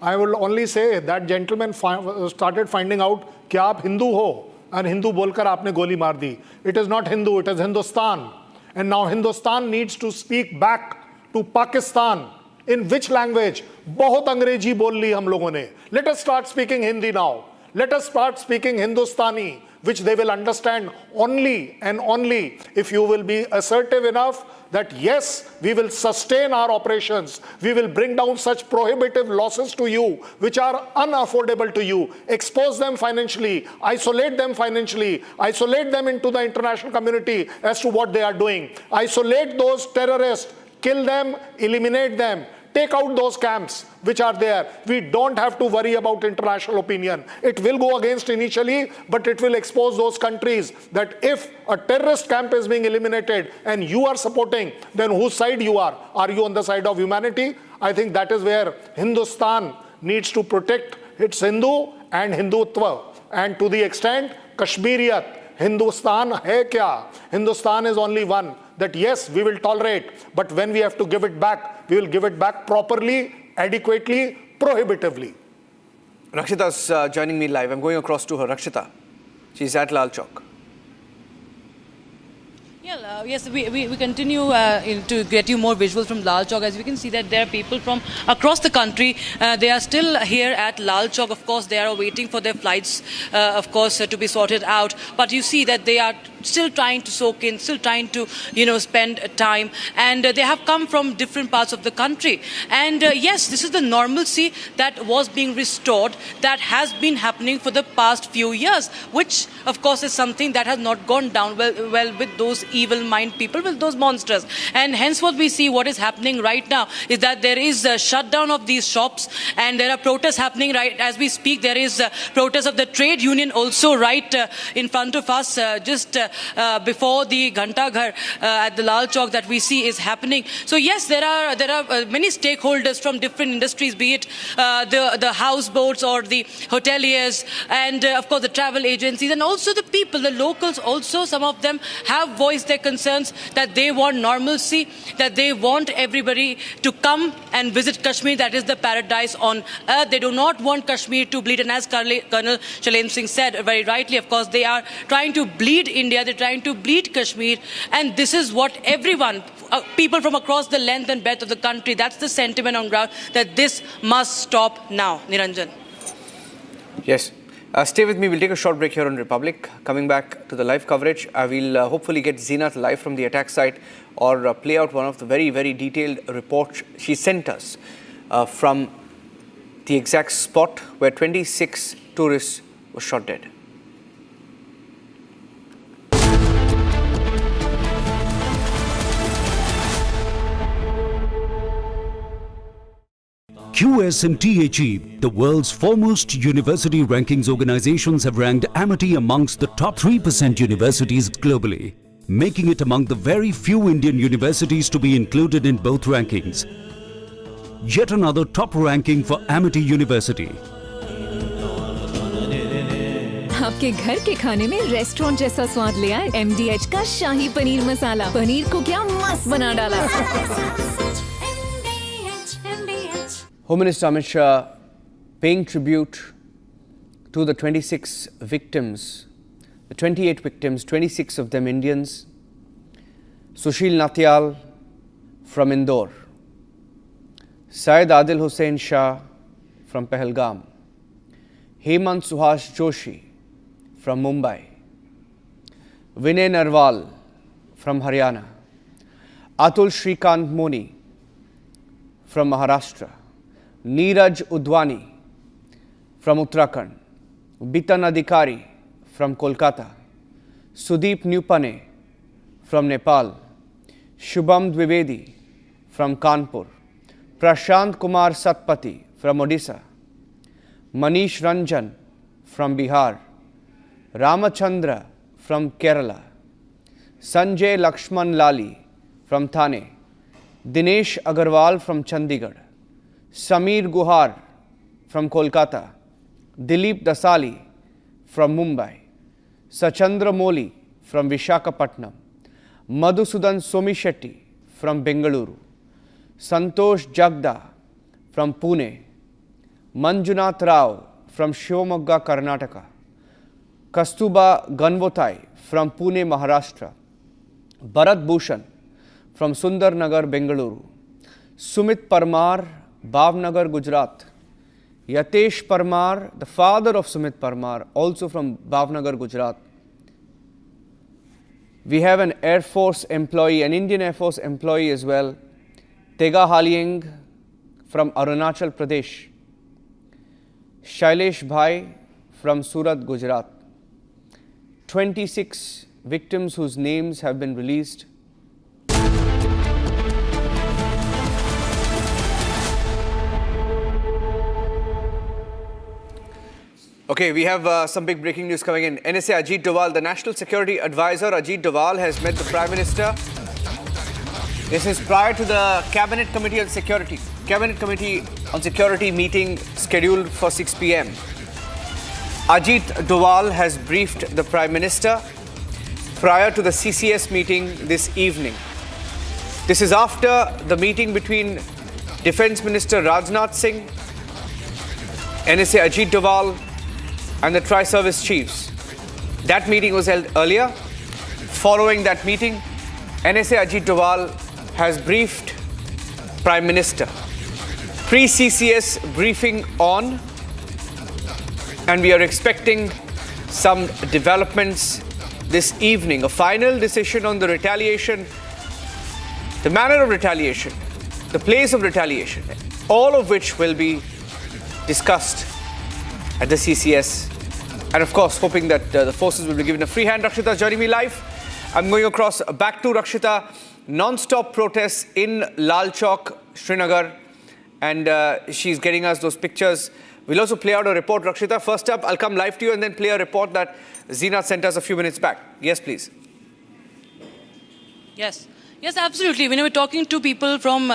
I will only say that gentleman started finding out कि आप हिंदू हो और हिंदू बोलकर आपने गोली मार दी. It is not Hindu, it is Hindustan. And now Hindustan needs to speak back to Pakistan. In which language? बहुत अंग्रेजी बोल ली हम लोगों ने. Let us start speaking Hindi now. Let us start speaking Hindustani, which they will understand only and only if you will be assertive enough that yes, we will sustain our operations. We will bring down such prohibitive losses to you, which are unaffordable to you. Expose them financially, isolate them financially, isolate them into the international community as to what they are doing. Isolate those terrorists, kill them, eliminate them. Take out those camps which are there. We don't have to worry about international opinion. It will go against initially, but it will expose those countries that if a terrorist camp is being eliminated and you are supporting, then whose side you are? Are you on the side of humanity? I think that is where Hindustan needs to protect its Hindu and Hindutva. And to the extent, Kashmiriyat, Hindustan hai kya? Hindustan is only one. That yes, we will tolerate, but when we have to give it back, we will give it back properly, adequately, prohibitively. Rakshita's joining me live. I'm going across to her. Rakshita, she's at Lal Chowk. Yeah, yes, we continue to get you more visuals from Lal Chowk. As we can see that there are people from across the country. They are still here at Lal Chowk. Of course, they are waiting for their flights, of course, to be sorted out. But you see that they are still trying to soak in, still trying to, spend time. And they have come from different parts of the country. And yes, this is the normalcy that was being restored, that has been happening for the past few years, which, of course, is something that has not gone down well with those evil mind people, with those monsters. And hence what we see, what is happening right now is that there is a shutdown of these shops, and there are protests happening right as we speak. There is a protest of the trade union also right in front of us, just before the Ghanta Ghar at the Lal Chowk that we see is happening. So yes, there are many stakeholders from different industries, be it the houseboats or the hoteliers, and of course the travel agencies, and also the people, the locals also. Some of them have voiced their concerns that they want normalcy, that they want everybody to come and visit Kashmir, that is the paradise on earth. They do not want Kashmir to bleed, and as Colonel Shailendra Singh said very rightly, of course, they are trying to bleed India, they're trying to bleed Kashmir, and this is what everyone, people from across the length and breadth of the country, that's the sentiment on ground, that this must stop now. Niranjan. Yes. Stay with me. We'll take a short break here on Republic. Coming back to the live coverage, I will hopefully get Zeenat live from the attack site, or play out one of the very, very detailed reports she sent us from the exact spot where 26 tourists were shot dead. QSMTHE, the world's foremost university rankings organizations, have ranked Amity amongst the top 3% universities globally, making it among the very few Indian universities to be included in both rankings. Yet another top ranking for Amity University. आपके घर के खाने में restaurant जैसा स्वाद ले आए MDH का शाही पनीर मसाला। पनीर को क्या मस्त बना डाला। Home Minister Amit Shah paying tribute to the 26 victims, the 28 victims, 26 of them Indians. Sushil Natyal from Indore, Syed Adil Hussain Shah from Pahelgam, Hemant Suhas Joshi from Mumbai, Vinay Narval from Haryana, Atul Shrikant Moni from Maharashtra, Neeraj Udwani from Uttarakhand, Bitan Adhikari from Kolkata, Sudeep Nupane from Nepal, Shubham Dwivedi from Kanpur, Prashant Kumar Satpati from Odisha, Manish Ranjan from Bihar, Ramachandra from Kerala, Sanjay Lakshman Lali from Thane, Dinesh Agarwal from Chandigarh, Sameer Guhar from Kolkata, Dilip Dasali from Mumbai, Sachandra Moli from Vishakhapatnam, Madhusudan Somishetty from Bengaluru, Santosh Jagda from Pune, Manjunath Rao from Shivamogga, Karnataka, Kastuba Ganvotai from Pune, Maharashtra, Bharat Bhushan from Sundarnagar, Bengaluru, Sumit Parmar, Bhavnagar, Gujarat, Yatesh Parmar, the father of Sumit Parmar, also from Bhavnagar, Gujarat. We have an Air Force employee, an Indian Air Force employee as well, Tega Halyeng from Arunachal Pradesh, Shailesh Bhai from Surat, Gujarat. 26 victims whose names have been released. Okay, we have some big breaking news coming in. NSA Ajit Doval, the National Security Advisor Ajit Doval has met the Prime Minister. This is prior to the Cabinet Committee on Security. Cabinet Committee on Security meeting scheduled for 6 p.m. Ajit Doval has briefed the Prime Minister prior to the CCS meeting this evening. This is after the meeting between Defence Minister Rajnath Singh, NSA Ajit Doval and the Tri-Service Chiefs. That meeting was held earlier. Following that meeting, NSA Ajit Doval has briefed Prime Minister. Pre-CCS briefing on, and we are expecting some developments this evening. A final decision on the retaliation, the manner of retaliation, the place of retaliation, all of which will be discussed at the CCS. And of course, hoping that the forces will be given a free hand. Rakshita joining me live. I'm going across back to Rakshita. Non-stop protests in Lal Chowk, Srinagar. And she's getting us those pictures. We'll also play out a report, Rakshita. First up, I'll come live to you and then play a report that Zeenat sent us a few minutes back. Yes, please. Yes. Yes, absolutely. When we're talking to people from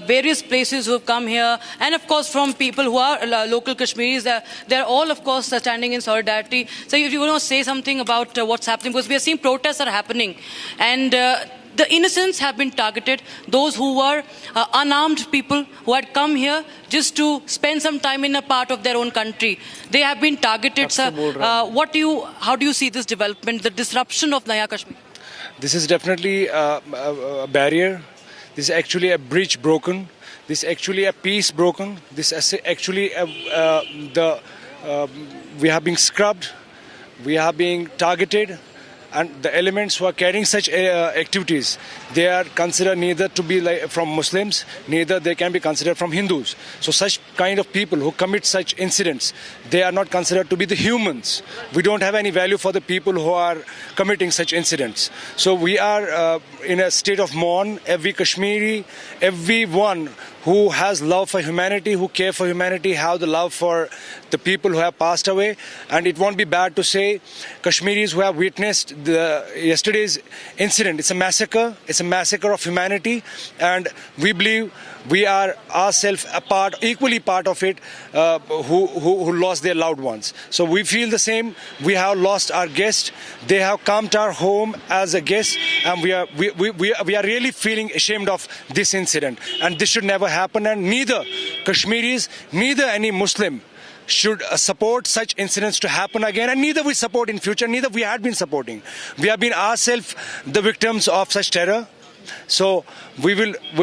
various places who have come here, and of course from people who are local Kashmiris, they're all, of course, standing in solidarity. So if you want to say something about what's happening, because we are seeing protests are happening, and the innocents have been targeted, those who were unarmed people who had come here just to spend some time in a part of their own country. They have been targeted, sir. How do you see this development, the disruption of Naya Kashmir? This is definitely a barrier. This is actually a bridge broken. This is actually a peace broken. This is actually we are being scrubbed. We are being targeted. And the elements who are carrying such activities, they are considered neither to be from Muslims, neither they can be considered from Hindus. So such kind of people who commit such incidents, they are not considered to be the humans. We don't have any value for the people who are committing such incidents. So we are in a state of mourn. Every Kashmiri, everyone who has love for humanity, who care for humanity, have the love for the people who have passed away. And it won't be bad to say Kashmiris who have witnessed yesterday's incident, it's a massacre. It's a massacre of humanity. And we believe we are ourselves equally part of it, who lost their loved ones. So we feel the same. We have lost our guest. They have come to our home as a guest, and we are really feeling ashamed of this incident. And this should never happen, and neither Kashmiris, neither any Muslim should support such incidents to happen again, and neither we support in future, neither we had been supporting. We have been ourselves the victims of such terror. So we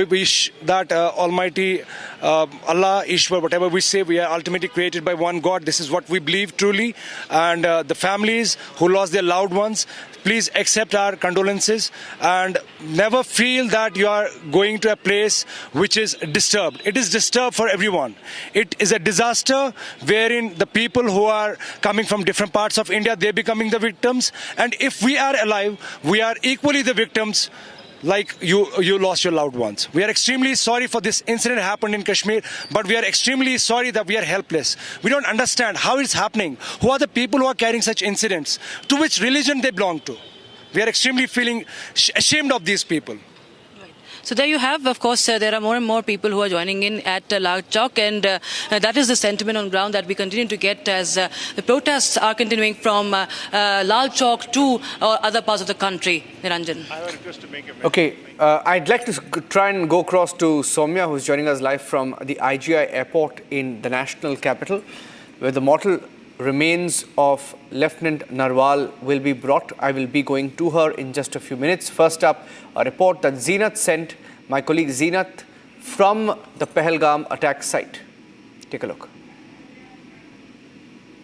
wish that Almighty Allah, Ishwar, whatever we say, we are ultimately created by one God. This is what we believe truly. And the families who lost their loved ones, please accept our condolences and never feel that you are going to a place which is disturbed. It is disturbed for everyone. It is a disaster wherein the people who are coming from different parts of India, they're becoming the victims. And if we are alive, we are equally the victims. Like you lost your loved ones. We are extremely sorry for this incident happened in Kashmir, but we are extremely sorry that we are helpless. We don't understand how it's happening. Who are the people who are carrying such incidents? To which religion they belong to? We are extremely feeling ashamed of these people. So there you have, of course, there are more and more people who are joining in at Lal Chowk, and that is the sentiment on ground that we continue to get as the protests are continuing from Lal Chowk to other parts of the country. Niranjan. Okay, I'd like to try and go across to Soumya, who's joining us live from the IGI airport in the national capital, where the mortal remains of Lieutenant Narval will be brought. I will be going to her in just a few minutes. First up, a report that Zeenat sent, my colleague Zeenat, from the Pahelgam attack site. Take a look.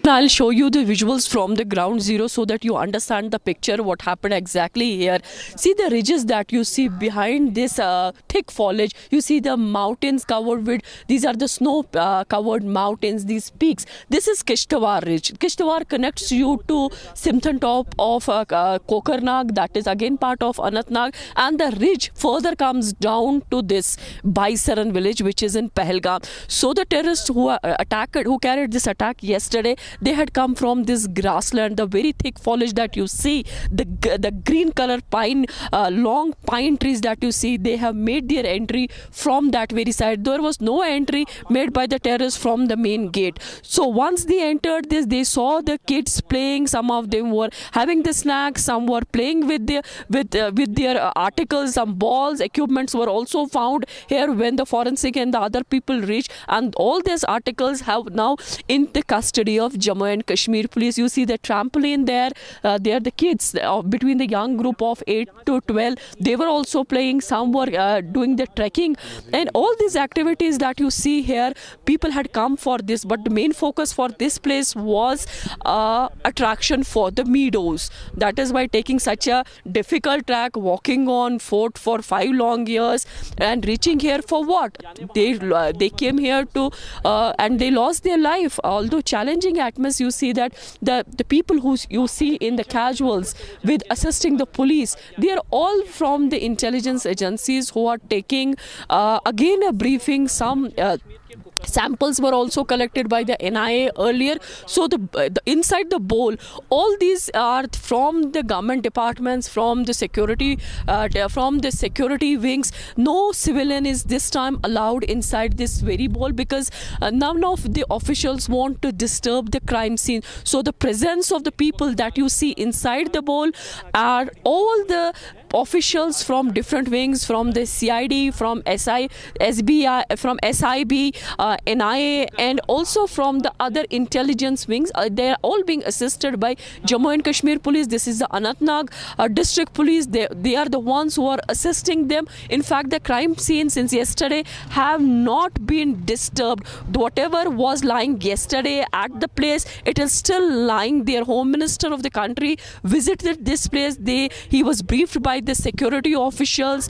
I'll show you the visuals from the ground zero so that you understand the picture, what happened exactly here. See the ridges that you see behind this thick foliage. You see the mountains covered with, these are the snow covered mountains, these peaks. This is Kishtawar Ridge. Kishtawar connects you to Simthon top of Kokarnag, that is again part of Anantnag, and the ridge further comes down to this Baisaran village, which is in Pahelgam. So the terrorists who carried this attack yesterday, they had come from this grassland, the very thick foliage that you see, the green color pine, long pine trees that you see, they have made their entry from that very side. There was no entry made by the terrorists from the main gate. So once they entered this, they saw the kids playing. Some of them were having the snacks, some were playing with their articles, some balls, equipments were also found here when the forensic and the other people reached, and all these articles have now in the custody of Jammu and Kashmir police. You see the trampoline there. There the kids between the young group of 8 to 12. They were also playing. Some were doing the trekking, and all these activities that you see here, people had come for this. But the main focus for this place was attraction for the meadows. That is why taking such a difficult track, walking on foot for 5 long years, and reaching here for what? They came here to and they lost their life. Although challenging atmosphere, you see that the people who you see in the casuals with assisting the police, they are all from the intelligence agencies who are taking again a briefing. Some samples were also collected by the NIA earlier. So the inside the bowl, all these are from the government departments, from the security wings. No civilian is this time allowed inside this very bowl because none of the officials want to disturb the crime scene. So the presence of the people that you see inside the bowl are all the officials from different wings, from the CID, from SBI, from SIB, NIA, and also from the other intelligence wings. They are all being assisted by Jammu and Kashmir police. This is the Anantnag district police. They are the ones who are assisting them. In fact, the crime scene since yesterday have not been disturbed. Whatever was lying yesterday at the place, it is still lying there. Home Minister of the country visited this place. He was briefed by the security officials.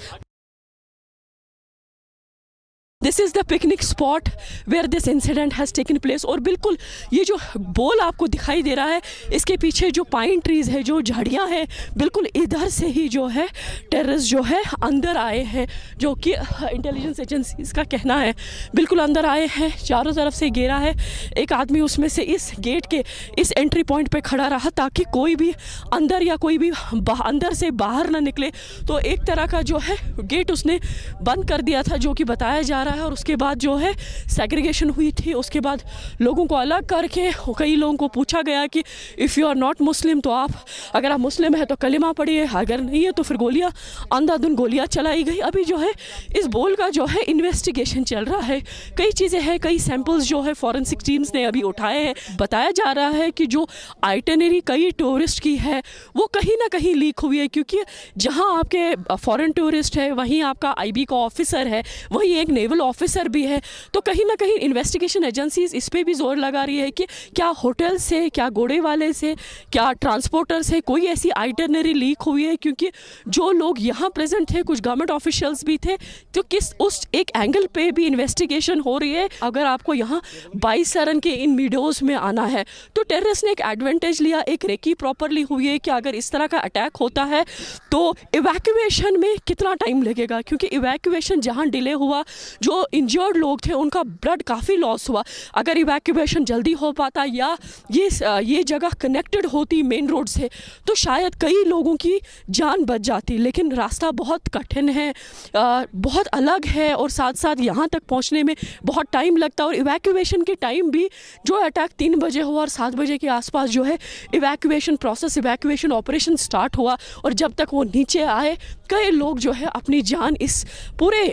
This is the picnic spot where this incident has taken place. और बिल्कुल ये जो बोल आपको दिखाई दे रहा है, इसके पीछे जो पाइन ट्रीज है, जो झाड़ियाँ हैं, बिल्कुल इधर से ही जो है टेररिस्ट जो है अंदर आए हैं, जो कि इंटेलिजेंस एजेंसीज का कहना है। बिल्कुल अंदर आए हैं, चारों तरफ से घेरा है। एक आदमी उसमें से इस गेट के इस एंट्री पॉइंट पे खड़ा रहा ताकि कोई भी अंदर या कोई भी अंदर से बाहर ना निकले। तो एक तरह का जो है गेट उसने बंद कर दिया था, जो कि बताया जा रहा है और उसके बाद जो है सेग्रीगेशन हुई थी। उसके बाद लोगों को अलग करके कई लोगों को पूछा गया कि इफ़ यू आर नॉट मुस्लिम तो आप, अगर आप मुस्लिम है तो कलिमा पढ़िए, अगर नहीं है तो फिर गोलियां, अंधाधुंध गोलियां चलाई गई। अभी जो है इस बोल का जो है इन्वेस्टिगेशन चल रहा है, कई चीज़ें हैं, कई सैंपल्स जो है फॉरेंसिक टीम्स ने अभी उठाए हैं। बताया जा रहा है कि जो आइटनरी कई टूरिस्ट की है वो कहीं ना कहीं लीक हुई है, क्योंकि जहां आपके फॉरेन टूरिस्ट है वहीं आपका आईबी का ऑफिसर है, वहीं एक नेवल ऑफिसर भी है। तो कहीं ना कहीं इन्वेस्टिगेशन एजेंसीज इस पर भी जोर लगा रही है कि क्या होटल से, क्या घोड़े वाले से, क्या ट्रांसपोर्टर से कोई ऐसी आइटनरी लीक हुई है, क्योंकि जो लोग यहाँ प्रेजेंट थे कुछ गवर्नमेंट ऑफिशियल्स भी थे। तो किस उस एक एंगल पे भी इन्वेस्टिगेशन हो रही है। अगर आपको यहाँ 22 सरन के इन वीडियोस में आना है तो टेररिस्ट ने एक एडवांटेज लिया, एक रेकी प्रॉपरली हुई है कि अगर इस तरह का अटैक होता है तो इवैक्यूएशन में कितना टाइम लगेगा, क्योंकि इवैक्यूएशन जहाँ डिले हुआ, जो इंजर्ड लोग थे उनका ब्लड काफ़ी लॉस हुआ। अगर इवैक्यूएशन जल्दी हो पाता या ये जगह कनेक्टेड होती मेन रोड से तो शायद कई लोगों की जान बच जाती, लेकिन रास्ता बहुत कठिन है, बहुत अलग है और साथ साथ यहाँ तक पहुँचने में बहुत टाइम लगता है। और इवैक्यूएशन के टाइम भी जो अटैक 3 बजे हुआ और 7 बजे के आसपास जो है इवैक्यूएशन ऑपरेशन स्टार्ट हुआ और जब तक वो नीचे आए कई लोग जो है अपनी जान इस पूरे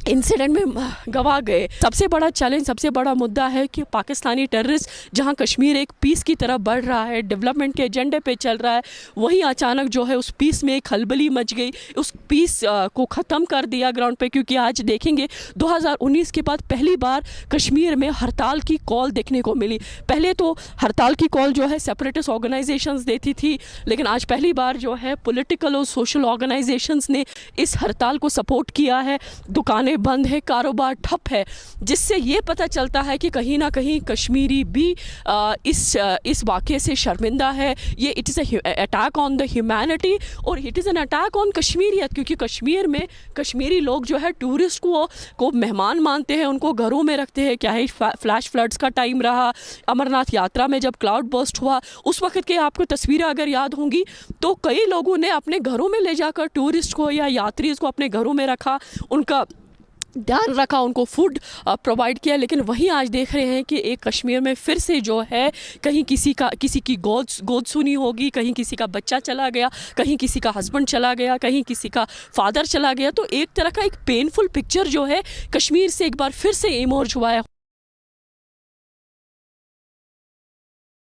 इंसिडेंट में गवा गए। सबसे बड़ा चैलेंज, सबसे बड़ा मुद्दा है कि पाकिस्तानी टेररिस्ट जहां कश्मीर एक पीस की तरफ बढ़ रहा है, डेवलपमेंट के एजेंडे पे चल रहा है, वहीं अचानक जो है उस पीस में एक खलबली मच गई, उस पीस को ख़त्म कर दिया ग्राउंड पे। क्योंकि आज देखेंगे 2019 के बाद पहली बार कश्मीर में हड़ताल की कॉल देखने को मिली। पहले तो हड़ताल की कॉल जो है सेपरेटिस्ट ऑर्गेनाइजेशंस देती थी, लेकिन आज पहली बार जो है पॉलिटिकल और सोशल ऑर्गेनाइजेशंस ने इस हड़ताल को सपोर्ट किया है। दुकानें बंद है, कारोबार ठप है, जिससे ये पता चलता है कि कहीं ना कहीं कश्मीरी भी इस वाक़े से शर्मिंदा है। ये it is attack on the humanity और it is an attack on Kashmiriyat, क्योंकि कश्मीर में कश्मीरी लोग जो है टूरिस्ट को मेहमान मानते हैं, उनको घरों में रखते हैं। क्या है फ्लैश फ्लड्स का टाइम रहा, अमरनाथ यात्रा में जब क्लाउड बर्स्ट हुआ उस वक्त के आपको तस्वीरें अगर याद होंगी तो कई लोगों ने अपने घरों में ले जाकर टूरिस्ट को या यात्रीज को अपने घरों में रखा, उनका ध्यान रखा, उनको फूड प्रोवाइड किया। लेकिन वहीं आज देख रहे हैं कि एक कश्मीर में फिर से जो है कहीं किसी की गोद सुनी होगी, कहीं किसी का बच्चा चला गया, कहीं किसी का हस्बैंड चला गया, कहीं किसी का फादर चला गया। तो एक तरह का एक पेनफुल पिक्चर जो है कश्मीर से एक बार फिर से इमर्ज हुआ है।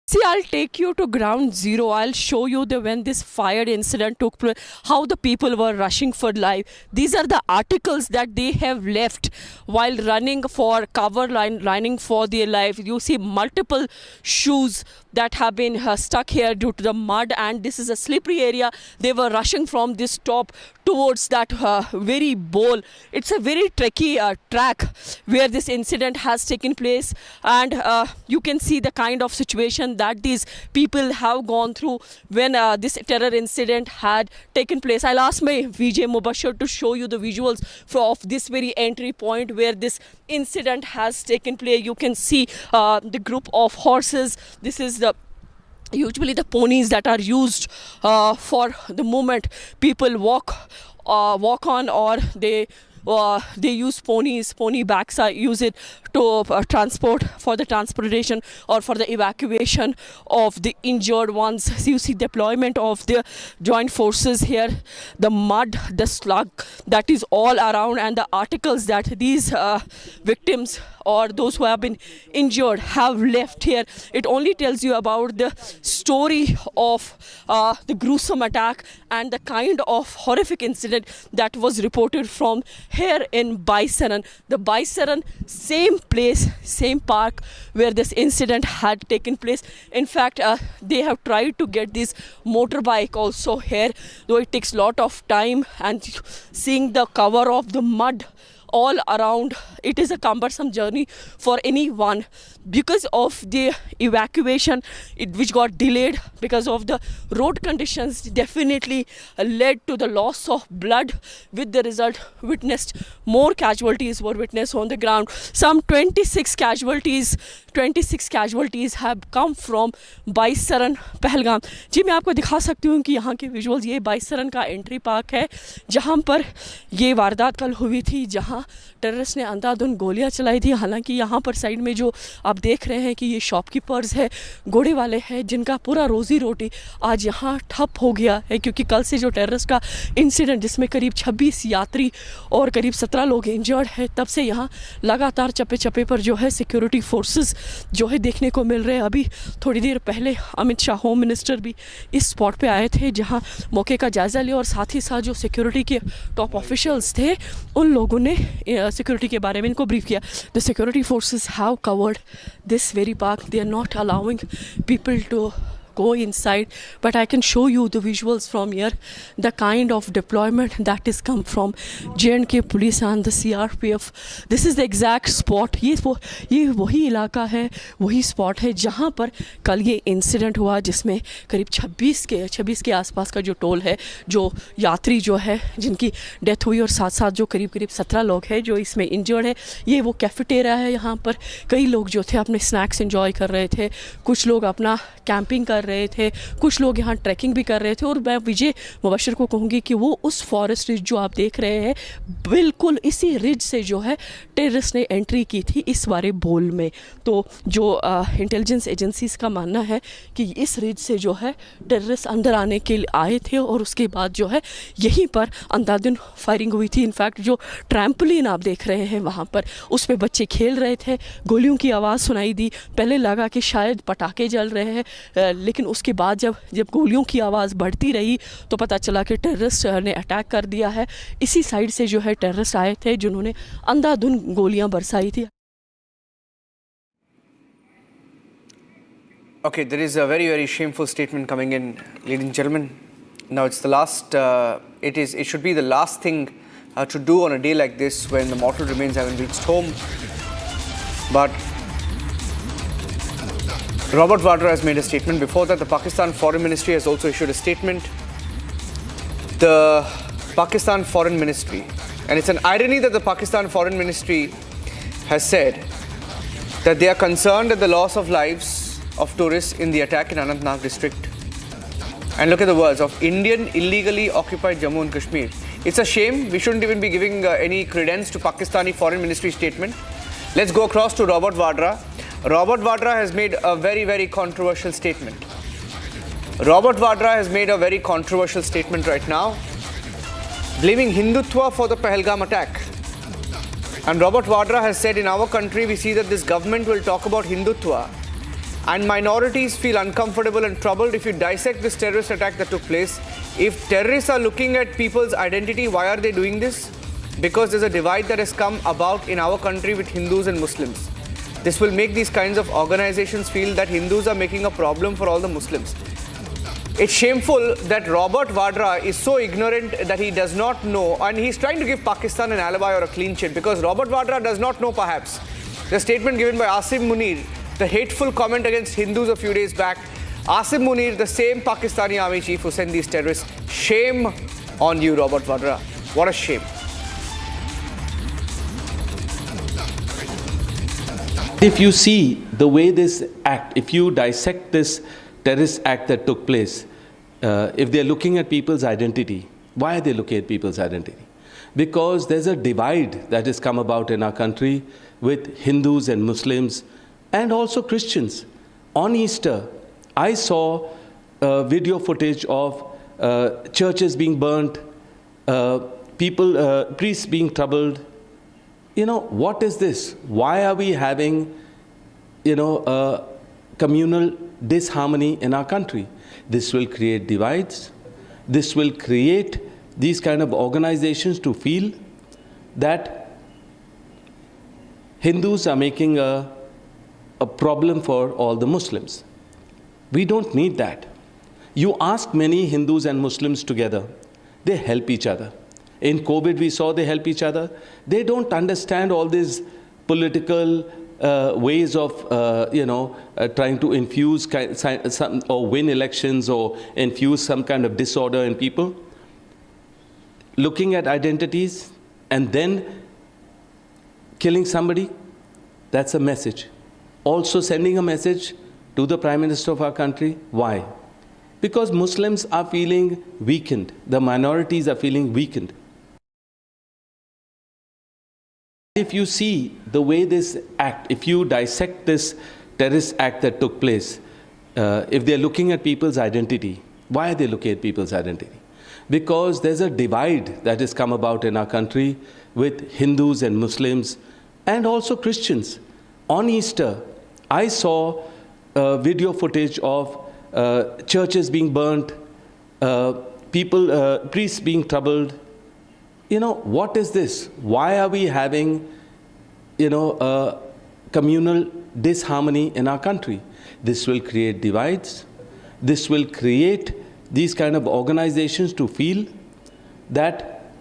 See, I'll take you to ground zero. I'll show you when this fire incident took place, how the people were rushing for life. These are the articles that they have left while running for cover, running for their life. You see multiple shoes that have been stuck here due to the mud, and this is a slippery area. They were rushing from this top towards that very bowl. It's a very tricky track where this incident has taken place, and you can see the kind of situation that these people have gone through when this terror incident had taken place. I'll ask my VJ Mubashir to show you the visuals of this very entry point where this incident has taken place. You can see the group of horses. This is usually the ponies that are used for the moment people walk on, or they use pony backs. I use it to transport, for the transportation or for the evacuation of the injured ones. So you see deployment of the joint forces here, the mud, the slug that is all around, and the articles that these victims or those who have been injured have left here. It only tells you about the story of the gruesome attack and the kind of horrific incident that was reported from here in Baisaran. The Baisaran, same place, same park where this incident had taken place. In fact, they have tried to get this motorbike also here, though it takes a lot of time, and seeing the cover of the mud all around, it is a cumbersome journey for anyone because of the evacuation which got delayed because of the road conditions. Definitely led to the loss of blood, with the result witnessed more casualties were witnessed on the ground. Some 26 casualties have come from बाईसरन Pahalgam. जी मैं आपको दिखा सकती हूँ कि यहाँ के visuals, ये बाईसरन का एंट्री पार्क है जहाँ पर ये वारदात कल हुई थी, जहाँ जहाँ टेररिस्ट ने अंधाधुंध गोलियां चलाई थी। हालांकि यहाँ पर साइड में जो आप देख रहे हैं कि ये शॉपकीपर्स है, घोड़े वाले हैं, जिनका पूरा रोजी रोटी आज यहाँ ठप हो गया है, क्योंकि कल से जो टेररिस्ट का इंसिडेंट जिसमें करीब 26 यात्री और करीब 17 लोग इंजर्ड है, तब से यहाँ लगातार चप्पे चप्पे पर जो है सिक्योरिटी फोर्सेस जो है देखने को मिल रहे हैं। अभी थोड़ी देर पहले अमित शाह होम मिनिस्टर भी इस स्पॉट पे आए थे, जहाँ मौके का जायजा लिया और साथ ही साथ जो सिक्योरिटी के टॉप ऑफिशियल्स थे उन लोगों ने सिक्योरिटी के बारे में इनको ब्रीफ किया। The security forces have covered this very park, they are not allowing people to go inside, but I can show you the visuals from here, the kind of deployment that is come from J&K police and the CRPF. This is the exact spot. ये वही इलाका है, वही spot है जहाँ पर कल ये इंसिडेंट हुआ, जिसमें करीब 26 के आसपास का जो टोल है, जो यात्री जो है जिनकी डेथ हुई, और साथ साथ जो करीब 17 लोग हैं जो इसमें इंजर्ड है। ये वो कैफेटेरिया है, यहाँ पर कई लोग जो थे अपने स्नैक्स एंजॉय कर रहे थे, कुछ लोग अपना कैंपिंग कर रहे थे, कुछ लोग यहाँ ट्रैकिंग भी कर रहे थे। और मैं विजय मुबशर को कहूँगी कि वो उस फॉरेस्ट रिज जो आप देख रहे हैं, बिल्कुल इसी रिज से जो है टेररिस्ट ने एंट्री की थी इस बारे बोल में। तो जो इंटेलिजेंस एजेंसीज का मानना है कि इस रिज से जो है टेररिस्ट अंदर आने के लिए आए थे और उसके बाद जो है यहीं पर अंधाधुंध फायरिंग हुई थी। इनफैक्ट जो ट्रैम्पोलिन आप देख रहे हैं वहाँ पर, उस पर बच्चे खेल रहे थे, गोलियों की आवाज़ सुनाई दी। पहले लगा कि शायद पटाखे जल रहे हैं, लेकिन उसके बाद जब गोलियों की आवाज़ बढ़ती रही तो पता चला कि टेररिस्ट ने अटैक कर दिया है। इसी साइड से जो है टेररिस्ट आए थे जिन्होंने अंधाधुंध गोलियां बरसाई थी। Okay, there is a very, very shameful statement coming in, ladies and gentlemen. Now it's the last, it should be the last thing to do on a day like this when the mortal remains haven't reached home. But Robert Vadra has made a statement. Before that, the Pakistan Foreign Ministry has also issued a statement. The Pakistan Foreign Ministry, and it's an irony that the Pakistan Foreign Ministry has said that they are concerned at the loss of lives of tourists in the attack in Anantnag district. And look at the words of Indian illegally occupied Jammu and Kashmir. It's a shame. We shouldn't even be giving any credence to Pakistani Foreign Ministry statement. Let's go across to Robert Vadra. Robert Vadra has made a very, very controversial statement. Robert Vadra has made a very controversial statement right now, blaming Hindutva for the Pahelgam attack. And Robert Vadra has said, in our country, we see that this government will talk about Hindutva, and minorities feel uncomfortable and troubled if you dissect this terrorist attack that took place. If terrorists are looking at people's identity, why are they doing this? Because there's a divide that has come about in our country with Hindus and Muslims. This will make these kinds of organizations feel that Hindus are making a problem for all the Muslims. It's shameful that Robert Vadra is so ignorant that he does not know, and he's trying to give Pakistan an alibi or a clean sheet, because Robert Vadra does not know perhaps the statement given by Asim Munir, the hateful comment against Hindus a few days back. Asim Munir, the same Pakistani army chief who sent these terrorists. Shame on you, Robert Vadra. What a shame. If you see the way this act, if you dissect this terrorist act that took place, if they're looking at people's identity, why are they looking at people's identity? Because there's a divide that has come about in our country with Hindus and Muslims and also Christians. On Easter, I saw video footage of churches being burnt, priests being troubled. You know, what is this? Why are we having, communal disharmony in our country? This will create divides. This will create these kind of organizations to feel that Hindus are making a problem for all the Muslims. We don't need that. You ask many Hindus and Muslims together, they help each other. In COVID, we saw they help each other. They don't understand all these political ways of, trying to infuse some, or win elections or infuse some kind of disorder in people. Looking at identities and then killing somebody, that's a message. Also sending a message to the Prime Minister of our country. Why? Because Muslims are feeling weakened. The minorities are feeling weakened. If you see the way this act, if you dissect this terrorist act that took place, if they're looking at people's identity, why are they looking at people's identity? Because there's a divide that has come about in our country with Hindus and Muslims and also Christians. On Easter, I saw video footage of churches being burnt, priests being troubled. You know, what is this? Why are we having, communal disharmony in our country? This will create divides. This will create these kind of organizations to feel that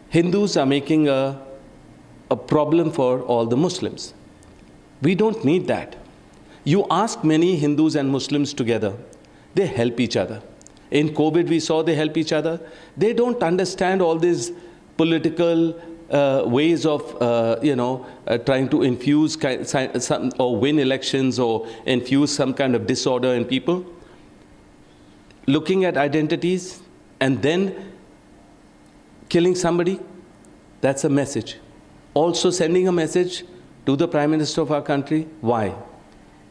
Hindus are making a problem for all the Muslims. We don't need that. You ask many Hindus and Muslims together, they help each other. In COVID, we saw they help each other. They don't understand all these political ways of, trying to infuse some, or win elections or infuse some kind of disorder in people. Looking at identities and then killing somebody, that's a message. Also sending a message to the Prime Minister of our country. Why?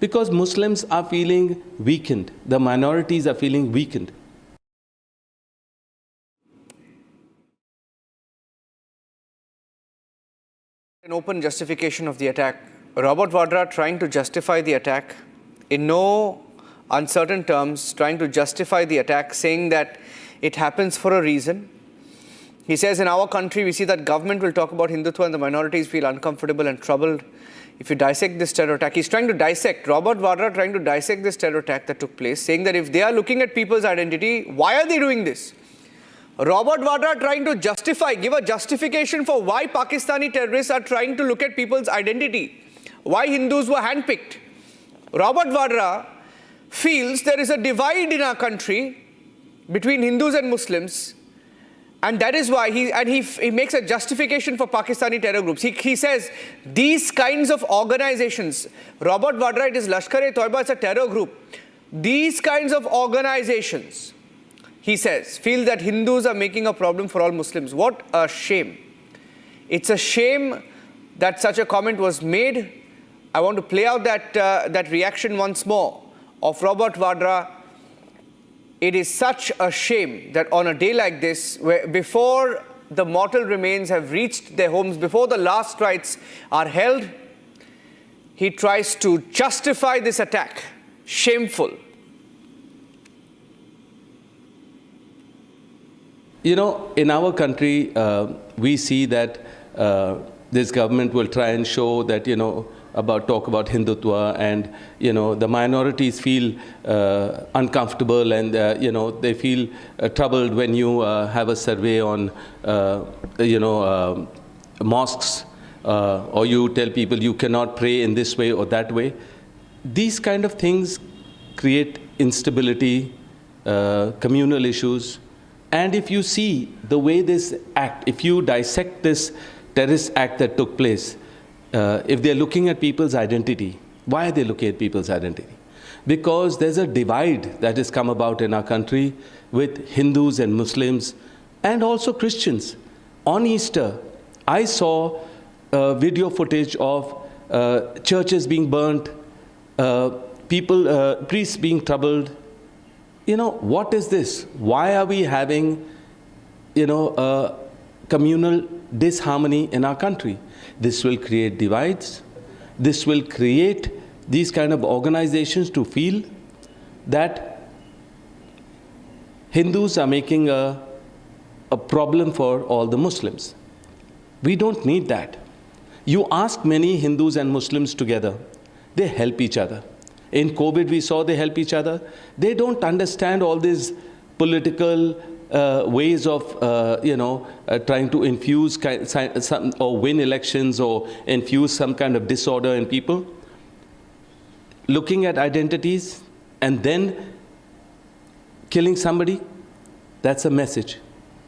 Because Muslims are feeling weakened. The minorities are feeling weakened. An open justification of the attack. Robert Vadra trying to justify the attack in no uncertain terms, trying to justify the attack, saying that it happens for a reason. He says in our country, we see that government will talk about Hindutva and the minorities feel uncomfortable and troubled if you dissect this terror attack. He's trying to dissect, Robert Vadra trying to dissect this terror attack that took place, saying that if they are looking at people's identity, why are they doing this? Robert Vadra trying to justify, give a justification for why Pakistani terrorists are trying to look at people's identity, why Hindus were handpicked. Robert Vadra feels there is a divide in our country between Hindus and Muslims, and that is why he makes a justification for Pakistani terror groups. He says these kinds of organizations, Robert Vadra, it is Lashkar-e-Toiba, it's a terror group. These kinds of organizations, he says, feel that Hindus are making a problem for all Muslims. What a shame. It's a shame that such a comment was made. I want to play out that reaction once more of Robert Vadra. It is such a shame that on a day like this, where before the mortal remains have reached their homes, before the last rites are held, he tries to justify this attack. Shameful. You know, in our country, we see that this government will try and show that, talk about Hindutva, and, the minorities feel uncomfortable, and, they feel troubled when you have a survey on, mosques, or you tell people you cannot pray in this way or that way. These kind of things create instability, communal issues. And if you see the way this act, if you dissect this terrorist act that took place, if they're looking at people's identity, why are they looking at people's identity? Because there's a divide that has come about in our country with Hindus and Muslims and also Christians. On Easter, I saw video footage of churches being burnt, priests being troubled. What is this? Why are we having, a communal disharmony in our country? This will create divides. This will create these kind of organizations to feel that Hindus are making a problem for all the Muslims. We don't need that. You ask many Hindus and Muslims together, they help each other. In COVID, we saw they help each other. They don't understand all these political ways of, trying to infuse some, or win elections or infuse some kind of disorder in people. Looking at identities and then killing somebody, that's a message.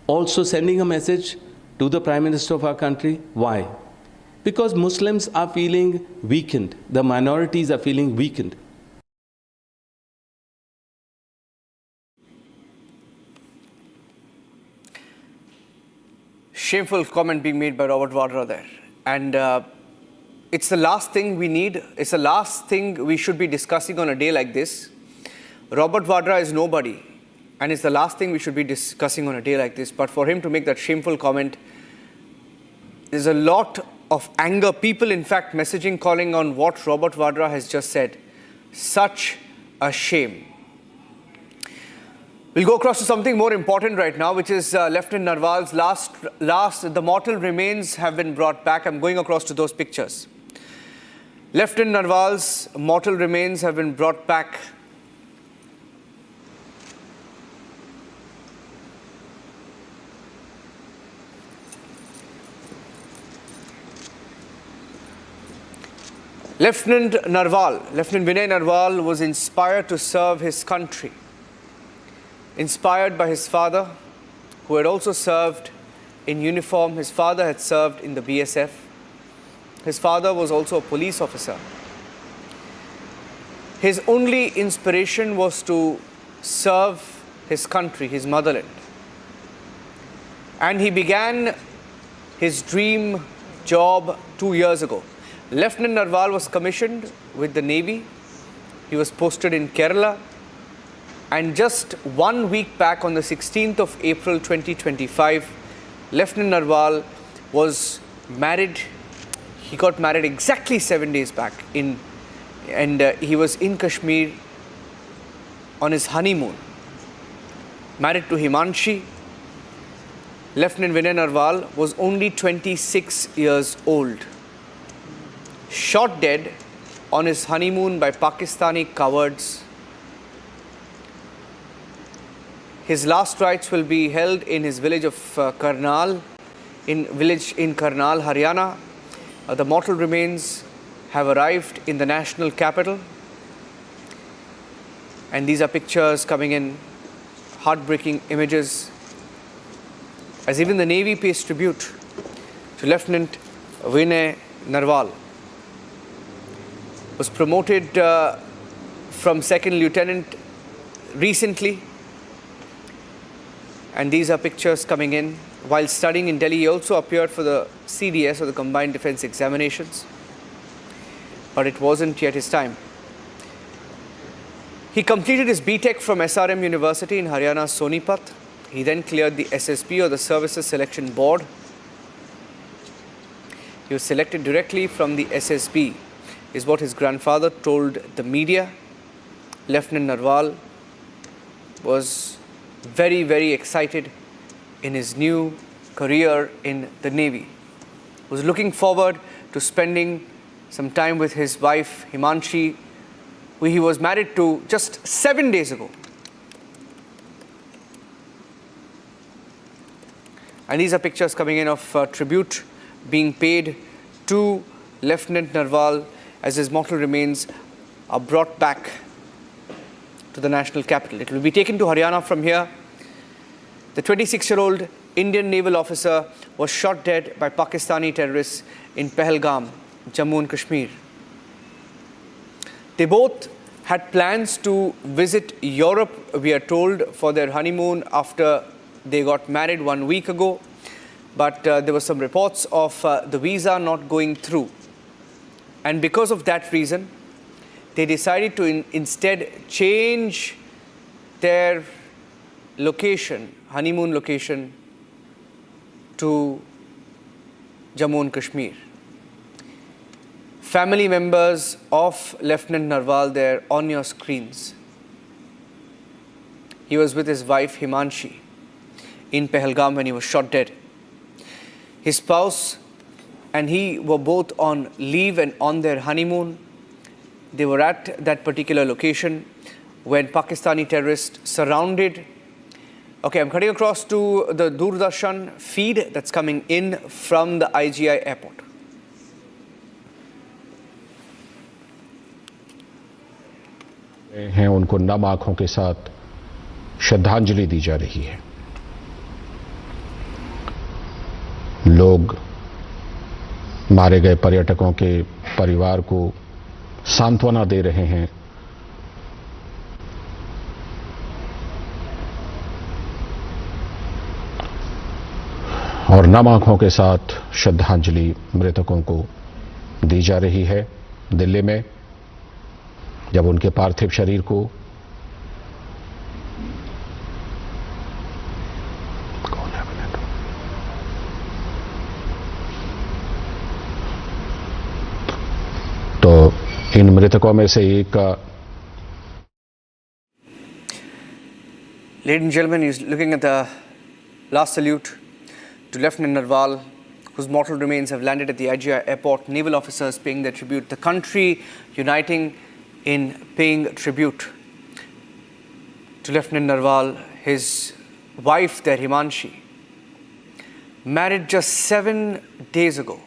Also sending a message to the Prime Minister of our country. Why? Because Muslims are feeling weakened. The minorities are feeling weakened. Shameful comment being made by Robert Vadra there. And it's the last thing we need. It's the last thing we should be discussing on a day like this. Robert Vadra is nobody. And it's the last thing we should be discussing on a day like this. But for him to make that shameful comment, there's a lot of anger. People, in fact, messaging, calling on what Robert Vadra has just said. Such a shame. We'll go across to something more important right now, which is Lieutenant Narval's the mortal remains have been brought back. I'm going across to those pictures. Lieutenant Narval's mortal remains have been brought back. Lieutenant Vinay Narval was inspired to serve his country. Inspired by his father, who had also served in uniform. His father had served in the BSF. His father was also a police officer. His only inspiration was to serve his country, his motherland. And he began his dream job 2 years ago. Lieutenant Narval was commissioned with the Navy. He was posted in Kerala. And just 1 week back, on the 16th of April 2025, Lieutenant Narval was married. He got married exactly 7 days back. And he was in Kashmir on his honeymoon. Married to Himanshi. Lieutenant Vinay Narval was only 26 years old. Shot dead on his honeymoon by Pakistani cowards. His last rites will be held in his village of Karnal, in Karnal, Haryana. The mortal remains have arrived in the national capital. And these are pictures coming in, heartbreaking images, as even the Navy pays tribute to Lieutenant Vinay Narval. Was promoted from second lieutenant recently. And these are pictures coming in. While studying in Delhi, he also appeared for the CDS, or the Combined Defence Examinations. But it wasn't yet his time. He completed his BTech from SRM University in Haryana's Sonipat. He then cleared the SSB, or the Services Selection Board. He was selected directly from the SSB, is what his grandfather told the media. Lieutenant Narval was very, very excited in his new career in the Navy. Was looking forward to spending some time with his wife Himanshi, who he was married to just 7 days ago. And these are pictures coming in of tribute being paid to Lieutenant Narval as his mortal remains are brought back to the national capital. It will be taken to Haryana from here. The 26-year-old Indian naval officer was shot dead by Pakistani terrorists in Pahelgam, Jammu and Kashmir. They both had plans to visit Europe, we are told, for their honeymoon after they got married 1 week ago. But there were some reports of the visa not going through. And because of that reason, they decided to instead change their location, honeymoon location, to Jammu and Kashmir. Family members of Lieutenant Narval there on your screens. He was with his wife Himanshi in Pahelgam when he was shot dead. His spouse and he were both on leave and on their honeymoon. They were at that particular location when Pakistani terrorists surrounded. Okay, I'm cutting across to the Doordarshan feed that's coming in from the IGI airport. हैं उनको नम आंखों के साथ श्रद्धांजलि दी जा रही है। लोग मारे गए पर्यटकों के परिवार को सांत्वना दे रहे हैं। और नम आंखों के साथ श्रद्धांजलि मृतकों को दी जा रही है दिल्ली में, जब उनके पार्थिव शरीर को तो इन मृतकों में से एक Ladies and gentlemen, he's looking at the last salute to Lieutenant Narval, whose mortal remains have landed at the IGI airport. Naval officers paying their tribute. The country uniting in paying tribute to Lieutenant Narval. His wife there, Himanshi, married just 7 days ago.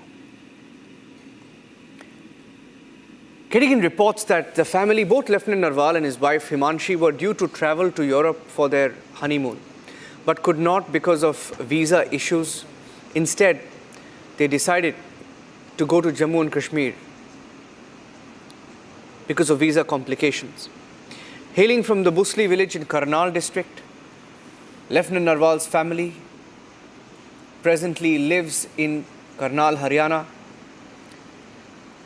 Getting in reports that the family, both Lieutenant Narval and his wife Himanshi, were due to travel to Europe for their honeymoon, but could not because of visa issues. Instead, they decided to go to Jammu and Kashmir because of visa complications. Hailing from the Busli village in Karnal district, Lieutenant Narval's family presently lives in Karnal, Haryana.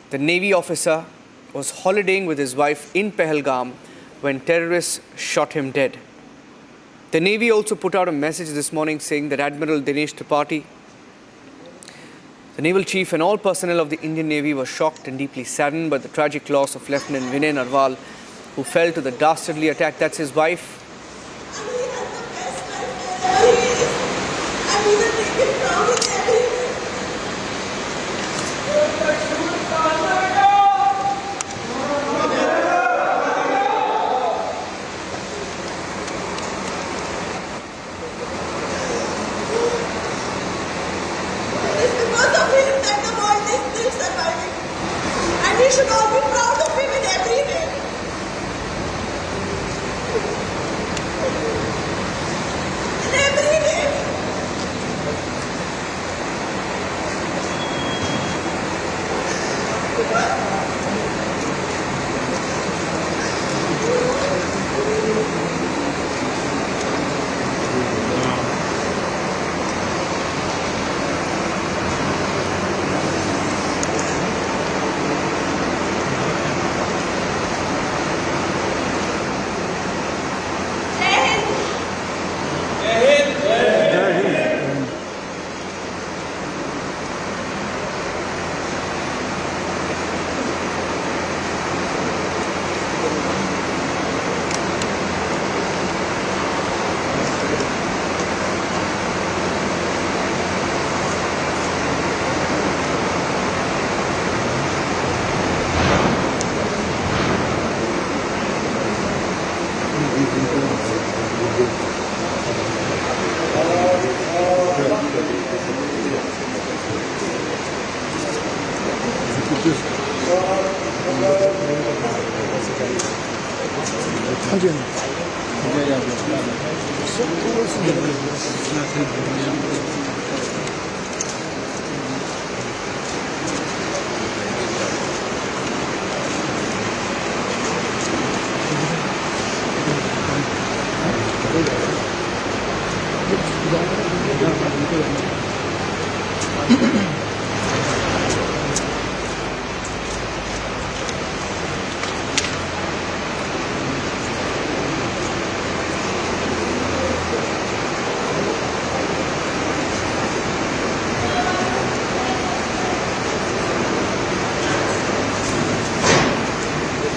The Navy officer was holidaying with his wife in Pahelgam when terrorists shot him dead. The Navy also put out a message this morning saying that Admiral Dinesh Tripathi, the naval chief, and all personnel of the Indian Navy were shocked and deeply saddened by the tragic loss of Lieutenant Vinay Narval, who fell to the dastardly attack. That's his wife.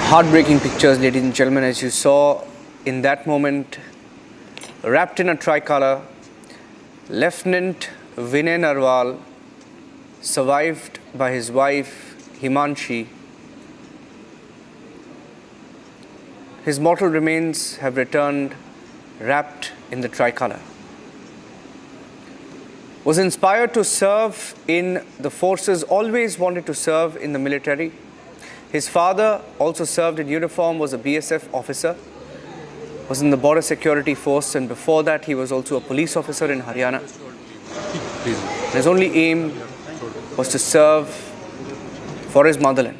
Heartbreaking pictures, ladies and gentlemen, as you saw in that moment, wrapped in a tricolour, Lieutenant Vinay Narval, survived by his wife Himanshi. His mortal remains have returned wrapped in the tricolour. Was inspired to serve in the forces, always wanted to serve in the military. His father also served in uniform, was a BSF officer, was in the border security force, and before that he was also a police officer in Haryana. His only aim was to serve for his motherland.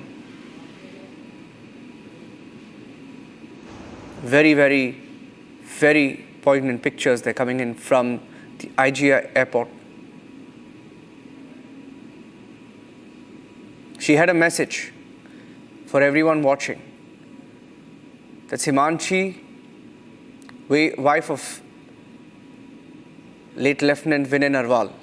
Very, very, very poignant pictures. They're coming in from the IGI airport. She had a message for everyone watching. That's Himanshi, wife of late Lieutenant Vinay Narval.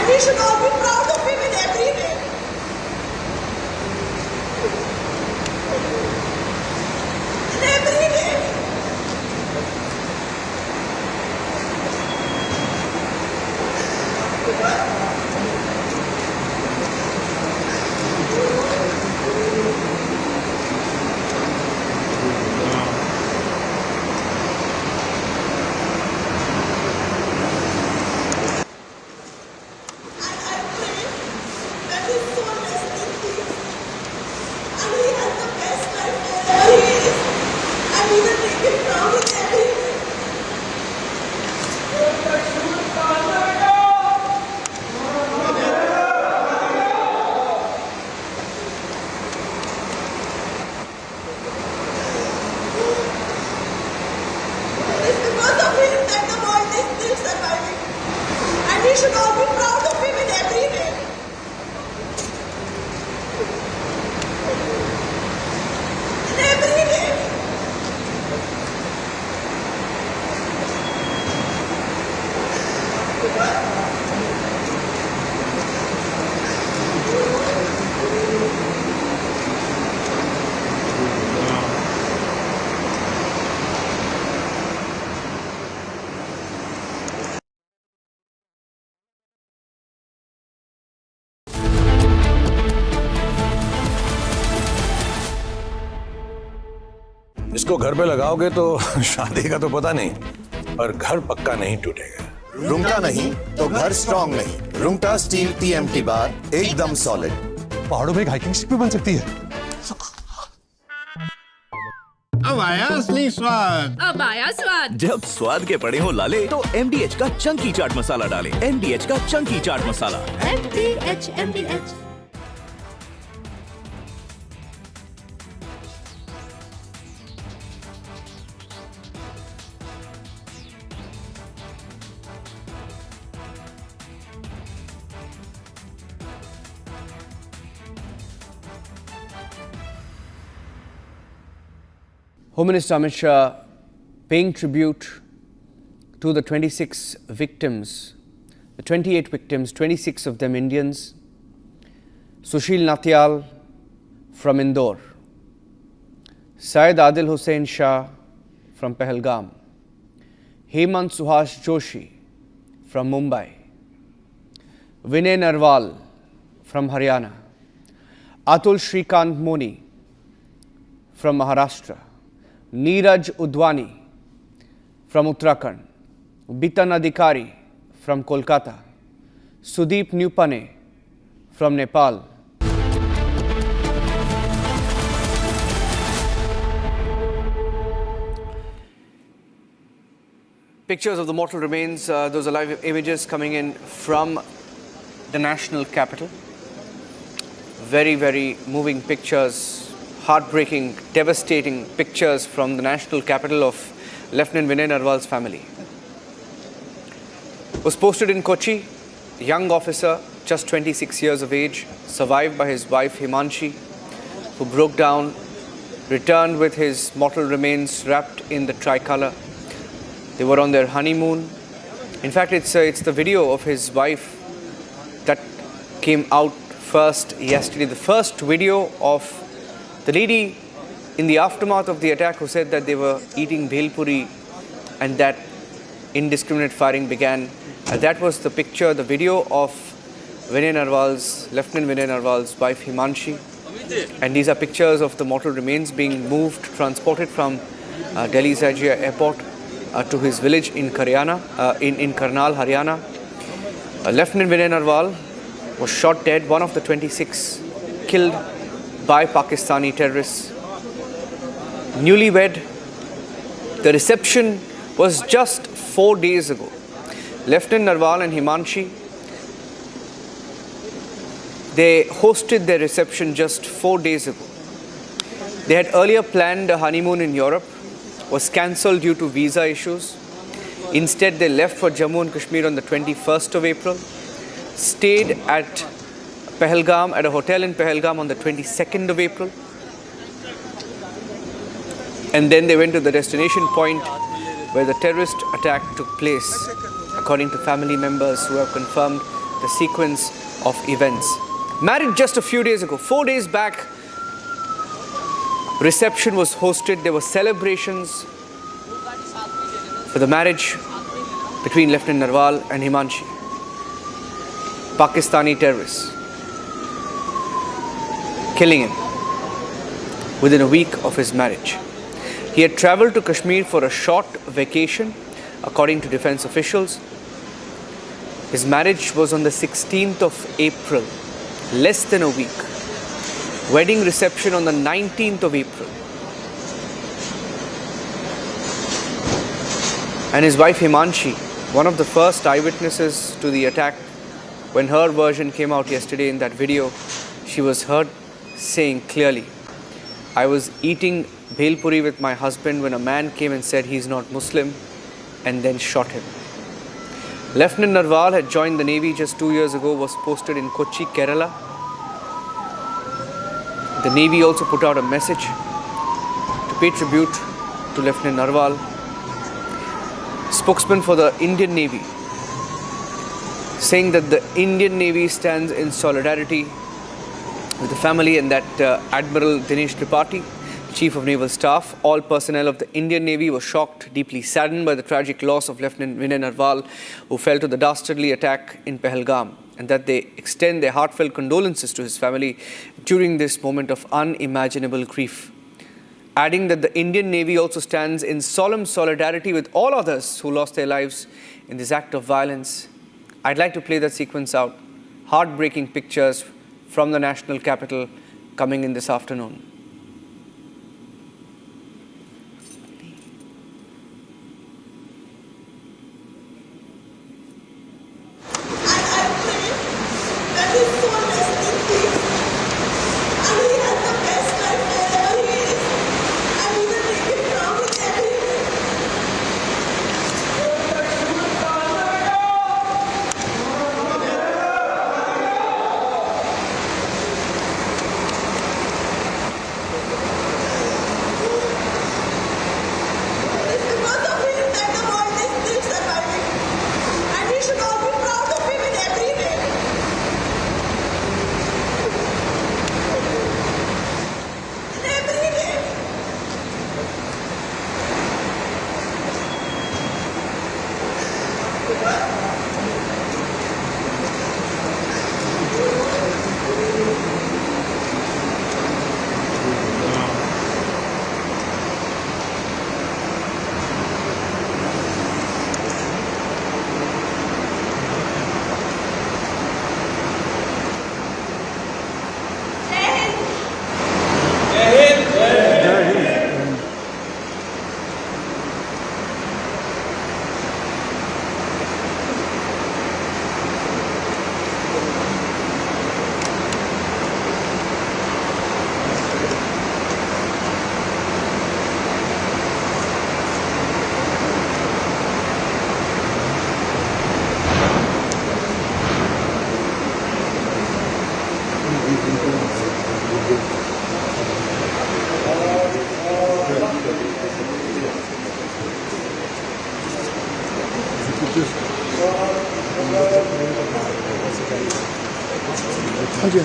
We should all be proud of him in every way. In every way. We should all be proud of him in every way. In every way. इसको घर पे लगाओगे तो शादी का तो पता नहीं, पर घर पक्का नहीं टूटेगा। रुंगटा नहीं तो घर स्ट्रॉन्ग नहीं। रुंगटा स्टील TMT बार एकदम सॉलिड। पहाड़ों में एक हाइकिंग स्टिक भी बन सकती है। अब आया असली स्वाद। अब आया स्वाद। जब स्वाद के पड़े हो लाले तो MDH का चंकी चाट मसाला डालें। MDH का Chunky chaat masala. MDH। Home Minister Amit Shah paying tribute to the 26 victims, the 28 victims, 26 of them Indians. Sushil Natyal from Indore, Syed Adil Hussain Shah from Pahelgam, Hemant Suhash Joshi from Mumbai, Vinay Narval from Haryana, Atul Shrikant Moni from Maharashtra, Neeraj Udwani from Uttarakhand, Bitan Adhikari from Kolkata, Sudeep Nupane from Nepal. Pictures of the mortal remains, those are live images coming in from the national capital. Very, very moving pictures. Heartbreaking, devastating pictures from the national capital of Lieutenant Vinay Narval's family. Was posted in Kochi, young officer, just 26 years of age, survived by his wife Himanshi, who broke down, returned with his mortal remains wrapped in the tricolour. They were on their honeymoon. In fact, it's the video of his wife that came out first yesterday. The first video of the lady in the aftermath of the attack who said that they were eating bhel puri and that indiscriminate firing began. That was the picture, the video of Lieutenant Vinay Narval's wife Himanshi. And these are pictures of the mortal remains being moved, transported from Delhi's Ajia airport to his village in Karnal, Haryana. Lieutenant Vinay Narval was shot dead, one of the 26 killed by Pakistani terrorists. Newlywed, the reception was just 4 days ago. Lieutenant Narval and Himanshi, they hosted their reception just 4 days ago. They had earlier planned a honeymoon in Europe, was cancelled due to visa issues. Instead, they left for Jammu and Kashmir on the 21st of April, stayed at Pahelgam, at a hotel in Pahelgam on the 22nd of April. And then they went to the destination point where the terrorist attack took place, according to family members who have confirmed the sequence of events. Married just a few days ago, 4 days back, reception was hosted. There were celebrations for the marriage between Lieutenant Narval and Himanshi. Pakistani terrorists killing him within a week of his marriage. He had travelled to Kashmir for a short vacation, according to defence officials. His marriage was on the 16th of April, less than a week. Wedding reception on the 19th of April. And his wife Himanshi, one of the first eyewitnesses to the attack, when her version came out yesterday in that video, she was heard saying clearly, "I was eating bhel puri with my husband when a man came and said he's not Muslim and then shot him." Lieutenant Narval had joined the Navy just 2 years ago, was posted in Kochi, Kerala. The Navy also put out a message to pay tribute to Lieutenant Narval. Spokesman for the Indian Navy saying that the Indian Navy stands in solidarity with the family and that Admiral Dinesh Tripathi, Chief of Naval Staff, all personnel of the Indian Navy were shocked, deeply saddened by the tragic loss of Lieutenant Vinay Narval, who fell to the dastardly attack in Pahelgam, and that they extend their heartfelt condolences to his family during this moment of unimaginable grief. Adding that the Indian Navy also stands in solemn solidarity with all others who lost their lives in this act of violence. I'd like to play that sequence out. Heartbreaking pictures from the national capital coming in this afternoon. हाँ जी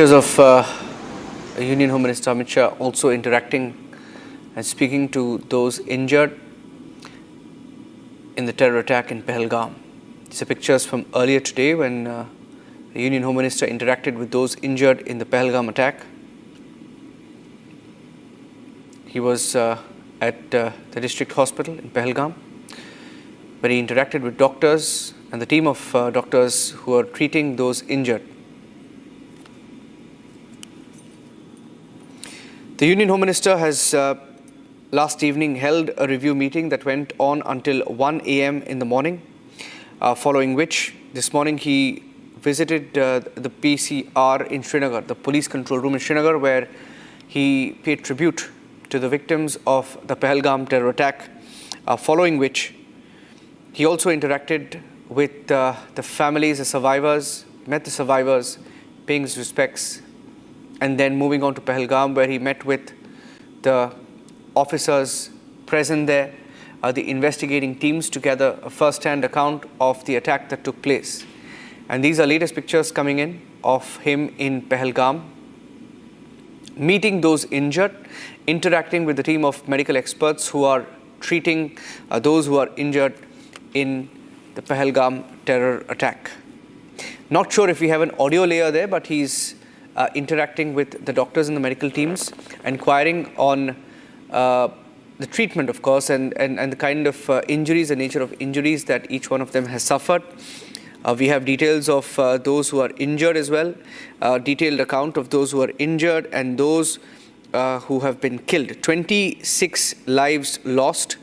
Pictures of Union Home Minister Amit Shah also interacting and speaking to those injured in the terror attack in Pahelgam. These are pictures from earlier today when the Union Home Minister interacted with those injured in the Pahelgam attack. He was at the district hospital in Pahelgam, where he interacted with doctors and the team of doctors who are treating those injured. The Union Home Minister has last evening held a review meeting that went on until 1 a.m. in the morning, following which this morning he visited the PCR in Srinagar, the police control room in Srinagar, where he paid tribute to the victims of the Pahelgam terror attack, following which he also interacted with the families, the survivors, met the survivors, paying his respects, and then moving on to Pahelgam, where he met with the officers present there, the investigating teams, to gather a first-hand account of the attack that took place. And these are latest pictures coming in of him in Pahelgam, meeting those injured, interacting with the team of medical experts who are treating those who are injured in the Pahelgam terror attack. Not sure if we have an audio layer there, but he's interacting with the doctors and the medical teams, inquiring on the treatment, of course, and the kind of injuries, the nature of injuries that each one of them has suffered. We have details of those who are injured as well, detailed account of those who are injured and those who have been killed. 26 lives lost.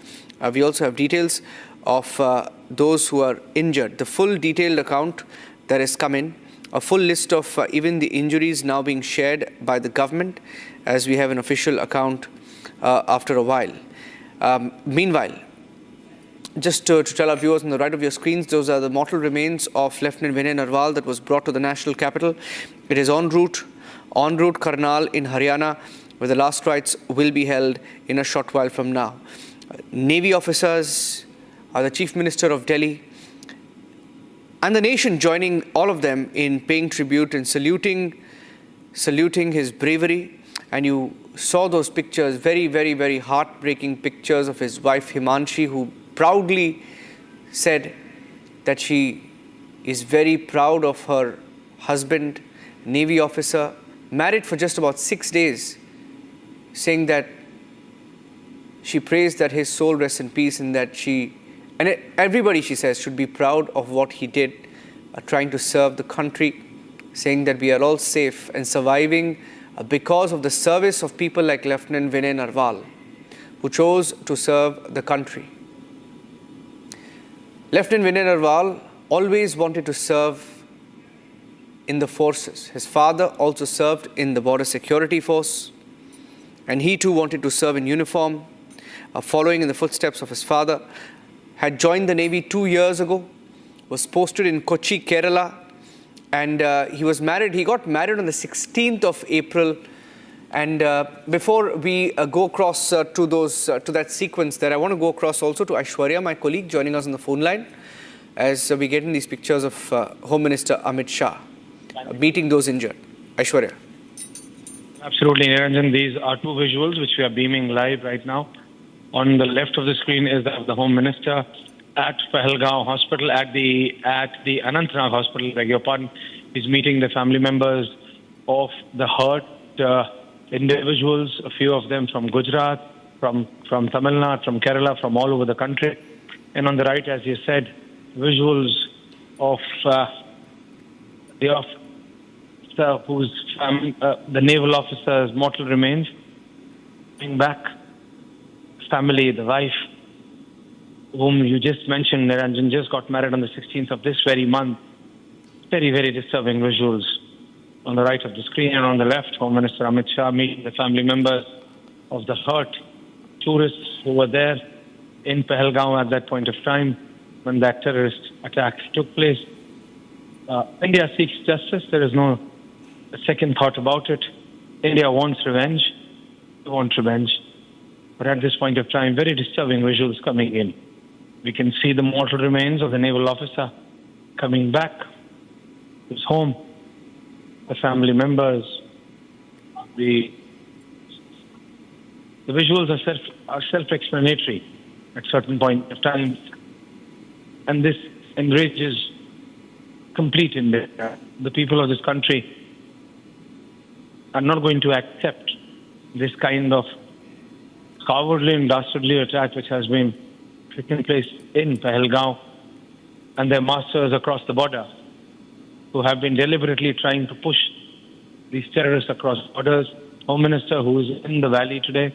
We also have details of those who are injured. The full detailed account that has come in, a full list of even the injuries now being shared by the government, as we have an official account after a while. Meanwhile, just to tell our viewers on the right of your screens, those are the mortal remains of Lieutenant Vinay Narval that was brought to the national capital. It is en route Karnal in Haryana, where the last rites will be held in a short while from now. Navy officers, the Chief Minister of Delhi, and the nation joining all of them in paying tribute and saluting his bravery. And you saw those pictures, very, very, very heartbreaking pictures of his wife Himanshi, who proudly said that she is very proud of her husband, Navy officer, married for just about 6 days, saying that she prays that his soul rests in peace, and that everybody, she says, should be proud of what he did, trying to serve the country, saying that we are all safe and surviving because of the service of people like Lieutenant Vinay Narval, who chose to serve the country. Lieutenant Vinay Narval always wanted to serve in the forces. His father also served in the border security force, and he too wanted to serve in uniform, following in the footsteps of his father. Had joined the Navy 2 years ago, was posted in Kochi, Kerala, and he was married. He got married on the 16th of April. And before we go across to that sequence there, I want to go across also to Aishwarya, my colleague, joining us on the phone line, as we get in these pictures of Home Minister Amit Shah meeting those injured. Aishwarya. Absolutely, Niranjan. These are two visuals which we are beaming live right now. On the left of the screen is that of the Home Minister at Pahelgam Hospital, at the Anantnag Hospital, beg your pardon. He's meeting the family members of the hurt individuals, a few of them from Gujarat, from Tamil Nadu, from Kerala, from all over the country. And on the right, as you said, visuals of the officer the naval officer's mortal remains, coming back, family, the wife, whom you just mentioned, Niranjan, just got married on the 16th of this very month. Very, very disturbing visuals on the right of the screen, and on the left, Home Minister Amit Shah meeting the family members of the hurt tourists who were there in Pahelgam at that point of time when that terrorist attack took place. India seeks justice. There is no second thought about it. India wants revenge. We want revenge. But at this point of time, very disturbing visuals coming in. We can see the mortal remains of the naval officer coming back to his home. The family members, the visuals are self-explanatory at certain point of time, and this enrages complete India. The people of this country are not going to accept this kind of cowardly and dastardly attack which has been taking place in Pahelgam, and their masters across the border who have been deliberately trying to push these terrorists across borders. Home Minister, who is in the valley today,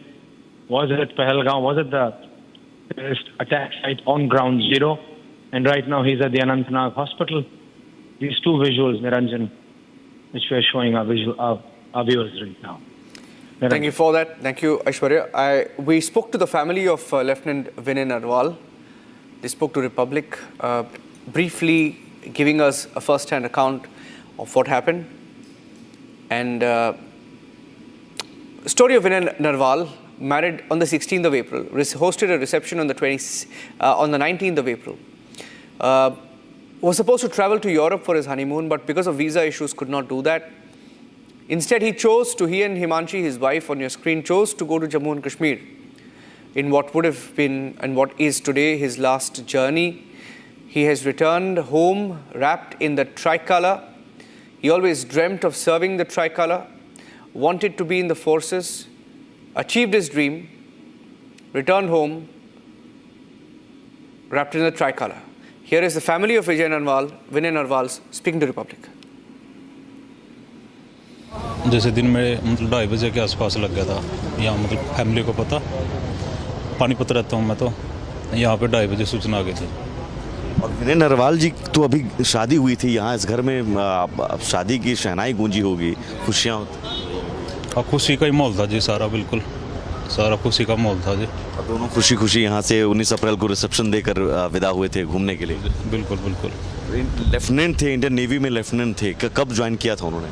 was at Pahelgam, was at the terrorist attack site on ground zero, and right now he's at the Anantnag hospital. These two visuals, Niranjan, which we are showing our viewers right now. Niranjan. Thank you for that. Thank you, Aishwarya. We spoke to the family of Lieutenant Vinay Narval. They spoke to Republic, briefly giving us a first-hand account of what happened. And story of Vinay Narval, married on the 16th of April, hosted a reception on the 19th of April. Was supposed to travel to Europe for his honeymoon, but because of visa issues could not do that. Instead, he and Himanshi, his wife on your screen, chose to go to Jammu and Kashmir in what would have been and what is today his last journey. He has returned home wrapped in the tricolour. He always dreamt of serving the tricolour, wanted to be in the forces, achieved his dream, returned home wrapped in the tricolour. Here is the family of Vinay Narval speaking to Republic. जैसे दिन में मतलब 2:30 बजे के आसपास लग गया था यहाँ, मतलब फैमिली को पता, पानीपत रहता हूँ मैं, तो यहाँ पे 2:30 बजे सूचना आ गई थी। और विनय नरवाल जी तो अभी शादी हुई थी यहाँ, इस घर में अब शादी की शहनाई गूंजी होगी, खुशियाँ और खुशी का ही माहौल था जी, सारा बिल्कुल सारा खुशी का माहौल था जी। और दोनों खुशी खुशी यहाँ से 19 अप्रैल को रिसेप्शन देकर विदा हुए थे घूमने के लिए। बिल्कुल बिल्कुल। लेफ्टिनेंट थे, इंडियन नेवी में लेफ्टिनेंट थे, कब ज्वाइन किया था उन्होंने?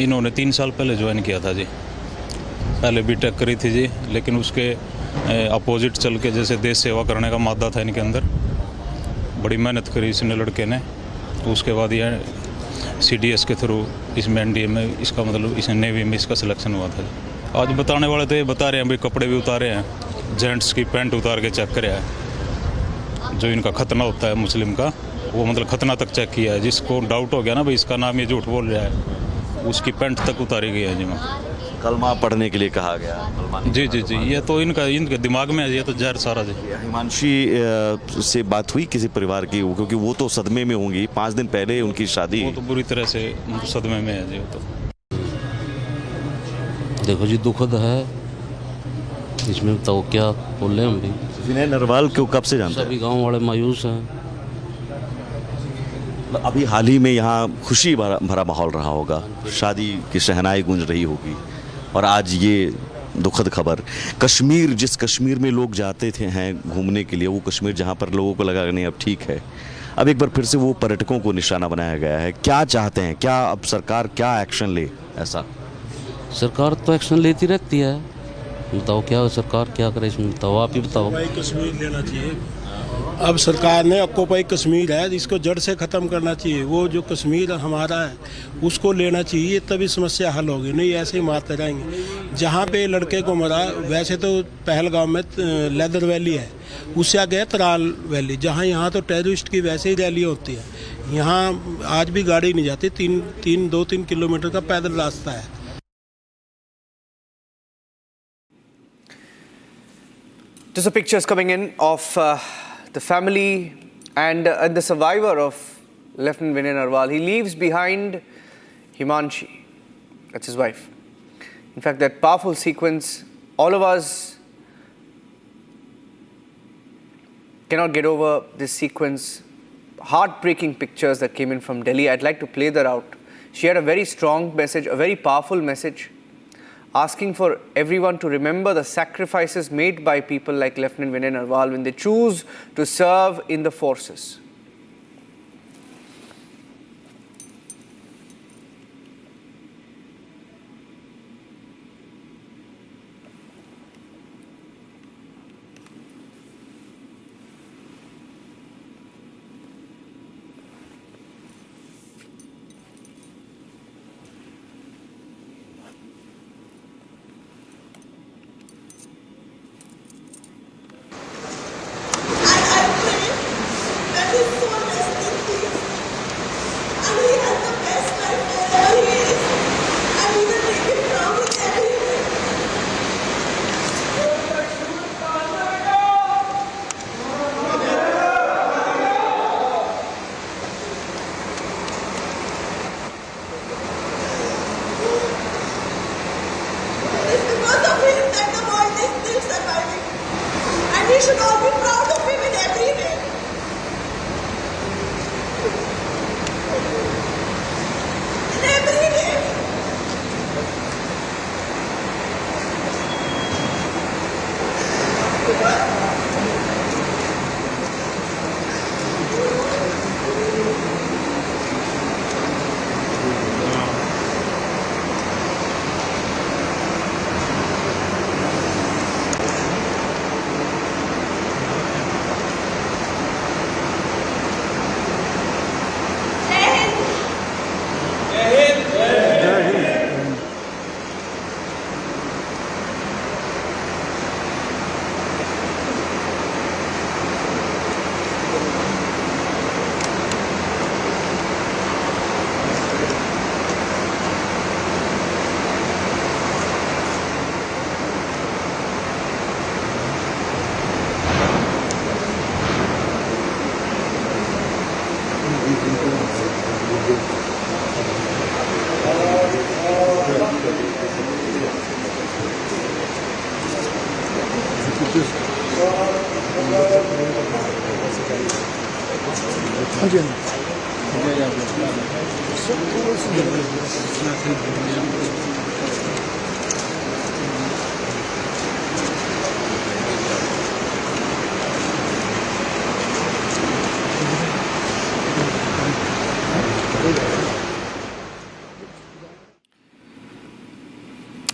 इन्होंने 3 साल पहले ज्वाइन किया था जी। पहले बीटेक करी थी जी, लेकिन उसके अपोजिट चल के जैसे देश सेवा करने का मादा था इनके अंदर, बड़ी मेहनत करी इसने लड़के ने। तो उसके बाद यह CDS के थ्रू इसमें NDA में इसका मतलब इसने नेवी में इसका सिलेक्शन हुआ था। आज बताने वाले तो ये बता रहे हैं भाई, कपड़े भी उतारे हैं, जेंट्स की पैंट उतार के चेक कराया है। जो इनका खतना होता है मुस्लिम का, वो मतलब खतना तक चेक किया है। जिसको डाउट हो गया ना भाई इसका नाम ये झूठ बोल रहा है, उसकी पैंट तक उतारी गई है जी। कलमा पढ़ने के लिए कहा गया। जी जी जी, ये तो इनके दिमाग में है, ये तो जहर सारा जी। हिमांशी से बात हुई किसी परिवार की, क्योंकि वो तो सदमे में होंगी, 5 दिन पहले उनकी शादी। वो तो बुरी तरह से सदमे में है जी। तो देखो जी, दुखद है इसमें, तो क्या बोले हम भी। विनय नरवाल को कब से जानते हैं? सभी गांव वाले मायूस हैं। अभी हाल ही में यहाँ खुशी भरा माहौल रहा होगा, शादी की शहनाई गूंज रही होगी, और आज ये दुखद खबर। कश्मीर, जिस कश्मीर में लोग जाते थे हैं घूमने के लिए, वो कश्मीर जहाँ पर लोगों को लगा नहीं अब ठीक है, अब एक बार फिर से वो पर्यटकों को निशाना बनाया गया है। क्या चाहते हैं, क्या अब सरकार क्या एक्शन ले? ऐसा सरकार तो एक्शन लेती रहती है, बताओ क्या सरकार क्या करे इसमें, बताओ, आप ही बताओ। कश्मीर लेना चाहिए। अब सरकार ने ऑक्यूपाई कश्मीर है, इसको जड़ से ख़त्म करना चाहिए। वो जो कश्मीर हमारा है उसको लेना चाहिए, तभी समस्या हल होगी, नहीं ऐसे ही मारते रहेंगे। जहाँ पे लड़के को मरा, वैसे तो पहलगाम में लेदर वैली है, उससे आगे है तराल वैली, जहाँ यहाँ तो टेररिस्ट की वैसे ही रैलियाँ होती है। यहाँ आज भी गाड़ी नहीं जाती, 2-3 किलोमीटर का पैदल रास्ता है। Just the pictures coming in of the family and the survivor of Lieutenant Vinay Narval. He leaves behind Himanshi. That's his wife. In fact, that powerful sequence, all of us cannot get over this sequence. Heartbreaking pictures that came in from Delhi. I'd like to play that out. She had a very strong message, a very powerful message, asking for everyone to remember the sacrifices made by people like Lieutenant Vinay Narval when they choose to serve in the forces. We should all be proud of him in every way. In every way.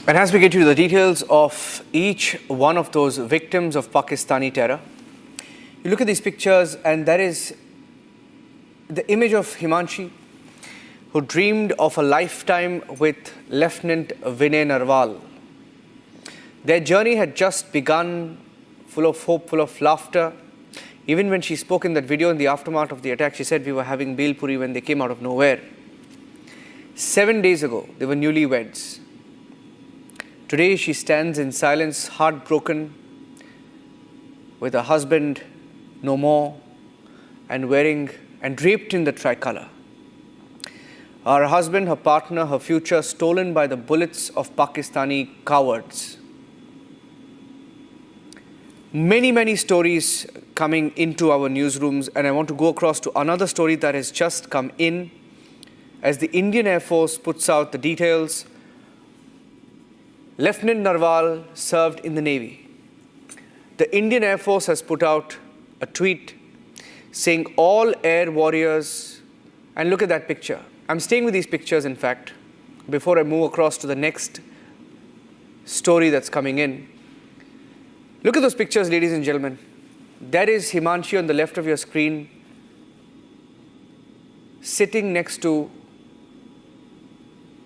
And as we get to the details of each one of those victims of Pakistani terror, you look at these pictures and there is the image of Himanshi, who dreamed of a lifetime with Lieutenant Vinay Narval. Their journey had just begun, full of hope, full of laughter. Even when she spoke in that video in the aftermath of the attack, she said we were having Bhel Puri when they came out of nowhere. 7 days ago, they were newlyweds. Today, she stands in silence, heartbroken, with her husband no more, and wearing and draped in the tricolour. Her husband, her partner, her future stolen by the bullets of Pakistani cowards. Many, many stories coming into our newsrooms, and I want to go across to another story that has just come in as the Indian Air Force puts out the details. Lieutenant Narval served in the Navy. The Indian Air Force has put out a tweet saying all air warriors, and look at that picture. I'm staying with these pictures, in fact, before I move across to the next story that's coming in. Look at those pictures, ladies and gentlemen. That is Himanshi on the left of your screen, sitting next to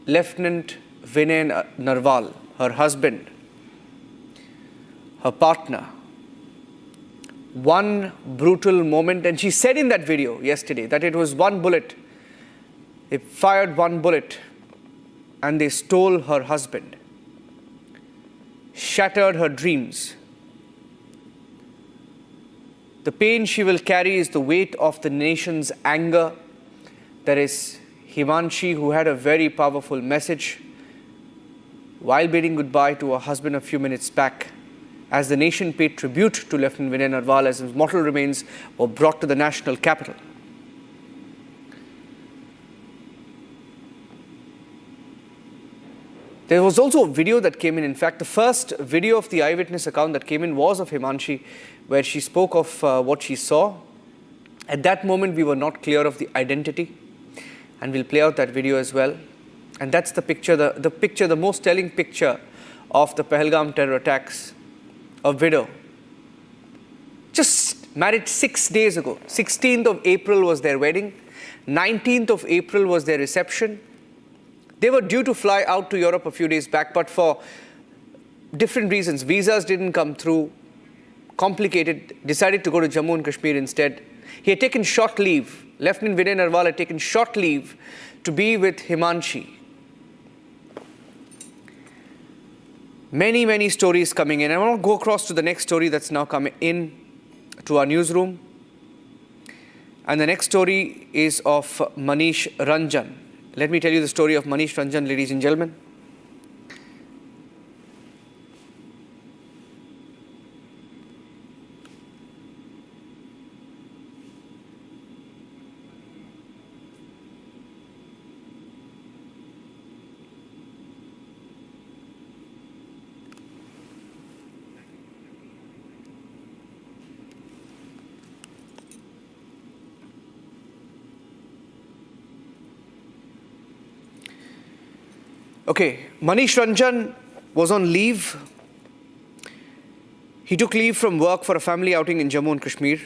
Lieutenant Vinay Narval, her husband, her partner. One brutal moment, and she said in that video yesterday that it was one bullet. They fired one bullet and they stole her husband, shattered her dreams. The pain she will carry is the weight of the nation's anger. There is Himanshi, who had a very powerful message while bidding goodbye to her husband a few minutes back, as the nation paid tribute to Lieutenant Vinay Narval as his mortal remains were brought to the national capital. There was also a video that came in. In fact, the first video of the Eyewitness account that came in was of Himanshi, where she spoke of what she saw. At that moment, we were not clear of the identity, and we'll play out that video as well. And that's the picture, the most telling picture of the Pahelgam terror attacks. A widow, just married 6 days ago. 16th of April was their wedding. 19th of April was their reception. They were due to fly out to Europe a few days back, but for different reasons, visas didn't come through, complicated, decided to go to Jammu and Kashmir instead. He had taken short leave. Lieutenant Vinay Narval had taken short leave to be with Himanshi. Many, many stories coming in. I want to go across to the next story that's now coming in to our newsroom. And the next story is of Manish Ranjan. Let me tell you the story of Manish Ranjan, ladies and gentlemen. Okay, Manish Ranjan was on leave. He took leave from work for a family outing in Jammu and Kashmir.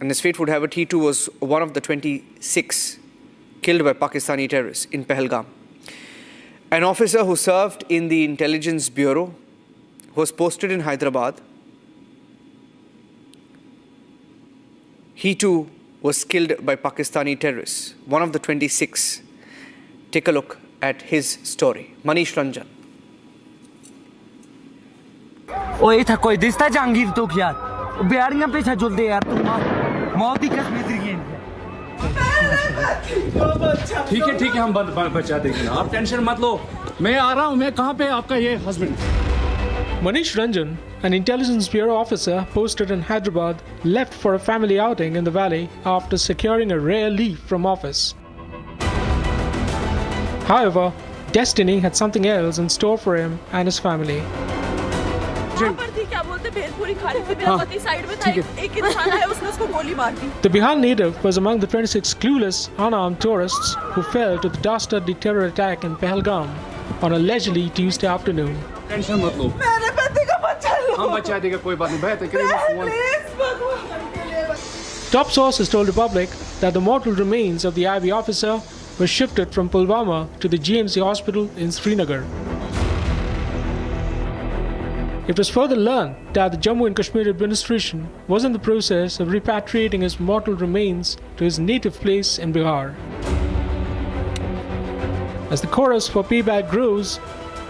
And as fate would have it, he too was one of the 26 killed by Pakistani terrorists in Pahelgam. An officer who served in the intelligence bureau was posted in Hyderabad. He too was killed by Pakistani terrorists, one of the 26. Take a look at his story. Manish Ranjan. ओए था कोई दिसता जहांगीर तो यार बिहारियां पीछे जुलदे यार तू मौत ही कश्मीर की ठीक है हम बचा देंगे ना आप टेंशन मत लो मैं आ रहा हूं मैं कहां पे आपका ये husband Manish Ranjan, an intelligence bureau officer posted in Hyderabad, left for a family outing in the valley after securing a rare leave from office. However, destiny had something else in store for him and his family. The Bihar native was among the 26 clueless, unarmed tourists who fell to the dastardly terror attack in Pahelgam on a leisurely Tuesday afternoon. Top sources told Republic that the mortal remains of the IB officer were shifted from Pulwama to the GMC hospital in Srinagar. It was further learned that the Jammu and Kashmir administration was in the process of repatriating his mortal remains to his native place in Bihar. As the chorus for payback grows,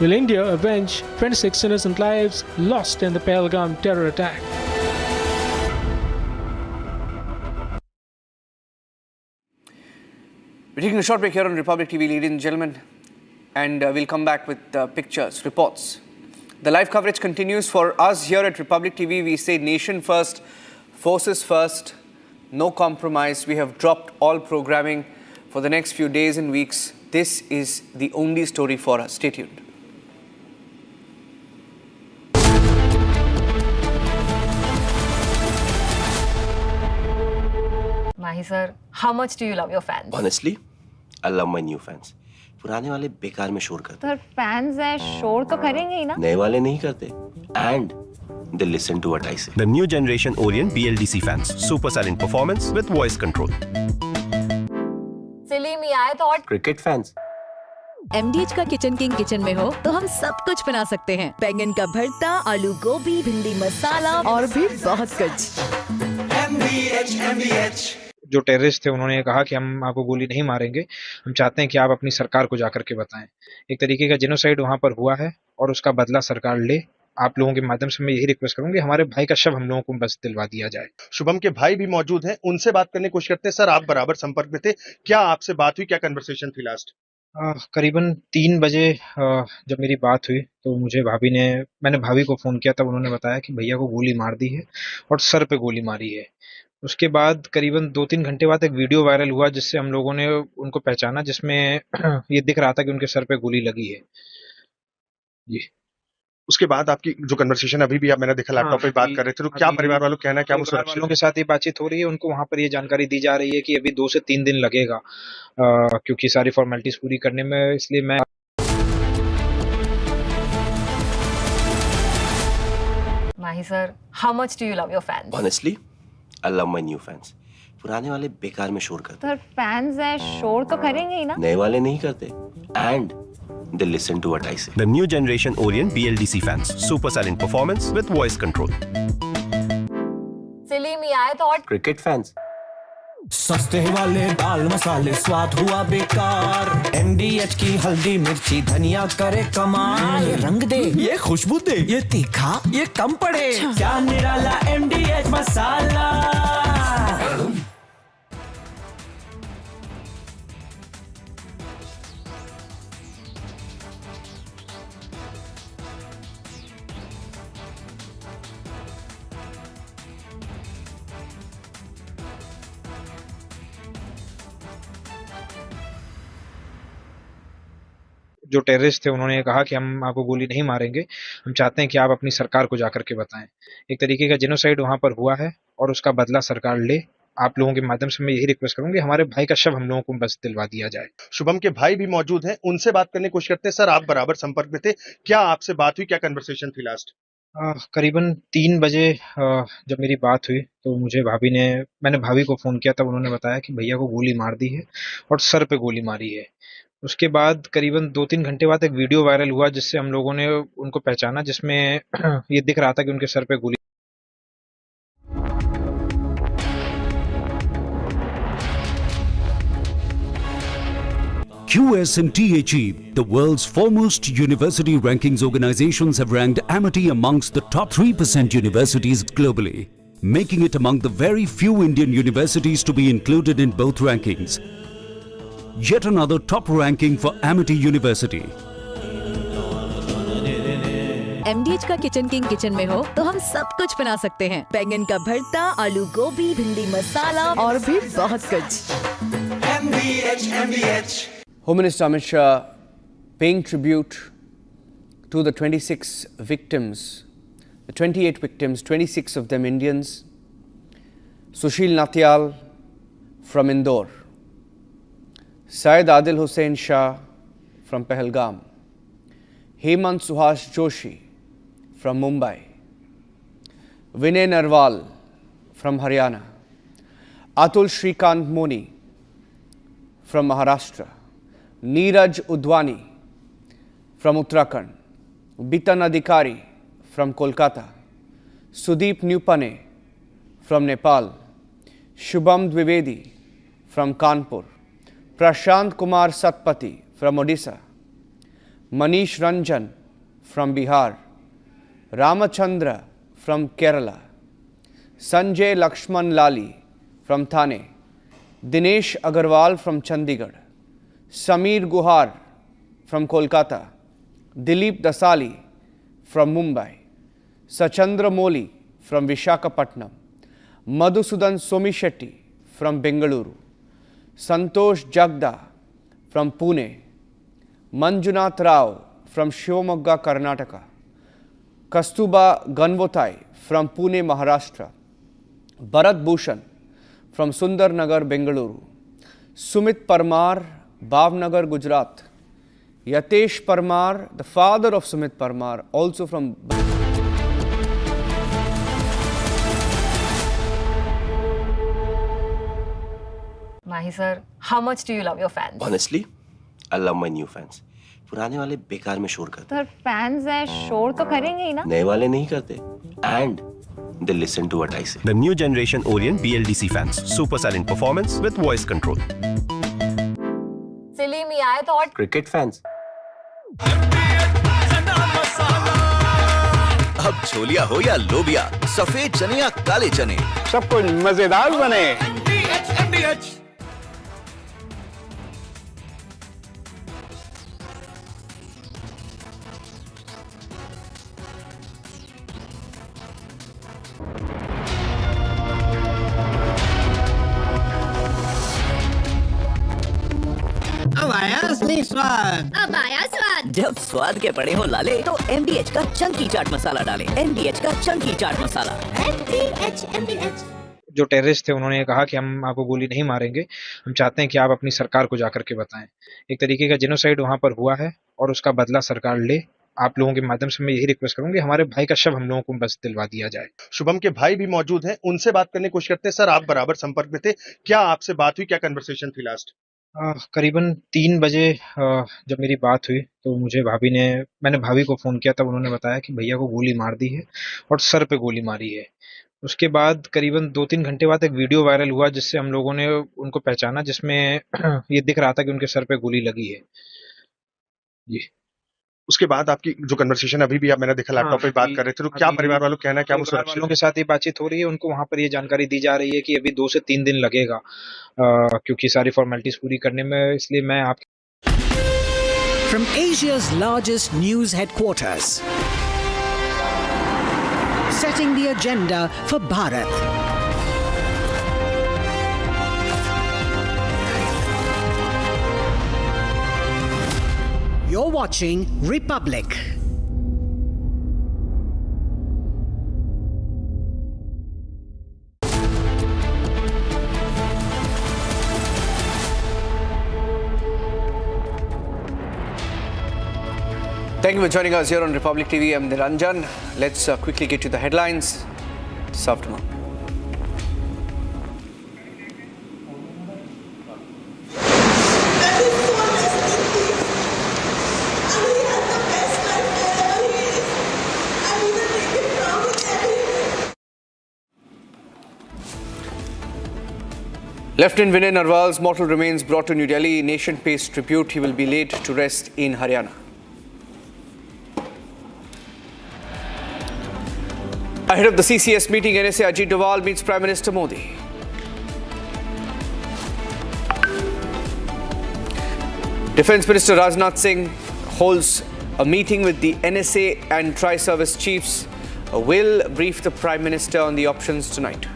will India avenge 26 innocent lives lost in the Pahelgam terror attack? We're taking a short break here on Republic TV, ladies and gentlemen, and we'll come back with pictures, reports. The live coverage continues. For us here at Republic TV, we say nation first, forces first, no compromise. We have dropped all programming for the next few days and weeks. This is the only story for us. Stay tuned. Mahi sir, how much do you love your fans? Honestly, I love my new fans. पुराने वाले बेकार में शोर करते sir fans है शोर तो करेंगे ही ना नए वाले नहीं करते and they listen to what I say. The new generation Orient BLDC fans, super silent performance with voice control. Silly me, I thought Cricket fans. MDH का किचन किंग किचन में हो तो हम सब कुछ बना सकते हैं। बैंगन का भरता, आलू गोभी, भिंडी मसाला और भी बहुत कुछ। MDH जो टेररिस्ट थे उन्होंने कहा कि हम आपको गोली नहीं मारेंगे, हम चाहते हैं कि आप अपनी सरकार को जाकर के बताएं। एक तरीके का जेनोसाइड वहां पर हुआ है और उसका बदला सरकार ले। आप लोगों के माध्यम से मैं यही रिक्वेस्ट करूंगी, हमारे भाई का शव हम लोगों को बस दिलवा दिया जाए। शुभम के भाई भी मौजूद हैं, उनसे बात करने की कोशिश करते हैं। सर, आप बराबर संपर्क में थे, क्या आपसे बात हुई, क्या कन्वर्सेशन थी लास्ट? करीबन 3 बजे जब मेरी बात हुई तो मैंने भाभी को फ़ोन किया, तब उन्होंने बताया कि भैया को गोली मार दी है और सर पे गोली मारी है। उसके बाद करीबन 2-3 घंटे बाद एक वीडियो वायरल हुआ जिससे हम लोगों ने उनको पहचाना, जिसमें ये दिख रहा था कि उनके सर पे गोली लगी है। जी। उसके बाद आपकी जो कन्वर्सेशन अभी भी मैंने देखा लैपटॉप पे बात कर रहे थे, तो क्या परिवार वालों का कहना है, क्या वो परिवार सुरक्षित वालों के साथ ये बातचीत हो रही है, उनको वहाँ पर ये जानकारी दी जा रही है कि अभी 2 से 3 दिन लगेगा क्योंकि सारी फॉर्मेलिटीज पूरी करने में, इसलिए मैं माही sir, how much do you love your fans? Honestly, I love my new fans. पुराने वाले बेकार में शोर करते सर फैंस हैं, शोर तो करेंगे ही ना। नए वाले नहीं करते and they listen to what I say. The new generation Orient BLDC fans. Super silent performance with voice control. Silly me, I thought Cricket fans. सस्ते वाले दाल मसाले स्वाद हुआ बेकार, MDH की हल्दी मिर्ची धनिया करे कमाल, ये रंग दे, ये खुशबू दे, ये तीखा, ये कम पड़े, क्या निराला MDH मसाला। जो टेररिस्ट थे उन्होंने कहा कि हम आपको गोली नहीं मारेंगे, हम चाहते हैं कि आप अपनी सरकार को जाकर के बताएं। एक तरीके का जेनोसाइड वहां पर हुआ है और उसका बदला सरकार ले। आप लोगों के माध्यम से मैं यही रिक्वेस्ट करूंगी, हमारे भाई का शव हम लोगों को बस दिलवा दिया जाए। शुभम के भाई भी मौजूद हैं, उनसे बात करने की कोशिश करते हैं। सर, आप बराबर संपर्क में थे, क्या आपसे बात हुई, क्या कन्वर्सेशन थी लास्ट? करीबन 3 बजे जब मेरी बात हुई तो मैंने भाभी को फ़ोन किया, तब उन्होंने बताया कि भैया को गोली मार दी है और सर पे गोली मारी है। उसके बाद करीबन 2-3 घंटे बाद एक वीडियो वायरल हुआ जिससे हम लोगों ने उनको पहचाना, जिसमें ये दिख रहा था कि उनके सर पे गोली। QS&THE, the world's foremost university rankings organizations, have ranked Amity amongst the top 3% universities globally, making it among the very few Indian universities to be included in both rankings. Yet another top ranking for Amity University. MDH का kitchen king kitchen में हो तो हम सब कुछ बना सकते हैं। बैंगन का भरता, आलू गोभी, भिंडी मसाला और भी बहुत कुछ। MDH. Home Minister Amit Shah paying tribute to the 26 victims, the 28 victims, 26 of them Indians. Sushil Natyal from Indore. Syed Adil Hussain Shah from Pahelgam, Hemant Suhash Joshi from Mumbai, Vinay Narval from Haryana, Atul Shrikant Moni from Maharashtra, Neeraj Udwani from Uttarakhand, Bitan Adhikari from Kolkata, Sudeep Nupane from Nepal, Shubham Dwivedi from Kanpur, Prashant Kumar Satpati from Odisha, Manish Ranjan from Bihar, Ramachandra from Kerala, Sanjay Lakshman Lali from Thane, Dinesh Agarwal from Chandigarh, Sameer Guhar from Kolkata, Dilip Dasali from Mumbai, Sachandra Moli from Vishakhapatnam, Madhusudan Somishetty from Bengaluru, Santosh Jagda from Pune, Manjunath Rao from Shivamogga, Karnataka, Kastuba Ganvotai from Pune, Maharashtra, Bharat Bhushan from Sundarnagar, Bengaluru, Sumit Parmar, Bhavnagar, Gujarat, Yatesh Parmar, the father of Sumit Parmar, also from Mahi sir, how much do you love your fans? Honestly, I love my new fans. पुराने वाले बेकार में शोर करते sir fans हैं, शोर तो करेंगे ही ना। नए वाले नहीं करते and they listen to what I say. The new generation Orient BLDC fans. Super silent performance with voice control. Silly me, I thought Cricket fans. अब छोलिया हो या लोबिया, सफेद चने या काले चने, सब कुछ मजेदार बने। अब आया असली स्वाद। अब आया स्वाद। जब स्वाद के पड़े हो लाले तो MDH का चंकी चाट मसाला डालें। MDH का चंकी चाट मसाला। MDH। जो टेररिस्ट थे उन्होंने कहा कि हम आपको गोली नहीं मारेंगे, हम चाहते हैं कि आप अपनी सरकार को जाकर के बताएं। एक तरीके का जेनोसाइड वहां पर हुआ है और उसका बदला सरकार ले। आप लोगों के माध्यम से मैं यही रिक्वेस्ट करूंगी, हमारे भाई का शव हम लोगों को बस दिलवा दिया जाए। शुभम के भाई भी मौजूद हैं, उनसे बात करने की कोशिश करते हैं। सर, आप बराबर संपर्क में थे, क्या आपसे बात हुई, क्या कन्वर्सेशन थी लास्ट? करीबन 3 बजे जब मेरी बात हुई तो मैंने भाभी को फ़ोन किया, तब उन्होंने बताया कि भैया को गोली मार दी है और सर पे गोली मारी है। उसके बाद करीबन 2-3 घंटे बाद एक वीडियो वायरल हुआ जिससे हम लोगों ने उनको पहचाना, जिसमें ये दिख रहा था कि उनके सर पे गोली लगी है। जी। उसके बाद आपकी जो कन्वर्सेशन अभी भी मैंने देखा लैपटॉप पे बात कर रहे थे, तो क्या परिवार वालों का कहना है, क्या वो सुरक्षित वालों के साथ ये बातचीत हो रही है? उनको वहां पर ये जानकारी दी जा रही है कि अभी 2 से 3 दिन लगेगा क्योंकि सारी फॉर्मेलिटीज पूरी करने में, इसलिए मैं आप From Asia's largest news headquarters, setting the agenda for Bharat. You're watching Republic. Thank you for joining us here on Republic TV. I'm Niranjan. Let's quickly get to the headlines this afternoon. Lieutenant Vinay Narval's mortal remains brought to New Delhi. Nation pays tribute. He will be laid to rest in Haryana. Ahead of the CCS meeting, NSA Ajit Doval meets Prime Minister Modi. Defence Minister Rajnath Singh holds a meeting with the NSA and Tri-Service chiefs. Will brief the Prime Minister on the options tonight.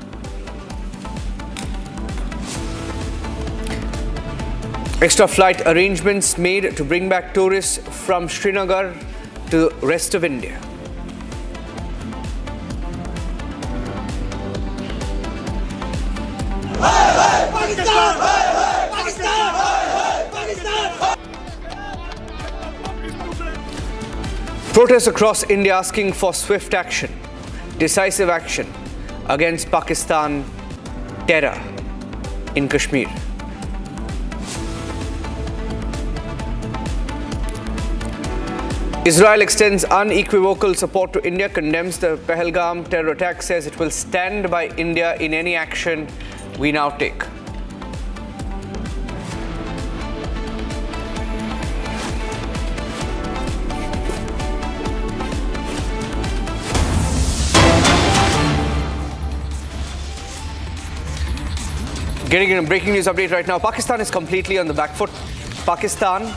Extra flight arrangements made to bring back tourists from Srinagar to the rest of India. Protests across India asking for swift action, decisive action against Pakistan terror in Kashmir. Israel extends unequivocal support to India, condemns the Pahelgam terror attack, says it will stand by India in any action we now take. Getting in a breaking news update right now. Pakistan is completely on the back foot. Pakistan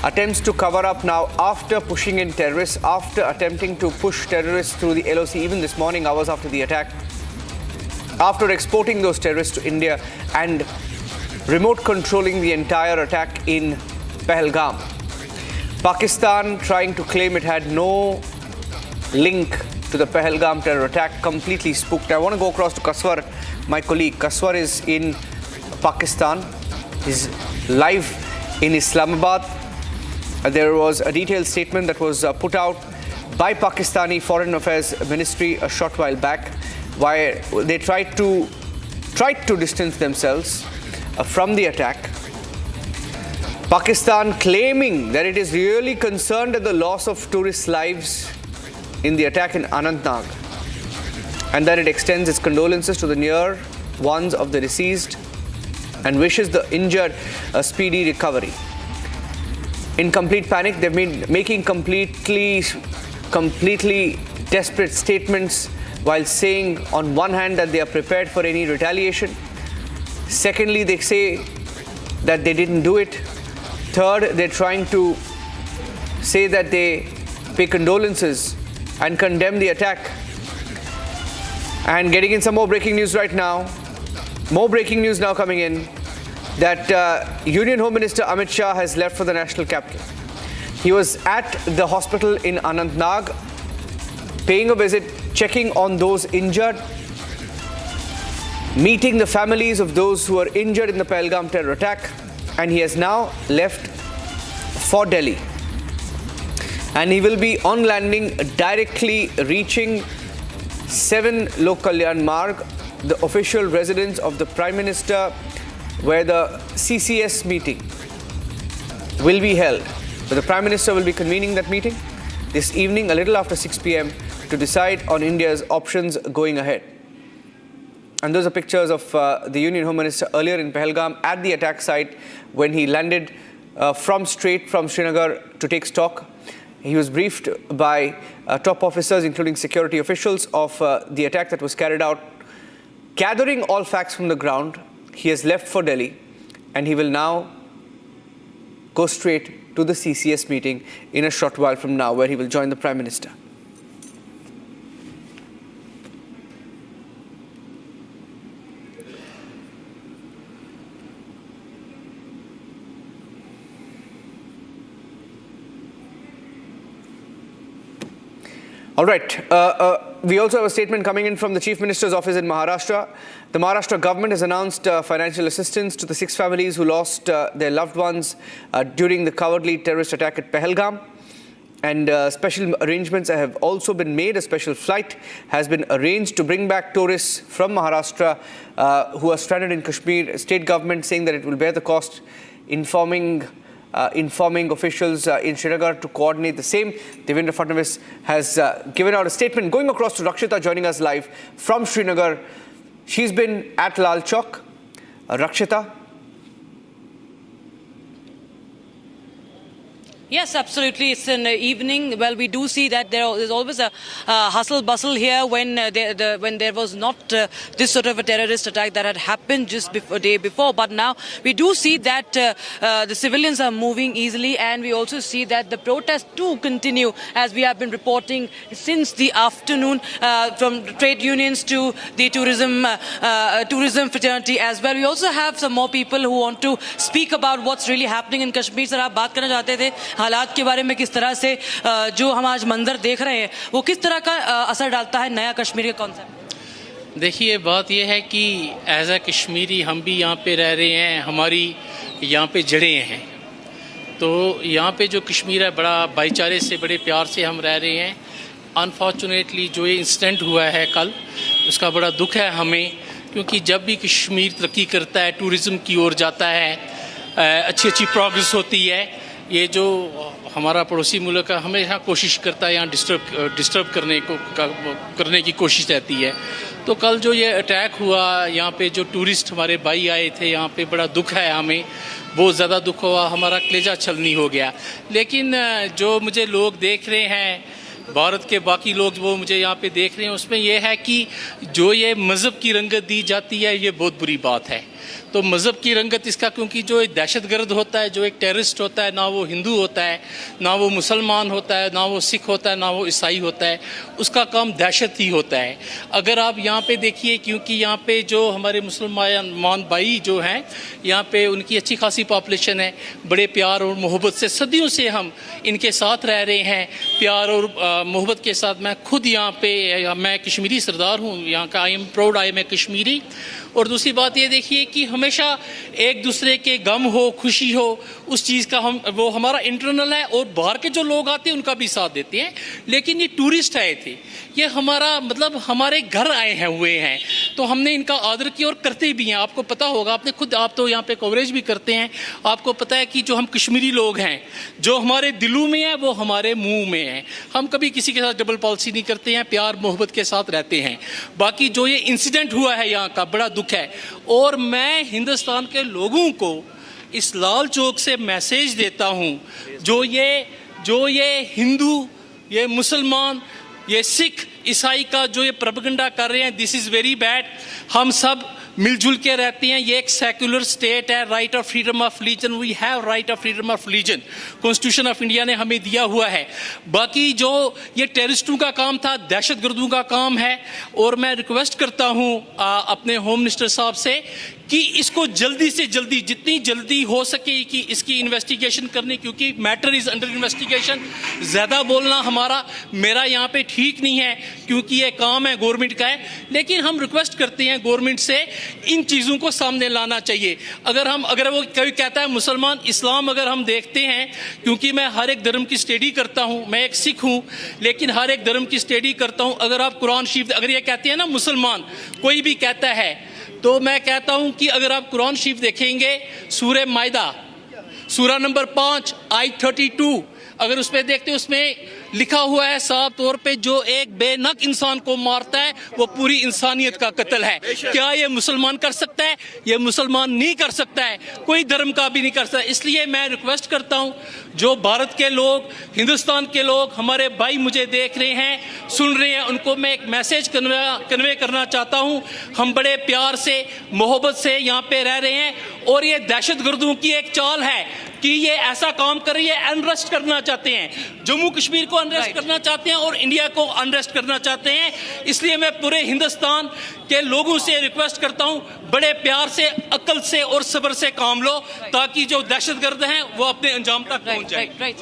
attempts to cover up now after pushing in terrorists, after attempting to push terrorists through the LOC even this morning, hours after the attack, after exporting those terrorists to India and remote controlling the entire attack in Pahelgam. Pakistan trying to claim it had no link to the Pahelgam terror attack, completely spooked. I want to go across to Kaswar, my colleague. Kaswar is in Pakistan. He's live in Islamabad. There was a detailed statement that was put out by Pakistani Foreign Affairs Ministry a short while back, where they tried to distance themselves from the attack. Pakistan claiming that it is really concerned at the loss of tourist lives in the attack in Anantnag, and that it extends its condolences to the near ones of the deceased and wishes the injured a speedy recovery. In complete panic, they've been making completely desperate statements while saying on one hand that they are prepared for any retaliation. Secondly, they say that they didn't do it. Third, they're trying to say that they pay condolences and condemn the attack. And getting in some more breaking news right now. More breaking news now coming in that Union Home Minister Amit Shah has left for the national capital. He was at the hospital in Anantnag, paying a visit, checking on those injured, meeting the families of those who were injured in the Pahelgam terror attack, and he has now left for Delhi. And he will be on landing directly reaching 7 Lok Kalyan Marg, the official residence of the Prime Minister, where the CCS meeting will be held. But the Prime Minister will be convening that meeting this evening, a little after 6 p.m, to decide on India's options going ahead. And those are pictures of the Union Home Minister earlier in Pahelgam at the attack site when he landed straight from Srinagar to take stock. He was briefed by top officers, including security officials, of the attack that was carried out. Gathering all facts from the ground, he has left for Delhi, and he will now go straight to the CCS meeting in a short while from now, where he will join the Prime Minister. All right. We also have a statement coming in from the Chief Minister's office in Maharashtra. The Maharashtra government has announced financial assistance to the 6 families who lost their loved ones during the cowardly terrorist attack at Pahelgam. And special arrangements have also been made. A special flight has been arranged to bring back tourists from Maharashtra who are stranded in Kashmir. State government saying that it will bear the cost, informing officials in Srinagar to coordinate the same. Devendra Fadnavis has given out a statement. Going across to Rakshita, joining us live from Srinagar. She's been at Lal Chowk. Rakshita. Yes, absolutely. It's an evening. Well, we do see that there's always a hustle bustle here when there was not this sort of a terrorist attack that had happened just before, day before. But now we do see that the civilians are moving easily, and we also see that the protests do continue, as we have been reporting since the afternoon, from trade unions to the tourism fraternity as well. We also have some more people who want to speak about what's really happening in Kashmir. Sir, आप बात करना चाहते थे हालात के बारे में, किस तरह से जो हम आज मंजर देख रहे हैं वो किस तरह का असर डालता है नया कश्मीर के कॉन्सेप्ट? देखिए, बात ये है कि एज ए कश्मीरी हम भी यहाँ पे रह रहे हैं, हमारी यहाँ पे जड़ें हैं। तो यहाँ पे जो कश्मीर है, बड़ा भाईचारे से, बड़े प्यार से हम रह रहे हैं। अनफॉर्चुनेटली जो ये इंसिडेंट हुआ है कल, उसका बड़ा दुख है हमें, क्योंकि जब भी कश्मीर तरक्की करता है, टूरिज़म की ओर जाता है, अच्छी प्रोग्रेस होती है, ये जो हमारा पड़ोसी मुल्क है हमेशा कोशिश करता है यहाँ डिस्टर्ब करने की कोशिश रहती है। तो कल जो ये अटैक हुआ, यहाँ पे जो टूरिस्ट हमारे भाई आए थे, यहाँ पे बड़ा दुख है हमें, बहुत ज़्यादा दुख हुआ, हमारा कलेजा छलनी हो गया। लेकिन जो मुझे लोग देख रहे हैं, भारत के बाकी लोग वो मुझे यहाँ पे देख रहे हैं, उसमें यह है कि जो ये मज़हब की रंगत दी जाती है, ये बहुत बुरी बात है। तो मज़हब की रंगत इसका, क्योंकि जो एक दहशतगर्द होता है, जो एक टेररिस्ट होता है, ना वो हिंदू होता है, ना वो मुसलमान होता है, ना वो सिख होता है, ना वो ईसाई होता है, उसका काम दहशत ही होता है। अगर आप यहाँ पे देखिए, क्योंकि यहाँ पे जो हमारे मुसलमान भाई जो हैं, यहाँ पे उनकी अच्छी खासी पॉपुलेशन है, बड़े प्यार और मोहब्बत से सदियों से हम इनके साथ रह रहे हैं, प्यार और मोहब्बत के साथ। मैं खुद यहाँ पे, मैं कश्मीरी सरदार हूँ यहाँ का, I am proud, I am a Kashmiri. और दूसरी बात ये देखिए कि हमेशा एक दूसरे के गम हो, खुशी हो, उस चीज़ का वो हमारा इंटरनल है, और बाहर के जो लोग आते हैं उनका भी साथ देते हैं। लेकिन ये टूरिस्ट आए थे, ये हमारा मतलब हमारे घर आए हुए हैं, तो हमने इनका आदर किया और करते भी हैं। आपको पता होगा, आपने खुद, आप तो यहाँ पे कवरेज भी करते हैं, आपको पता है कि जो हम कश्मीरी लोग हैं, जो हमारे दिलों में है वो हमारे मुंह में है। हम कभी किसी के साथ डबल पॉलिसी नहीं करते हैं, प्यार मोहब्बत के साथ रहते हैं। बाकी जो ये इंसिडेंट हुआ है यहाँ का, बड़ा दुख है। और मैं हिंदुस्तान के लोगों को इस लाल चौक से मैसेज देता हूँ, जो ये हिंदू, ये मुसलमान, ये सिख ईसाई का जो ये प्रोपेगेंडा कर रहे हैं, दिस इज़ वेरी बैड। हम सब मिलजुल के रहते हैं, ये एक सेक्युलर स्टेट है, right of freedom of religion, we have right of freedom of religion, constitution of India ने हमें दिया हुआ है। बाकी जो ये टेररिस्टों का काम था, दहशतगर्दों का काम है, और मैं रिक्वेस्ट करता हूँ अपने होम मिनिस्टर साहब से कि इसको जल्दी से जल्दी, जितनी जल्दी हो सके कि इसकी इन्वेस्टिगेशन करने, क्योंकि मैटर इज़ अंडर इन्वेस्टिगेशन। ज़्यादा बोलना मेरा यहाँ पे ठीक नहीं है, क्योंकि ये काम है गवर्नमेंट का है, लेकिन हम रिक्वेस्ट करते हैं गवर्नमेंट से इन चीज़ों को सामने लाना चाहिए। अगर वो कोई कहता है मुसलमान इस्लाम, अगर हम देखते हैं, क्योंकि मैं हर एक धर्म की स्टडी करता हूँ, मैं एक सिख हूँ लेकिन हर एक धर्म की स्टडी करता हूँ। अगर आप कुरान शरीफ, अगर ये कहते हैं ना मुसलमान, कोई भी कहता है, तो मैं कहता हूं कि अगर आप कुरान शरीफ देखेंगे, सूरह माइदा सूरा नंबर 5 आयत 32, अगर उसमें देखते हैं, उसमें लिखा हुआ है साफ तौर पे, जो एक बेनक इंसान को मारता है वो पूरी इंसानियत का कत्ल है। क्या ये मुसलमान कर सकता है? ये मुसलमान नहीं कर सकता है, कोई धर्म का भी नहीं कर सकता। इसलिए मैं रिक्वेस्ट करता हूं, जो भारत के लोग, हिंदुस्तान के लोग, हमारे भाई मुझे देख रहे हैं, सुन रहे हैं, उनको मैं एक मैसेज कन्वे करना चाहता हूं। हम बड़े प्यार से, मोहब्बत से यहाँ पे रह रहे हैं, और ये दहशतगर्दों की एक चाल है कि ये ऐसा काम कर रही है, अनरेस्ट करना चाहते हैं, जम्मू कश्मीर को अनरेस्ट करना चाहते हैं और इंडिया को अनरेस्ट करना चाहते हैं। इसलिए मैं पूरे हिंदुस्तान के लोगों से रिक्वेस्ट करता हूं, बड़े प्यार से, अक्ल से और सब्र से काम लो, ताकि जो दहशतगर्द हैं वो अपने अंजाम तक पहुंच जाए।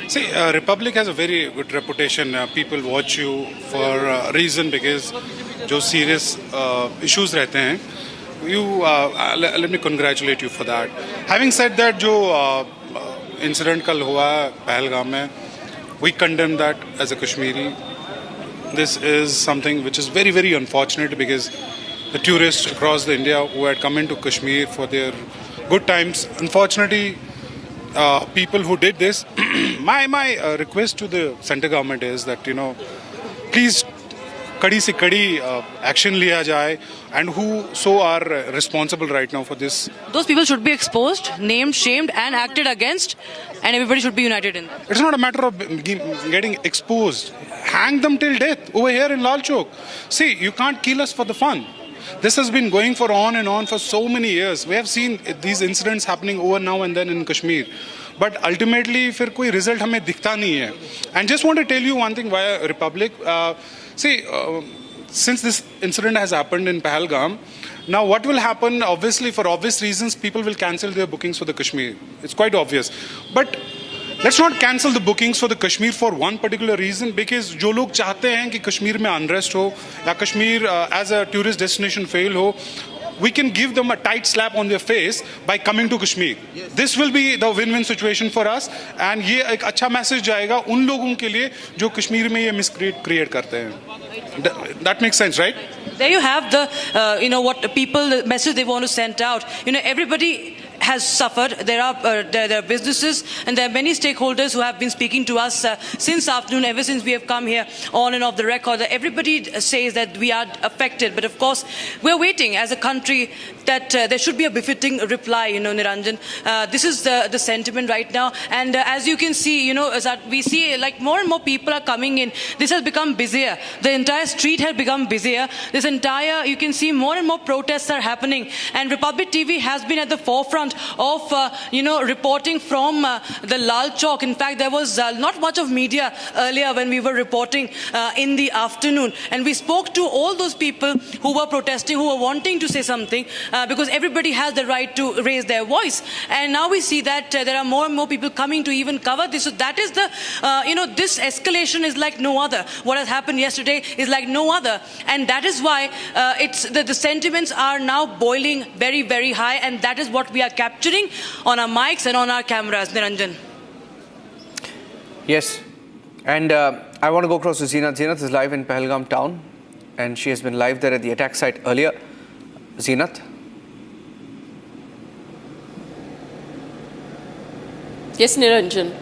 See, Republic has a very good reputation. People watch you for a reason because जो serious issues रहते हैं, let me congratulate you for that. Having said that, जो incident कल हुआ पहलगाम में, we condemn that as a Kashmiri. This is something which is very, very unfortunate because the tourists across the India who had come into Kashmir for their good times, unfortunately, people who did this, my request to the center government is that, please कड़ी से कड़ी action लिया जाए, and who so are responsible right now for this. Those people should be exposed, named, shamed and acted against, and everybody should be united in that. It's not a matter of getting exposed. Hang them till death over here in Lal Chowk. See, you can't kill us for the fun. This has been going for on and on for so many years. We have seen these incidents happening over now and then in Kashmir. But ultimately, फिर कोई result हमें दिखता नहीं है. And just want to tell you one thing via Republic. See, since this incident has happened in Pahelgam, now what will happen, obviously for obvious reasons, people will cancel their bookings for the Kashmir. It's quite obvious. But let's not cancel the bookings for the Kashmir for one particular reason, because जो लोग चाहते हैं कि कश्मीर में unrest हो या Kashmir as a tourist destination fail हो, we can give them a tight slap on their face by coming to Kashmir. This will be the win-win situation for us, and ये एक अच्छा मैसेज जाएगा उन लोगों के लिए जो कश्मीर में ये मिसक्रिएट करते हैं. That makes sense, right? There you have the, what people, the message they want to send out. Everybody has suffered. There are businesses and there are many stakeholders who have been speaking to us since afternoon, ever since we have come here on and off the record. Everybody says that we are affected, but of course we're waiting as a country that there should be a befitting reply, Niranjan. This is the sentiment right now, and as you can see, we see like more and more people are coming in. This has become busier. The entire street has become busier. You can see more and more protests are happening, and Republic TV has been at the forefront of reporting from the Lal Chowk. In fact, there was not much of media earlier when we were reporting in the afternoon, and we spoke to all those people who were protesting, who were wanting to say something, because everybody has the right to raise their voice. And now we see that there are more and more people coming to even cover this. So that is the this escalation is like no other. What has happened yesterday is like no other, and that is why it's the sentiments are now boiling very, very high, and that is what we are capturing on our mics and on our cameras, Niranjan. Yes, and I want to go across to Zeenat. Zeenat is live in Pahelgam town, and she has been live there at the attack site earlier. Zeenat? Yes, Niranjan.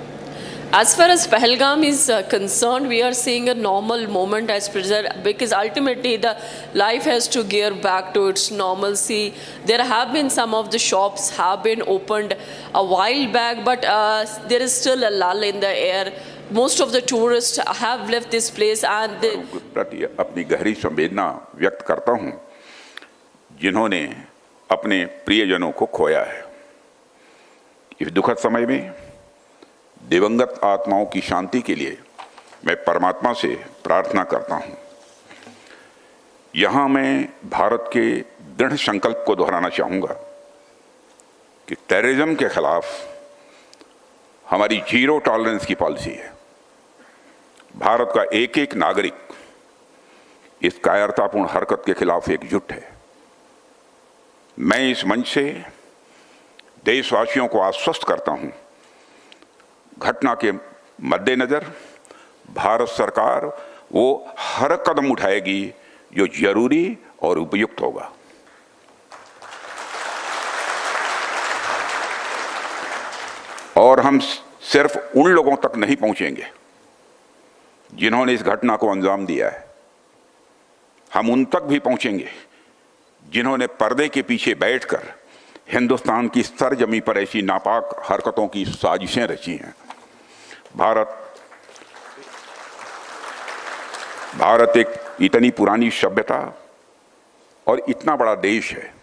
As far as Pahelgam is concerned, we are seeing a normal moment as present, because ultimately the life has to gear back to its normalcy. There have been some of the shops have been opened a while back, but there is still a lull in the air. most of the tourists have left this place and they, प्रति अपनी गहरी संवेदना व्यक्त करता हूं जिन्होंने अपने प्रियजनों को खोया है। इस दुखद समय में दिवंगत आत्माओं की शांति के लिए मैं परमात्मा से प्रार्थना करता हूं। यहां मैं भारत के दृढ़ संकल्प को दोहराना चाहूंगा कि टेररिज्म के खिलाफ हमारी जीरो टॉलरेंस की पॉलिसी है। भारत का एक एक नागरिक इस कायरतापूर्ण हरकत के खिलाफ एकजुट है। मैं इस मंच से देशवासियों को आश्वस्त करता हूं, घटना के मद्देनजर भारत सरकार वो हर कदम उठाएगी जो जरूरी और उपयुक्त होगा। और हम सिर्फ उन लोगों तक नहीं पहुंचेंगे जिन्होंने इस घटना को अंजाम दिया है, हम उन तक भी पहुंचेंगे जिन्होंने पर्दे के पीछे बैठकर हिंदुस्तान की सरजमी पर ऐसी नापाक हरकतों की साजिशें रची हैं। भारत एक इतनी पुरानी सभ्यता और इतना बड़ा देश है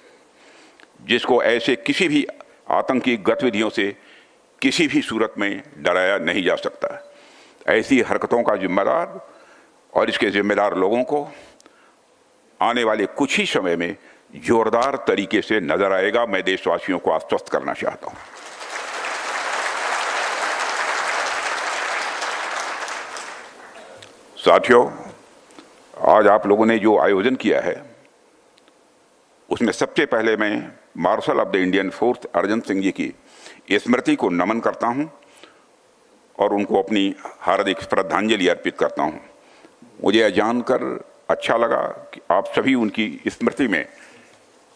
जिसको ऐसे किसी भी आतंकी गतिविधियों से किसी भी सूरत में डराया नहीं जा सकता। ऐसी हरकतों का जिम्मेदार और इसके जिम्मेदार लोगों को आने वाले कुछ ही समय में जोरदार तरीके से नजर आएगा। मैं देशवासियों को आश्वस्त करना चाहता हूं। साथियों, आज आप लोगों ने जो आयोजन किया है उसमें सबसे पहले मैं marshal of the Indian force Arjan Singh ji की स्मृति को नमन करता हूं और उनको अपनी हार्दिक श्रद्धांजलि अर्पित करता हूं। मुझे यह जानकर अच्छा लगा कि आप सभी उनकी स्मृति में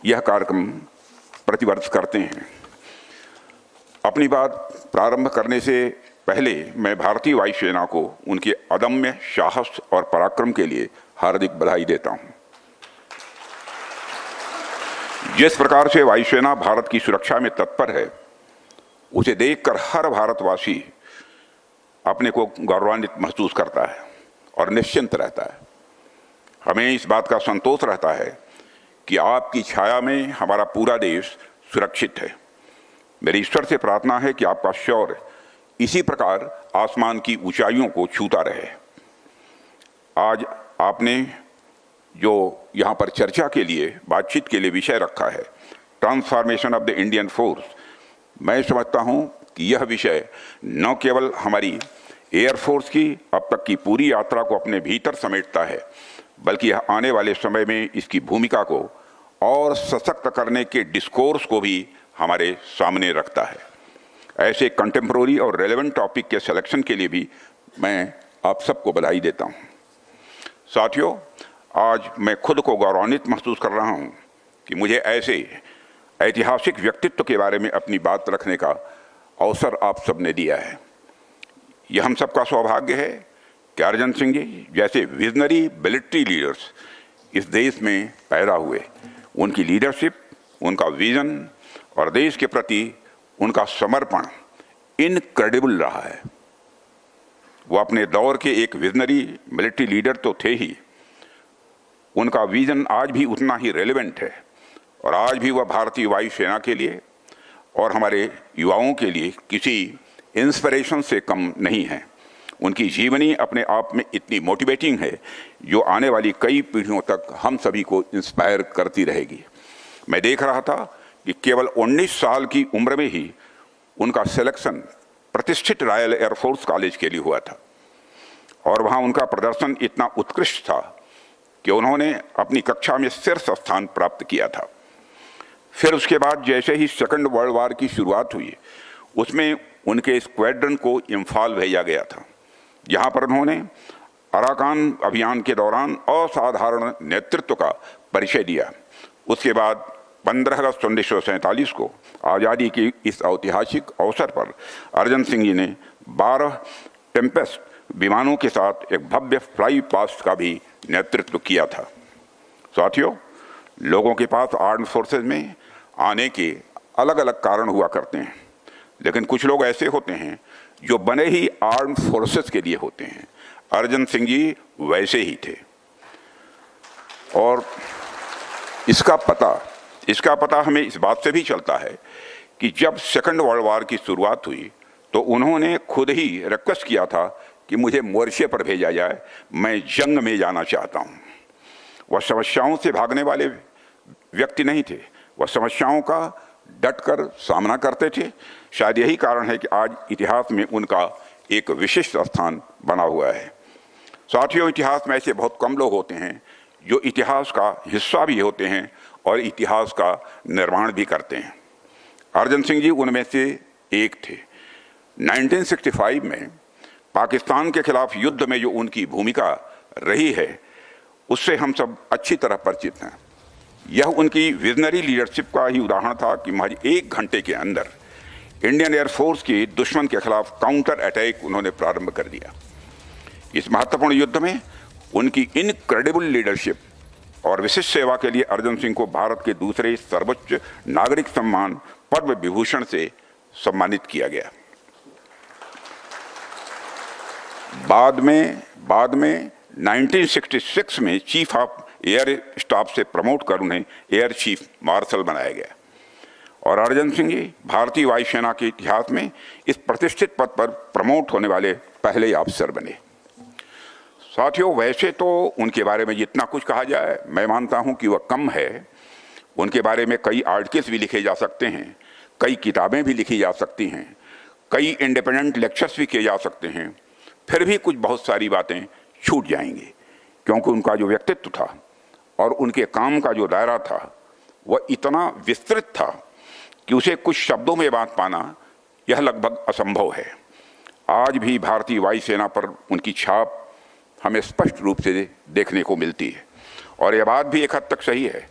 यह कार्यक्रम प्रतिवर्ष करते हैं। अपनी बात प्रारंभ करने से पहले मैं भारतीय वायुसेना को उनके अदम्य साहस और पराक्रम के लिए हार्दिक बधाई देता हूं। जिस प्रकार से वायुसेना भारत की सुरक्षा में तत्पर है, उसे देखकर हर भारतवासी अपने को गौरवान्वित महसूस करता है और निश्चिंत रहता है। हमें इस बात का संतोष रहता है कि आपकी छाया में हमारा पूरा देश सुरक्षित है। मेरी ईश्वर से प्रार्थना है कि आपका शौर्य इसी प्रकार आसमान की ऊंचाइयों को छूता रहे। आज आपने जो यहाँ पर चर्चा के लिए, बातचीत के लिए विषय रखा है, transformation of the Indian force, मैं समझता हूँ कि यह विषय न केवल हमारी एयरफोर्स की अब तक की पूरी यात्रा को अपने भीतर समेटता है, बल्कि यह आने वाले समय में इसकी भूमिका को और सशक्त करने के डिस्कोर्स को भी हमारे सामने रखता है। ऐसे कंटेम्प्रोरी और रेलेवेंट टॉपिक के सिलेक्शन के लिए भी मैं आप सबको बधाई देता हूँ। साथियों, आज मैं खुद को गौरवान्वित महसूस कर रहा हूँ कि मुझे ऐसे ऐतिहासिक व्यक्तित्व के बारे में अपनी बात रखने का अवसर आप सबने दिया है। यह हम सबका सौभाग्य है कि अर्जन सिंह जी जैसे विजनरी मिलिट्री लीडर्स इस देश में पैदा हुए। उनकी लीडरशिप, उनका विजन और देश के प्रति उनका समर्पण इनक्रेडिबल रहा है। वो अपने दौर के एक विजनरी मिलिट्री लीडर तो थे ही, उनका विजन आज भी उतना ही रेलेवेंट है और आज भी वह भारतीय वायुसेना के लिए और हमारे युवाओं के लिए किसी इंस्पिरेशन से कम नहीं है। उनकी जीवनी अपने आप में इतनी मोटिवेटिंग है जो आने वाली कई पीढ़ियों तक हम सभी को इंस्पायर करती रहेगी। मैं देख रहा था कि केवल 19 साल की उम्र में ही उनका सिलेक्शन प्रतिष्ठित रॉयल एयरफोर्स कॉलेज के लिए हुआ था और वहाँ उनका प्रदर्शन इतना उत्कृष्ट था कि उन्होंने अपनी कक्षा में शीर्ष स्थान प्राप्त किया था। फिर उसके बाद जैसे ही सेकंड वर्ल्ड वॉर की शुरुआत हुई, उसमें उनके स्क्वाड्रन को इम्फाल भेजा गया था, जहाँ पर उन्होंने अराकान अभियान के दौरान असाधारण नेतृत्व का परिचय दिया। उसके बाद 15 अगस्त 1947 को आज़ादी के इस ऐतिहासिक अवसर पर अर्जन सिंह जी ने 12 टेम्पेस्ट विमानों के साथ एक भव्य फ्लाई पास्ट का भी नेतृत्व किया था। साथियों, लोगों के पास आर्म्ड फोर्सेज में आने के अलग अलग कारण हुआ करते हैं, लेकिन कुछ लोग ऐसे होते हैं जो बने ही आर्म्ड फोर्सेस के लिए होते हैं। अर्जन सिंह जी वैसे ही थे। और इसका पता हमें इस बात से भी चलता है कि जब सेकंड वर्ल्ड वॉर की शुरुआत हुई तो उन्होंने खुद ही रिक्वेस्ट किया था कि मुझे मोर्चे पर भेजा जाए, मैं जंग में जाना चाहता हूँ। वह समस्याओं से भागने वाले व्यक्ति नहीं थे, वह समस्याओं का डटकर सामना करते थे। शायद यही कारण है कि आज इतिहास में उनका एक विशिष्ट स्थान बना हुआ है। साथियों, इतिहास में ऐसे बहुत कम लोग होते हैं जो इतिहास का हिस्सा भी होते हैं और इतिहास का निर्माण भी करते हैं। अर्जन सिंह जी उनमें से एक थे। 1965 में पाकिस्तान के खिलाफ युद्ध में जो उनकी भूमिका रही है उससे हम सब अच्छी तरह परिचित हैं। यह उनकी विजनरी लीडरशिप का ही उदाहरण था कि महज 1 घंटे के अंदर इंडियन एयरफोर्स की दुश्मन के खिलाफ काउंटर अटैक उन्होंने प्रारंभ कर दिया। इस महत्वपूर्ण युद्ध में उनकी इनक्रेडिबल लीडरशिप और विशिष्ट सेवा के लिए अर्जन सिंह को भारत के दूसरे सर्वोच्च नागरिक सम्मान पद्म विभूषण से सम्मानित किया गया। बाद में 1966 में चीफ ऑफ एयर स्टाफ से प्रमोट कर उन्हें एयर चीफ मार्शल बनाया गया और अर्जन सिंह जी भारतीय वायुसेना के इतिहास में इस प्रतिष्ठित पद पर प्रमोट होने वाले पहले अफसर बने। साथियों, वैसे तो उनके बारे में जितना कुछ कहा जाए मैं मानता हूं कि वह कम है। उनके बारे में कई आर्टिकल्स भी लिखे जा सकते हैं, कई किताबें भी लिखी जा सकती हैं, कई इंडिपेंडेंट लेक्चर्स भी किए जा सकते हैं, फिर भी कुछ बहुत सारी बातें छूट जाएंगी क्योंकि उनका जो व्यक्तित्व था और उनके काम का जो दायरा था वह इतना विस्तृत था कि उसे कुछ शब्दों में बात पाना यह लगभग असंभव है। आज भी भारतीय वायुसेना पर उनकी छाप हमें स्पष्ट रूप से देखने को मिलती है और यह बात भी एक हद तक सही है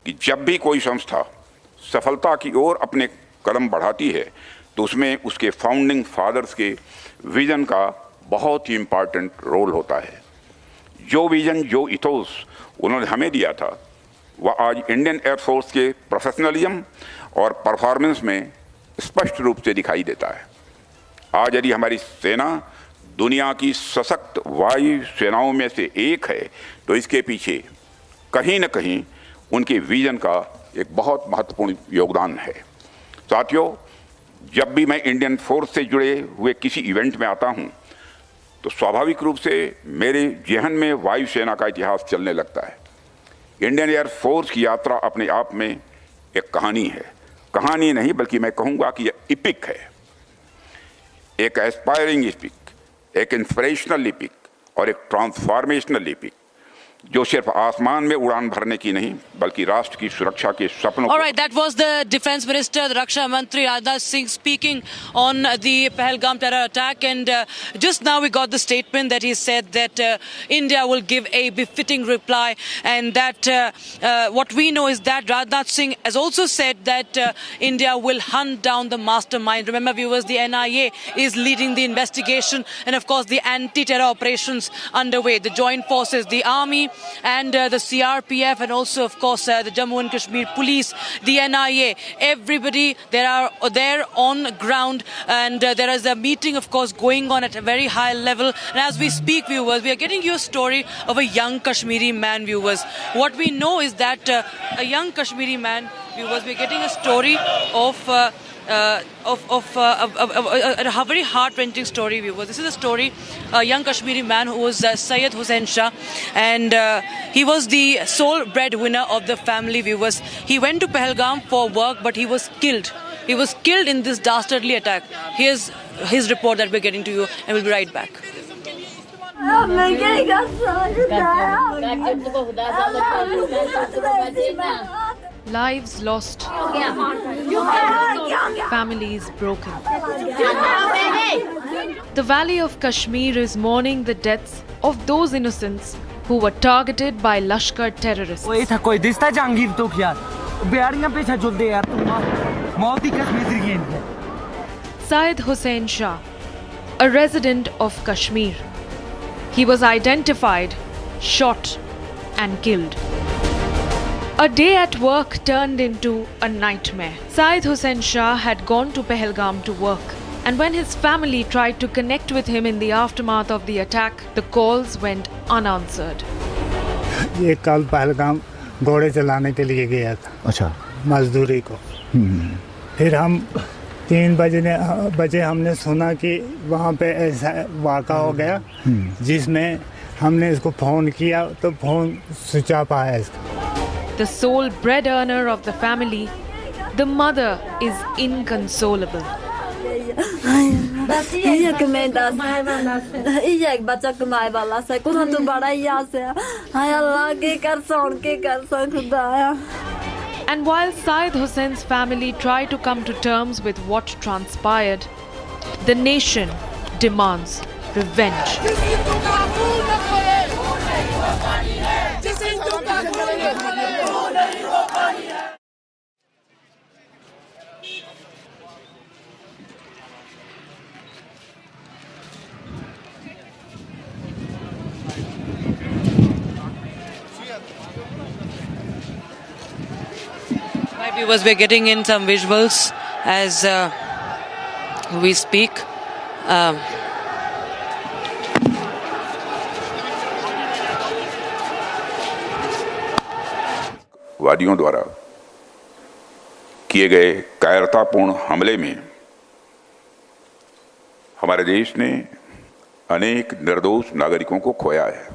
कि जब भी कोई संस्था सफलता की ओर अपने कदम बढ़ाती है तो उसमें उसके फाउंडिंग फादर्स के विजन का बहुत ही इम्पॉर्टेंट रोल होता है। जो विजन, जो इथोस उन्होंने हमें दिया था वह आज इंडियन एयरफोर्स के प्रोफेशनलिज्म और परफॉर्मेंस में स्पष्ट रूप से दिखाई देता है। आज यदि हमारी सेना दुनिया की सशक्त वायु सेनाओं में से एक है तो इसके पीछे कहीं न कहीं उनके विजन का एक बहुत महत्वपूर्ण योगदान है। साथियों, जब भी मैं इंडियन फोर्स से जुड़े हुए किसी इवेंट में आता हूं तो स्वाभाविक रूप से मेरे जहन में वायुसेना का इतिहास चलने लगता है। इंडियन एयर फोर्स की यात्रा अपने आप में एक कहानी है। कहानी नहीं बल्कि मैं कहूँगा कि यह इपिक है, एक एस्पायरिंग इपिक, एक इंस्पिरेशनल इपिक और एक ट्रांसफॉर्मेशनल इपिक जो सिर्फ आसमान में उड़ान भरने की नहीं बल्कि राष्ट्र की सुरक्षा के सपनों। All right, that was the Defence Minister, the Raksha Mantri Arnab Singh speaking on the Pahelgam terror attack, and just now we got the statement that he said that India will give a befitting reply, and that what we know is that Arnab Singh has also said that India will hunt down the mastermind. Remember, viewers, the NIA is leading the investigation, and of course the anti-terror operations underway. The joint forces, the army and the CRPF, and also of course the Jammu and Kashmir police, the NIA, everybody they are there on ground, and there is a meeting of course going on at a very high level. And as we speak, viewers, we are getting you a story of a young Kashmiri man, viewers. What we know is that a young Kashmiri man, viewers, we are getting a story of a very heart-wrenching story, viewers. This is a story, a young Kashmiri man who was Syed Hussain Shah, and he was the sole breadwinner of the family, viewers. He went to Pahelgam for work, but he was killed. He was killed in this dastardly attack. Here's his report that we're getting to you, and we'll be right back. Lives lost, families broken. The Valley of Kashmir is mourning the deaths of those innocents who were targeted by Lashkar terrorists. Syed Hussain Shah, a resident of Kashmir. He was identified, shot and killed. A day at work turned into a nightmare. Syed Hussain Shah had gone to Pahelgam to work And when his family tried to connect with him in the aftermath of the attack, the calls went unanswered. ये कल पहलगाम घोड़े चलाने के लिए गया था। अच्छा। मजदूरी को। फिर हम 3 बजे हमने सुना कि वहाँ पे ऐसा वाक़ा हो गया, जिसमें हमने इसको फ़ोन किया तो फ़ोन स्विच ऑफ आया इसका। The sole bread earner of the family, the mother is inconsolable. बच्चा कमाए वाला से खुदा तो बड़ा ही से हाय अल्लाह के कर खुदाया। And while Syed Hussein's family tried to come to terms with what transpired, the nation demands revenge. Viewers, we're getting in some visuals as we speak. वादियों द्वारा किए गए कायरतापूर्ण हमले में हमारे देश ने अनेक निर्दोष नागरिकों को खोया है।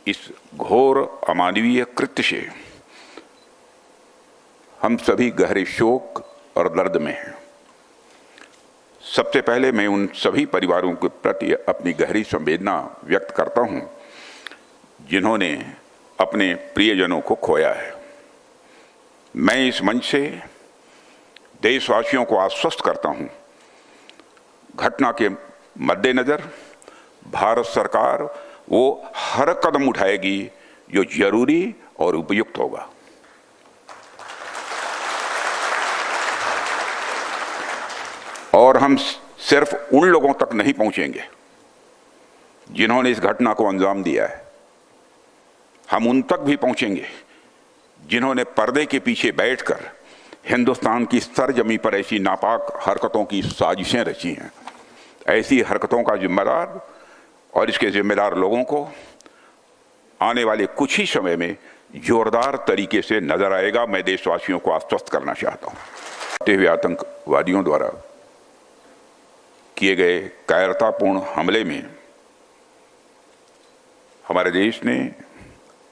इस घोर अमानवीय कृत्य से हम सभी गहरे शोक और दर्द में हैं। सबसे पहले मैं उन सभी परिवारों के प्रति अपनी गहरी संवेदना व्यक्त करता हूं जिन्होंने अपने प्रियजनों को खोया है। मैं इस मंच से देशवासियों को आश्वस्त करता हूं, घटना के मद्देनजर भारत सरकार वो हर कदम उठाएगी जो जरूरी और उपयुक्त होगा। और हम सिर्फ उन लोगों तक नहीं पहुंचेंगे जिन्होंने इस घटना को अंजाम दिया है, हम उन तक भी पहुंचेंगे जिन्होंने पर्दे के पीछे बैठकर हिंदुस्तान की सरजमी पर ऐसी नापाक हरकतों की साजिशें रची हैं। ऐसी हरकतों का जिम्मेदार और इसके जिम्मेदार लोगों को आने वाले कुछ ही समय में जोरदार तरीके से नजर आएगा। मैं देशवासियों को आश्वस्त करना चाहता हूं। आतंकवादियों द्वारा किए गए कायरतापूर्ण हमले में हमारे देश ने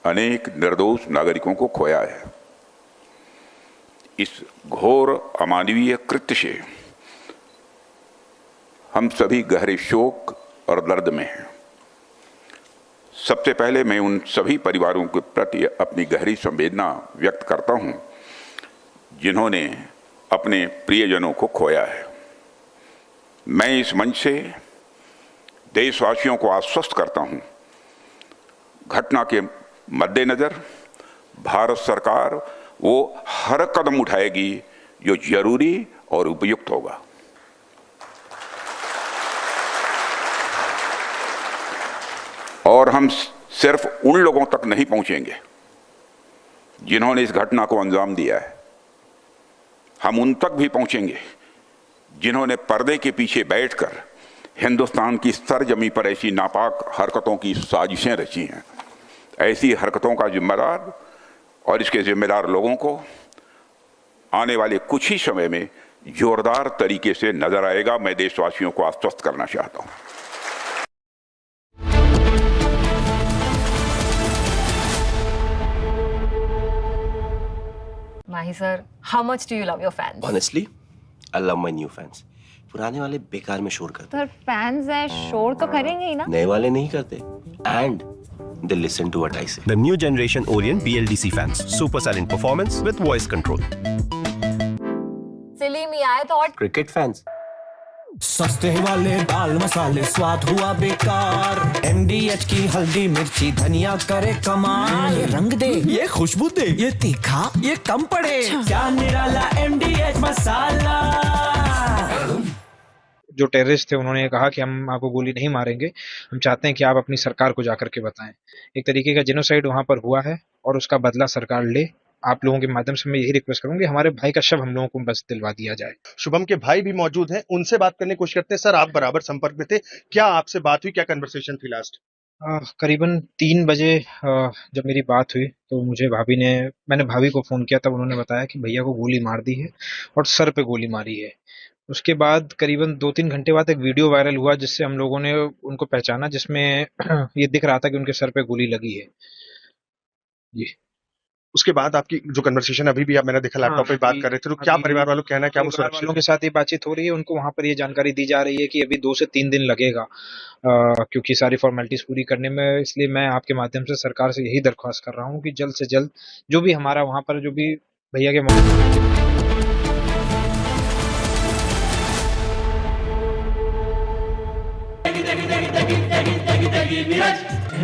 अनेक निर्दोष नागरिकों को खोया है। इस घोर अमानवीय कृत्य से हम सभी गहरे शोक और दर्द में हैं। सबसे पहले मैं उन सभी परिवारों के प्रति अपनी गहरी संवेदना व्यक्त करता हूं जिन्होंने अपने प्रियजनों को खोया है। मैं इस मंच से देशवासियों को आश्वस्त करता हूं, घटना के मद्देनजर भारत सरकार वो हर कदम उठाएगी जो जरूरी और उपयुक्त होगा। और हम सिर्फ उन लोगों तक नहीं पहुंचेंगे जिन्होंने इस घटना को अंजाम दिया है, हम उन तक भी पहुंचेंगे जिन्होंने पर्दे के पीछे बैठकर हिंदुस्तान की सरजमी पर ऐसी नापाक हरकतों की साजिशें रची हैं। ऐसी हरकतों का जिम्मेदार और इसके जिम्मेदार लोगों को आने वाले कुछ ही समय में जोरदार तरीके से नजर आएगा। मैं देशवासियों को आश्वस्त करना चाहता हूं। Mahi sir, how much do you love your fans? Honestly, I love my new fans. पुराने वाले बेकार में शोर करते सर फैंस हैं, शोर तो करेंगे ही ना। नए वाले नहीं करते and they listen to what I say. The new generation Orient BLDC fans. Super silent performance with voice control. Silly me, I thought Cricket fans. सस्ते वाले दाल मसाले स्वाद हुआ बेकार। MDH की हल्दी मिर्ची धनिया करे कमाल। ये रंग दे, ये खुशबू दे, ये तीखा, ये कम पड़े। क्या निराला MDH मसाला। जो टेररिस्ट थे उन्होंने कहा कि हम आपको गोली नहीं मारेंगे, हम चाहते हैं कि आप अपनी सरकार को जाकर के बताएं। एक तरीके का जेनोसाइड वहां पर हुआ है और उसका बदला सरकार ले, आप लोगों के माध्यम से मैं यही रिक्वेस्ट करूंगी, हमारे भाई का शव हम लोगों को बस दिलवा दिया जाए। शुभम के भाई भी मौजूद हैं, उनसे बात करने की कोशिश करते हैं। सर, आप बराबर संपर्क में थे, क्या आपसे बात हुई, क्या कन्वर्सेशन थी लास्ट? करीबन 3 बजे जब मेरी बात हुई तो मैंने भाभी को फोन किया, तब उन्होंने बताया कि भैया को गोली मार दी है और सर पे गोली मारी है। उसके बाद करीबन 2-3 घंटे बाद एक वीडियो वायरल हुआ जिससे हम लोगों ने उनको पहचाना, जिसमें ये दिख रहा था कि उनके सर पे गोली लगी है जी। उसके बाद आपकी जो कन्वर्सेशन अभी भी मैंने देखा लैपटॉप पे बात कर रहे थे, तो क्या परिवार वालों का कहना है, क्या वो परिवार वालों के साथ ये बातचीत हो रही है, उनको वहां पर ये जानकारी दी जा रही है कि अभी 2 से 3 दिन लगेगा क्योंकि सारी फॉर्मेलिटीज पूरी करने में। इसलिए मैं आपके माध्यम से सरकार से यही दरख्वास्त कर रहा हूँ कि जल्द से जल्द जो भी हमारा वहां पर जो भी भैया के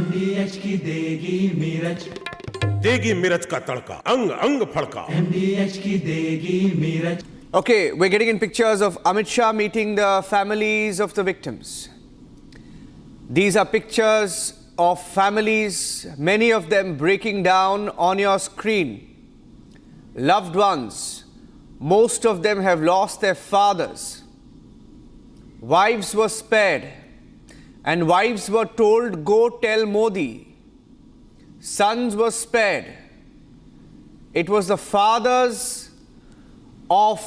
MDH की देगी मिर्च, देगी मिर्च का तड़का, अंग अंग फड़का। MDH की देगी मिर्च. Okay, we're getting in pictures of Amit Shah meeting the families of the victims. These are pictures of families, many of them breaking down on your screen. Loved ones, most of them have lost their fathers. Wives were spared. And wives were told, go tell Modi. Sons were spared. It was the fathers of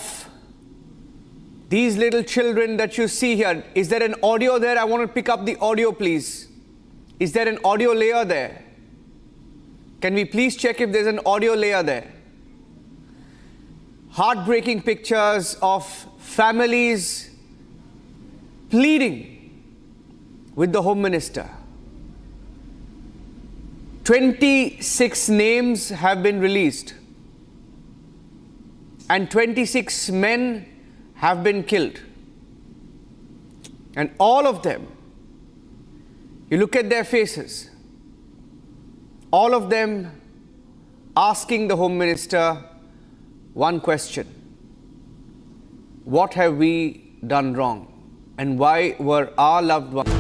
these little children that you see here. Is there an audio there? I want to pick up the audio, please. Is there an audio layer there? Can we please check if there's an audio layer there? Heartbreaking pictures of families pleading with the Home Minister. 26 names have been released and 26 men have been killed. And all of them, you look at their faces, all of them asking the Home Minister one question: what have we done wrong and why were our loved ones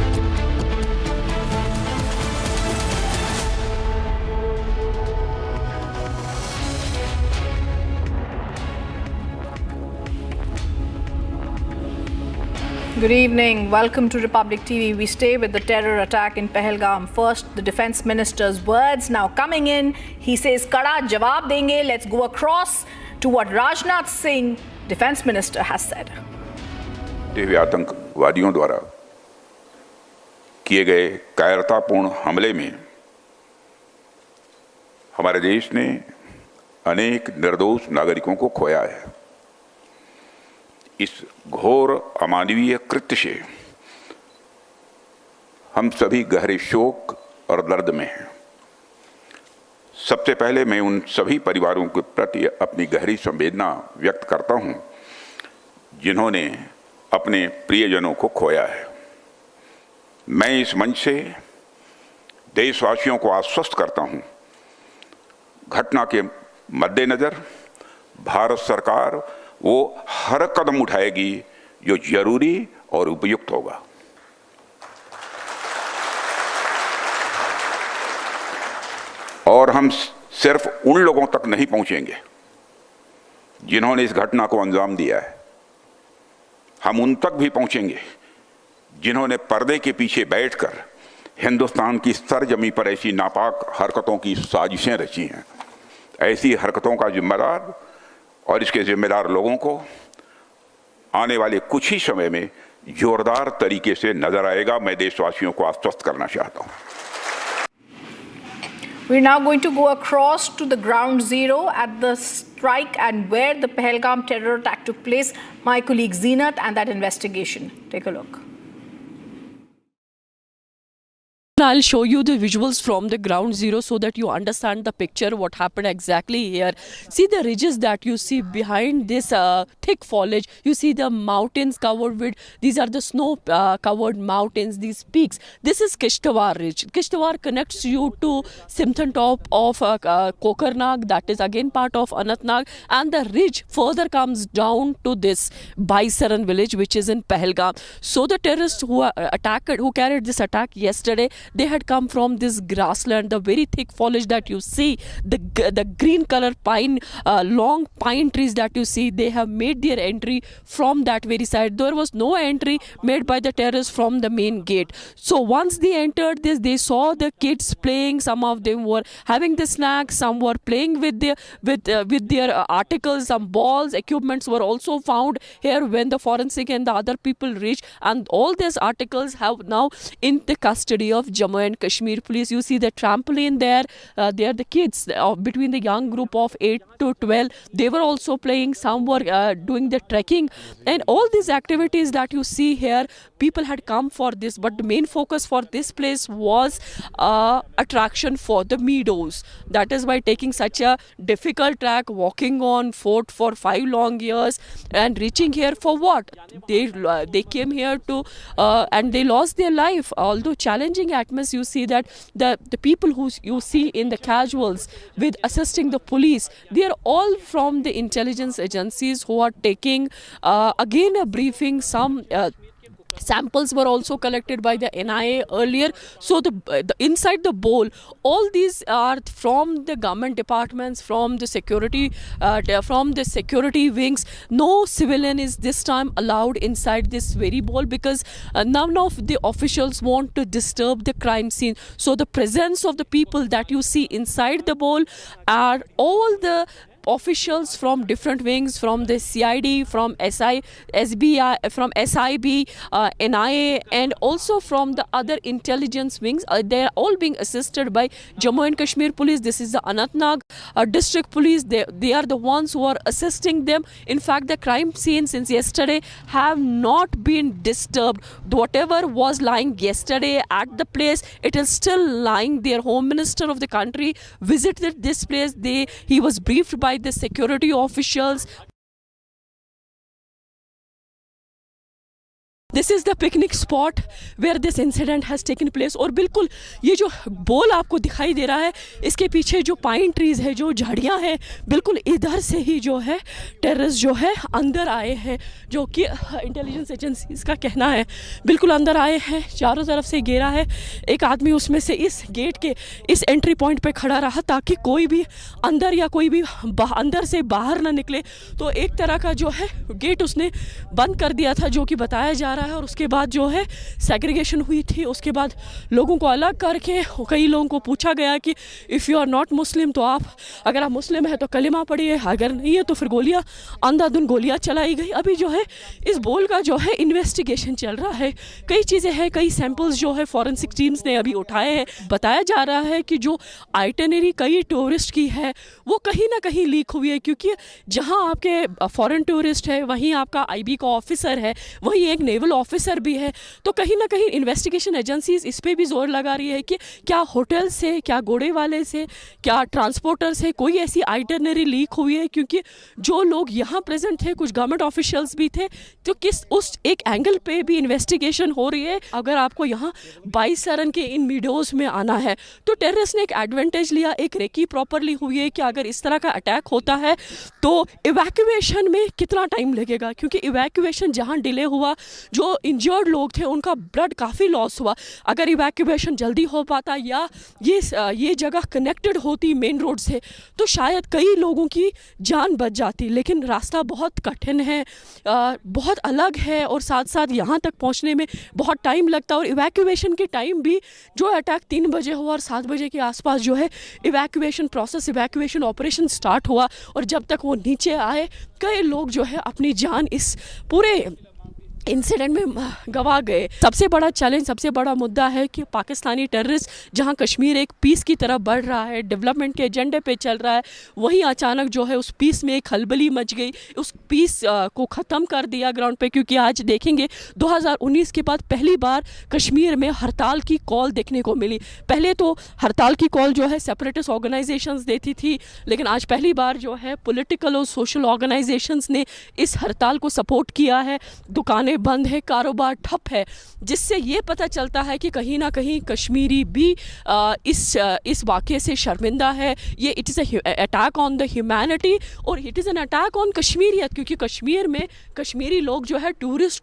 Good evening. Welcome to Republic TV. We stay with the terror attack in Pahelgam. First, the defense minister's words. Now coming in, he says, "Kada jawab denge." Let's go across to what Rajnath Singh, defense minister, has said. आतंकवादियों द्वारा किए गए कायरतापूर्ण हमले में हमारे देश ने अनेक निर्दोष नागरिकों को खोया है। इस घोर अमानवीय कृत्य से हम सभी गहरे शोक और दर्द में हैं। सबसे पहले मैं उन सभी परिवारों के प्रति अपनी गहरी संवेदना व्यक्त करता हूं जिन्होंने अपने प्रियजनों को खोया है। मैं इस मंच से देशवासियों को आश्वस्त करता हूं, घटना के मद्देनजर भारत सरकार वो हर कदम उठाएगी जो जरूरी और उपयुक्त होगा। और हम सिर्फ उन लोगों तक नहीं पहुंचेंगे जिन्होंने इस घटना को अंजाम दिया है, हम उन तक भी पहुंचेंगे जिन्होंने पर्दे के पीछे बैठकर हिंदुस्तान की सरजमी पर ऐसी नापाक हरकतों की साजिशें रची हैं। ऐसी हरकतों का जिम्मेदार और इसके जिम्मेदार लोगों को आने वाले कुछ ही समय में जोरदार तरीके से नजर आएगा। मैं देशवासियों को आश्वस्त करना चाहता हूं। We're now going to go across to the ground zero at the strike and where the Pahelgam terror attack took place. My colleague Zeenat and that investigation. Take a look. I'll show you the visuals from the ground zero so that you understand the picture, what happened exactly here. See the ridges that you see behind this thick foliage. You see the mountains covered with, these are the snow covered mountains, these peaks. This is Kishtawar Ridge. Kishtawar connects you to Simthon top of Kokarnag, that is again part of Anantnag, and the ridge further comes down to this Baisaran village which is in Pahelgam. So the terrorists who carried this attack yesterday They had come from this grassland, the very thick foliage that you see, the green color pine, long pine trees that you see. They have made their entry from that very side. There was no entry made by the terrorists from the main gate. So once they entered this, they saw the kids playing. Some of them were having the snacks, some were playing with their articles, some balls, equipments were also found here when the forensic and the other people reached, and all these articles have now in the custody of Jammu and Kashmir police. You see the trampoline there. There the kids between the young group of 8 to 12, they were also playing. Some were doing the trekking, and all these activities that you see here, people had come for this, but the main focus for this place was attraction for the meadows. That is why taking such a difficult track, walking on fort for 5 long years and reaching here for what? They came here to and they lost their life. Although challenging atmosphere, you see that the people who you see in the casuals with assisting the police, they are all from the intelligence agencies who are taking again a briefing. Some samples were also collected by the NIA earlier. So the inside the bowl, all these are from the government departments, from the security wings. No civilian is this time allowed inside this very bowl because none of the officials want to disturb the crime scene. So the presence of the people that you see inside the bowl are all the officials from different wings, from the CID, from SBI, from SIB, NIA, and also from the other intelligence wings. They are all being assisted by Jammu and Kashmir police. This is the Anantnag district police. They are the ones who are assisting them. In fact, the crime scene since yesterday have not been disturbed. Whatever was lying yesterday at the place, it is still lying there. Home Minister of the country visited this place. He was briefed by the security officials. This is the picnic spot where this incident has taken place. और बिल्कुल ये जो बोल आपको दिखाई दे रहा है, इसके पीछे जो पाइन ट्रीज है, जो झाड़ियाँ हैं, बिल्कुल इधर से ही जो है टेररिस्ट जो है अंदर आए हैं, जो कि इंटेलिजेंस एजेंसीज का कहना है। बिल्कुल अंदर आए हैं, चारों तरफ से घेरा है। एक आदमी उसमें से इस गेट के इस एंट्री पॉइंट पे खड़ा रहा ताकि कोई भी अंदर या कोई भी अंदर से बाहर ना निकले। तो एक तरह का जो है गेट उसने बंद कर दिया था, जो कि बताया जा रहा है। और उसके बाद जो है सेग्रीगेशन हुई थी। उसके बाद लोगों को अलग करके कई लोगों को पूछा गया कि इफ़ यू आर नॉट मुस्लिम, तो आप अगर आप मुस्लिम है तो कलिमा पढ़िए, अगर नहीं है तो फिर गोलियां, अंधाधुन गोलियां चलाई गई। अभी जो है इस बोल का जो है इन्वेस्टिगेशन चल रहा है। कई चीज़ें हैं, कई सैंपल्स जो है फॉरेंसिक टीम्स ने अभी उठाए हैं। बताया जा रहा है कि जो आइटनरी कई टूरिस्ट की है वो कहीं ना कहीं लीक हुई है, क्योंकि जहाँ आपके फॉरेन टूरिस्ट है वहीं आपका IB का ऑफिसर है, वहीं एक नेवल ऑफिसर भी है। तो कहीं ना कहीं इन्वेस्टिगेशन एजेंसीज इस पे भी जोर लगा रही है कि क्या होटल से, क्या घोड़े वाले से, क्या ट्रांसपोर्टर से कोई ऐसी आइटनरी लीक हुई है, क्योंकि जो लोग यहाँ प्रेजेंट थे, कुछ गवर्नमेंट ऑफिशियल्स भी थे। तो किस उस एक एंगल पे भी इन्वेस्टिगेशन हो रही है। अगर आपको यहाँ 22 सरन के इन मीडियोज में आना है तो टेररिस्ट ने एक एडवांटेज लिया, एक रेकी प्रॉपरली हुई है कि अगर इस तरह का अटैक होता है तो इवैक्यूएशन में कितना टाइम लगेगा, क्योंकि इवैक्यूएशन जहाँ डिले हुआ, जो इंजर्ड लोग थे उनका ब्लड काफ़ी लॉस हुआ। अगर इवैक्यूएशन जल्दी हो पाता या ये जगह कनेक्टेड होती मेन रोड से तो शायद कई लोगों की जान बच जाती। लेकिन रास्ता बहुत कठिन है, बहुत अलग है, और साथ साथ यहाँ तक पहुँचने में बहुत टाइम लगता है। और इवैक्यूएशन के टाइम भी, जो अटैक 3 बजे हुआ और 7 बजे के आसपास जो है इवैक्यूएशन ऑपरेशन स्टार्ट हुआ, और जब तक वो नीचे आए कई लोग जो है अपनी जान इस पूरे इंसिडेंट में गवा गए। सबसे बड़ा चैलेंज, सबसे बड़ा मुद्दा है कि पाकिस्तानी टेररिस्ट जहां कश्मीर एक पीस की तरफ बढ़ रहा है, डेवलपमेंट के एजेंडे पे चल रहा है, वहीं अचानक जो है उस पीस में एक खलबली मच गई, उस पीस को ख़त्म कर दिया ग्राउंड पे। क्योंकि आज देखेंगे 2019 के बाद पहली बार कश्मीर में हड़ताल की कॉल देखने को मिली। पहले तो हड़ताल की कॉल जो है सेपरेटिस्ट ऑर्गेनाइजेशंस देती थी, लेकिन आज पहली बार जो है पॉलिटिकल और सोशल ऑर्गेनाइजेशंस ने इस हड़ताल को सपोर्ट किया है। दुकानें दुकानें बंद है, कारोबार ठप है, जिससे ये पता चलता है कि कहीं ना कहीं कश्मीरी भी इस वाक़े से शर्मिंदा है। ये it is attack on the humanity और it is an attack on Kashmiriyat, क्योंकि कश्मीर में कश्मीरी लोग जो है टूरिस्ट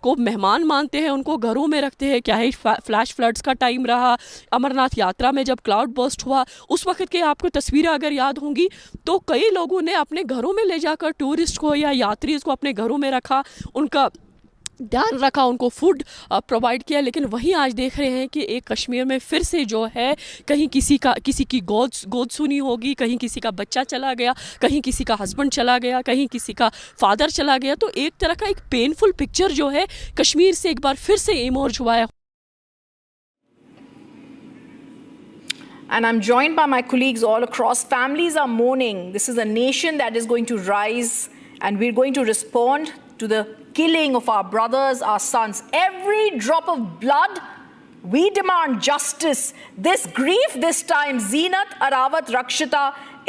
को मेहमान मानते हैं, उनको घरों में रखते हैं। क्या है फ्लैश फ्लड्स का टाइम रहा, अमरनाथ यात्रा में जब क्लाउड बर्स्ट हुआ उस वक्त के आपको तस्वीरें अगर याद होंगी तो कई लोगों ने अपने घरों में ले जाकर टूरिस्ट को या यात्री को अपने घरों में रखा, उनका ध्यान रखा, उनको फूड प्रोवाइड किया। लेकिन वहीं आज देख रहे हैं कि एक कश्मीर में फिर से जो है कहीं किसी की गोद सुनी होगी, कहीं किसी का बच्चा चला गया, कहीं किसी का हस्बैंड चला गया, कहीं किसी का फादर चला गया। तो एक तरह का एक पेनफुल पिक्चर जो है कश्मीर से एक बार फिर से इमर्ज हुआ है। And I'm joined by my colleagues all across. Families are mourning. This is a nation that is going to rise, and we're going to respond to the killing of our brothers, our sons. Every drop of blood, we demand justice. This grief this time, Zeenat, Arawat, Rakshita,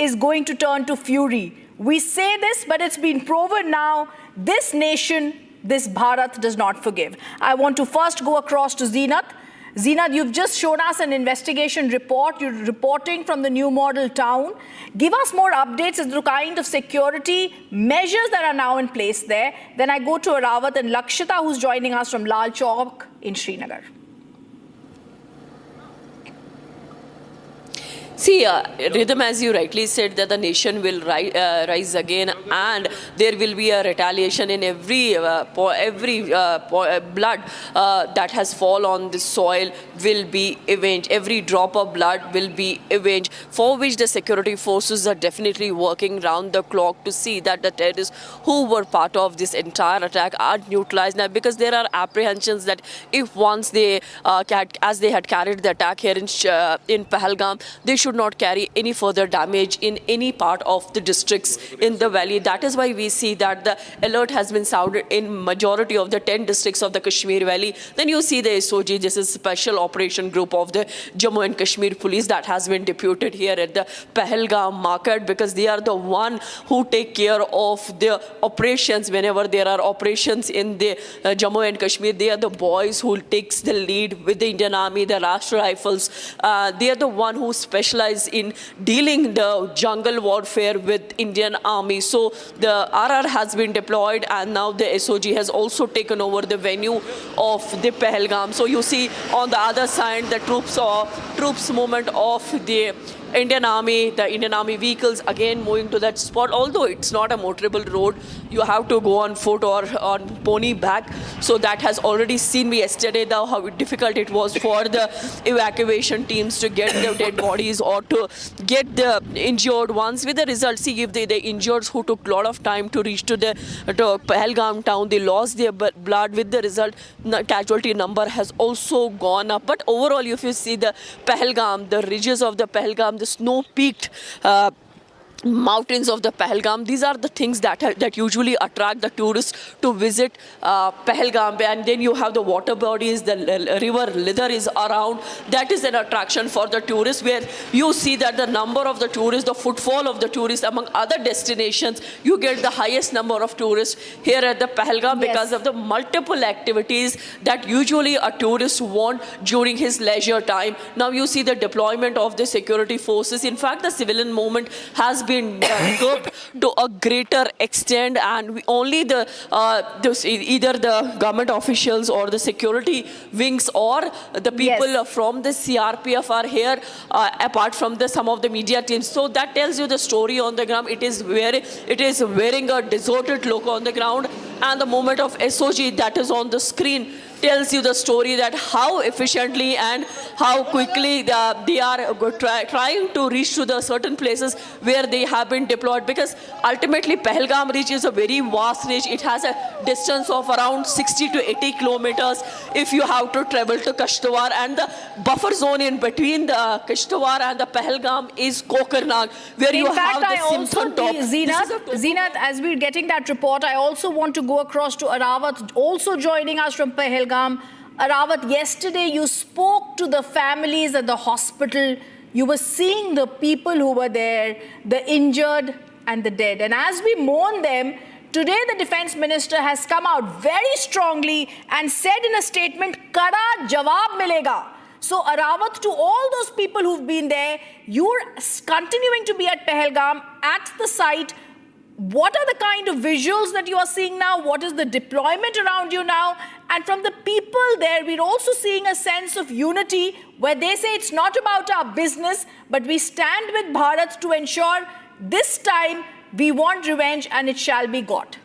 is going to turn to fury. We say this, but it's been proven now. This nation, this Bharat does not forgive. I want to first go across to Zeenat. Zeenat, you've just shown us an investigation report. You're reporting from the new model town. Give us more updates as to the kind of security measures that are now in place there. Then I go to Arawat and Lakshita, who's joining us from Lal Chowk in Srinagar. See, Rhythm, as you rightly said, that the nation will rise again, and there will be a retaliation in every blood that has fallen on this soil will be avenged. Every drop of blood will be avenged, for which the security forces are definitely working round the clock to see that the terrorists who were part of this entire attack are neutralized now, because there are apprehensions that if once they, as they had carried the attack here in Pahelgam, they should not carry any further damage in any part of the districts in the valley. That is why we see that the alert has been sounded in majority of the 10 districts of the Kashmir Valley. Then you see the SOG, this is Special Operation Group of the Jammu and Kashmir Police that has been deputed here at the Pahelgam market, because they are the one who take care of the operations. Whenever there are operations in the Jammu and Kashmir, they are the boys who takes the lead with the Indian Army, the Rashtra Rifles. They are the one who specialize in dealing the jungle warfare with Indian Army. So the RR has been deployed, and now the SOG has also taken over the venue of the Pahelgam. So you see on the other side the troops movement of the Indian Army, the Indian Army vehicles again moving to that spot. Although it's not a motorable road, you have to go on foot or on pony back. So that has already seen me yesterday now how difficult it was for the evacuation teams to get the dead bodies or to get the injured ones. With the result, see if the injured who took a lot of time to reach to Pahelgam town, they lost their blood. With the result, the casualty number has also gone up. But overall, if you see the Pahelgam, the ridges of the Pahelgam, the snow-peaked mountains of the Pahelgam, these are the things that usually attract the tourists to visit Pahelgam. And then you have the water bodies, the river Lidar is around. That is an attraction for the tourists, where you see that the number of the tourists, the footfall of the tourists among other destinations, you get the highest number of tourists here at the Pahelgam because of the multiple activities that usually a tourist want during his leisure time. Now you see the deployment of the security forces. In fact, the civilian movement has been curbed to a greater extent, and only either the government officials or the security wings or the people from the CRPF are here, apart from some of the media teams. So that tells you the story on the ground. It is wearing a deserted look on the ground, and the movement of SOG that is on the screen tells you the story that how efficiently and how quickly they are trying to reach to the certain places where they have been deployed. Because ultimately Pahelgam Ridge is a very vast ridge. It has a distance of around 60 to 80 kilometers if you have to travel to Kashtawar, and the buffer zone in between the Kashtawar and the Pahelgam is Kokarnag, where you have the Simpson top. Zeenat, as we're getting that report, I also want to go across to Arawat, also joining us from Pahelgam. Arawat, yesterday you spoke to the families at the hospital. You were seeing the people who were there, the injured and the dead. And as we mourn them, Today, the defense minister has come out very strongly and said in a statement, "Kada jawab milega." So, Arawat, to all those people who've been there, you're continuing to be at Pahelgam, at the site. What are the kind of visuals that you are seeing now? What is the deployment around you now? And from the people there, we're also seeing a sense of unity where they say it's not about our business, but we stand with Bharat to ensure this time we want revenge and it shall be got.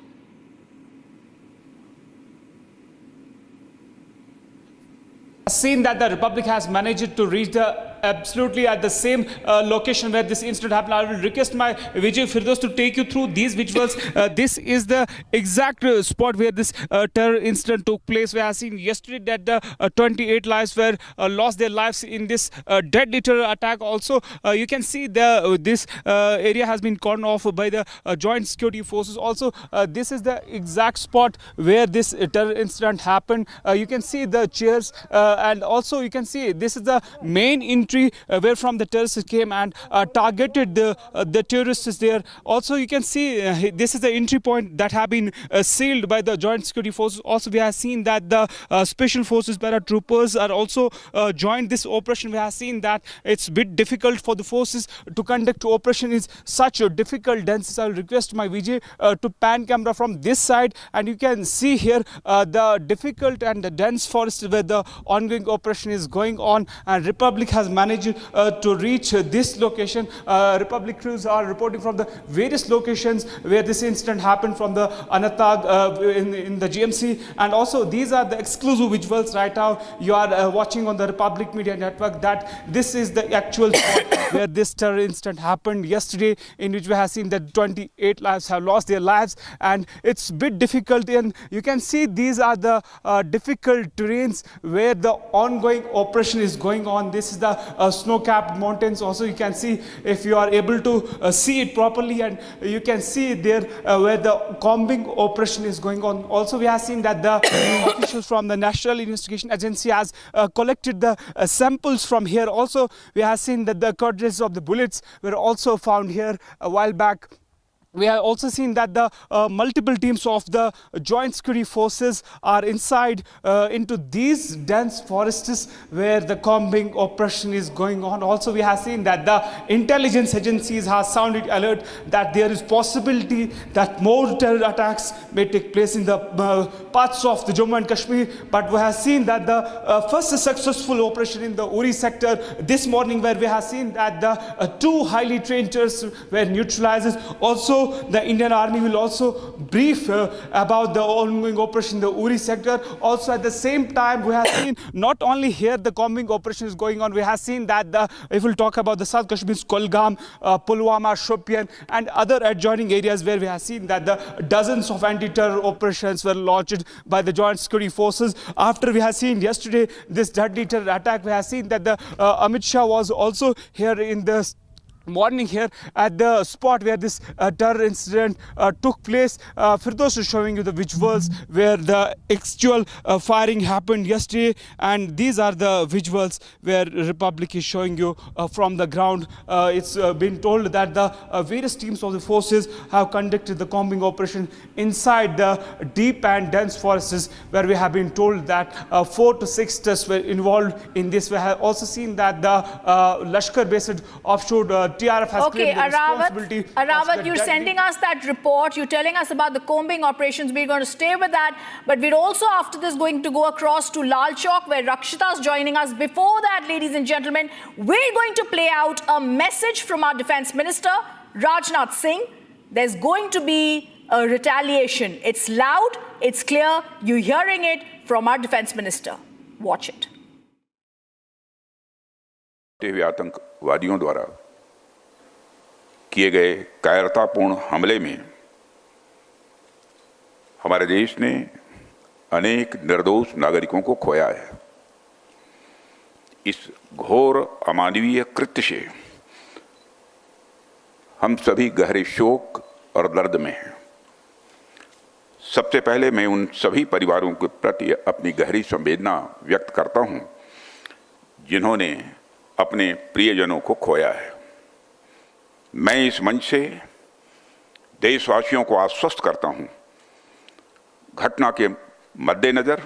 Seen that the Republic has managed to reach absolutely at the same location where this incident happened. I will request my Vijay Firdaus to take you through these visuals. This is the exact spot where this terror incident took place. We have seen yesterday that 28 lives were lost their lives in this deadly terror attack. Also, you can see this area has been cordoned off by the joint security forces. Also, this is the exact spot where this terror incident happened. You can see the chairs and also you can see this is the main entry where from the terrorists came and targeted the terrorists there. Also, you can see this is the entry point that have been sealed by the joint security forces. Also, we have seen that the special forces paratroopers are also joined this operation. We have seen that it's a bit difficult for the forces to conduct operation in such a difficult dense. I'll request my Vijay to pan camera from this side, and you can see here the difficult and the dense forest where the ongoing operation is going on, and Republic has managed to reach this location. Republic crews are reporting from the various locations where this incident happened, from the Anatag in the GMC, and also these are the exclusive visuals right now you are watching on the Republic Media Network, that this is the actual spot where this terror incident happened yesterday, in which we have seen that 28 lives have lost their lives, and it's a bit difficult, and you can see these are the difficult terrains where the ongoing operation is going on. This is the snow-capped mountains. Also, you can see, if you are able to see it properly, and you can see there where the combing operation is going on. Also, we have seen that the officials from the National Investigation Agency has collected the samples from here. Also, we have seen that the cartridges of the bullets were also found here a while back. We have also seen that the multiple teams of the joint security forces are inside into these dense forests where the combing operation is going on. Also, we have seen that the intelligence agencies have sounded alert that there is possibility that more terror attacks may take place in the parts of the Jammu and Kashmir. But we have seen that the first successful operation in the Uri sector this morning, where we have seen that the two highly trained terrorists were neutralized. Also, the Indian Army will also brief about the ongoing operation in the Uri sector. Also, at the same time, we have seen not only here the combing operation is going on, we have seen that if we'll talk about the South Kashmir's Pahelgam, Pulwama, Shopian, and other adjoining areas where we have seen that the dozens of anti-terror operations were launched by the joint security forces. After we have seen yesterday this deadly terror attack, we have seen that the Amit Shah was also here in the morning here at the spot where this terror incident took place. Firdaus is showing you the visuals where the actual firing happened yesterday, and these are the visuals where Republic is showing you from the ground. It's been told that the various teams of the forces have conducted the combing operation inside the deep and dense forests, where we have been told that 4 to 6 tests were involved in this. We have also seen that the Lashkar-based offshore TRF has claimed the responsibility. Arawat, you're sending us that report. You're telling us about the combing operations. We're going to stay with that. But we're also, after this, going to go across to Lal Chowk, where Rakshita is joining us. Before that, ladies and gentlemen, we're going to play out a message from our Defense Minister, Rajnath Singh. There's going to be a retaliation. It's loud, it's clear. You're hearing it from our Defense Minister. Watch it. आतंकवादियों द्वारा किए गए कायरतापूर्ण हमले में हमारे देश ने अनेक निर्दोष नागरिकों को खोया है। इस घोर अमानवीय कृत्य से हम सभी गहरे शोक और दर्द में हैं। सबसे पहले मैं उन सभी परिवारों के प्रति अपनी गहरी संवेदना व्यक्त करता हूं जिन्होंने अपने प्रियजनों को खोया है। मैं इस मंच से देशवासियों को आश्वस्त करता हूं, घटना के मद्देनजर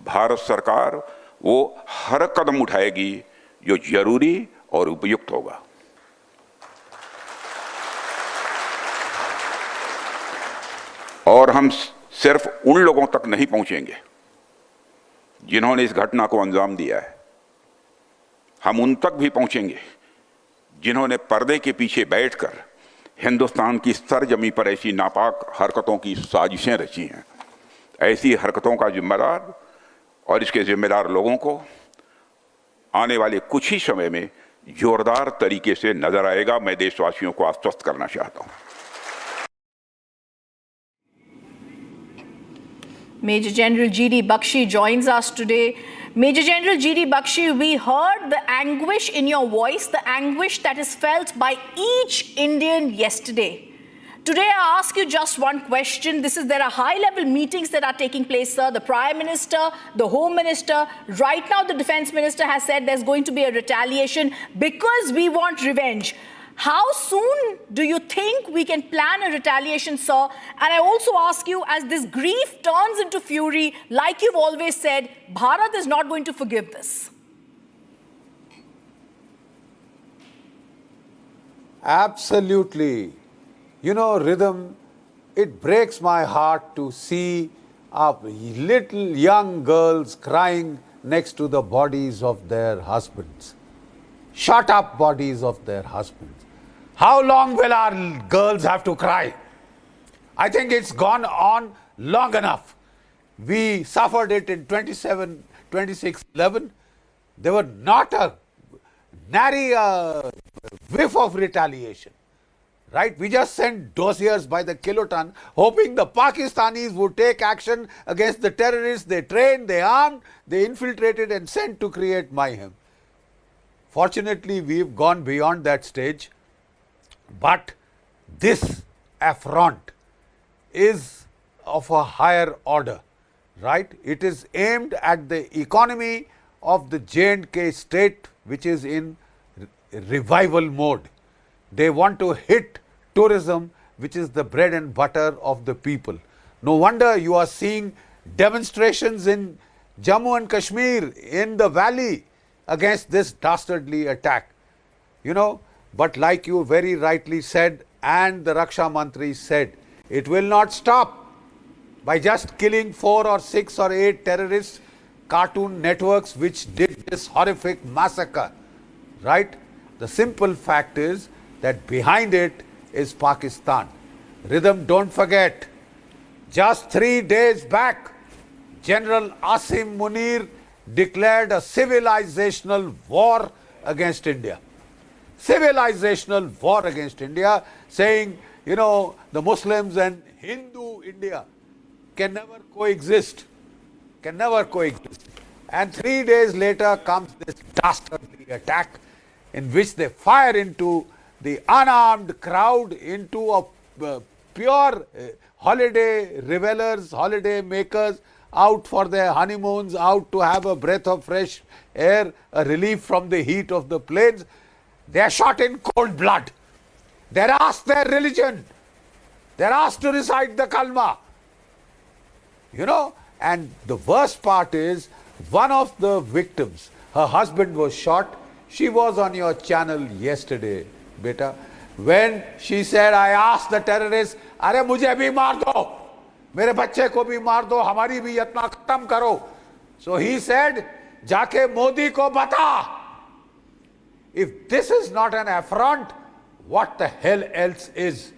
भारत सरकार वो हर कदम उठाएगी जो जरूरी और उपयुक्त होगा। और हम सिर्फ उन लोगों तक नहीं पहुंचेंगे जिन्होंने इस घटना को अंजाम दिया है, हम उन तक भी पहुंचेंगे जिन्होंने पर्दे के पीछे बैठकर हिंदुस्तान की सरजमी पर ऐसी नापाक हरकतों की साजिशें रची हैं। ऐसी हरकतों का जिम्मेदार और इसके जिम्मेदार लोगों को आने वाले कुछ ही समय में जोरदार तरीके से नजर आएगा। मैं देशवासियों को आश्वस्त करना चाहता हूं। Major General G.D. Bakshi joins us today. Major General G.D. Bakshi, we heard the anguish in your voice, the anguish that is felt by each Indian yesterday. Today, I ask you just one question. There are high-level meetings that are taking place, sir. The Prime Minister, the Home Minister, right now the Defence Minister has said there's going to be a retaliation because we want revenge. How soon do you think we can plan a retaliation, sir? And I also ask you, as this grief turns into fury, like you've always said, Bharat is not going to forgive this. Absolutely. You know, Rhythm, it breaks my heart to see little young girls crying next to the bodies of their husbands. Shut up bodies of their husbands. How long will our girls have to cry? I think it's gone on long enough. We suffered it in 26/11. There were not a nary a whiff of retaliation. Right? We just sent dossiers by the kiloton, hoping the Pakistanis would take action against the terrorists they trained, they armed, they infiltrated and sent to create mayhem. Fortunately, we've gone beyond that stage. But this affront is of a higher order, right? It is aimed at the economy of the J&K state, which is in revival mode. They want to hit tourism, which is the bread and butter of the people. No wonder you are seeing demonstrations in Jammu and Kashmir, in the valley, against this dastardly attack. You know, but like you very rightly said, and the Raksha Mantri said, it will not stop by just killing 4 or 6 or 8 terrorist cartoon networks which did this horrific massacre, right? The simple fact is that behind it is Pakistan. Rhythm, don't forget, just 3 days back, General Asim Munir declared a civilizational war against India. Civilizational war against India, saying, you know, the Muslims and Hindu India can never coexist. Can never coexist. And 3 days later comes this dastardly attack in which they fire into the unarmed crowd, into a pure holiday revelers, holiday makers, out for their honeymoons, out to have a breath of fresh air, a relief from the heat of the plains. They are shot in cold blood. They are asked their religion. They are asked to recite the Kalma. You know, and the worst part is, one of the victims, her husband was shot. She was on your channel yesterday, beta, when she said, I asked the terrorists, अरे मुझे भी मार दो, मेरे बच्चे को भी मार दो, हमारी भी यातना खत्म करो. So he said, जाके मोदी को बता. If this is not an affront, what the hell else is?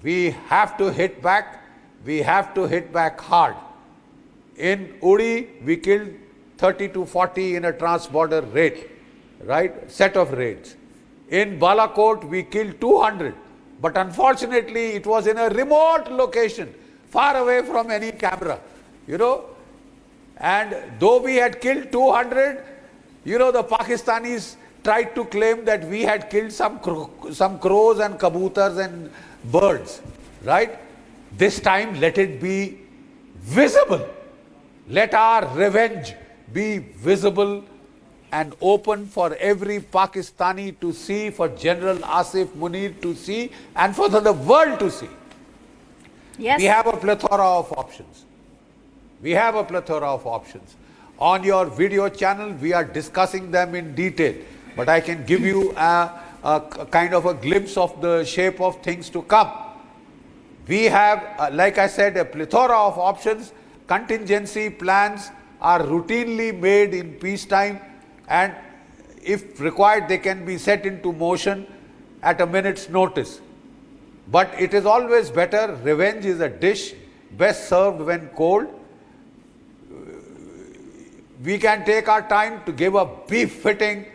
We have to hit back. We have to hit back hard. In Uri, we killed 30 to 40 in a trans-border raid, right? Set of raids. In Balakot, we killed 200. But unfortunately, it was in a remote location, far away from any camera, you know. And though we had killed 200, you know, the Pakistanis tried to claim that we had killed some crows and kabooters and birds, right? This time, let it be visible. Let our revenge be visible and open for every Pakistani to see, for General Asif Munir to see, and for the world to see. Yes. We have a plethora of options. We have a plethora of options. On your video channel, we are discussing them in detail, but I can give you a kind of a glimpse of the shape of things to come. We have, like I said, a plethora of options. Contingency plans are routinely made in peacetime, and if required, they can be set into motion at a minute's notice. But it is always better. Revenge is a dish best served when cold. We can take our time to give a befitting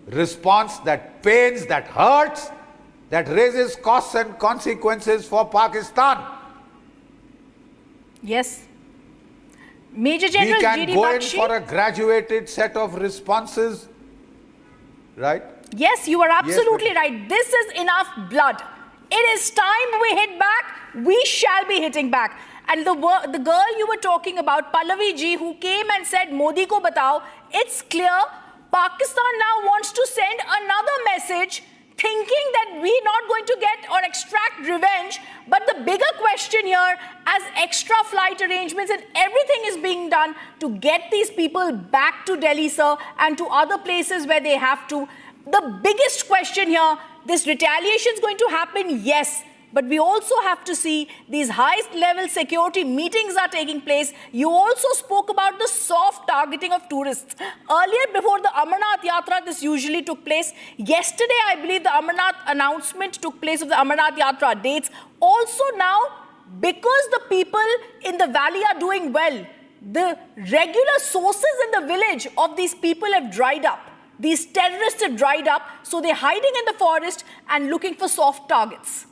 response that pains, that hurts, that raises costs and consequences for Pakistan. Yes. Major General we can G.D. go in Bakshi. for a graduated set of responses, right? Yes, you are absolutely Yes, right. This is enough blood. It is time we hit back. We shall be hitting back. And the girl you were talking about, Pallavi ji, who came and said, Modi ko batao, it's clear Pakistan now wants to send another message, thinking that we're not going to get or extract revenge. But the bigger question here, as extra flight arrangements and everything is being done to get these people back to Delhi, sir, and to other places where they have to. The biggest question here, this retaliation is going to happen, yes. But we also have to see these highest level security meetings are taking place. You also spoke about the soft targeting of tourists. Earlier, before the Amarnath Yatra, this usually took place. Yesterday, I believe the Amarnath announcement took place of the Amarnath Yatra dates. Also now, because the people in the valley are doing well, the regular sources in the village of these people have dried up. These terrorists have dried up, so they're hiding in the forest and looking for soft targets.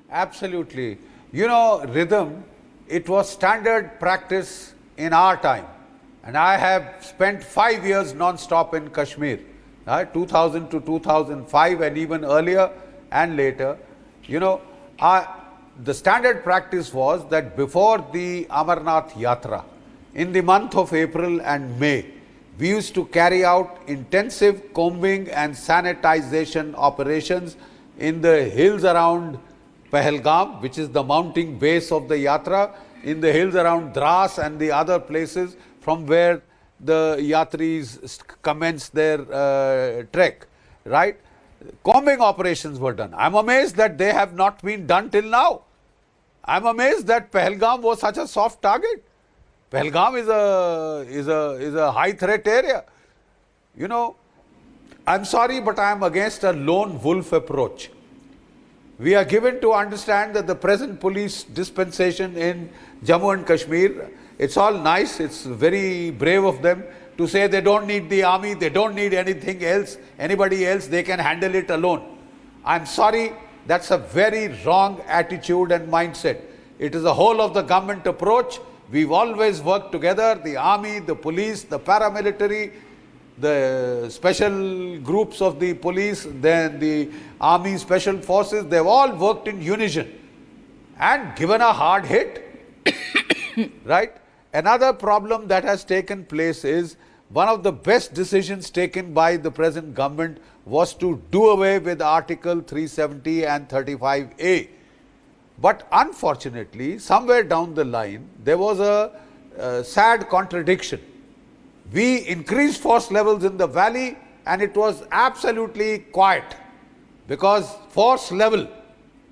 Absolutely. You know, rhythm, it was standard practice in our time. And I have spent 5 years non-stop in Kashmir, 2000 to 2005 and even earlier and later. You know, the standard practice was that before the Amarnath Yatra, in the month of April and May, we used to carry out intensive combing and sanitization operations in the hills around Pahelgam, which is the mounting base of the Yatra, in the hills around Dras and the other places from where the Yatris commence their trek, right? Combing operations were done. I'm amazed that they have not been done till now. I'm amazed that Pahelgam was such a soft target. Pahelgam is a high threat area. You know, I'm sorry, but I'm against a lone wolf approach. We are given to understand that the present police dispensation in Jammu and Kashmir, it's all nice, it's very brave of them to say they don't need the army, they don't need anything else, anybody else, they can handle it alone. I'm sorry, that's a very wrong attitude and mindset. It is a whole of the government approach. We've always worked together, the army, the police, the paramilitary, the special groups of the police, then the army special forces, they've all worked in unison and given a hard hit, right? Another problem that has taken place is one of the best decisions taken by the present government was to do away with Article 370 and 35A. But unfortunately, somewhere down the line, there was a sad contradiction. We increased force levels in the valley and it was absolutely quiet because force level,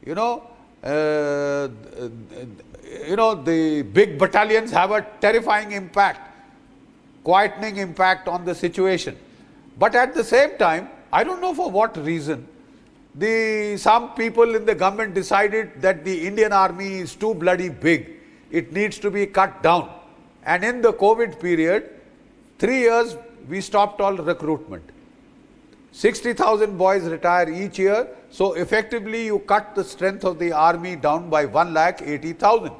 the big battalions have a terrifying impact, quietening impact on the situation. But at the same time, I don't know for what reason, some people in the government decided that the Indian army is too bloody big. It needs to be cut down. And in the COVID period, 3 years, we stopped all recruitment. 60,000 boys retire each year. So effectively, you cut the strength of the army down by 1,80,000.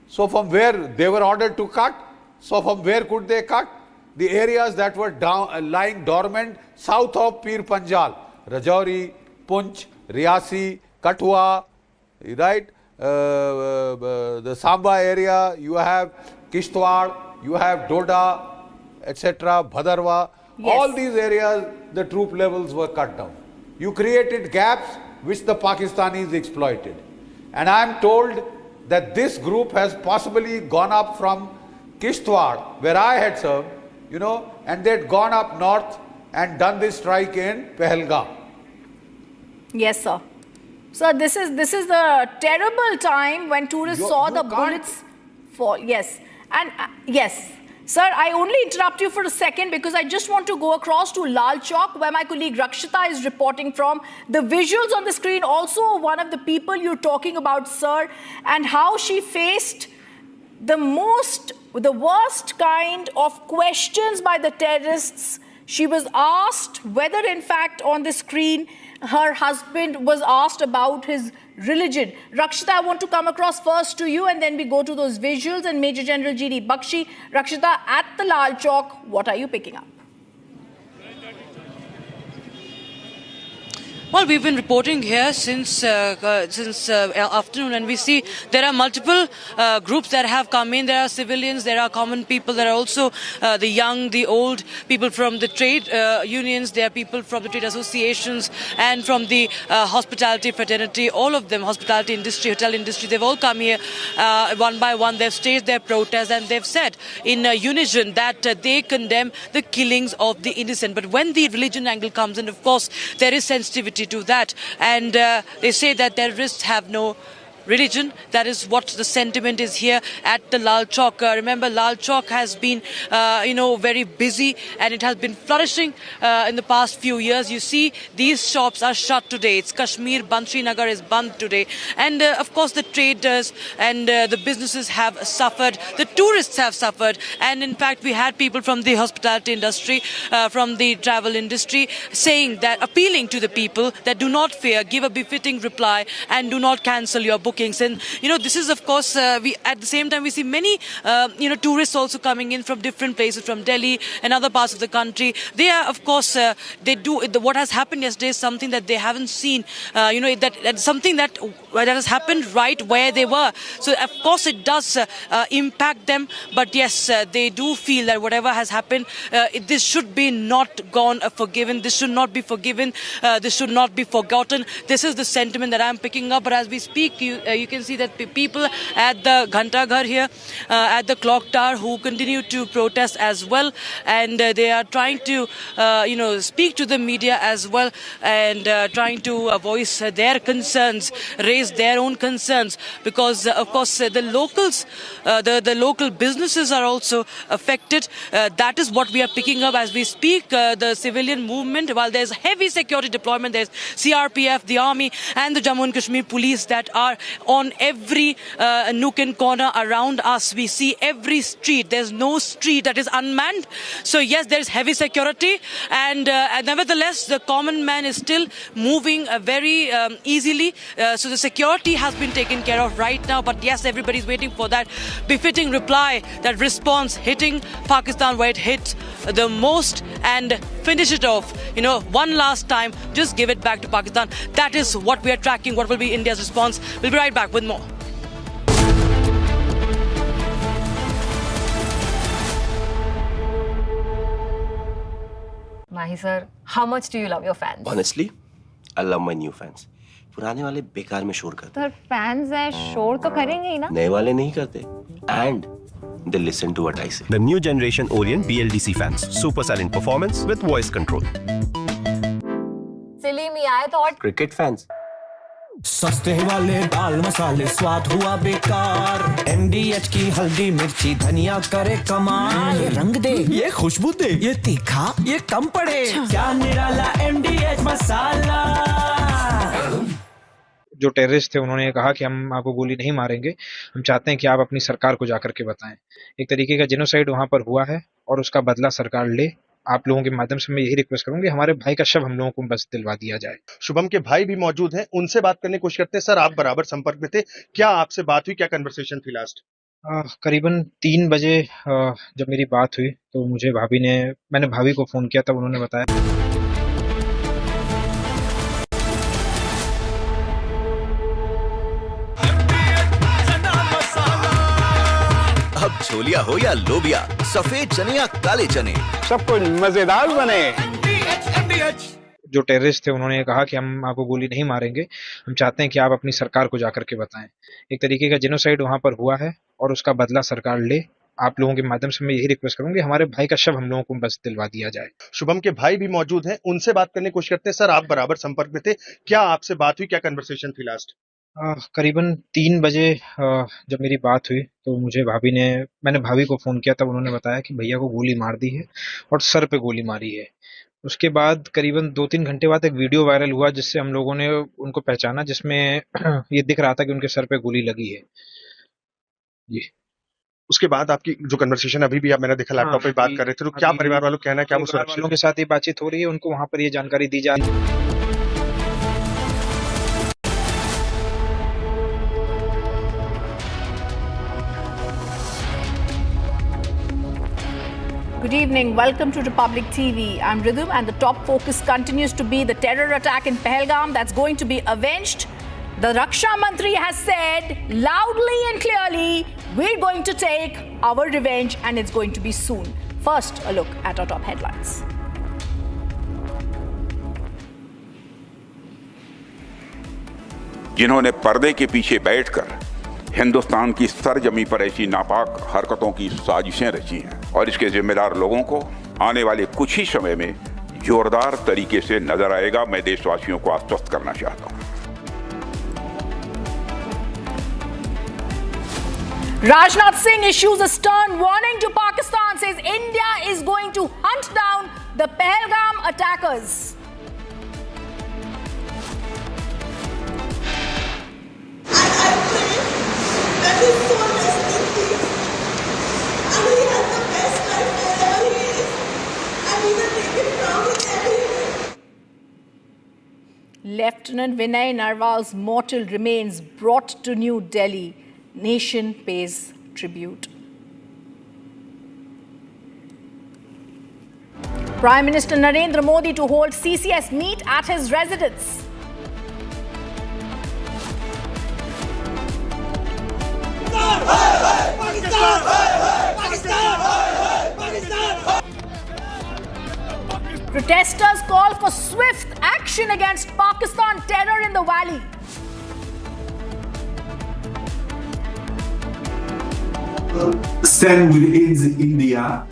So from where they were ordered to cut, so from where could they cut? The areas that were lying dormant south of Pir Panjal, Rajouri, Punch, Riyasi, Kathua, right? The Samba area, you have Kishtwar, you have Doda, etc., Bhadarwa. Yes. All these areas, the troop levels were cut down. You created gaps which the Pakistanis exploited. And I am told that this group has possibly gone up from Kishtwar, where I had served, and they had gone up north and done this strike in Pahelgam. Yes, sir. Sir, this is the terrible time when tourists saw the bullets fall. Yes. And yes. Sir, I only interrupt you for a second because I just want to go across to Lal Chowk, where my colleague Rakshita is reporting from. The visuals on the screen also one of the people you're talking about, sir, and how she faced the worst kind of questions by the terrorists. She was asked whether, in fact, on the screen, her husband was asked about his religion. Rakshita, I want to come across first to you, and then we go to those visuals and Major General G.D. Bakshi. Rakshita, at the Lal Chowk, what are you picking up? Well, we've been reporting here since afternoon, and we see there are multiple groups that have come in. There are civilians, there are common people, there are also the young, the old, people from the trade unions, there are people from the trade associations and from the hospitality fraternity, all of them, hospitality industry, hotel industry, they've all come here one by one. They've staged their protest and they've said in unison that they condemn the killings of the innocent. But when the religion angle comes in, of course, there is sensitivity to that, and they say that terrorists have no religion. That is what the sentiment is here at the Lal Chowk. Remember, Lal Chowk has been, very busy, and it has been flourishing in the past few years. You see, these shops are shut today. It's Kashmir, Bantri Nagar is band today. And of course, the traders and the businesses have suffered. The tourists have suffered. And in fact, we had people from the hospitality industry, from the travel industry, saying that, appealing to the people that do not fear, give a befitting reply, and do not cancel your bookings. And this is, of course, we at the same time we see many tourists also coming in from different places, from Delhi and other parts of the country. They are, of course, what has happened yesterday is something that they haven't seen. That's something that has happened right where they were. So of course it does impact them. But yes, they do feel that whatever has happened, this should be not gone forgiven. This should not be forgiven. This should not be forgotten. This is the sentiment that I'm picking up. But as we speak, you can see that people at the Ghanta Ghar here, at the clock tower, who continue to protest as well, and they are trying to, speak to the media as well, and trying to voice their concerns, raise their own concerns, because of course the locals, the local businesses are also affected. That is what we are picking up as we speak. The civilian movement, while there's heavy security deployment, there's CRPF, the army, and the Jammu and Kashmir police that are on every nook and corner around us. We see every street. There's no street that is unmanned. So yes, there's heavy security, and nevertheless, the common man is still moving very easily. So the security has been taken care of right now. But yes, everybody's waiting for that befitting reply, that response hitting Pakistan where it hit the most, and finish it off. One last time, just give it back to Pakistan. That is what we are tracking. What will be India's response? We'll be right back with more. Mahi sir, how much do you love your fans? Honestly, I love my new fans. पुराने वाले बेकार में शोर करते sir fans हैं शोर तो करेंगे ही ना नए वाले नहीं करते and they listen to what I say. The new generation Orient BLDC fans. Super silent performance with voice control. Silly me, I thought Cricket fans. सस्ते वाले दाल मसाले स्वाद हुआ बेकार MDH की हल्दी मिर्ची धनिया करे कमाल ये रंग दे ये खुशबू दे ये तीखा ये कम पड़े क्या निराला MDH मसाला जो टेररिस्ट थे उन्होंने कहा कि हम आपको गोली नहीं मारेंगे, हम चाहते हैं कि आप अपनी सरकार को जाकर के बताएं। एक तरीके का जेनोसाइड वहां पर हुआ है और उसका बदला सरकार ले। आप लोगों के माध्यम से मैं यही रिक्वेस्ट करूंगी, हमारे भाई का शव हम लोगों को बस दिलवा दिया जाए। शुभम के भाई भी मौजूद हैं, उनसे बात करने की कोशिश करते हैं। सर, आप बराबर संपर्क में थे, क्या आपसे बात हुई, क्या कन्वर्सेशन थी लास्ट? करीबन 3 बजे जब मेरी बात हुई तो मुझे मैंने भाभी को फोन किया, तब उन्होंने बताया अब छोलिया हो या लोबिया, सफेद चने या काले चने, सब कुछ मजेदार बने। जो टेररिस्ट थे उन्होंने कहा कि हम आपको गोली नहीं मारेंगे, हम चाहते हैं कि आप अपनी सरकार को जाकर के बताएं। एक तरीके का जेनोसाइड वहां पर हुआ है और उसका बदला सरकार ले। आप लोगों के माध्यम से मैं यही रिक्वेस्ट करूंगी, हमारे भाई का शव हम लोगों को बस दिलवा दिया जाए। शुभम के भाई भी मौजूद हैं, उनसे बात करने की कोशिश करते हैं। सर, आप बराबर संपर्क में थे, क्या आपसे बात हुई, क्या कन्वर्सेशन थी लास्ट? करीबन 3 बजे जब मेरी बात हुई तो मैंने भाभी को फोन किया, तब उन्होंने बताया कि भैया को गोली मार दी है और सर पे गोली मारी है। उसके बाद करीबन 2-3 घंटे बाद एक वीडियो वायरल हुआ जिससे हम लोगों ने उनको पहचाना, जिसमें ये दिख रहा था कि उनके सर पे गोली लगी है। जी। उसके बाद आपकी जो कन्वर्सेशन अभी भी मैंने देखा लैपटॉप पे बात कर रहे थे, तो क्या परिवार वालों का कहना है, क्या वो सुरक्षित वालों के साथ ये बातचीत हो रही है, उनको वहां पर ये जानकारी दी जा रही है। Good evening. Welcome to Republic TV. I'm Rhythm, and the top focus continues to be the terror attack in Pahelgam that's going to be avenged. The Raksha Mantri has said loudly and clearly, we're going to take our revenge and it's going to be soon. First, a look at our top headlines. जिन्होंने पर्दे के पीछे बैठकर हिंदुस्तान की सरजमी पर ऐसी नापाक हरकतों की साजिशें रची हैं और इसके जिम्मेदार लोगों को आने वाले कुछ ही समय में जोरदार तरीके से नजर आएगा, मैं देशवासियों को आश्वस्त करना चाहता हूं। Rajnath Singh issues a stern warning to Pakistan, says India is going to hunt down the Pahelgam attackers. Lieutenant Vinay Narval's mortal remains brought to New Delhi. Nation pays tribute. Prime Minister Narendra Modi to hold CCS meet at his residence. Protesters call for swift action against Pakistan terror in the valley. Stand with India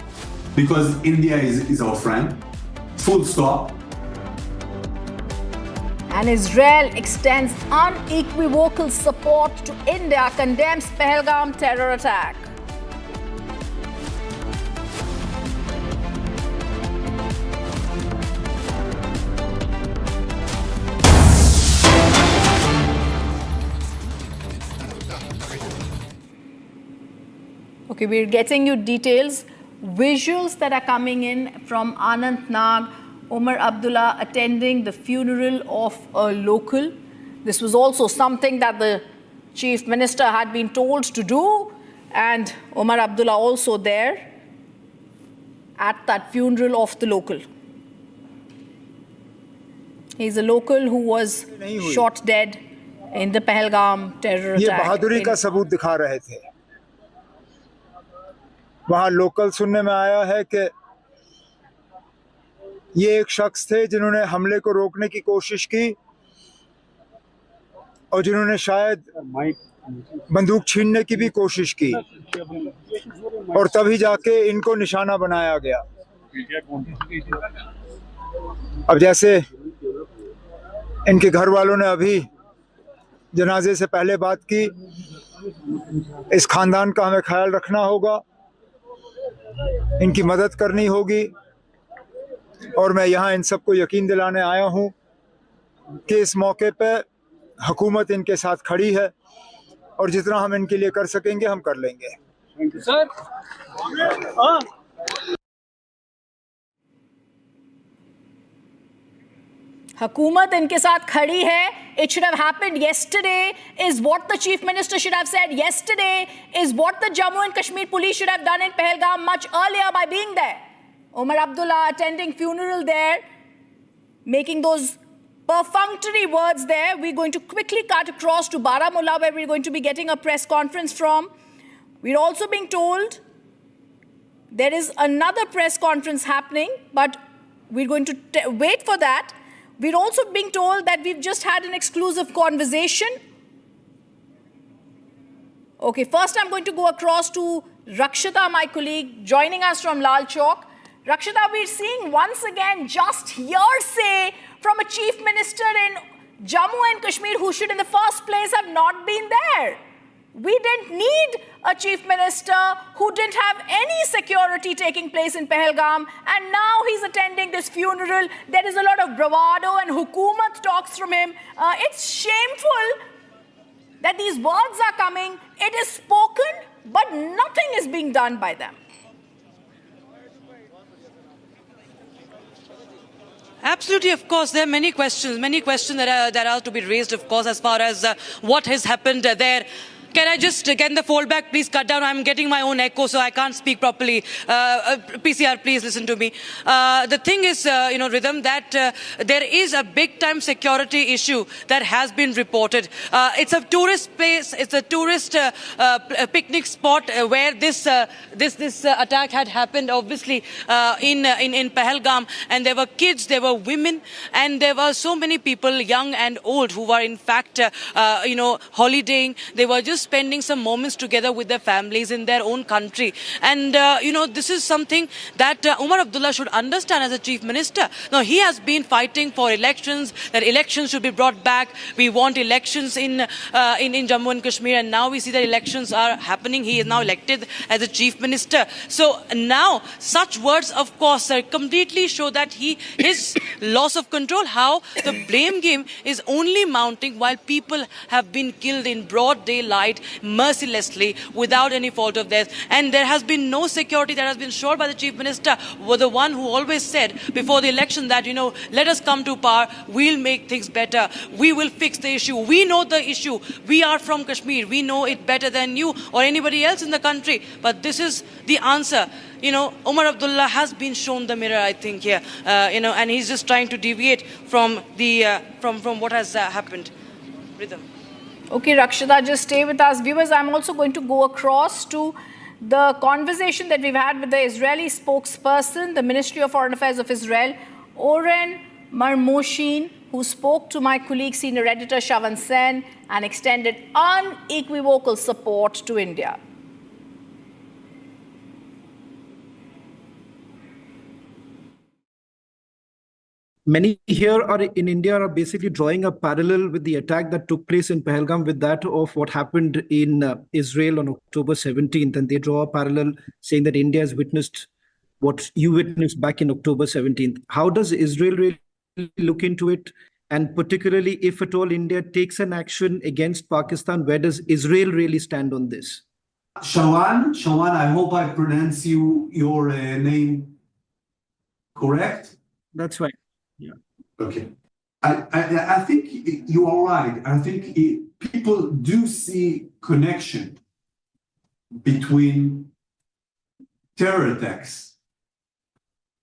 because India is our friend. Full stop. And Israel extends unequivocal support to India, condemns Pahelgam terror attack. Okay, we're getting you details, visuals that are coming in from Anantnag. Omar Abdullah attending the funeral of a local. This was also something that the Chief Minister had been told to do, and Omar Abdullah also there at that funeral of the local. He's a local who was shot dead in the Pahelgam terror attack. ये बहादुरी का सबूत दिखा रहे थे। वहाँ local सुनने में आया है कि ये एक शख्स थे जिन्होंने हमले को रोकने की कोशिश की और जिन्होंने शायद बंदूक छीनने की भी कोशिश की और तभी जाके इनको निशाना बनाया गया। अब जैसे इनके घर वालों ने अभी जनाजे से पहले बात की, इस खानदान का हमें ख्याल रखना होगा, इनकी मदद करनी होगी और मैं यहाँ इन सबको यकीन दिलाने आया हूँ कि इस मौके पे हुकूमत इनके साथ खड़ी है और जितना हम इनके लिए कर सकेंगे हम कर लेंगे। सर हुकूमत इनके साथ खड़ी है. It should have happened yesterday is what the Chief Minister should have said. Yesterday is what the Jammu and Kashmir police should have done in Pahelgam much earlier by being there. Omar Abdullah attending funeral there, making those perfunctory words there. We're going to quickly cut across to Baramulla, where we're going to be getting a press conference from. We're also being told There is another press conference happening, but we're going to wait for that. We're also being told that we've just had an exclusive conversation. Okay, first I'm going to go across to Rakshita, my colleague, joining us from Lal Chowk. Rakshita, we're seeing once again just hearsay from a chief minister in Jammu and Kashmir who should in the first place have not been there. We didn't need a chief minister who didn't have any security taking place in Pahelgam, and now he's attending this funeral. There is a lot of bravado and hukumat talks from him. It's shameful that these words are coming. It is spoken, but nothing is being done by them. Absolutely, of course. There are many questions that are to be raised, of course, as far as what has happened there. Can I just get the fallback, please cut down? I'm getting my own echo, so I can't speak properly. PCR, please listen to me. The thing is, Rhythm, that there is a big-time security issue that has been reported. It's a tourist place. It's a tourist picnic spot where this attack had happened, obviously, in Pahelgam. And there were kids, there were women, and there were so many people, young and old, who were in fact, holidaying. They were just spending some moments together with their families in their own country. And, this is something that Umar Abdullah should understand as a chief minister. Now, he has been fighting for elections, that elections should be brought back. We want elections in Jammu and Kashmir, and now we see that elections are happening. He is now elected as a chief minister. So now, such words, of course, completely show that his loss of control, how the blame game is only mounting while people have been killed in broad daylight, mercilessly, without any fault of theirs. And there has been no security that has been shown by the chief minister, was the one who always said before the election that, let us come to power, we'll make things better, we will fix the issue, we know the issue, we are from Kashmir, we know it better than you or anybody else in the country. But this is the answer. Umar Abdullah has been shown the mirror, I think, here, and he's just trying to deviate from the from what has happened. Rhythm. Okay, Rakshita, just stay with us. Viewers, I'm also going to go across to the conversation that we've had with the Israeli spokesperson, the Ministry of Foreign Affairs of Israel, Oren Marmoshin, who spoke to my colleague, senior editor Shavan Sen, and extended unequivocal support to India. Many here in India are basically drawing a parallel with the attack that took place in Pahelgam with that of what happened in Israel on October 17th. And they draw a parallel saying that India has witnessed what you witnessed back in October 17th. How does Israel really look into it? And particularly, if at all India takes an action against Pakistan, where does Israel really stand on this? Shawan, I hope I pronounce your name correct. That's right. Yeah. Okay. I think you are right. I think people do see connection between terror attacks,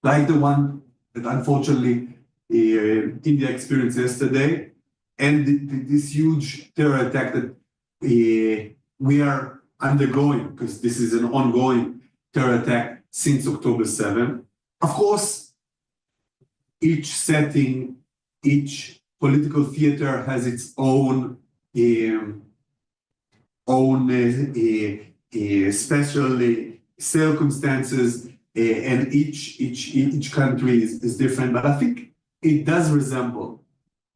like the one that unfortunately India experienced yesterday, and this huge terror attack that we are undergoing, because this is an ongoing terror attack since October 7th. Of course, each setting, each political theater has its own special circumstances, and each country is different. But I think it does resemble,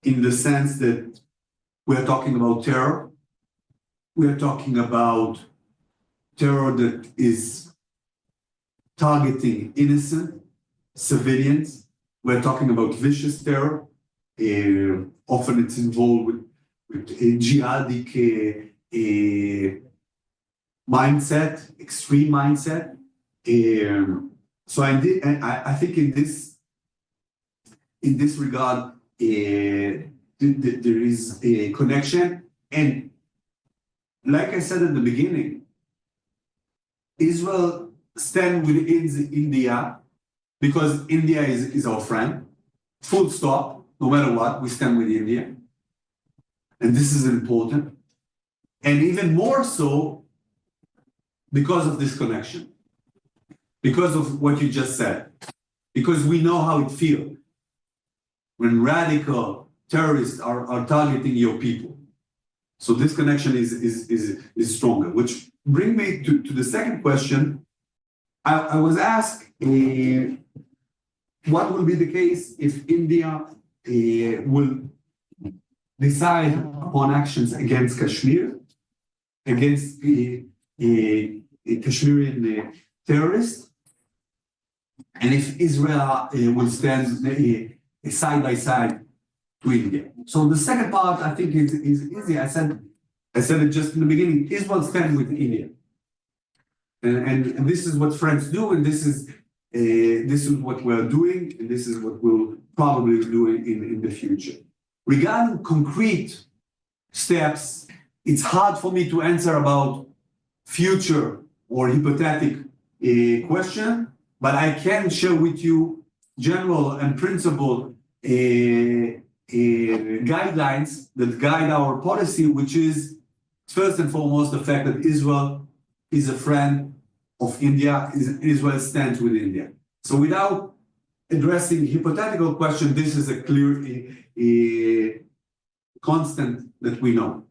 in the sense that we're talking about terror. We're talking about terror that is targeting innocent civilians. We're talking about vicious terror. Often it's involved with a jihadic mindset, extreme mindset. So I think in this regard, there is a connection. And like I said at the beginning, Israel stands with India because India is our friend. Full stop. No matter what, we stand with India. And this is important. And even more so because of this connection. because of what you just said. Because we know how it feels when radical terrorists are targeting your people. So this connection is stronger, which brings me to the second question. I was asked what will be the case if India will decide upon actions against Kashmir, against Kashmirian terrorists, and if Israel will stand side by side to India. So the second part, I think, is easy. I said it just in the beginning. Israel stands with India, and this is what friends do, and this is what we're doing, and this is what we'll probably do in the future. Regarding concrete steps, it's hard for me to answer about future or hypothetical question, but I can share with you general and principle guidelines that guide our policy, which is first and foremost the fact that Israel is a friend of India, Israel stands with India. So without addressing hypothetical question, this is a clear constant that we know.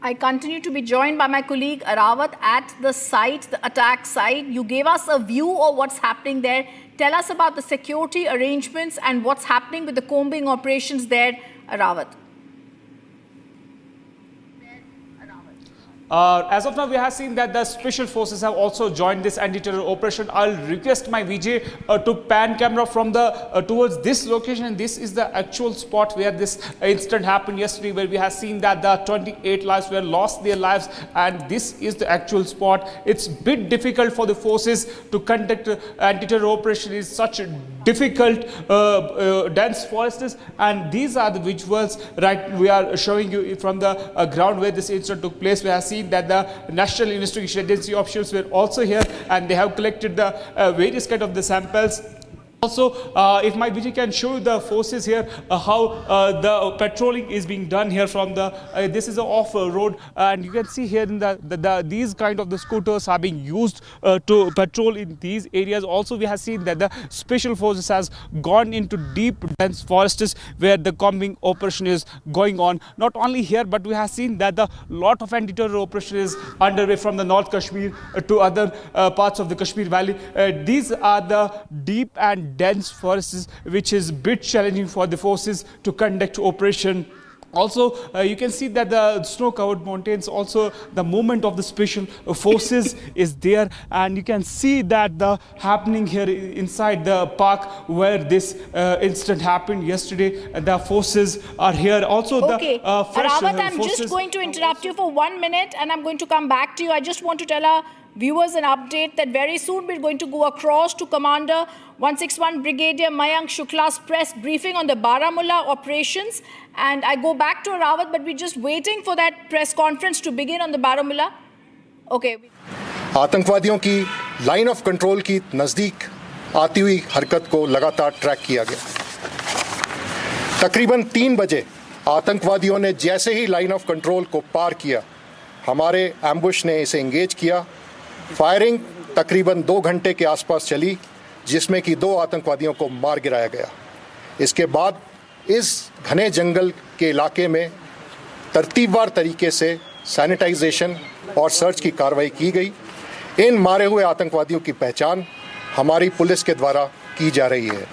I continue to be joined by my colleague Arawat at the site, the attack site. You gave us a view of what's happening there. Tell us about the security arrangements and what's happening with the combing operations there, Arawat. As of now, we have seen that the special forces have also joined this anti-terror operation. I'll request my VJ to pan camera from the towards this location, and this is the actual spot where this incident happened yesterday, where we have seen that the 28 lives were lost their lives, and this is the actual spot. It's a bit difficult for the forces to conduct anti-terror operation. It's such a difficult, dense forests, and these are the visuals right we are showing you from the ground where this incident took place. We have seen that the National Investigation Agency officials were also here, and they have collected the various kind of the samples. Also, if my VJ can show you the forces here, how the patrolling is being done here from the, this is an off-road, and you can see here in these kind of the scooters are being used to patrol in these areas. Also, we have seen that the special forces has gone into deep, dense forests where the combing operation is going on. Not only here, but we have seen that the lot of anti-terror operation is underway from the North Kashmir to other parts of the Kashmir Valley. These are the deep and dense forests, which is a bit challenging for the forces to conduct operation. Also, you can see that the snow-covered mountains, also the movement of the special forces is there, and you can see that the happening here inside the park where this incident happened yesterday. The forces are here. Also, okay. the fresh Arawat, I'm forces. just going to interrupt you for 1 minute, and I'm going to come back to you. I just want to tell our viewers an update that very soon we're going to go across to Commander 161 Brigadier Mayank Shukla's press briefing on the Baramulla operations. And I go back to Arawat, but we're just waiting for that press conference to begin on the Baramulla. Okay. आतंकवादियों की line of control की नज़दीक आती हुई हरकत को लगातार track किया गया। तकरीबन 3 बजे आतंकवादियों ने जैसे ही लाइन ऑफ कंट्रोल को पार किया, हमारे एम्बुश ने इसे एंगेज किया। फायरिंग तकरीबन 2 घंटे के आसपास चली, जिसमें कि 2 आतंकवादियों को मार गिराया गया। इसके बाद इस घने जंगल के इलाके में तरतीबवार तरीके से सैनिटाइजेशन और सर्च की कार्रवाई की गई। इन मारे हुए आतंकवादियों की पहचान हमारी पुलिस के द्वारा की जा रही है।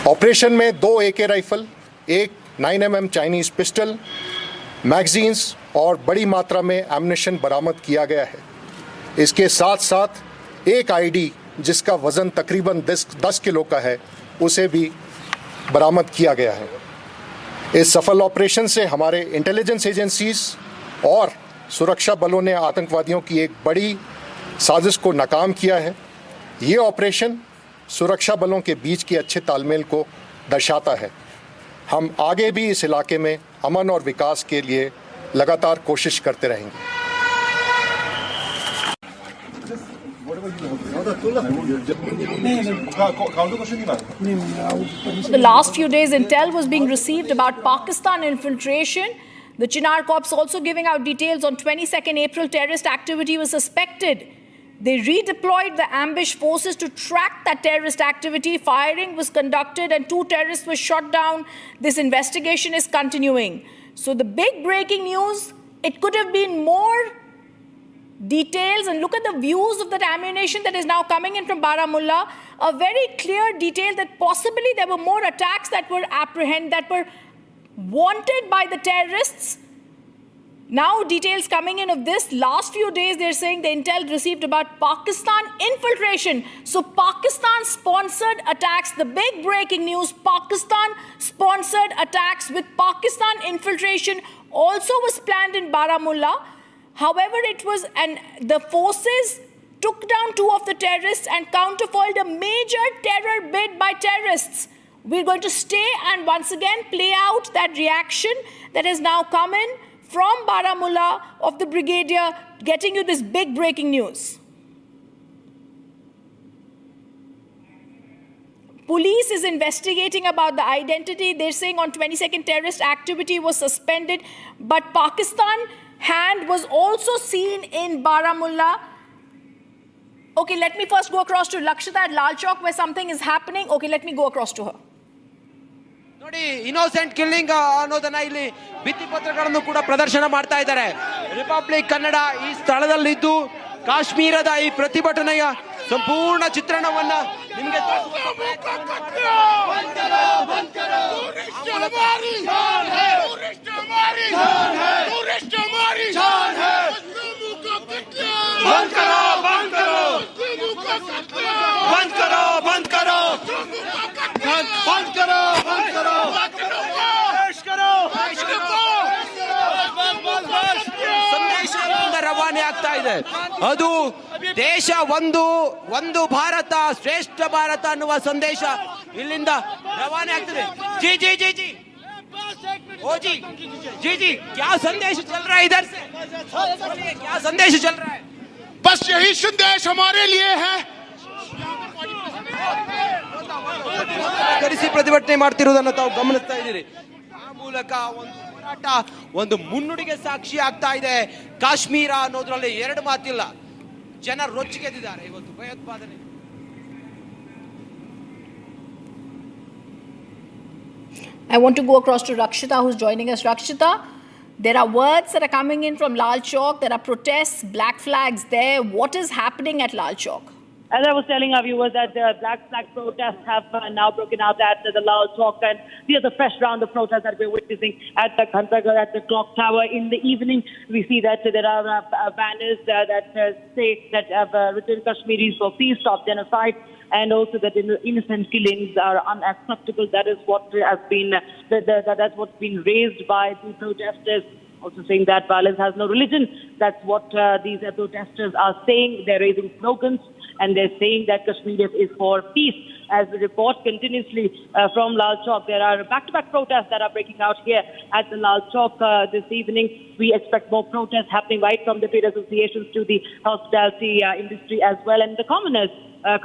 ऑपरेशन में 2 AK rifle, 1 9mm Chinese pistol, magazines और बड़ी मात्रा में एम्युनिशन बरामद किया गया है। इसके साथ साथ एक ID जिसका वज़न तकरीबन 10 किलो का है, उसे भी बरामद किया गया है। इस सफल ऑपरेशन से हमारे इंटेलिजेंस एजेंसीज और सुरक्षा बलों ने आतंकवादियों की एक बड़ी साजिश को नाकाम किया है। ये ऑपरेशन सुरक्षा बलों के बीच के अच्छे तालमेल को दर्शाता है। हम आगे भी इस इलाके में अमन और विकास के लिए लगातार कोशिश करते रहेंगे। The last few days, intel was being received about Pakistan infiltration The Chinar Corps also giving out details on 22nd April terrorist activity was suspected. They redeployed the ambush forces to track that terrorist activity. Firing was conducted and 2 terrorists were shot down. This investigation is continuing. So the big breaking news, it could have been more details, and look at the views of that ammunition that is now coming in from Baramulla. A very clear detail that possibly there were more attacks that were wanted by the terrorists. Now details coming in of this. Last few days they're saying the intel received about Pakistan infiltration. So Pakistan sponsored attacks. The big breaking news, Pakistan sponsored attacks with Pakistan infiltration also was planned in Baramulla. However, it was, and the forces took down 2 of the terrorists and counterfoiled a major terror bid by terrorists. We're going to stay and once again play out that reaction that has now come in from Baramulla of the brigadier, getting you this big breaking news. Police is investigating about the identity. They're saying on 22nd terrorist activity was suspended, but Pakistan hand was also seen in Baramulla. Okay, let me first go across to Lakshita at Lal Chowk where something is happening. Okay, let me go across to her. ನೋಡಿ, innocent killing ಅನ್ನೋದನ್ನ ಇಲ್ಲಿ ಭಿತ್ತಿಪತ್ರಗಳನ್ನು ಕೂಡ ಪ್ರದರ್ಶನ ಮಾಡ್ತಾ ಇದ್ದಾರೆ. Republic Kannada ಈ ಸ್ಥಳದಲ್ಲಿದ್ದು ಕಾಶ್ಮೀರದ ಈ ಪ್ರತಿಭಟನೆಯ ಸಂಪೂರ್ಣ ಚಿತ್ರಣವನ್ನ ನಿಮಗೆ ರವಾನೆ ಆಗ್ತಾ ಇದೆ. ಅದು ದೇಶ ಒಂದು ಭಾರತ ಶ್ರೇಷ್ಠ ಭಾರತ ಅನ್ನುವ ಸಂದೇಶ ಇಲ್ಲಿಂದ ರವಾನೆ ಆಗ್ತದೆ. जी जी जी जी ओ जी जी जी क्या संदेश चल रहा है इधर से? क्या संदेश चल रहा है? बस यही संदेश हमारे लिए है. ಕರೆಸಿ ಪ್ರತಿಭಟನೆ ಮಾಡ್ತಿರೋದನ್ನ ತಾವು ಗಮನಿಸ್ತಾ ಇದ್ದೀರಿ. ಆ ಮೂಲಕ ಒಂದು ಹೋರಾಟ, ಒಂದು ಮುನ್ನುಡಿಗೆ ಸಾಕ್ಷಿ ಆಗ್ತಾ ಇದೆ. ಕಾಶ್ಮೀರ ಅನ್ನೋದ್ರಲ್ಲಿ 2 ಮಾತಿಲ್ಲ. ಜನ ರೊಚ್ಚಿಗೆದ್ದಿದ್ದಾರೆ ಇವತ್ತು ಭಯೋತ್ಪಾದನೆ. I want to go across to Rakshita, who's joining us. Rakshita, there are words that are coming in from Lal Chowk. There are protests, black flags there. What is happening at Lal Chowk? As I was telling our viewers, that black flag protests have now broken out at the Lal Chowk, and these are the fresh round of protests that we're witnessing at the Ghantaghar, at the clock tower. In the evening, we see that there are banners that say that have written Kashmiris for peace, stop genocide, and also that innocent killings are unacceptable. That is what has been that's what's been raised by the protesters. Also saying that violence has no religion. That's what these protesters are saying. They're raising slogans and they're saying that Kashmir is for peace. As we report continuously from Lal Chowk, there are back-to-back protests that are breaking out here at the Lal Chowk this evening. We expect more protests happening right from the trade associations to the hospitality industry as well, and the commoners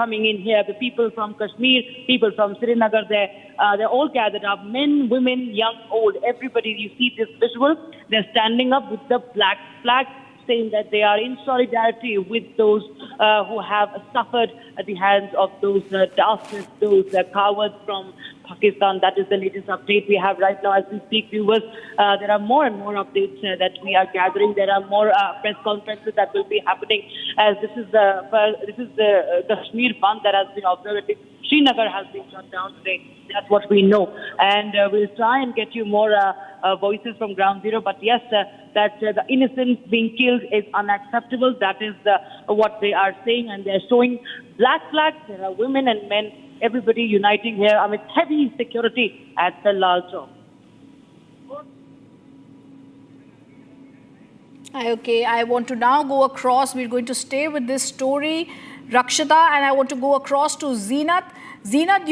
coming in here. The people from Kashmir, people from Srinagar, they're all gathered up. Men, women, young, old, everybody. You see this visual. They're standing up with the black flag, saying that they are in solidarity with those who have suffered at the hands of those dastards, those cowards from Pakistan. That is the latest update we have right now as we speak, viewers. There are more and more updates that we are gathering. There are more press conferences that will be happening, as this is the Kashmir Band that has been observed. Srinagar has been shut down today. That's what we know, and we'll try and get you more voices from ground zero. But yes, that the innocents being killed is unacceptable. That is what they are saying, and they're showing black flags. There are women and men, everybody uniting here amid heavy security at the Lal Chowk. Okay, I want to now go across. We're going to stay with this story, Rakshita, and I want to go across to Zeenat. Zeenat,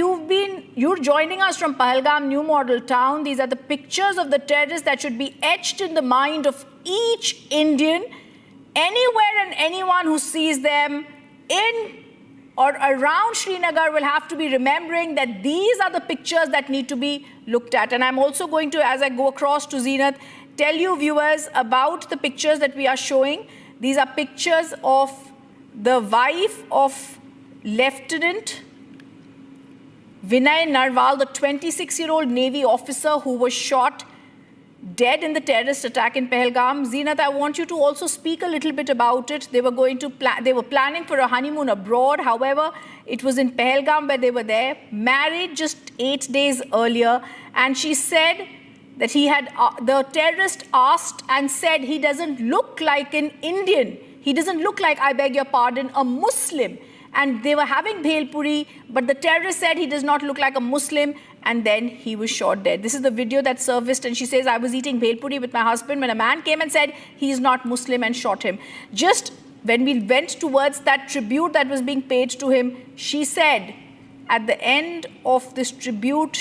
you're joining us from Pahelgam, new model town. These are the pictures of the terrorists that should be etched in the mind of each Indian. Anywhere and anyone who sees them in or around Srinagar will have to be remembering that these are the pictures that need to be looked at. And I'm also going to, as I go across to Zeenat, tell you, viewers, about the pictures that we are showing. These are pictures of the wife of Lieutenant Vinay Narval, the 26-year-old Navy officer who was shot dead in the terrorist attack in Pahelgam. Zeenat, I want you to also speak a little bit about it. They were planning for a honeymoon abroad. However, it was in Pahelgam where they were there, married just 8 days earlier. And she said that the terrorist asked and said he doesn't look like an Indian. He doesn't look like, I beg your pardon, a Muslim. And they were having bhelpuri, but the terrorist said he does not look like a Muslim, and then he was shot dead. This is the video that surfaced, and she says, I was eating bhelpuri with my husband when a man came and said he is not Muslim and shot him. Just when we went towards that tribute that was being paid to him, she said at the end of this tribute,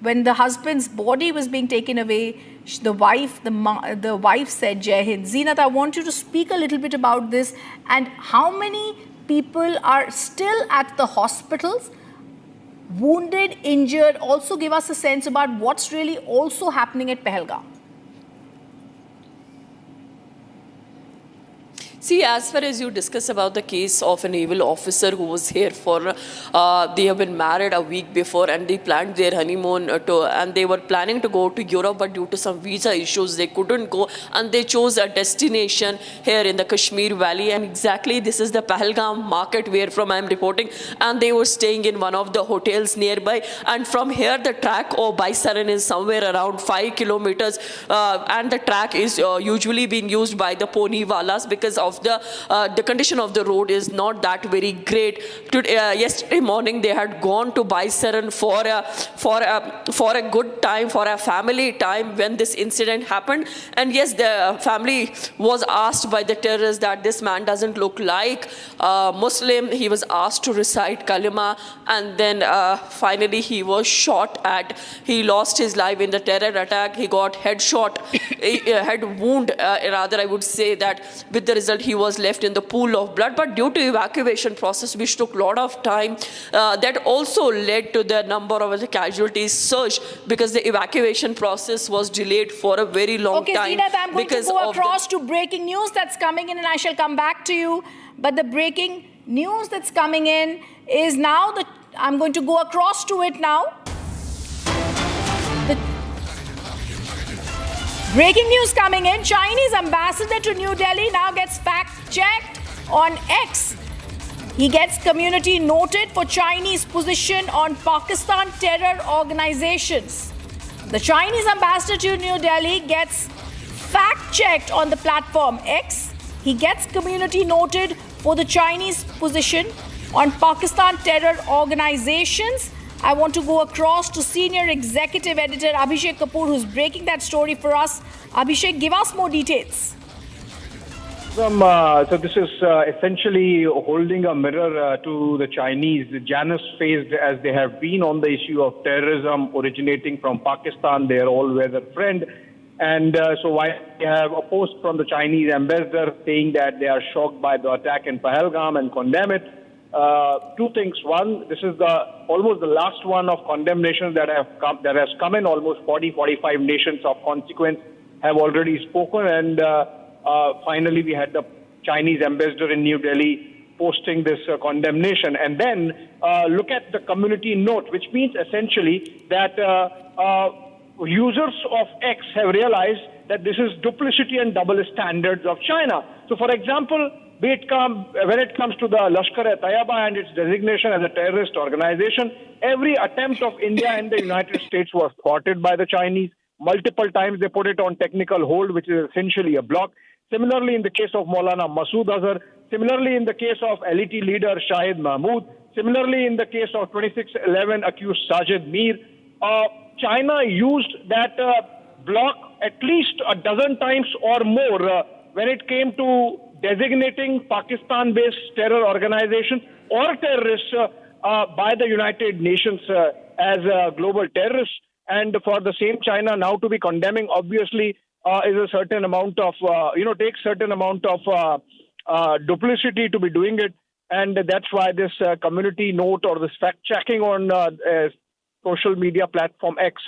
when the husband's body was being taken away, the wife said Jai Hind. Zeenat, I want you to speak a little bit about this and how many people are still at the hospitals, wounded, injured. Also give us a sense about what's really also happening at Pahelgam. See, as far as you discuss about the case of a naval officer who was here for, they have been married a week before and they planned their honeymoon and they were planning to go to Europe, but due to some visa issues, they couldn't go and they chose a destination here in the Kashmir Valley. And exactly this is the Pahelgam market where from I am reporting, and they were staying in one of the hotels nearby. And from here, the track of Baisaran is somewhere around 5 kilometers and the track is usually being used by the pony walas because of the condition of the road is not that very great. Yesterday morning they had gone to Baisaran for a good time, for a family time when this incident happened. And yes, the family was asked by the terrorists that this man doesn't look like Muslim. He was asked to recite kalima, and then finally he was shot at. He lost his life in the terror attack. He got head wound, rather I would say that with the result he was left in the pool of blood. But due to evacuation process, which took a lot of time, that also led to the number of the casualties surge because the evacuation process was delayed for a very long time. Okay, Zeenat, I'm going to go across to breaking news that's coming in and I shall come back to you. But the breaking news that's coming in is now I'm going to go across to it now. Breaking news coming in, Chinese ambassador to New Delhi now gets fact-checked on X. He gets community noted for Chinese position on Pakistan terror organizations. The Chinese ambassador to New Delhi gets fact-checked on the platform X. He gets community noted for the Chinese position on Pakistan terror organizations. I want to go across to senior executive editor Abhishek Kapoor, who's breaking that story for us. Abhishek, give us more details. So this is essentially holding a mirror to the Chinese, Janus-faced as they have been on the issue of terrorism originating from Pakistan, their all-weather friend. And so why we have a post from the Chinese ambassador saying that they are shocked by the attack in Pahelgam and condemn it. Two things. One, this is almost the last one of condemnation that has come in. Almost 40-45 nations of consequence have already spoken, and finally we had the Chinese ambassador in New Delhi posting this condemnation. And then look at the community note, which means essentially that users of X have realized that this is duplicity and double standards of China. So, for example, when it comes to the Lashkar-e-Taiba and its designation as a terrorist organization, every attempt of India and the United States was thwarted by the Chinese. Multiple times they put it on technical hold, which is essentially a block. Similarly, in the case of Maulana Masood Azhar, similarly in the case of LET leader Shahid Mahmood, similarly in the case of 2611 accused Sajid Mir, China used that block at least a dozen times or more when it came to designating Pakistan-based terror organizations or terrorists by the United Nations as global terrorists. And for the same China now to be condemning, obviously, is a certain amount of, takes certain amount of duplicity to be doing it. And that's why this community note or this fact-checking on social media platform X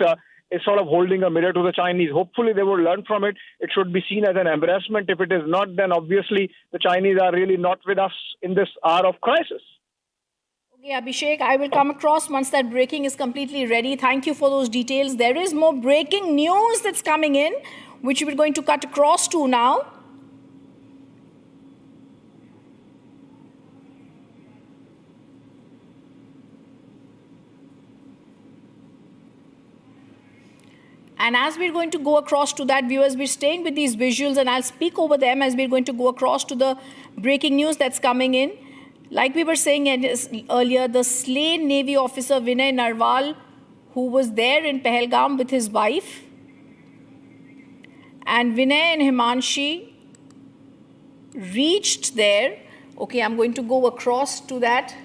is sort of holding a mirror to the Chinese. Hopefully they will learn from it. It should be seen as an embarrassment. If it is not, then obviously the Chinese are really not with us in this hour of crisis. Okay, Abhishek, I will come across once that breaking is completely ready. Thank you for those details. There is more breaking news that's coming in, which we're going to cut across to now. And as we're going to go across to that, viewers, we're staying with these visuals, and I'll speak over them as we're going to go across to the breaking news that's coming in. Like we were saying earlier, the slain Navy officer Vinay Narval, who was there in Pahelgam with his wife, and Vinay and Himanshi reached there. Okay, I'm going to go across to that.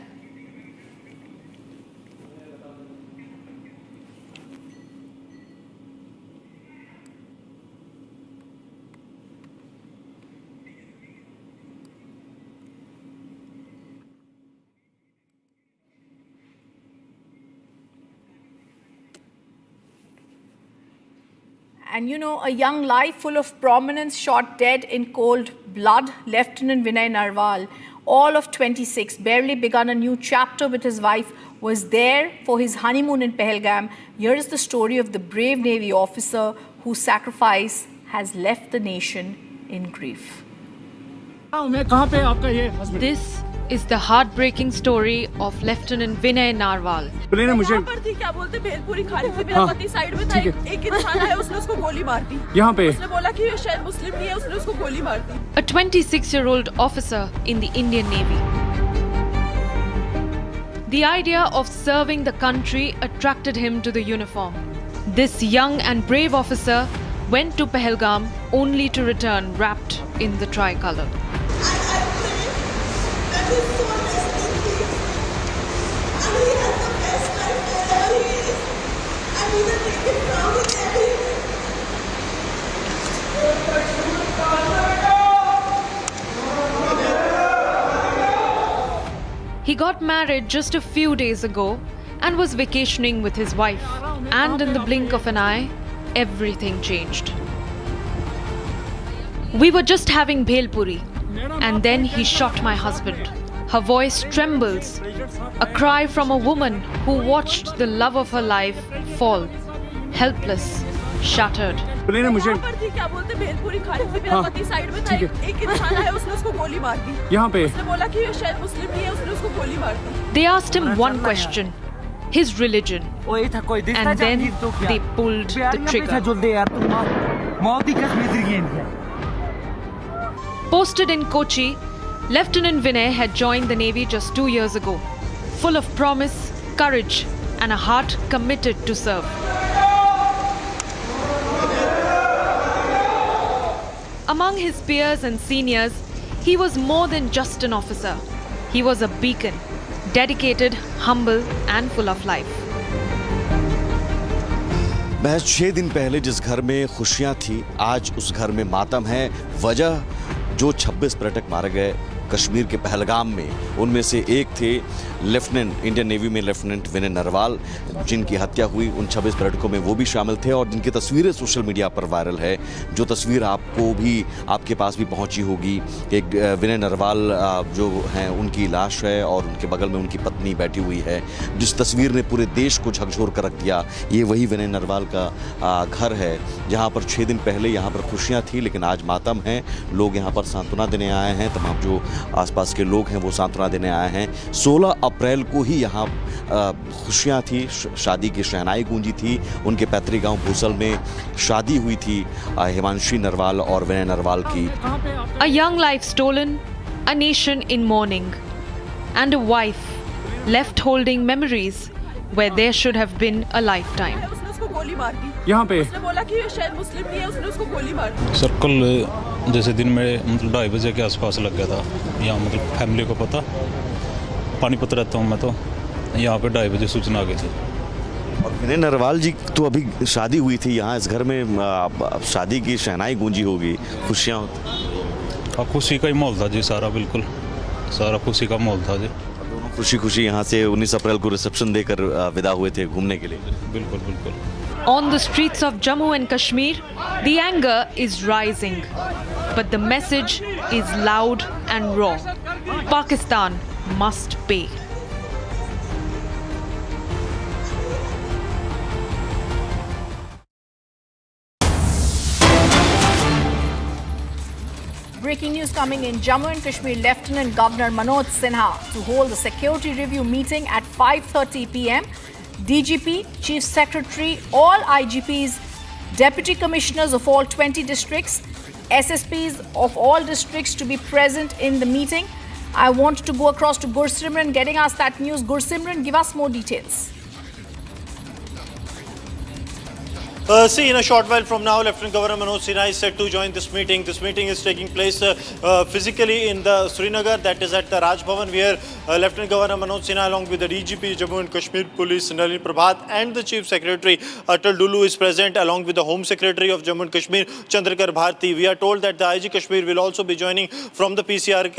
And you know, a young life full of prominence shot dead in cold blood, Lieutenant Vinay Narval, all of 26, barely begun a new chapter with his wife, was there for his honeymoon in Pahelgam. Here is the story of the brave Navy officer whose sacrifice has left the nation in grief. This is the heartbreaking story of Lieutenant Vinay Narval. क्या बोलते भेलपुरी खा रही थी मेरा पति side में था एक इंसान आया उसने उसको गोली मार दी यहाँ पे उसने बोला कि ये शायद मुस्लिम नहीं है उसने उसको गोली मार दी A 26-year-old officer in the Indian Navy. The idea of serving the country attracted him to the uniform. This young and brave officer went to Pahelgam only to return wrapped in the tricolour. He got married just a few days ago and was vacationing with his wife. And in the blink of an eye, everything changed. We were just having bhelpuri, and then he shot my husband. Her voice trembles, a cry from a woman who watched the love of her life fall, helpless, shattered. क्या बोलते भेलपुरी खा रही थी मेरा पति side में था एक इंसान आया उसने उसको गोली मार दी यहाँ पे उसने बोला कि ये शायद मुस्लिम नहीं है उसने उसको गोली मार दी They asked him one question, his religion, and then they pulled the trigger. Posted in Kochi, Lieutenant Vinay had joined the Navy just 2 years ago, full of promise, courage, and a heart committed to serve. Among his peers and seniors, he was more than just an officer. He was a beacon, dedicated, humble, and full of life. महज 6 दिन पहले जिस घर में खुशियां थी, आज उस घर में मातम है। वजह जो 26 पर्यटक मारे गए कश्मीर के पहलगाम में, उनमें से एक थे लेफ्टिनेंट, इंडियन नेवी में लेफ्टिनेंट विनय नरवाल, जिनकी हत्या हुई। उन 26 पर्यटकों में वो भी शामिल थे और जिनकी तस्वीरें सोशल मीडिया पर वायरल है। जो तस्वीर आपको भी, आपके पास भी पहुंची होगी, एक विनय नरवाल जो हैं उनकी लाश है और उनके बगल में उनकी पत्नी बैठी हुई है, जिस तस्वीर ने पूरे देश को झकझोर कर रख दिया। ये वही विनय नरवाल का घर है जहाँ पर 6 दिन पहले यहाँ पर खुशियाँ थी, लेकिन आज मातम है। लोग यहाँ पर सांत्वना देने आए हैं, तमाम जो आसपास के लोग हैं वो सांत्वना देने आए हैं। 16 अप्रैल को ही यहाँ खुशियाँ थी, शादी की शहनाई गूंजी थी। उनके पैतृक गांव भूसल में शादी हुई थी हिमांशी नरवाल और विनय नरवाल की। A young life stolen, a nation in mourning, and a wife left holding memories where there should have been a lifetime. यहाँ पे उसने बोला कि ये शायद मुस्लिम नहीं है उसने उसको गोली मार दी। सर कल जैसे दिन में मतलब 2:30 बजे के आसपास लग गया था। यहाँ मतलब फैमिली को पता, पानीपत रहता हूँ मैं, तो यहाँ पे 2:30 बजे सूचना आ गई थी। और विनय नरवाल जी तो अभी शादी हुई थी यहाँ, इस घर में शादी की शहनाई गूंजी होगी, खुशियाँ होती। हाँ, खुशी का ही माहौल था जी, सारा बिल्कुल सारा खुशी का माहौल था जी। खुशी खुशी यहाँ से 19 अप्रैल को रिसेप्शन देकर विदा हुए थे घूमने के लिए। बिल्कुल बिल्कुल। On the streets of Jammu and Kashmir, the anger is rising, but the message is loud and raw. Pakistan must pay. Breaking news coming in. Jammu and Kashmir Lieutenant Governor Manoj Sinha to hold a security review meeting at 5:30 p.m. DGP, Chief Secretary, all IGPs, Deputy Commissioners of all 20 districts, SSPs of all districts to be present in the meeting. I want to go across to Gursimran getting us that news. Gursimran, give us more details. See, in a short while from now, Lieutenant Governor Manoj Sinha is set to join this meeting. This meeting is taking place physically in the Srinagar, that is at the Raj Bhavan, where Lieutenant Governor Manoj Sinha, along with the DGP, Jammu and Kashmir Police, Nalin Prabhat, and the Chief Secretary, Atal Dulu, is present, along with the Home Secretary of Jammu and Kashmir, Chandrakar Bharti. We are told that the IG Kashmir will also be joining from the PCR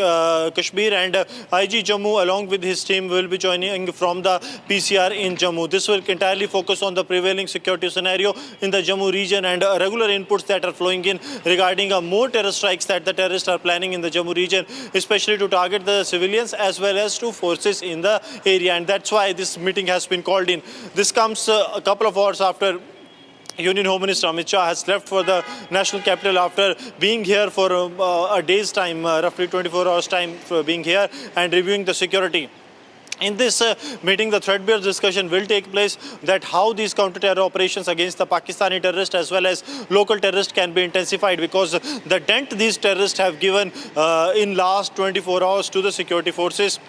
Kashmir, and IG Jammu, along with his team, will be joining from the PCR in Jammu. This will entirely focus on the prevailing security scenario in the Jammu region and regular inputs that are flowing in regarding more terror strikes that the terrorists are planning in the Jammu region, especially to target the civilians as well as to forces in the area. And that's why this meeting has been called in. This comes a couple of hours after Union Home Minister Amit Shah has left for the national capital after being here for a day's time, roughly 24 hours time for being here and reviewing the security. In this meeting, the threadbare discussion will take place that how these counter-terror operations against the Pakistani terrorists as well as local terrorists can be intensified, because the dent these terrorists have given in last 24 hours to the security forces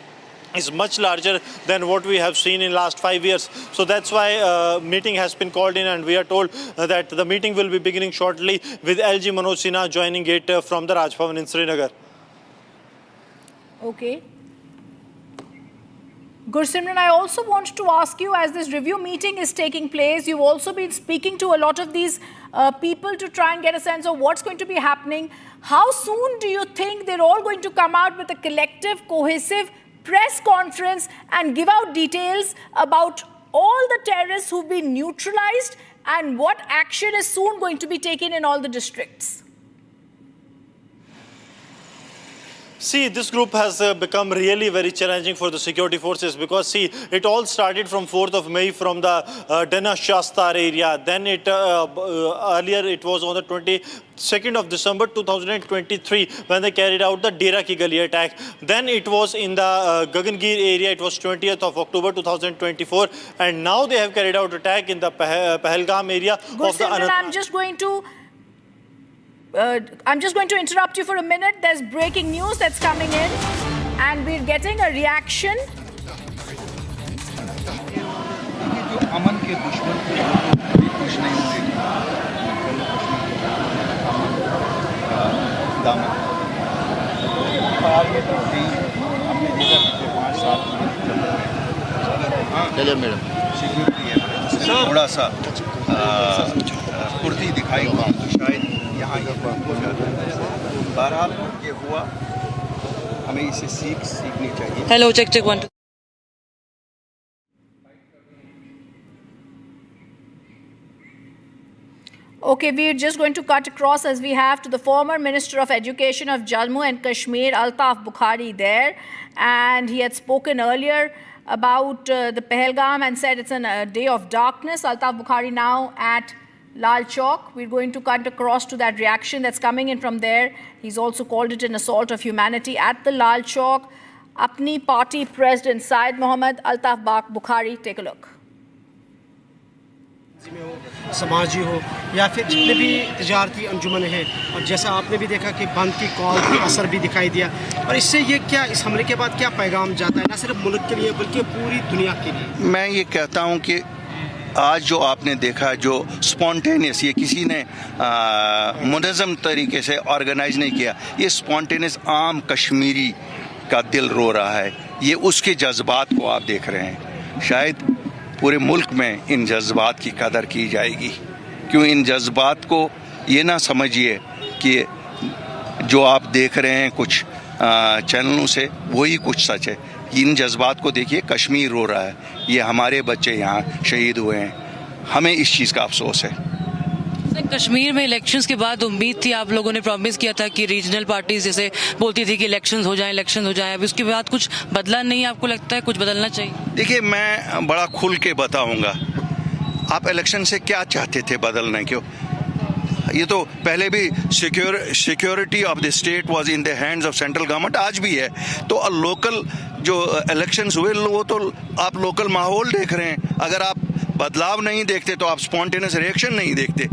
is much larger than what we have seen in last 5 years. So that's why meeting has been called in, and we are told that the meeting will be beginning shortly with LG Manoj Sinha joining it from the Raj Bhavan in Srinagar. Okay. Gursimran, I also want to ask you, as this review meeting is taking place, you've also been speaking to a lot of these people to try and get a sense of what's going to be happening. How soon do you think they're all going to come out with a collective, cohesive press conference and give out details about all the terrorists who've been neutralized and what action is soon going to be taken in all the districts? See, this group has become really very challenging for the security forces, because see, it all started from 4th of May from the Dana Shastar area. Then earlier it was on the 22nd of December 2023 when they carried out the Dera Ki Gali attack. Then it was in the Gagangir area, it was 20th of October 2024. And now they have carried out attack in the Pahelgam area of the Anant. I'm just going to interrupt you for a minute. There's breaking news that's coming in, and we're getting a reaction. थोड़ा सा कुर्ती दिखाई हुआ शायद यहाँ हो जाता है। बहरहाल ये हुआ, हमें इसे सीखनी चाहिए। Hello, check 1 2. Okay, we're just going to cut across, as we have, to the former Minister of Education of Jammu and Kashmir, Altaf Bukhari, there. And he had spoken earlier about the Pahelgam and said it's a day of darkness. Altaf Bukhari now at Lal Chowk. We're going to cut across to that reaction that's coming in from there. He's also called it an assault of humanity at the Lal Chowk. Apni party president Syed Mohammad Altaf Bukhari, take a look. समाजी हो या फिर जितने भी तिजारती अंजुमन है, और जैसा आपने भी देखा कि बंद की कॉल का असर भी दिखाई दिया, और इससे ये क्या, इस हमले के बाद क्या पैगाम जाता है, ना सिर्फ मुल्क के लिए बल्कि पूरी दुनिया के लिए? मैं ये कहता हूँ कि आज जो आपने देखा, जो स्पॉन्टेनियस, ये किसी ने मुनज़्ज़म तरीके से ऑर्गेनाइज नहीं किया, ये स्पॉन्टेनियस आम कश्मीरी का दिल रो रहा है, ये उसके जज्बात को आप देख रहे हैं। शायद पूरे मुल्क में इन जज्बात की कदर की जाएगी, क्यों इन जज्बात को ये ना समझिए कि जो आप देख रहे हैं कुछ चैनलों से वही कुछ सच है। इन जज्बात को देखिए, कश्मीर रो रहा है, ये हमारे बच्चे यहाँ शहीद हुए हैं, हमें इस चीज़ का अफसोस है। कश्मीर में इलेक्शंस के बाद उम्मीद थी, आप लोगों ने प्रॉमिस किया था कि रीजनल पार्टीज जैसे बोलती थी कि इलेक्शंस हो जाएं, अभी उसके बाद कुछ बदला नहीं, आपको लगता है कुछ बदलना चाहिए? देखिए, मैं बड़ा खुल के बताऊंगा, आप इलेक्शन से क्या चाहते थे बदलने क्यों? ये तो पहले भी security of the state was in the hands of central government, आज भी है। तो लोकल जो इलेक्शंस हुए वो तो आप लोकल माहौल देख रहे हैं, अगर आप बदलाव नहीं देखते तो आप स्पॉन्टेनियस रिएक्शन नहीं देखते।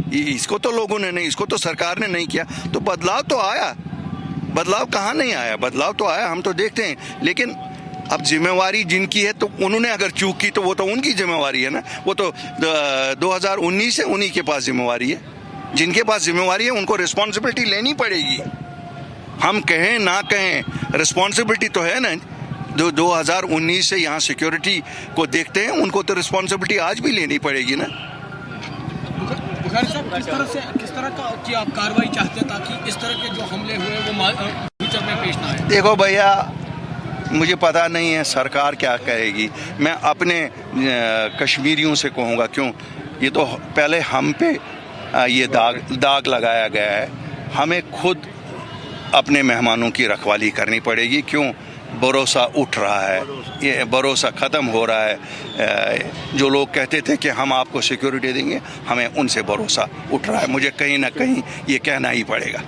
इसको तो लोगों ने नहीं, इसको तो सरकार ने नहीं किया, तो बदलाव तो आया। बदलाव कहाँ नहीं आया? बदलाव तो आया, हम तो देखते हैं। लेकिन अब जिम्मेवारी जिनकी है, तो उन्होंने अगर चूक की तो वो तो उनकी जिम्मेवारी है ना, वो तो 2019 से उन्हीं के पास जिम्मेवारी है। जिनके पास जिम्मेवारी है उनको रिस्पॉन्सिबिलिटी लेनी पड़ेगी, हम कहें ना कहें, रिस्पॉन्सिबिलिटी तो है ना। जो 2019 से यहाँ सिक्योरिटी को देखते हैं, उनको तो रिस्पॉन्सिबिलिटी आज भी लेनी पड़ेगी ना। बुखारी साहब, किस तरह की आप कार्रवाई चाहते हैं ताकि इस तरह के जो हमले हुए वो फ्यूचर में पेश ना आए? देखो भैया, मुझे पता नहीं है सरकार क्या कहेगी, मैं अपने कश्मीरियों से कहूँगा, क्यों ये तो पहले हम पे ये दाग लगाया गया है, हमें खुद अपने मेहमानों की रखवाली करनी पड़ेगी। क्यों भरोसा उठ रहा है, ये भरोसा ख़त्म हो रहा है। जो लोग कहते थे कि हम आपको सिक्योरिटी देंगे, हमें उनसे भरोसा उठ रहा है। मुझे कहीं ना कहीं ये कहना ही पड़ेगा।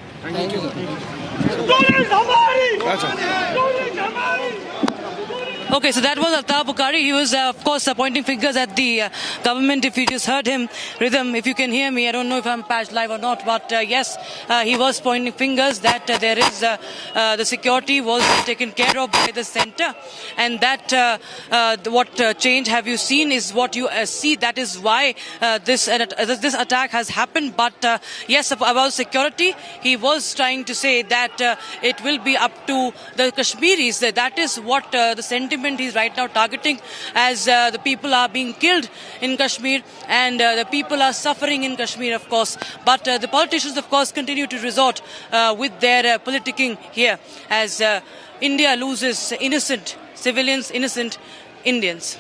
Okay, so that was Arnab Goswami. He was, of course, pointing fingers at the government. If you just heard him, Rhythm, if you can hear me, I don't know if I'm patched live or not, but yes, he was pointing fingers that there is the security was taken care of by the center, and that what change have you seen is what you see. That is why this attack has happened. But yes, about security, he was trying to say that it will be up to the Kashmiris. That is what the sentiment he's right now targeting, as the people are being killed in Kashmir and the people are suffering in Kashmir, of course. But the politicians, of course, continue to resort with their politicking here as India loses innocent civilians, innocent Indians.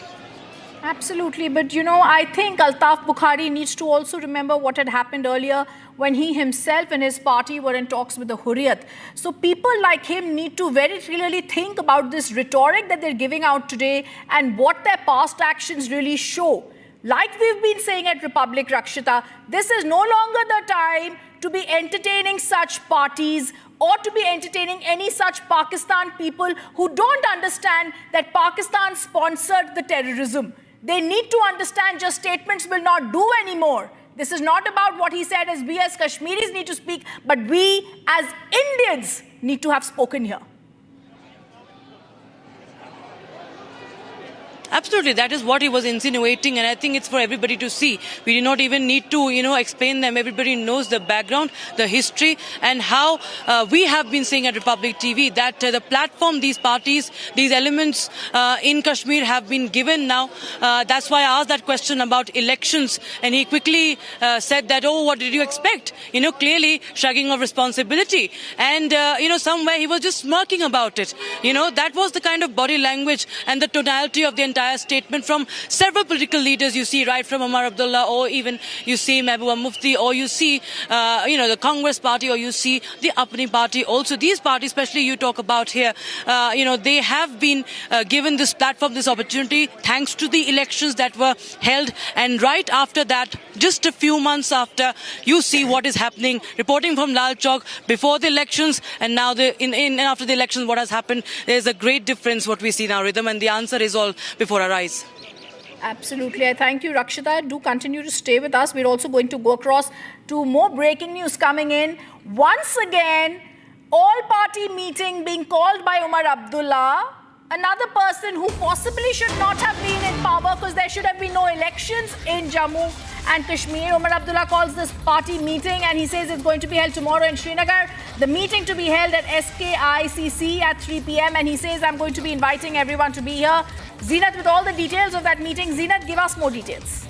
Absolutely, but you know, I think Altaf Bukhari needs to also remember what had happened earlier when he himself and his party were in talks with the Hurriyat. So people like him need to very clearly think about this rhetoric that they're giving out today and what their past actions really show. Like we've been saying at Republic, Rakshita, this is no longer the time to be entertaining such parties or to be entertaining any such Pakistan people who don't understand that Pakistan sponsored the terrorism. They need to understand just statements will not do anymore. This is not about what he said as we as Kashmiris need to speak, but we as Indians need to have spoken here. Absolutely, that is what he was insinuating, and I think it's for everybody to see. We do not even need to, explain them. Everybody knows the background, the history, and how we have been saying at Republic TV that the platform these parties, these elements in Kashmir have been given now. That's why I asked that question about elections, and he quickly said that, oh, what did you expect? Clearly shrugging of responsibility. And, somewhere he was just smirking about it. That was the kind of body language and the tonality of the entire statement from several political leaders you see, right from Umar Abdullah, or even you see Mehbooba Mufti, or you see, the Congress party, or you see the Apni party. Also, these parties, especially you talk about here, they have been given this platform, this opportunity, thanks to the elections that were held. And right after that, just a few months after, you see what is happening. Reporting from Lal Chowk before the elections, and now after the elections, what has happened. There's a great difference what we see now, Rhythm, and the answer is all before our eyes. Absolutely. I thank you, Rakshita. Do continue to stay with us. We're also going to go across to more breaking news coming in. Once again, all-party meeting being called by Umar Abdullah, another person who possibly should not have been in power because there should have been no elections in Jammu and Kashmir. Umar Abdullah calls this party meeting and he says it's going to be held tomorrow in Srinagar. The meeting to be held at SKICC at 3 p.m. and he says, I'm going to be inviting everyone to be here. Zeenat with all the details of that meeting. Zeenat, give us more details.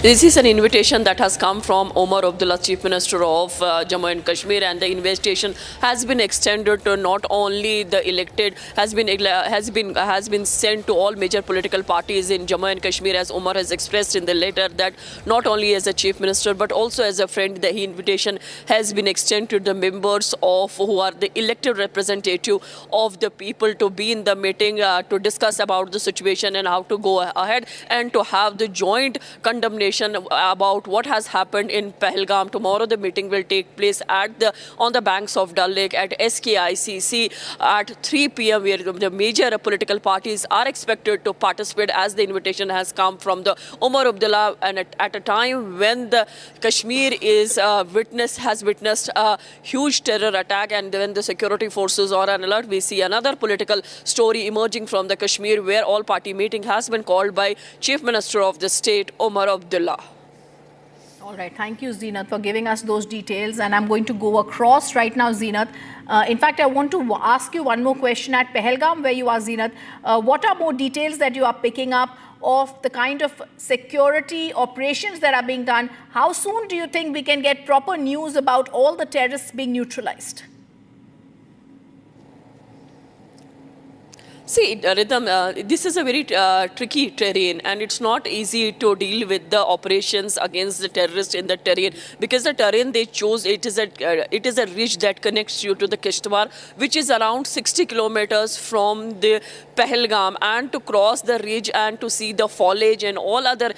This is an invitation that has come from Omar Abdullah, Chief Minister of Jammu and Kashmir, and the invitation has been extended to not only the elected, has been sent to all major political parties in Jammu and Kashmir, as Omar has expressed in the letter that not only as a Chief Minister but also as a friend, the invitation has been extended to the members of who are the elected representative of the people to be in the meeting to discuss about the situation and how to go ahead and to have the joint condemnation about what has happened in Pahelgam. Tomorrow the meeting will take place on the banks of Dal Lake at SKICC at 3 p.m. where the major political parties are expected to participate, as the invitation has come from the Omar Abdullah, and at a time when the Kashmir has witnessed a huge terror attack, and when the security forces are on alert, we see another political story emerging from the Kashmir where all party meeting has been called by Chief Minister of the state, Omar Abdullah. All right, thank you, Zeenat, for giving us those details. And I'm going to go across right now, Zeenat. In fact, I want to ask you one more question. At Pahelgam, where you are, Zeenat, what are more details that you are picking up of the kind of security operations that are being done? How soon do you think we can get proper news about all the terrorists being neutralized? See, Rhythm, this is a very tricky terrain, and it's not easy to deal with the operations against the terrorists in the terrain, because the terrain they chose, it is a ridge that connects you to the Kishtwar, which is around 60 kilometers from the Pahelgam, and to cross the ridge and to see the foliage and all other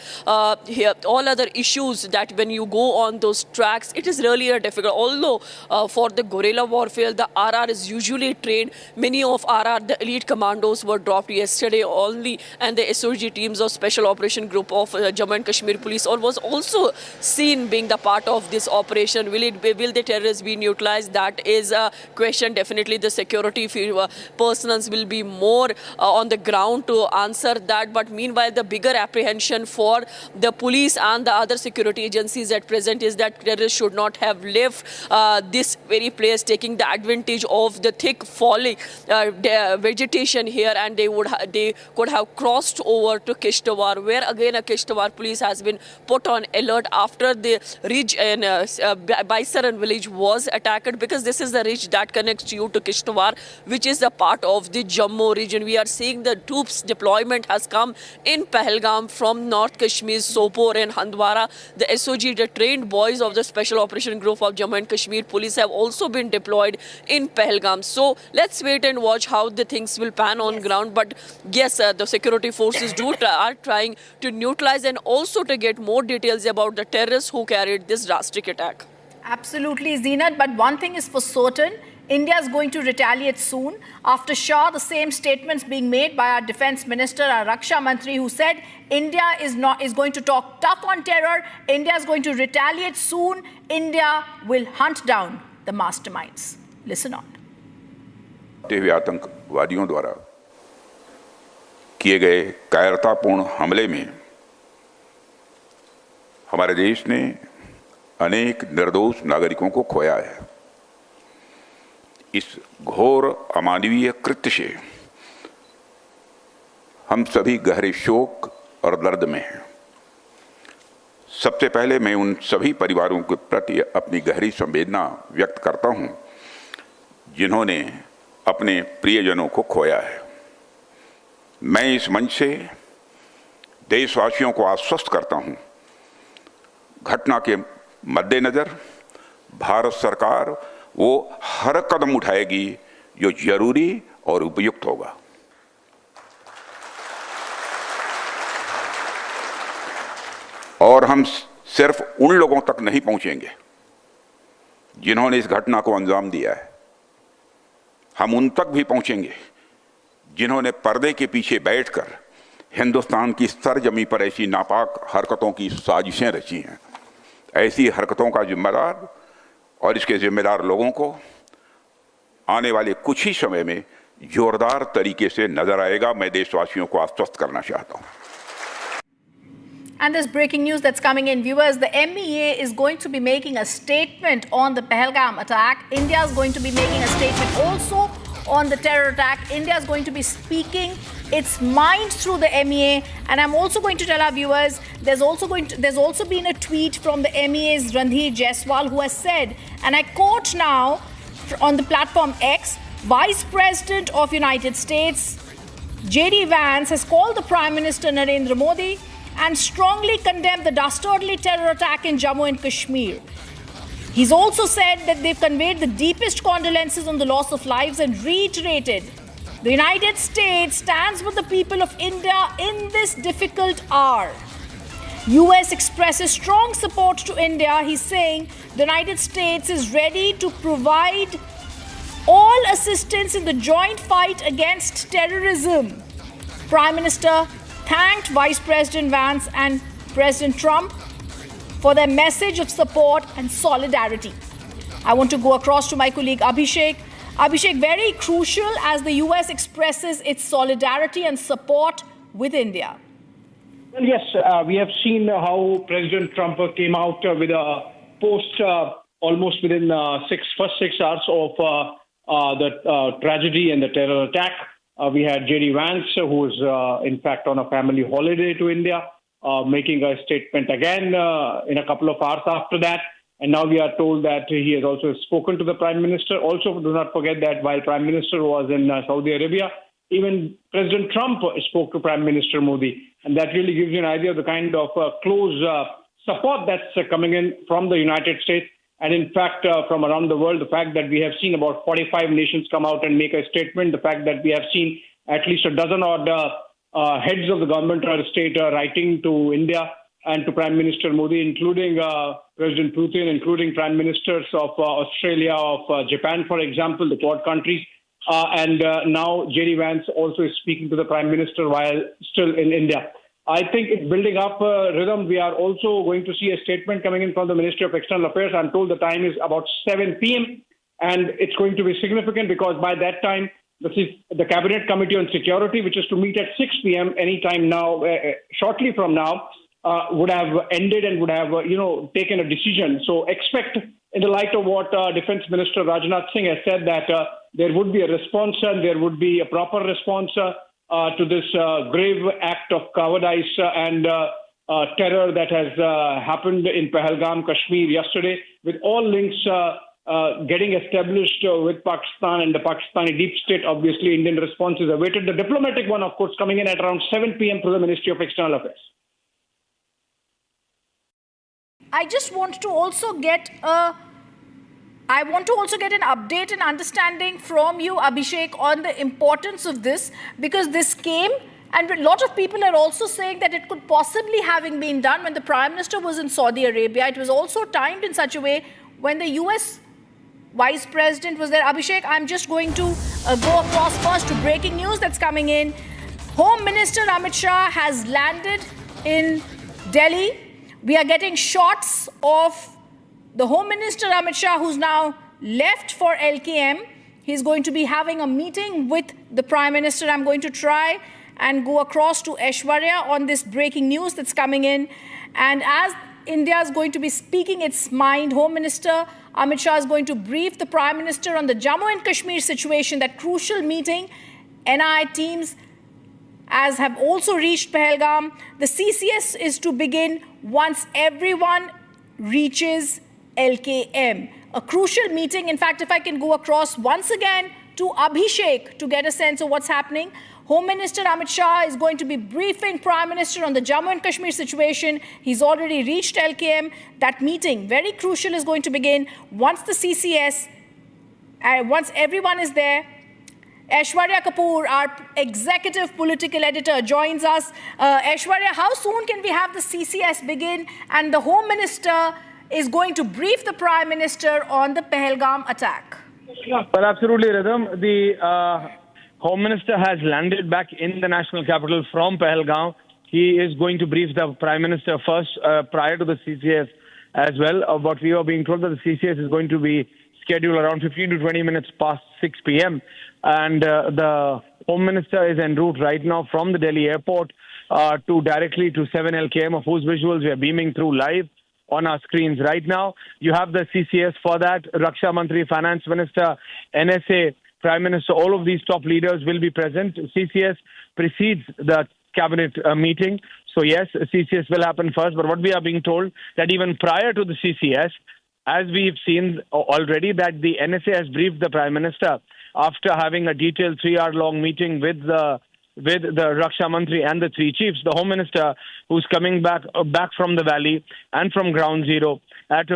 issues that when you go on those tracks, it is really difficult. Although for the guerrilla warfare, the RR is usually trained. Many of RR, the elite commandos, were dropped yesterday only, and the SOG teams of Special Operation Group of Jammu and Kashmir Police was also seen being the part of this operation. Will the terrorists be neutralized? That is a question. Definitely the security personnel will be more on the ground to answer that. But meanwhile, the bigger apprehension for the police and the other security agencies at present is that terrorists should not have left this very place, taking the advantage of the thick falling vegetation here, and they could have crossed over to Kishtwar, where again a Kishtwar police has been put on alert after the ridge in Baisaran village was attacked, because this is the ridge that connects you to Kishtwar, which is a part of the Jammu region. We are seeing the troops deployment has come in Pahelgam from North Kashmir, Sopore and Handwara. The SOG, the trained boys of the Special Operation Group of Jammu and Kashmir Police, have also been deployed in Pahelgam. So let's wait and watch how the things will pan on ground. But yes, the security forces are trying to neutralize and also to get more details about the terrorists who carried this drastic attack. Absolutely, Zeenat. But one thing is for certain, India is going to retaliate soon. After Shah, the same statements being made by our Defence Minister, our Raksha Mantri, who said India is going to talk tough on terror. India is going to retaliate soon. India will hunt down the masterminds. Listen on. आतंकवादियों द्वारा किए गए कायरतापूर्ण हमले में हमारे देश ने अनेक निर्दोष नागरिकों को खोया है। इस घोर अमानवीय कृत्य से हम सभी गहरे शोक और दर्द में हैं। सबसे पहले मैं उन सभी परिवारों के प्रति अपनी गहरी संवेदना व्यक्त करता हूं जिन्होंने अपने प्रियजनों को खोया है। मैं इस मंच से देशवासियों को आश्वस्त करता हूं, घटना के मद्देनजर भारत सरकार वो हर कदम उठाएगी जो जरूरी और उपयुक्त होगा। और हम सिर्फ उन लोगों तक नहीं पहुंचेंगे जिन्होंने इस घटना को अंजाम दिया है, हम उन तक भी पहुंचेंगे जिन्होंने पर्दे के पीछे बैठकर हिंदुस्तान की सरजमी पर ऐसी नापाक हरकतों की साजिशें रची हैं। ऐसी हरकतों का जिम्मेदार और इसके जिम्मेदार लोगों को आने वाले कुछ ही समय में जोरदार तरीके से नजर आएगा। मैं देशवासियों को आश्वस्त करना चाहता हूं। And this breaking news that's coming in, viewers, the MEA is going to be making a statement on the Pahelgam attack. India is going to be making a statement also on the terror attack. India is going to be speaking its mind through the MEA. And I'm also going to tell our viewers, there's also been a tweet from the MEA's Randhir Jaiswal, who has said, and I quote now on the platform X, Vice President of United States J.D. Vance has called the Prime Minister Narendra Modi and strongly condemned the dastardly terror attack in Jammu and Kashmir. He's also said that they've conveyed the deepest condolences on the loss of lives and reiterated the United States stands with the people of India in this difficult hour. US expresses strong support to India. He's saying the United States is ready to provide all assistance in the joint fight against terrorism. Prime Minister thanked Vice President Vance and President Trump for their message of support and solidarity. I want to go across to my colleague Abhishek. Abhishek, very crucial as the US expresses its solidarity and support with India. Well, yes, we have seen how President Trump came out with a post almost within first 6 hours of the tragedy and the terror attack. We had J.D. Vance, who was in fact on a family holiday to India, making a statement again in a couple of hours after that. And now we are told that he has also spoken to the Prime Minister. Also, do not forget that while Prime Minister was in Saudi Arabia, even President Trump spoke to Prime Minister Modi. And that really gives you an idea of the kind of close support that's coming in from the United States. And in fact, from around the world, the fact that we have seen about 45 nations come out and make a statement, the fact that we have seen at least a dozen odd heads of the government or state writing to India and to Prime Minister Modi, including President Putin, including Prime Ministers of Australia, of Japan, for example, the Quad countries. And now J.D. Vance also is speaking to the Prime Minister while still in India. I think it's building up rhythm. We are also going to see a statement coming in from the Ministry of External Affairs. I'm told the time is about 7 p.m. And it's going to be significant because by that time, the Cabinet Committee on Security, which is to meet at 6 p.m. anytime now, shortly from now, would have ended and would have, taken a decision. So expect, in the light of what Defense Minister Rajnath Singh has said, that there would be a response and there would be a proper response to this grave act of cowardice and terror that has happened in Pahelgam, Kashmir yesterday, with all links getting established with Pakistan and the Pakistani deep state. Obviously, Indian response is awaited. The diplomatic one, of course, coming in at around 7 p.m. through the Ministry of External Affairs. I just want to also get an update and understanding from you, Abhishek, on the importance of this, because this came, and a lot of people are also saying that it could possibly having been done when the Prime Minister was in Saudi Arabia. It was also timed in such a way when the US Vice President was there. Abhishek, I'm just going to go across first to breaking news that's coming in. Home Minister Amit Shah has landed in Delhi. We are getting shots of the Home Minister Amit Shah, who's now left for LKM. He's going to be having a meeting with the Prime Minister. I'm going to try and go across to Aishwarya on this breaking news that's coming in. And as India is going to be speaking its mind, Home Minister Amit Shah is going to brief the Prime Minister on the Jammu and Kashmir situation, that crucial meeting. NI teams have also reached Pahelgam. The CCS is to begin once everyone reaches LKM. A crucial meeting. In fact, if I can go across once again to Abhishek to get a sense of what's happening. Home Minister Amit Shah is going to be briefing Prime Minister on the Jammu and Kashmir situation. He's already reached LKM. That meeting, very crucial, is going to begin once the CCS, once everyone is there. Aishwarya Kapoor, our executive political editor, joins us. Aishwarya, how soon can we have the CCS begin? And the Home Minister is going to brief the Prime Minister on the Pahelgam attack. Well, absolutely, Rhythm. The Home Minister has landed back in the national capital from Pahelgam. He is going to brief the Prime Minister first, prior to the CCS as well. But we are being told that the CCS is going to be scheduled around 15 to 20 minutes past 6 p.m. And the Home Minister is en route right now from the Delhi airport directly to 7 LKM, of whose visuals we are beaming through live on our screens right now. You have the CCS for that. Raksha Mantri, Finance Minister, NSA, Prime Minister, all of these top leaders will be present. CCS precedes the cabinet meeting. So yes, CCS will happen first, but what we are being told that even prior to the CCS, as we've seen already, that the NSA has briefed the Prime Minister after having a detailed 3-hour-long meeting with the Raksha Mantri and the three chiefs. The Home Minister, who's coming back from the valley and from ground zero at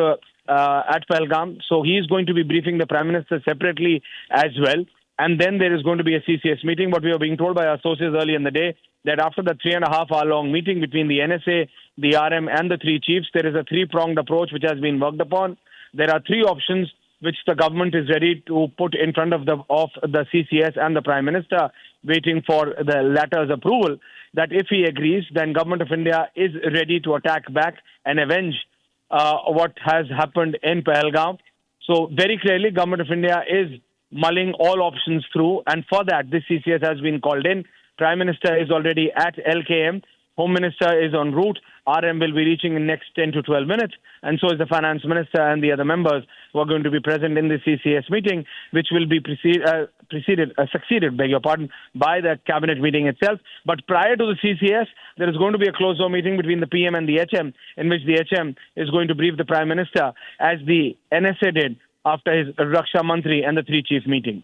Pahelgam, so he is going to be briefing the Prime Minister separately as well. And then there is going to be a CCS meeting. What we are being told by our sources early in the day, that after the 3.5-hour-long meeting between the NSA, the RM and the three chiefs, there is a three-pronged approach which has been worked upon. There are three options which the government is ready to put in front of the CCS and the Prime Minister, waiting for the latter's approval. That if he agrees, then Government of India is ready to attack back and avenge what has happened in Pahelgam. So very clearly, Government of India is mulling all options through, and for that, this CCS has been called in. Prime Minister is already at LKM. Home Minister is en route. RM will be reaching in next 10 to 12 minutes, and so is the Finance Minister and the other members who are going to be present in the CCS meeting, which will be succeeded, beg your pardon, by the cabinet meeting itself. But prior to the CCS, there is going to be a closed-door meeting between the PM and the HM, in which the HM is going to brief the Prime Minister, as the NSA did after his Raksha Mantri and the three chief meeting.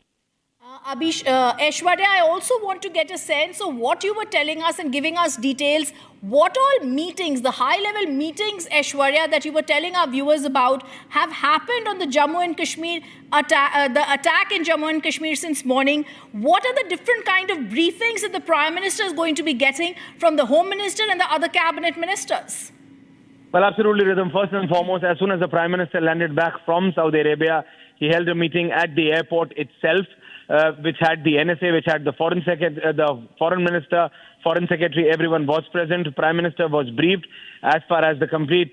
Aishwarya, I also want to get a sense of what you were telling us and giving us details. What all meetings, the high-level meetings, Aishwarya, that you were telling our viewers about have happened on the Jammu and Kashmir the attack in Jammu and Kashmir since morning? What are the different kind of briefings that the Prime Minister is going to be getting from the Home Minister and the other cabinet ministers? Well, absolutely, Rhythm. First and foremost, as soon as the Prime Minister landed back from Saudi Arabia, he held a meeting at the airport itself, which had the NSA, which had the Foreign Minister, Foreign Secretary, everyone was present. The Prime Minister was briefed as far as the complete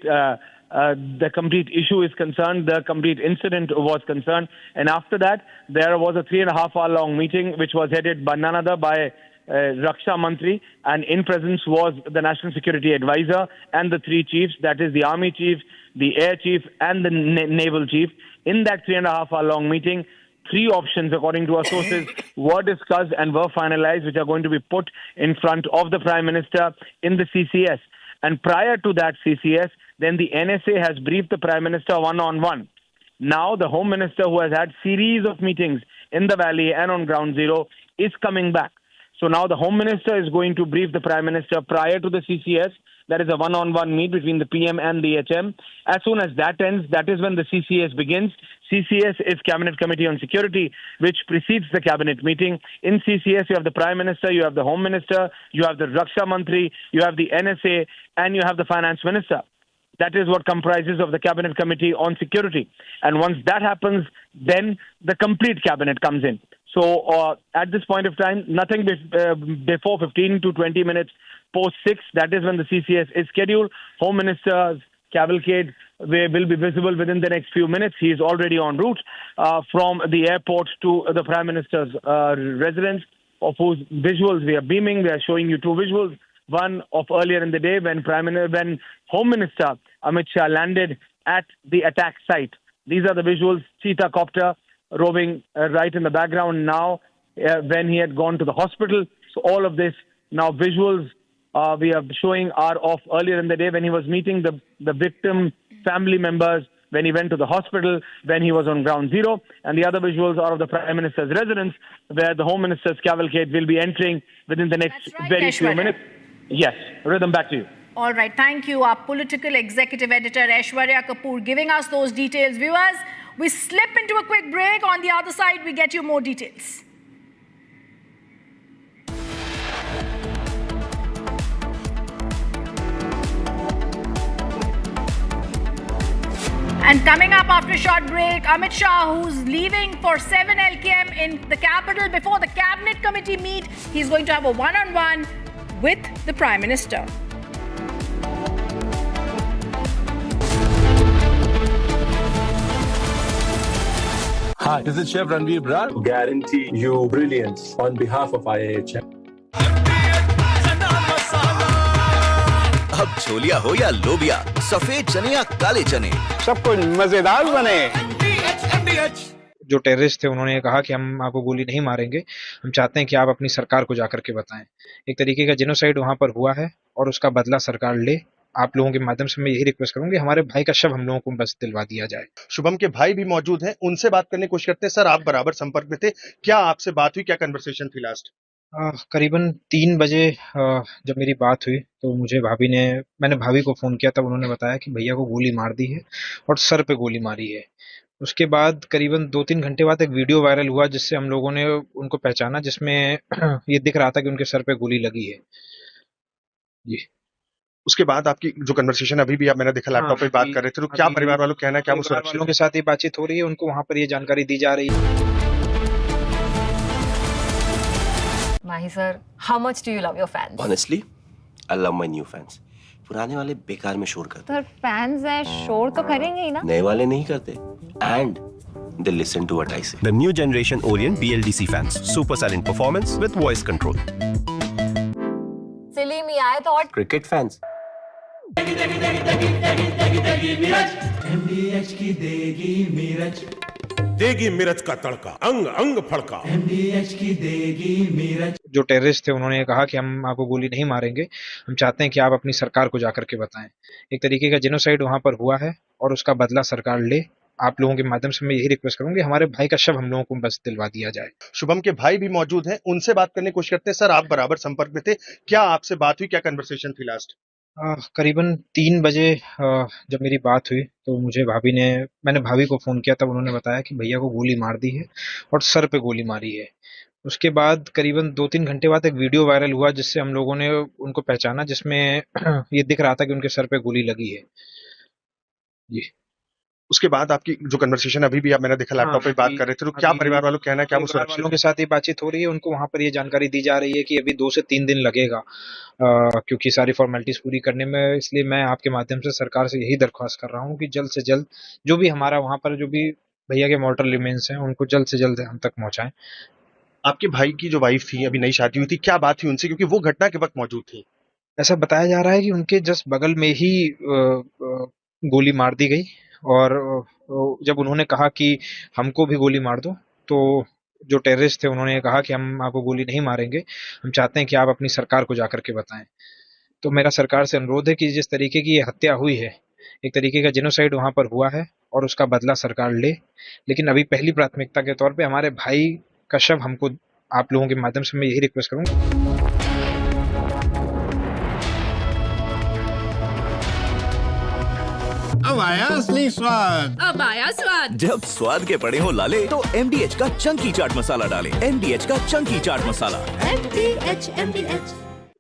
issue is concerned, the complete incident was concerned. And after that, there was a 3.5-hour-long meeting, which was headed by none other by Raksha Mantri, and in presence was the National Security Advisor and the three chiefs, that is the Army Chief, the Air Chief, and the Naval Chief. In that 3.5-hour-long meeting, three options, according to our sources, were discussed and were finalized, which are going to be put in front of the Prime Minister in the CCS. And prior to that CCS, then the NSA has briefed the Prime Minister one-on-one. Now, the Home Minister, who has had series of meetings in the valley and on ground zero, is coming back. So now the Home Minister is going to brief the Prime Minister prior to the CCS. That is a one-on-one meet between the PM and the HM. As soon as that ends, that is when the CCS begins. CCS is Cabinet Committee on Security, which precedes the Cabinet meeting. In CCS, you have the Prime Minister, you have the Home Minister, you have the Raksha Mantri, you have the NSA, and you have the Finance Minister. That is what comprises of the Cabinet Committee on Security. And once that happens, then the complete Cabinet comes in. So at this point of time, nothing before 15 to 20 minutes post 6, that is when the CCS is scheduled. Home Minister's cavalcade will be visible within the next few minutes. He is already en route from the airport to the Prime Minister's residence, of whose visuals we are beaming. We are showing you two visuals. One of earlier in the day when Home Minister Amit Shah landed at the attack site. These are the visuals, cheetah copter roving right in the background now when he had gone to the hospital. So all of this now visuals we are showing are of earlier in the day when he was meeting the victim family members, when he went to the hospital, when he was on ground zero. And the other visuals are of the Prime Minister's residence, where the Home Minister's cavalcade will be entering within the next very few minutes. Yes, Rhythm, back to you. All right, thank you. Our political executive editor, Aishwarya Kapoor, giving us those details. Viewers, we slip into a quick break. On the other side, we get you more details. And coming up after a short break, Amit Shah, who's leaving for 7 LKM in the capital before the Cabinet Committee meet. He's going to have a one-on-one with the Prime Minister. Hi, this is Chef Ranveer Brar. Guarantee you brilliance on behalf of IIHM. अब छोलिया हो या लोबिया, सफेद चने या काले चने, सब कुछ मजेदार बने। जो टेररिस्ट थे उन्होंने कहा कि हम आपको गोली नहीं मारेंगे, हम चाहते हैं कि आप अपनी सरकार को जाकर के बताएं। एक तरीके का जेनोसाइड वहां पर हुआ है और उसका बदला सरकार ले। आप लोगों के माध्यम से मैं यही रिक्वेस्ट करूंगी, हमारे भाई का शव हम लोगों को बस दिलवा दिया जाए। शुभम के भाई भी मौजूद हैं, उनसे बात करने की कोशिश करते हैं। सर, आप बराबर संपर्क में थे, क्या आपसे बात हुई, क्या कन्वर्सेशन थी लास्ट? करीबन 3 बजे जब मेरी बात हुई तो मैंने भाभी को फोन किया, तब उन्होंने बताया कि भैया को गोली मार दी है और सर पे गोली मारी है। उसके बाद करीबन 2-3 घंटे बाद एक वीडियो वायरल हुआ जिससे हम लोगों ने उनको पहचाना, जिसमें ये दिख रहा था कि उनके सर पे गोली लगी है जी। उसके बाद आपकी जो कन्वर्सेशन अभी भी मैंने देखा लैपटॉप पे बात कर रहे थे, तो क्या परिवार वालों का कहना है, क्या वो सुरक्षित वालों के साथ ये बातचीत हो रही है, उनको वहां पर ये जानकारी दी जा रही है। Mahi sir, how much do you love your fans? Honestly, I love my new fans. पुराने वाले बेकार में शोर करते सर फैंस है, शोर तो करेंगे ही ना। नए वाले नहीं करते and they listen to what I say. The new generation Orient BLDC fans. Super silent performance with voice control. Silly me, I thought Cricket fans. MDH की देगी मिर्च, देगी मिर्च का तड़का, अंग अंग फड़का। MDH की देगी मिर्च। जो टेररिस्ट थे उन्होंने कहा कि हम आपको गोली नहीं मारेंगे, हम चाहते हैं कि आप अपनी सरकार को जाकर के बताएं। एक तरीके का जेनोसाइड वहां पर हुआ है और उसका बदला सरकार ले। आप लोगों के माध्यम से मैं यही रिक्वेस्ट करूंगी, हमारे भाई का शव हम लोगों को बस दिलवा दिया जाए। शुभम के भाई भी मौजूद हैं, उनसे बात करने की कोशिश करते हैं। सर, आप बराबर संपर्क में थे, क्या आपसे बात हुई, क्या कन्वर्सेशन थी लास्ट? करीबन 3 बजे जब मेरी बात हुई तो मैंने भाभी को फोन किया, तब उन्होंने बताया कि भैया को गोली मार दी है और सर पे गोली मारी है। उसके बाद करीबन 2-3 घंटे बाद एक वीडियो वायरल हुआ जिससे हम लोगों ने उनको पहचाना, जिसमें ये दिख रहा था कि उनके सर पे गोली लगी है जी। उसके बाद आपकी जो कन्वर्सेशन अभी भी मैंने देखा लैपटॉप पे बात कर रहे थे, तो क्या परिवार वालों का कहना है, क्या वो सुरक्षित वालों के साथ ये बातचीत हो रही है, उनको वहां पर ये जानकारी दी जा रही है कि अभी 2 से 3 दिन लगेगा क्योंकि सारी फॉर्मेलिटीज पूरी करने में। इसलिए मैं आपके माध्यम से सरकार से यही दरख्वास्त कर रहा हूँ कि जल्द से जल्द जो भी हमारा वहां पर जो भी भैया के मॉर्टल रिमेन्स हैं उनको जल्द से जल्द हम तक पहुंचाएं। आपके भाई की जो वाइफ थी, अभी नई शादी हुई थी, क्या बात थी उनसे, क्योंकि वो घटना के वक्त मौजूद थी? ऐसा बताया जा रहा है कि उनके जस्ट बगल में ही गोली मार दी गई और जब उन्होंने कहा कि हमको भी गोली मार दो, तो जो टेररिस्ट थे उन्होंने कहा कि हम आपको गोली नहीं मारेंगे, हम चाहते हैं कि आप अपनी सरकार को जाकर के बताएं। तो मेरा सरकार से अनुरोध है कि जिस तरीके की ये हत्या हुई है, एक तरीके का जेनोसाइड वहां पर हुआ है और उसका बदला सरकार ले, लेकिन अभी पहली प्राथमिकता के तौर पे हमारे भाई का शव हमको, आप लोगों के माध्यम से मैं यही रिक्वेस्ट करूंगा। अब आया असली स्वाद, अब आया स्वाद। जब स्वाद के पड़े हो लाले तो MDH का चंकी चाट मसाला डालें। MDH का चंकी चाट मसाला। MDH।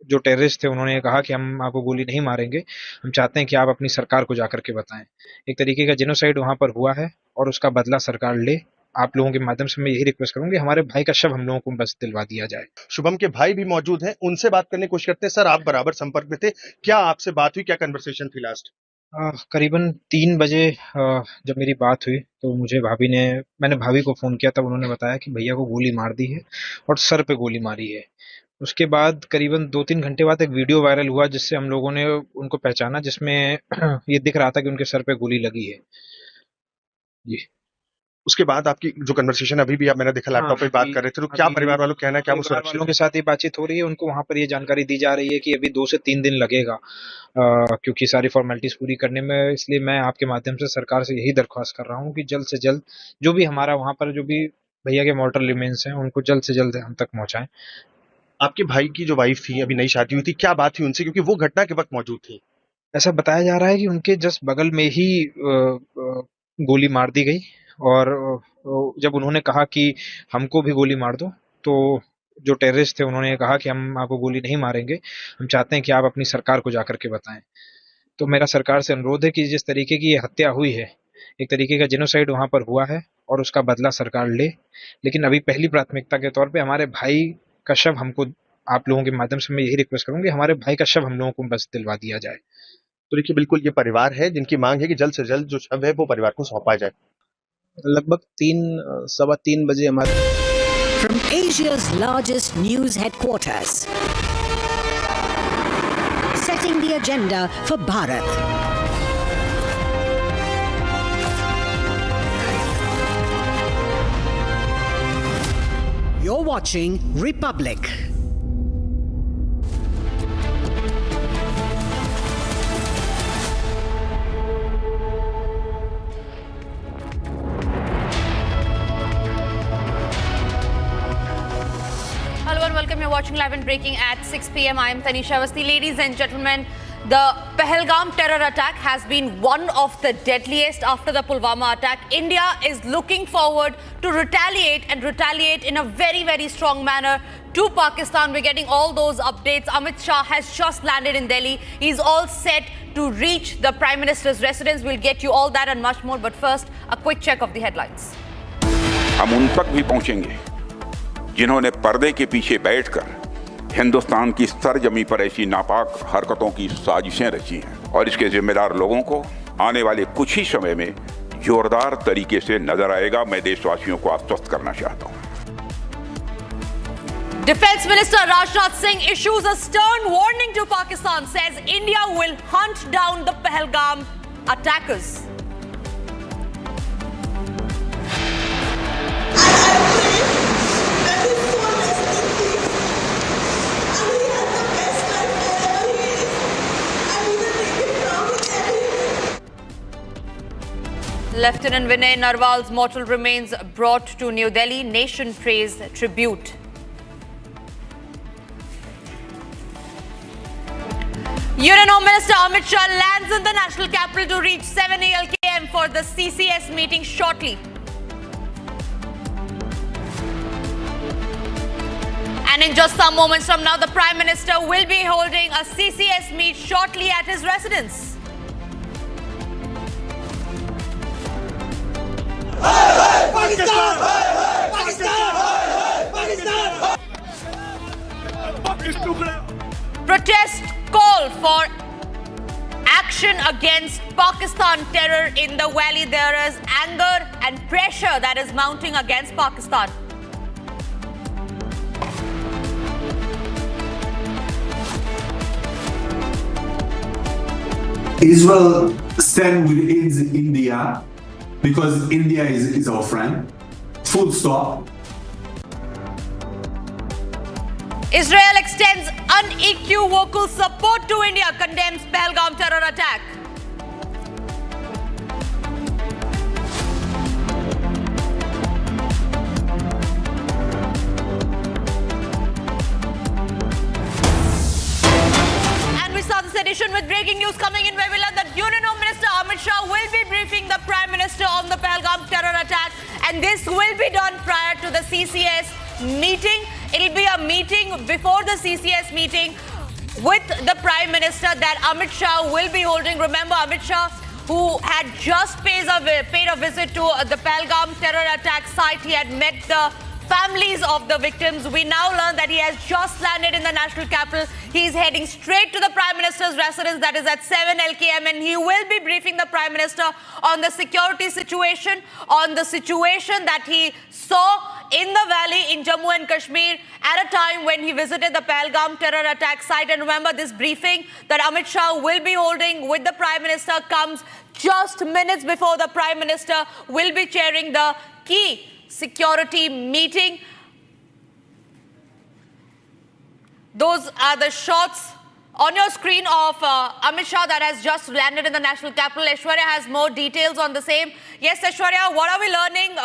जो टेररिस्ट थे उन्होंने कहा कि हम आपको गोली नहीं मारेंगे, हम चाहते हैं कि आप अपनी सरकार को जाकर के बताएं। एक तरीके का जेनोसाइड वहां पर हुआ है और उसका बदला सरकार ले। आप लोगों के माध्यम से मैं यही रिक्वेस्ट करूंगी, हमारे भाई का शव हम लोगों को बस दिलवा दिया जाए। शुभम के भाई भी मौजूद हैं, उनसे बात करने की कोशिश करते हैं। सर, आप बराबर संपर्क में थे, क्या आपसे बात हुई, क्या कन्वर्सेशन थी लास्ट? करीबन 3 बजे जब मेरी बात हुई तो मैंने भाभी को फोन किया, तब उन्होंने बताया कि भैया को गोली मार दी है और सर पे गोली मारी है। उसके बाद करीबन 2-3 घंटे बाद एक वीडियो वायरल हुआ जिससे हम लोगों ने उनको पहचाना, जिसमें ये दिख रहा था कि उनके सर पे गोली लगी है जी। उसके बाद आपकी जो कन्वर्सेशन अभी भी मैंने देखा लैपटॉप पे बात कर रहे थे, तो क्या परिवार वालों का कहना है, क्या वो सुरक्षित वालों के साथ ये बातचीत हो रही है, उनको वहां पर ये जानकारी दी जा रही है कि अभी 2 से 3 दिन लगेगा क्योंकि सारी फॉर्मेलिटीज पूरी करने में। इसलिए मैं आपके माध्यम से सरकार से यही दरख्वास्त कर रहा हूँ कि जल्द से जल्द जो भी हमारा वहां पर जो भी भैया के मॉर्टल रिमेन्स हैं उनको जल्द से जल्द हम तक पहुंचाएं। आपके भाई की जो वाइफ थी, अभी नई शादी हुई थी, क्या बात थी उनसे, क्योंकि वो घटना के वक्त मौजूद थी? ऐसा बताया जा रहा है कि उनके जस्ट बगल में ही गोली मार दी गई और जब उन्होंने कहा कि हमको भी गोली मार दो, तो जो टेररिस्ट थे उन्होंने कहा कि हम आपको गोली नहीं मारेंगे, हम चाहते हैं कि आप अपनी सरकार को जाकर के बताएं। तो मेरा सरकार से अनुरोध है कि जिस तरीके की ये हत्या हुई है, एक तरीके का जेनोसाइड वहां पर हुआ है और उसका बदला सरकार ले, लेकिन अभी पहली प्राथमिकता के तौर पे हमारे भाई का शव हमको, आप लोगों के माध्यम से मैं यही रिक्वेस्ट करूंगी, हमारे भाई का शव हम लोगों को बस दिलवा दिया जाए। तो देखिए, बिल्कुल ये परिवार है जिनकी मांग है कि जल्द से जल्द जो शव है वो परिवार को सौंपा जाए। लगभग 3-3:15 बजे हमारे From Asia's largest news headquarters, setting the agenda for Bharat. You're watching Republic. Hello and welcome. You're watching Live and Breaking at 6 p.m. I am Tanisha Awasthi. Ladies and gentlemen, the Pahelgam terror attack has been one of the deadliest after the Pulwama attack. India is looking forward to retaliate in a very, very strong manner to Pakistan. We're getting all those updates. Amit Shah has just landed in Delhi. He's all set to reach the Prime Minister's residence. We'll get you all that and much more. But first, a quick check of the headlines. हम उन तक भी पहुंचेंगे जिन्होंने पर्दे के पीछे बैठकर हिंदुस्तान की सरजमी पर ऐसी नापाक हरकतों की साजिशें रची हैं और इसके जिम्मेदार लोगों को आने वाले कुछ ही समय में जोरदार तरीके से नजर आएगा। मैं देशवासियों को आश्वस्त करना चाहता हूं। Defense Minister Rajnath Singh issues a stern warning to Pakistan, says India will hunt down the Pahelgam attackers. Lieutenant Vinay Narval's mortal remains brought to New Delhi. Nation pays tribute. Union Home Minister Amit Shah lands in the national capital to reach 7 LKM for the CCS meeting shortly. And in just some moments from now, the Prime Minister will be holding a CCS meet shortly at his residence. Protest call for action against Pakistan terror in the valley. There is anger and pressure that is mounting against Pakistan. Israel stand with India because India is our friend. Full stop. Israel extends unequivocal support to India, condemns Pahelgam terror attack. And we start this edition with breaking news coming in where we learn that Union Home Minister Amit Shah will be briefing the Prime Minister on the Pahelgam terror attack, and this will be done prior to the CCS meeting. It'll be a meeting before the CCS meeting with the Prime Minister that Amit Shah will be holding. Remember, Amit Shah, who had just paid a visit to the Pahelgam terror attack site. He had met the families of the victims. We now learn that he has just landed in the national capital. He's heading straight to the Prime Minister's residence, that is at 7 LKM, and he will be briefing the Prime Minister on the security situation, on the situation that he saw in the valley in Jammu and Kashmir at a time when he visited the Pahelgam terror attack site. And remember, this briefing that Amit Shah will be holding with the Prime Minister comes just minutes before the Prime Minister will be chairing the key security meeting. Those are the shots on your screen of Amit Shah that has just landed in the national capital. Aishwarya has more details on the same. Yes, Aishwarya, what are we learning?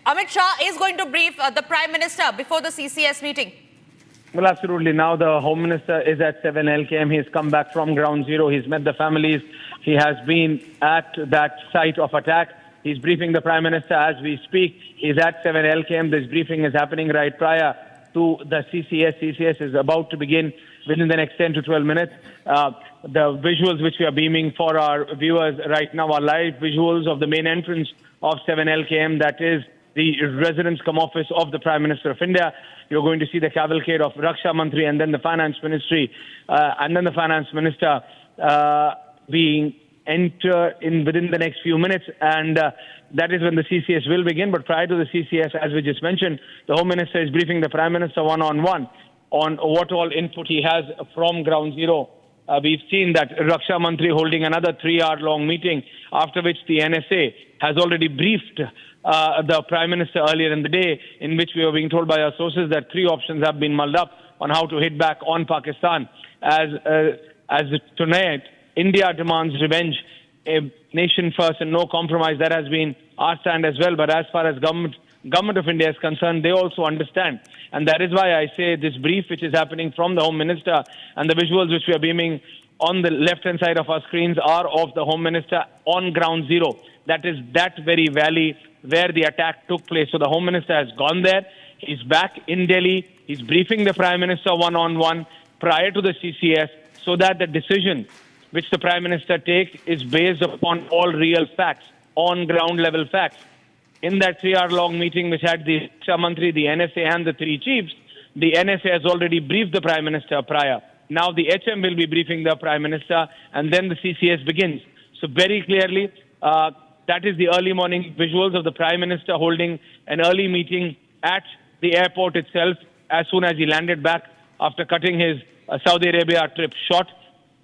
Amit Shah is going to brief the Prime Minister before the CCS meeting. Well, absolutely. Now the Home Minister is at 7 LKM. He's come back from ground zero. He's met the families. He has been at that site of attack. He's briefing the Prime Minister as we speak. He's at 7 LKM. This briefing is happening right prior to the CCS. CCS is about to begin within the next 10 to 12 minutes. The visuals which we are beaming for our viewers right now are live visuals of the main entrance of 7 LKM. That is the residence come office of the Prime Minister of India. You're going to see the cavalcade of Raksha Mantri and then the Finance Ministry and then the Finance Minister being entered in within the next few minutes, and that is when the CCS will begin. But prior to the CCS, as we just mentioned, the Home Minister is briefing the Prime Minister one-on-one on what all input he has from ground zero we've seen that Raksha Mantri holding another 3-hour-long meeting, after which the NSA has already briefed the Prime Minister earlier in the day, in which we were being told by our sources that 3 options have been mulled up on how to hit back on Pakistan. As tonight, India demands revenge, a nation first and no compromise. That has been our stand as well. But as far as government of India is concerned, they also understand. And that is why I say this brief which is happening from the Home Minister and the visuals which we are beaming on the left-hand side of our screens are of the Home Minister on ground zero. That is that very valley where the attack took place. So the Home Minister has gone there. He's back in Delhi. He's briefing the Prime Minister one-on-one prior to the CCS, so that the decision which the Prime Minister takes is based upon all real facts, on ground level facts. In that 3-hour-long meeting which had the Raksha Mantri, the NSA and the 3 chiefs, the NSA has already briefed the Prime Minister prior. Now the HM will be briefing the Prime Minister, and then the CCS begins. So very clearly, that is the early morning visuals of the Prime Minister holding an early meeting at the airport itself as soon as he landed back after cutting his Saudi Arabia trip short.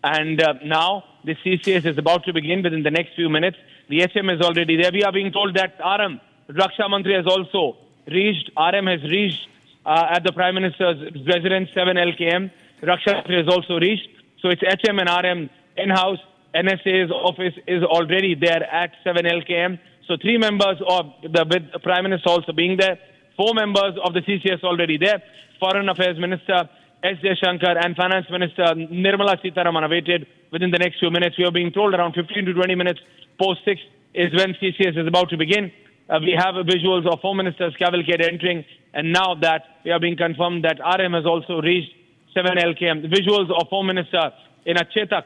And now the CCS is about to begin within the next few minutes. The HM is already there. We are being told that RM, Raksha Mantri, has also reached. RM has reached at the Prime Minister's residence, 7 LKM. Raksha Mantri has also reached. So it's HM and RM in-house. NSA's office is already there at 7 LKM. So 3 members of the Prime Minister also being there. 4 members of the CCS already there. Foreign Affairs Minister S. Jaishankar and Finance Minister Nirmala Sitharaman awaited within the next few minutes. We are being told around 15 to 20 minutes post 6 is when CCS is about to begin. We have visuals of Home Minister's cavalcade entering, and now that we are being confirmed that RM has also reached 7 LKM. Visuals of Home Minister in a Chetak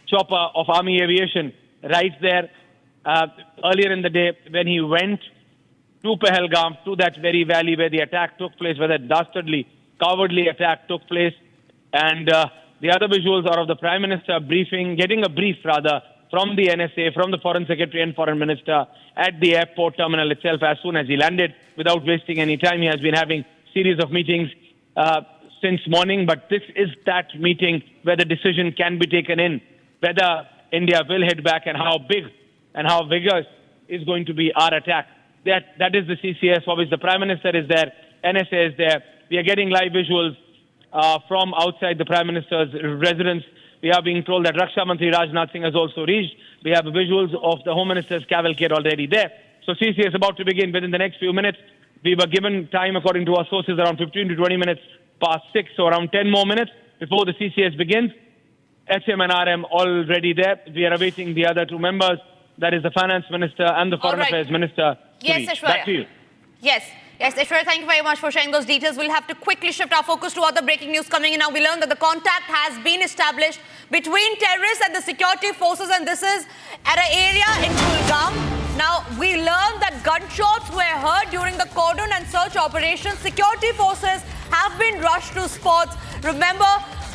chopper of Army Aviation right there earlier in the day when he went to Pahelgam, to that very valley where the attack took place, where that dastardly, cowardly attack took place. And the other visuals are of the Prime Minister getting a brief from the NSA, from the Foreign Secretary and Foreign Minister at the airport terminal itself as soon as he landed without wasting any time. He has been having series of meetings since morning, but this is that meeting where the decision can be taken in whether India will hit back and how big and how vigorous is going to be our attack. That is the CCS for which the Prime Minister is there, NSA is there. We are getting live visuals from outside the Prime Minister's residence. We are being told that Raksha Mantri Rajnath Singh has also reached. We have visuals of the Home Minister's cavalcade already there. So CCS is about to begin within the next few minutes. We were given time, according to our sources, around 15 to 20 minutes past 6, so around 10 more minutes before the CCS begins. HM and RM already there. We are awaiting the other 2 members, that is the Finance Minister and the Foreign Affairs Minister. Yes, Aishwarya. Back to you. Yes, Aishwarya, thank you very much for sharing those details. We'll have to quickly shift our focus to other breaking news coming in now. We learned that the contact has been established between terrorists and the security forces, and this is at an area in Pahelgam. Now, we learned that gunshots were heard during the cordon and search operation. Security forces have been rushed to spots. Remember,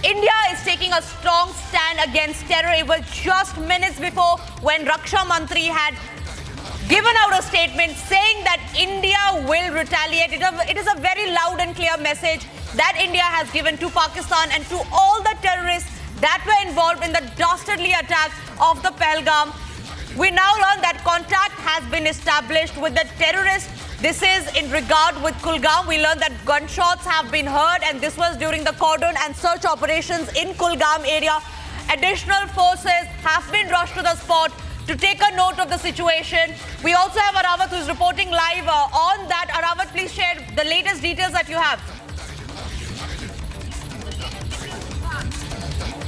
India is taking a strong stand against terror. It was just minutes before when Raksha Mantri had given out a statement saying that India will retaliate. It is a very loud and clear message that India has given to Pakistan and to all the terrorists that were involved in the dastardly attack of the Pahelgam. We now learn that contact has been established with the terrorists. This is in regard with Kulgam. We learned that gunshots have been heard, and this was during the cordon and search operations in Kulgam area. Additional forces have been rushed to the spot to take a note of the situation. We also have Arawat who is reporting live on that. Arawat, please share the latest details that you have.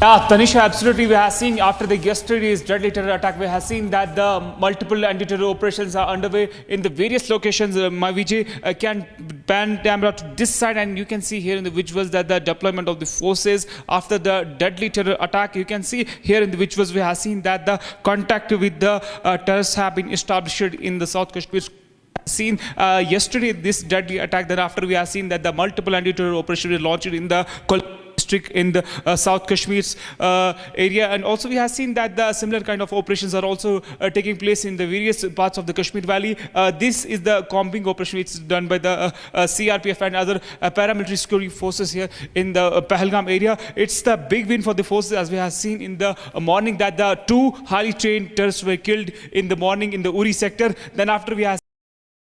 Yeah, Tanisha, absolutely. We have seen after the yesterday's deadly terror attack, we have seen that the multiple anti-terror operations are underway in the various locations. My Vijay can pan camera to this side, and you can see here in the visuals that the deployment of the forces after the deadly terror attack. You can see here in the visuals we have seen that the contact with the terrorists have been established in the South Kashmir. Seen yesterday this deadly attack. Then after we have seen that the multiple anti-terror operations were launched in the district in the South Kashmir's area. And also we have seen that the similar kind of operations are also taking place in the various parts of the Kashmir Valley. This is the combing operation which is done by the CRPF and other paramilitary security forces here in the Pahelgam area. It's the big win for the forces, as we have seen in the morning, that the 2 highly trained terrorists were killed in the morning in the Uri sector. Then after we have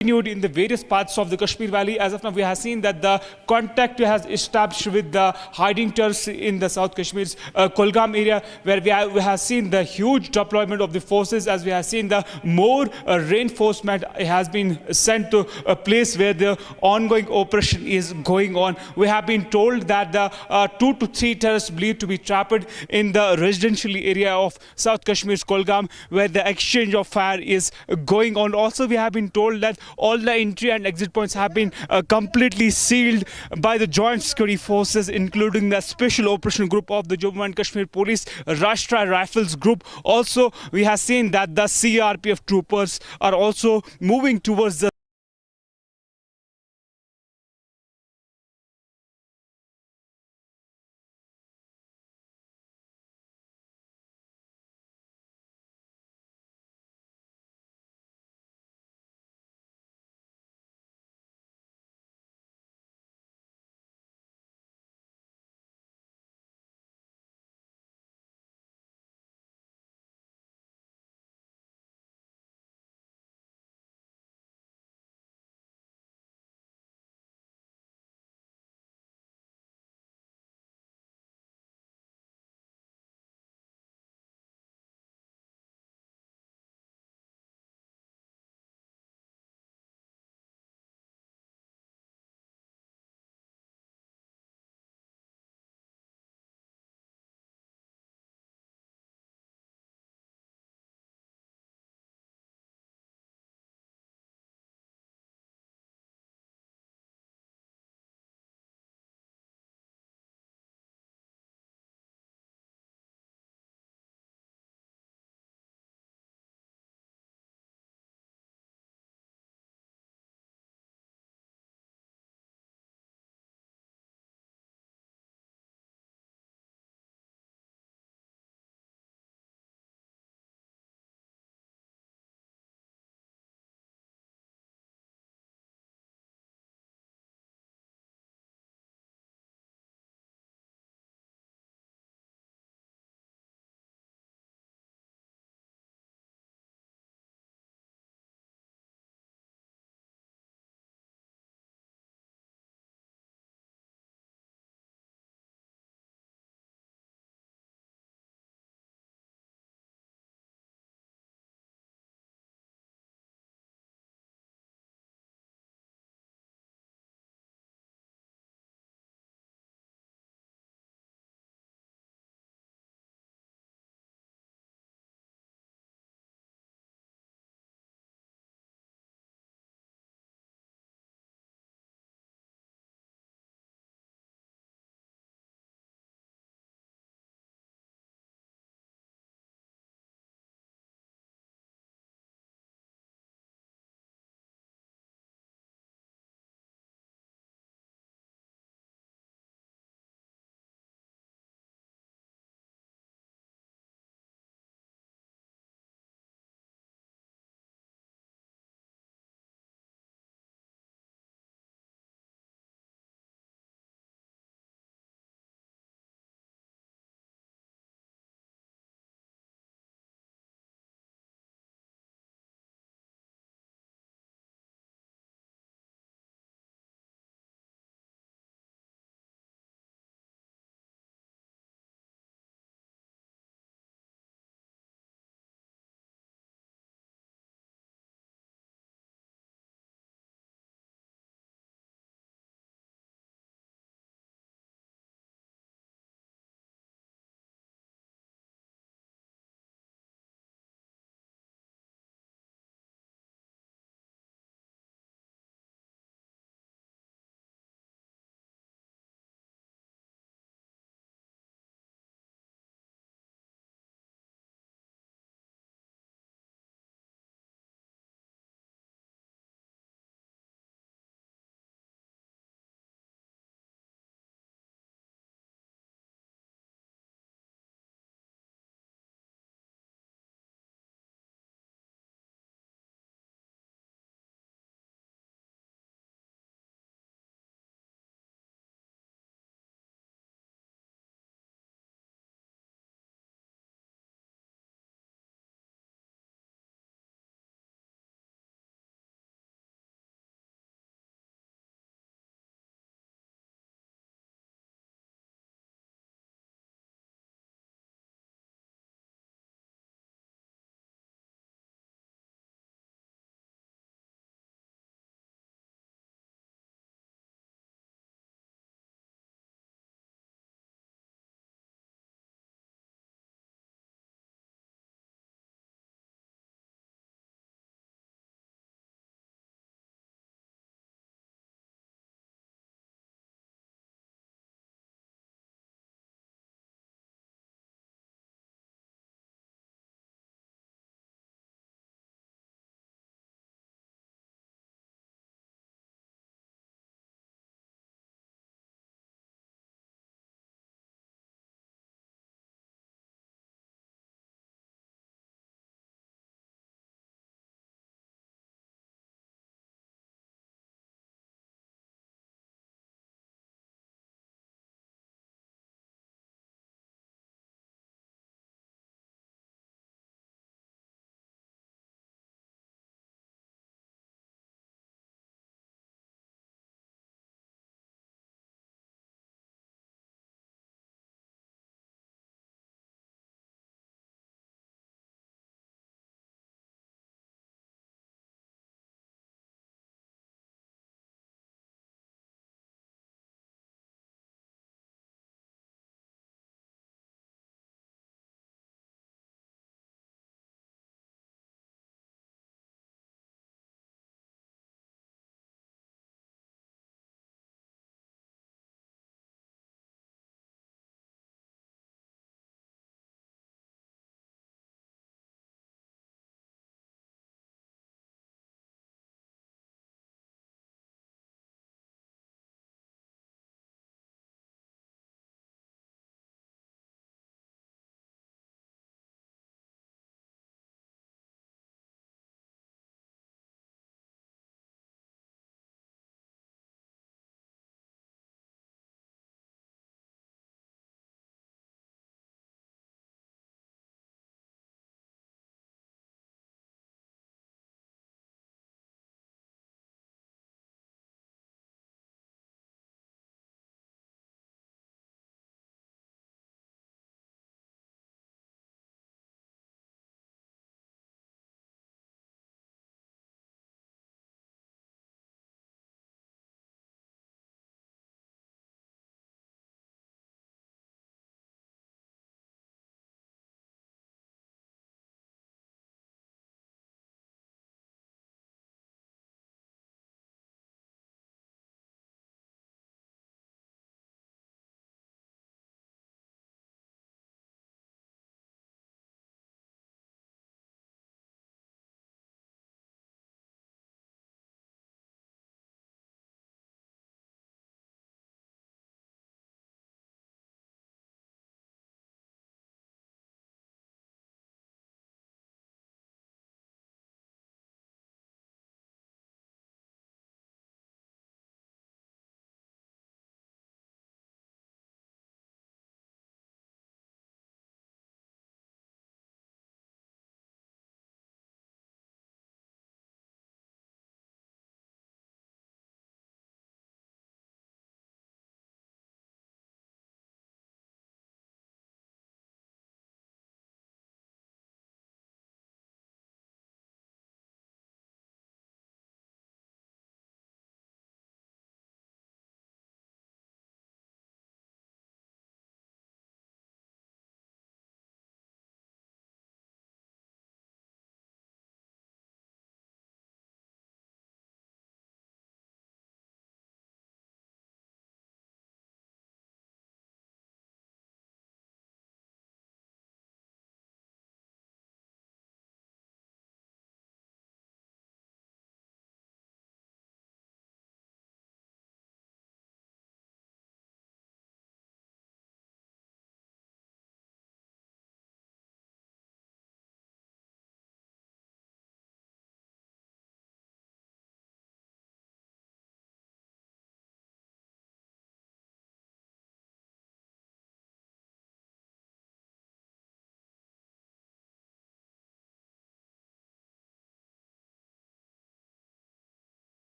continued in the various parts of the Kashmir Valley. As of now, we have seen that the contact has established with the hiding terrorists in the South Kashmir's Pahelgam area, where we have seen the huge deployment of the forces, as we have seen the more reinforcement has been sent to a place where the ongoing operation is going on. We have been told that the 2 to 3 terrorists believed to be trapped in the residential area of South Kashmir's Pahelgam, where the exchange of fire is going on. Also, we have been told that all the entry and exit points have been completely sealed by the joint security forces, including the special operation group of the Jammu and Kashmir Police, Rashtra Rifles Group. Also, we have seen that the CRPF troopers are also moving towards the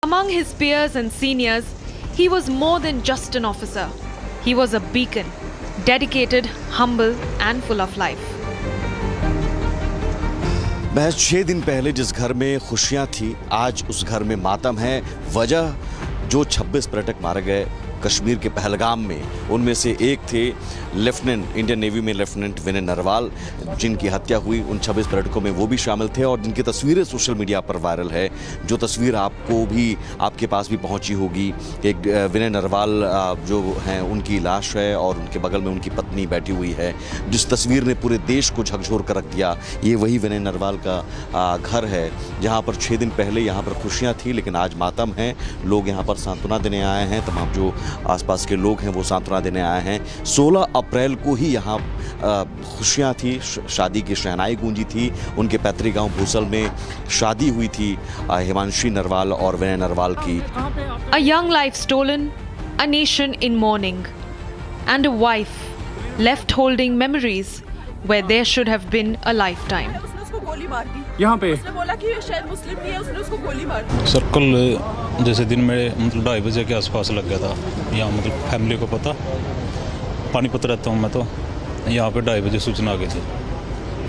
Among his peers and seniors, he was more than just an officer. He was a beacon, dedicated, humble and full of life. महज 6 दिन पहले जिस घर में खुशियां थी, आज उस घर में मातम है। वजह जो 26 पर्यटक मारे गए कश्मीर के पहलगाम में, उनमें से एक थे लेफ्टिनेंट, इंडियन नेवी में लेफ्टिनेंट विनय नरवाल, जिनकी हत्या हुई। उन 26 पर्यटकों में वो भी शामिल थे और जिनकी तस्वीरें सोशल मीडिया पर वायरल है। जो तस्वीर आपको भी, आपके पास भी पहुंची होगी, एक विनय नरवाल जो हैं उनकी लाश है और उनके बगल में उनकी पत्नी बैठी हुई है, जिस तस्वीर ने पूरे देश को झकझोर कर रख दिया। ये वही विनय नरवाल का घर है जहाँ पर 6 दिन पहले यहाँ पर खुशियाँ थी, लेकिन आज मातम है। लोग यहाँ पर सांत्वना देने आए हैं, तमाम जो आसपास के लोग हैं वो सांत्वना देने आए हैं। 16 अप्रैल को ही यहाँ खुशियाँ थी, शादी की शहनाई गूंजी थी। उनके पैतृक गांव भूसल में शादी हुई थी हिमांशी नरवाल और विनय नरवाल की। A young life stolen, a nation in mourning, and a wife left holding memories where there should have been a lifetime. गोली मार दी यहाँ पे। उसने बोला कि शायद मुस्लिम नहीं है, उसने उसको गोली मार दी। सर्कल जैसे दिन में मतलब 2:30 बजे के आसपास लग गया था। यहाँ मतलब फैमिली को पता, पानीपत रहता हूँ मैं, तो यहाँ पे 2:30 बजे सूचना आ गई थी।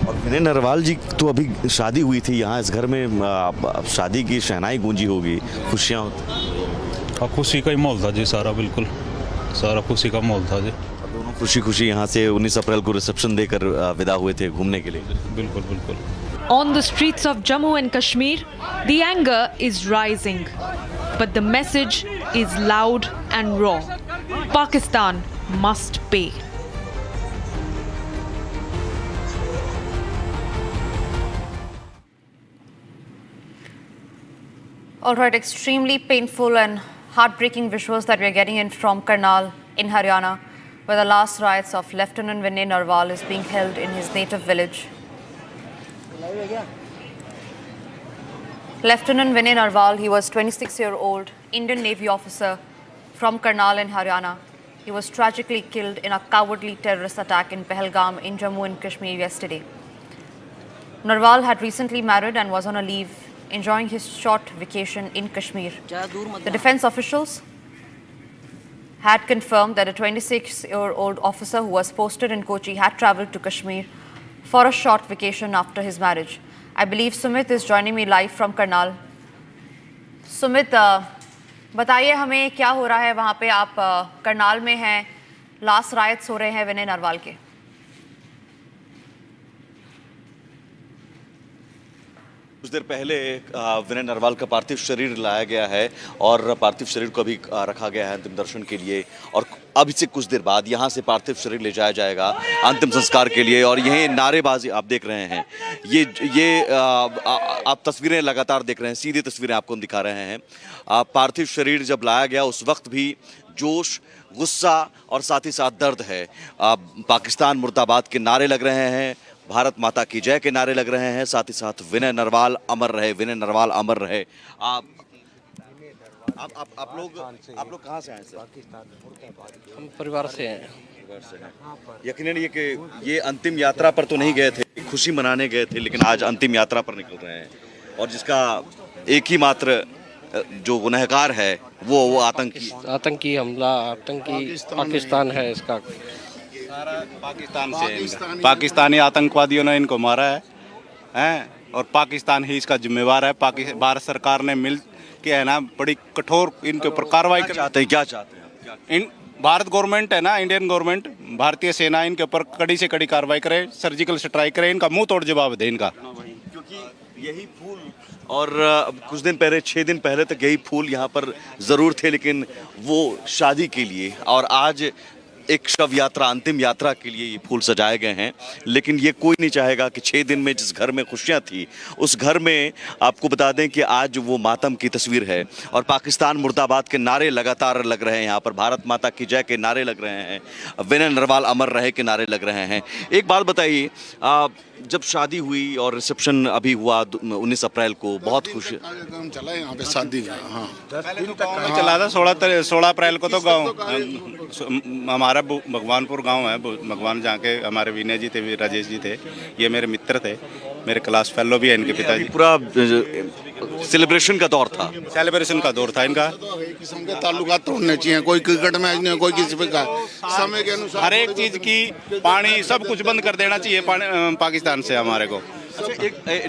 और विनय नरवाल जी तो अभी शादी हुई थी यहाँ, इस घर में शादी की शहनाई गूंजी होगी, खुशियाँ होती। खुशी का ही माहौल था जी, सारा बिल्कुल सारा खुशी का माहौल था जी। दोनों खुशी खुशी यहाँ से 19 अप्रैल को रिसेप्शन देकर विदा हुए थे घूमने के लिए। बिल्कुल बिल्कुल। On the streets of Jammu and Kashmir, the anger is rising, but the message is loud and raw. Pakistan must pay. All right, extremely painful and heartbreaking visuals that we are getting in from Karnal in Haryana, where the last rites of Lieutenant Vinay Narwal is being held in his native village. Lieutenant Vinay Narwal, he was 26-year-old Indian Navy officer from Karnal in Haryana. He was tragically killed in a cowardly terrorist attack in Pahelgam in Jammu and Kashmir yesterday. Narwal had recently married and was on a leave, enjoying his short vacation in Kashmir. The defense officials had confirmed that a 26-year-old officer who was posted in Kochi had traveled to Kashmir for a short vacation after his marriage. I believe Sumit is joining me live from Karnal. Sumit, बताइए हमें क्या हो रहा है वहाँ पे? आप करनाल में हैं, लास्ट राइट्स हो रहे हैं विनय नरवाल के। कुछ देर पहले विनय नरवाल का पार्थिव शरीर लाया गया है और पार्थिव शरीर को अभी रखा गया है अंतिम दर्शन के लिए, और अभी से कुछ देर बाद यहाँ से पार्थिव शरीर ले जाया जाएगा अंतिम संस्कार के लिए। और यही नारेबाजी आप देख रहे हैं, ये आप तस्वीरें लगातार देख रहे हैं, सीधी तस्वीरें आपको दिखा रहे हैं। पार्थिव शरीर जब लाया गया उस वक्त भी जोश, गुस्सा और साथ ही साथ दर्द है। पाकिस्तान मुर्दाबाद के नारे लग रहे हैं, भारत माता की जय के नारे लग रहे हैं, साथ ही साथ विनय नरवाल अमर रहे, विनय नरवाल अमर रहे। आप लोग कहाँ से आए सर? हम परिवार से हैं। यकीनन ये अंतिम यात्रा पर तो नहीं गए थे, खुशी मनाने गए थे, लेकिन आज अंतिम यात्रा पर निकल रहे हैं और जिसका एक ही मात्र जो गुनहगार है वो आतंकी हमला, आतंकी पाकिस्तान है इसका। पाकिस्तान से पाकिस्तानी आतंकवादियों ने इनको मारा है और पाकिस्तान ही इसका जिम्मेवार है। भारत सरकार ने मिल के है ना बड़ी कठोर इनके ऊपर कार्रवाई क्या चाहते हैं? भारत गवर्नमेंट है ना, इंडियन गवर्नमेंट, भारतीय सेना इनके ऊपर कड़ी से कड़ी कार्रवाई करे, सर्जिकल स्ट्राइक करे, इनका मुंह तोड़ जवाब दे इनका। क्योंकि यही फूल और कुछ दिन पहले, 6 दिन पहले तक यही फूल यहाँ पर ज़रूर थे, लेकिन वो शादी के लिए और आज एक शव यात्रा, अंतिम यात्रा के लिए ये फूल सजाए गए हैं। लेकिन ये कोई नहीं चाहेगा कि 6 दिन में जिस घर में खुशियाँ थी उस घर में, आपको बता दें कि आज वो मातम की तस्वीर है और पाकिस्तान मुर्दाबाद के नारे लगातार लग रहे हैं। यहाँ पर भारत माता की जय के नारे लग रहे हैं, विनय नरवाल अमर रहे के नारे लग रहे हैं। एक बात बताइए, जब शादी हुई और रिसेप्शन अभी हुआ 19 अप्रैल को, बहुत खुशी चला यहाँ पे शादी का। हाँ, चला था 16 अप्रैल को तो गाँव हमारा भगवानपुर गांव है, भगवान जहाँ के हमारे विनय जी थे, राजेश जी थे, ये मेरे मित्र थे। मेरे क्लास फेलो भी है इनके पिताजी। पूरा सेलिब्रेशन का दौर था, सेलिब्रेशन का दौर था इनका। किस्म के ताल्लुकात होने चाहिए, कोई क्रिकेट मैच नहीं, कोई किसी पे का समय के अनुसार हर एक चीज की पानी सब कुछ बंद कर देना चाहिए पाकिस्तान से हमारे को।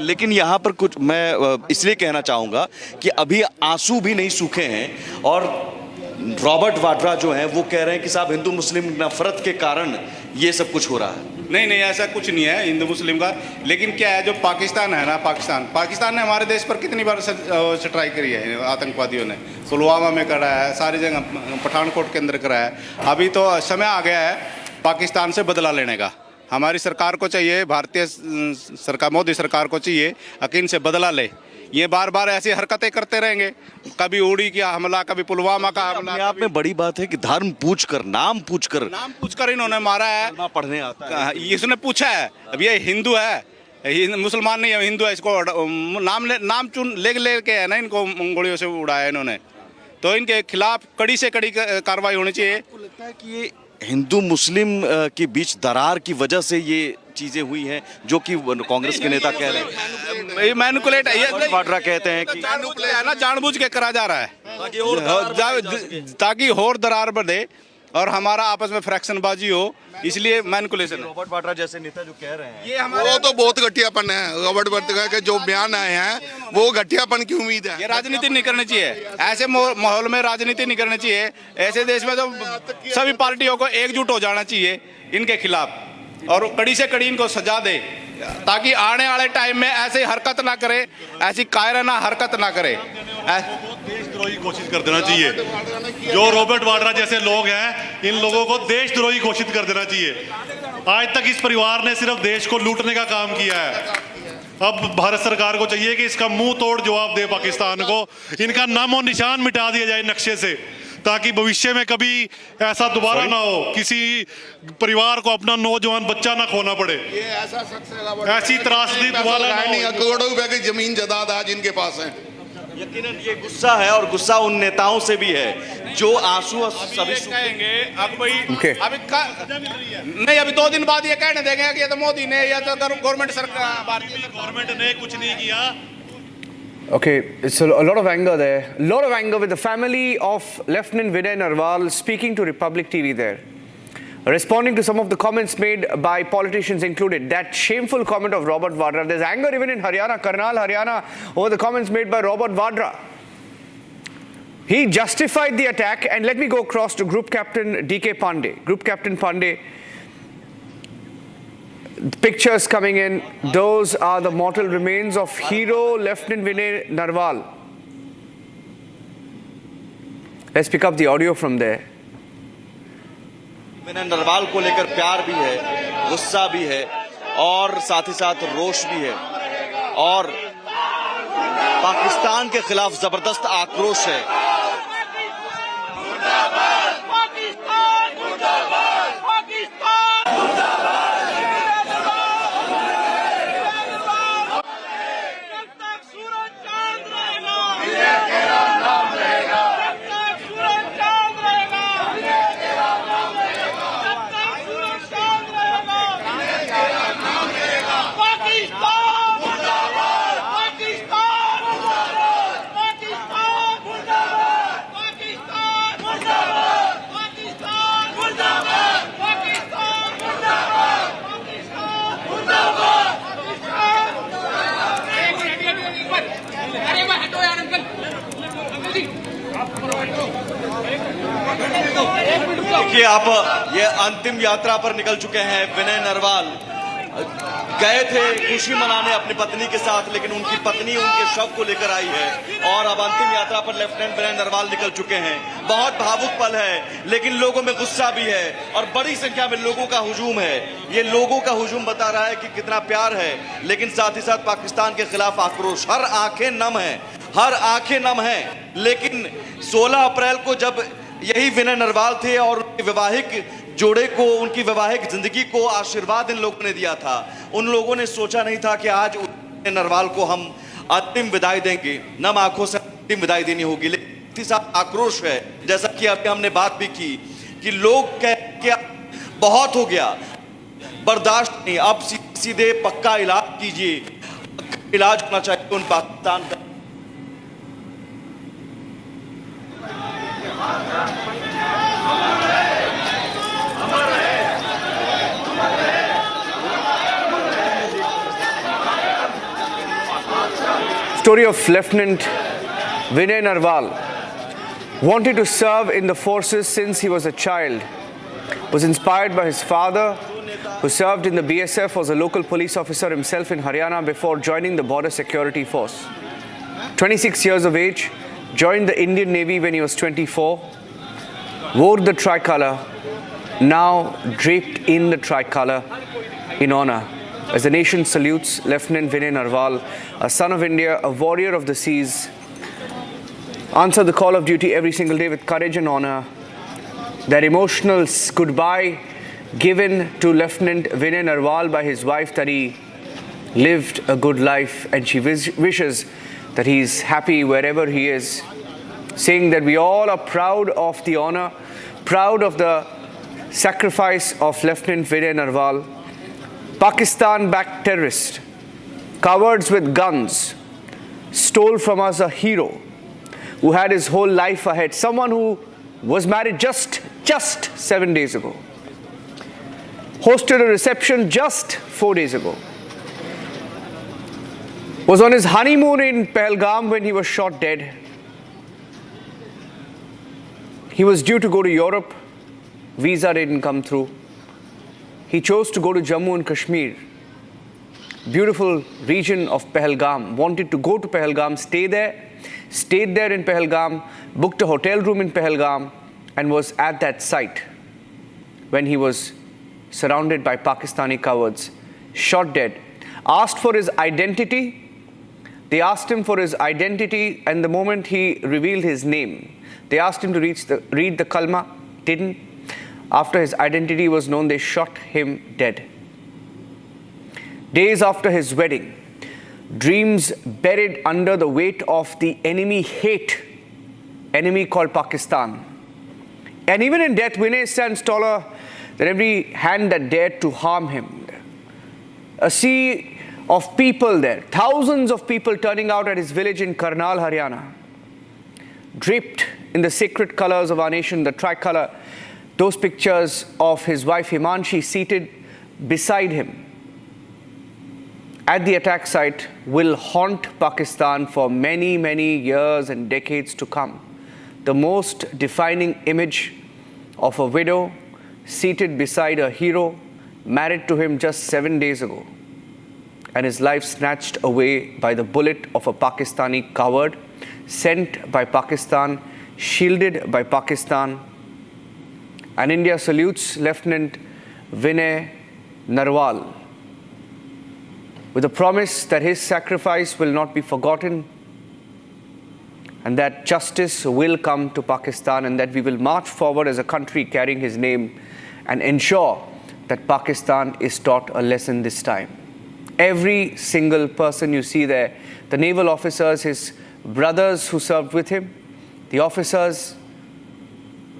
लेकिन यहाँ पर कुछ मैं इसलिए कहना चाहूँगा कि अभी आंसू भी नहीं सूखे हैं और रॉबर्ट वाड्रा जो हैं वो कह रहे हैं कि साहब हिंदू मुस्लिम नफरत के कारण ये सब कुछ हो रहा है। नहीं ऐसा कुछ नहीं है हिंदू मुस्लिम का। लेकिन क्या है, जो पाकिस्तान है ना, पाकिस्तान ने हमारे देश पर कितनी बार स्ट्राइक करी है आतंकवादियों ने। पुलवामा में करा है, सारी जगह पठानकोट के अंदर करा है। अभी तो समय आ गया है पाकिस्तान से बदला लेने का। हमारी सरकार को चाहिए, भारतीय सरकार, मोदी सरकार को चाहिए कि इनसे बदला ले। ये बार बार ऐसी हरकतें करते रहेंगे, कभी उड़ी का हमला, कभी पुलवामा का हमला। आप में बड़ी बात है कि धर्म पूछकर, नाम पूछकर इन्होंने मारा है। पढ़ने आता है, इसने पूछा है। अब ये हिंदू है, मुसलमान नहीं है, हिंदू है। इसको नाम चुन ले के है ना, इनको गोलियों से उड़ाया इन्होंने। तो इनके खिलाफ कड़ी से कड़ी कार्रवाई होनी चाहिए। आपको लगता है कि ये हिंदू मुस्लिम के बीच दरार की वजह से ये चीजें हुई हैं, जो कि कांग्रेस के नेता कह रहे हैं? मैनिपुलेट है, वाड्रा कहते हैं कि जानबूझ के करा जा रहा है ताकि और दरार बढ़े और हमारा आपस में फ्रैक्शनबाजी हो, इसलिए मैनिपुलेशन। रॉबर्ट वाड्रा जैसे नेता जो कह रहे हैं ये वो तो बहुत घटियापन है। रॉबर्ट वाड्रा के जो बयान आए हैं वो घटियापन की उम्मीद है। ये राजनीति नहीं करनी चाहिए, ऐसे माहौल में राजनीति नहीं करनी चाहिए। ऐसे देश में तो सभी पार्टियों को एकजुट हो जाना चाहिए इनके खिलाफ और कड़ी से कड़ी इनको सजा दे, ताकि आने वाले टाइम में ऐसे हरकत ना करे, ऐसी कायराना हरकत ना करे। देशद्रोही घोषित कर देना चाहिए। जो रॉबर्ट वाड्रा जैसे लोग हैं, इन लोगों को देशद्रोही घोषित कर देना चाहिए। आज तक इस परिवार ने सिर्फ देश को लूटने का काम किया है। अब भारत सरकार को चाहिए कि इसका मुंह तोड़ जवाब दे पाकिस्तान को, इनका नामो निशान मिटा दिया जाए नक्शे से, ताकि भविष्य में कभी ऐसा दोबारा ना हो, किसी परिवार को अपना नौजवान बच्चा ना खोना पड़े। ये ऐसा शख्स है, ऐसी त्रासदी दोबारा नहीं। करोड़ों रुपए की जमीन जायदाद आज इनके पास है। यकीनन ये गुस्सा है और गुस्सा उन नेताओं से भी है जो आंसू सभी कहेंगे। अब भाई नहीं, अभी 2 दिन बाद ये कहने देंगे कि ये तो मोदी ने या तो गवर्नमेंट सरकार, भारतीय गवर्नमेंट ने कुछ नहीं किया। Okay, it's a lot of anger there. A lot of anger with the family of Lieutenant Vinay Narval speaking to Republic TV there. Responding to some of the comments made by politicians included that shameful comment of Robert Vadra. There's anger even in Haryana, Karnal, Haryana, over the comments made by Robert Vadra. He justified the attack, and let me go across to Group Captain DK Pandey. Group Captain Pandey, pictures coming in, those are the mortal remains of hero Lieutenant Vinay Narval. Let's pick up the audio from there. विनय नरवाल को लेकर प्यार भी है, गुस्सा भी है और साथ ही साथ रोष भी है और पाकिस्तान के खिलाफ जबरदस्त आक्रोश है। देखिए आप ये अंतिम यात्रा पर निकल चुके हैं। विनय नरवाल गए थे खुशी मनाने अपनी पत्नी के साथ, लेकिन उनकी पत्नी उनके शव को लेकर आई है और अब अंतिम यात्रा पर लेफ्टिनेंट विनय नरवाल निकल चुके हैं। बहुत भावुक पल है, लेकिन लोगों में गुस्सा भी है और बड़ी संख्या में लोगों का हुजूम है। ये लोगों का हुजूम बता रहा है कि कितना प्यार है, लेकिन साथ ही साथ पाकिस्तान के खिलाफ आक्रोश। हर आंखें नम है, हर आंखें नम है। लेकिन 16 अप्रैल को जब यही विनय नरवाल थे और उनके वैवाहिक जोड़े को, उनकी वैवाहिक जिंदगी को आशीर्वाद इन लोगों ने दिया था, उन लोगों ने सोचा नहीं था कि आज विनय नरवाल को हम अंतिम विदाई देंगे, नम आंखों से अंतिम विदाई देनी होगी। लेकिन साथ आक्रोश है, जैसा कि अभी हमने बात भी की कि लोग कह बहुत हो गया, बर्दाश्त नहीं, अब सीधे पक्का इलाज कीजिए, इलाज होना चाहिए उन पाकिस्तान का। Story of Lieutenant Vinay Narval. Wanted to serve in the forces since he was a child. Was inspired by his father, who served in the BSF, was a local police officer himself in Haryana before joining the border security force. 26 years of age, joined the Indian Navy when he was 24, wore the tricolour, now draped in the tricolour in honour. As the nation salutes Lieutenant Vinay Narval, a son of India, a warrior of the seas, answer the call of duty every single day with courage and honour. That emotional goodbye given to Lieutenant Vinay Narval by his wife Tari lived a good life, and she wishes that he is happy wherever he is, saying that we all are proud of the honour, proud of the sacrifice of Lieutenant Vinay Narval. Pakistan-backed terrorist, cowards with guns, stole from us a hero who had his whole life ahead, someone who was married just 7 days ago, hosted a reception just 4 days ago, was on his honeymoon in Pahelgam when he was shot dead. He was due to go to Europe, visa didn't come through. He chose to go to Jammu and Kashmir, beautiful region of Pahelgam, wanted to go to Pahelgam, stay there, stayed there in Pahelgam, booked a hotel room in Pahelgam, and was at that site when he was surrounded by Pakistani cowards, shot dead. Asked for his identity. They asked him for his identity, and the moment he revealed his name, they asked him to read the kalma, didn't. After his identity was known, they shot him dead. Days after his wedding, dreams buried under the weight of the enemy called Pakistan. And even in death, Vinay stands taller than every hand that dared to harm him. A sea of people there, thousands of people turning out at his village in Karnal, Haryana, draped in the sacred colors of our nation, the tricolour. Those pictures of his wife Himanshi seated beside him at the attack site will haunt Pakistan for many, many years and decades to come. The most defining image of a widow seated beside a hero, married to him just 7 days ago, and his life snatched away by the bullet of a Pakistani coward, sent by Pakistan, shielded by Pakistan. And India salutes Lieutenant Vinay Narval with a promise that his sacrifice will not be forgotten, and that justice will come to Pakistan, and that we will march forward as a country carrying his name and ensure that Pakistan is taught a lesson this time. Every single person you see there, the naval officers, his brothers who served with him, the officers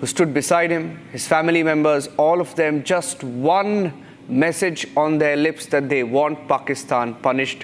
who stood beside him, his family members, all of them, just one message on their lips, that they want Pakistan punished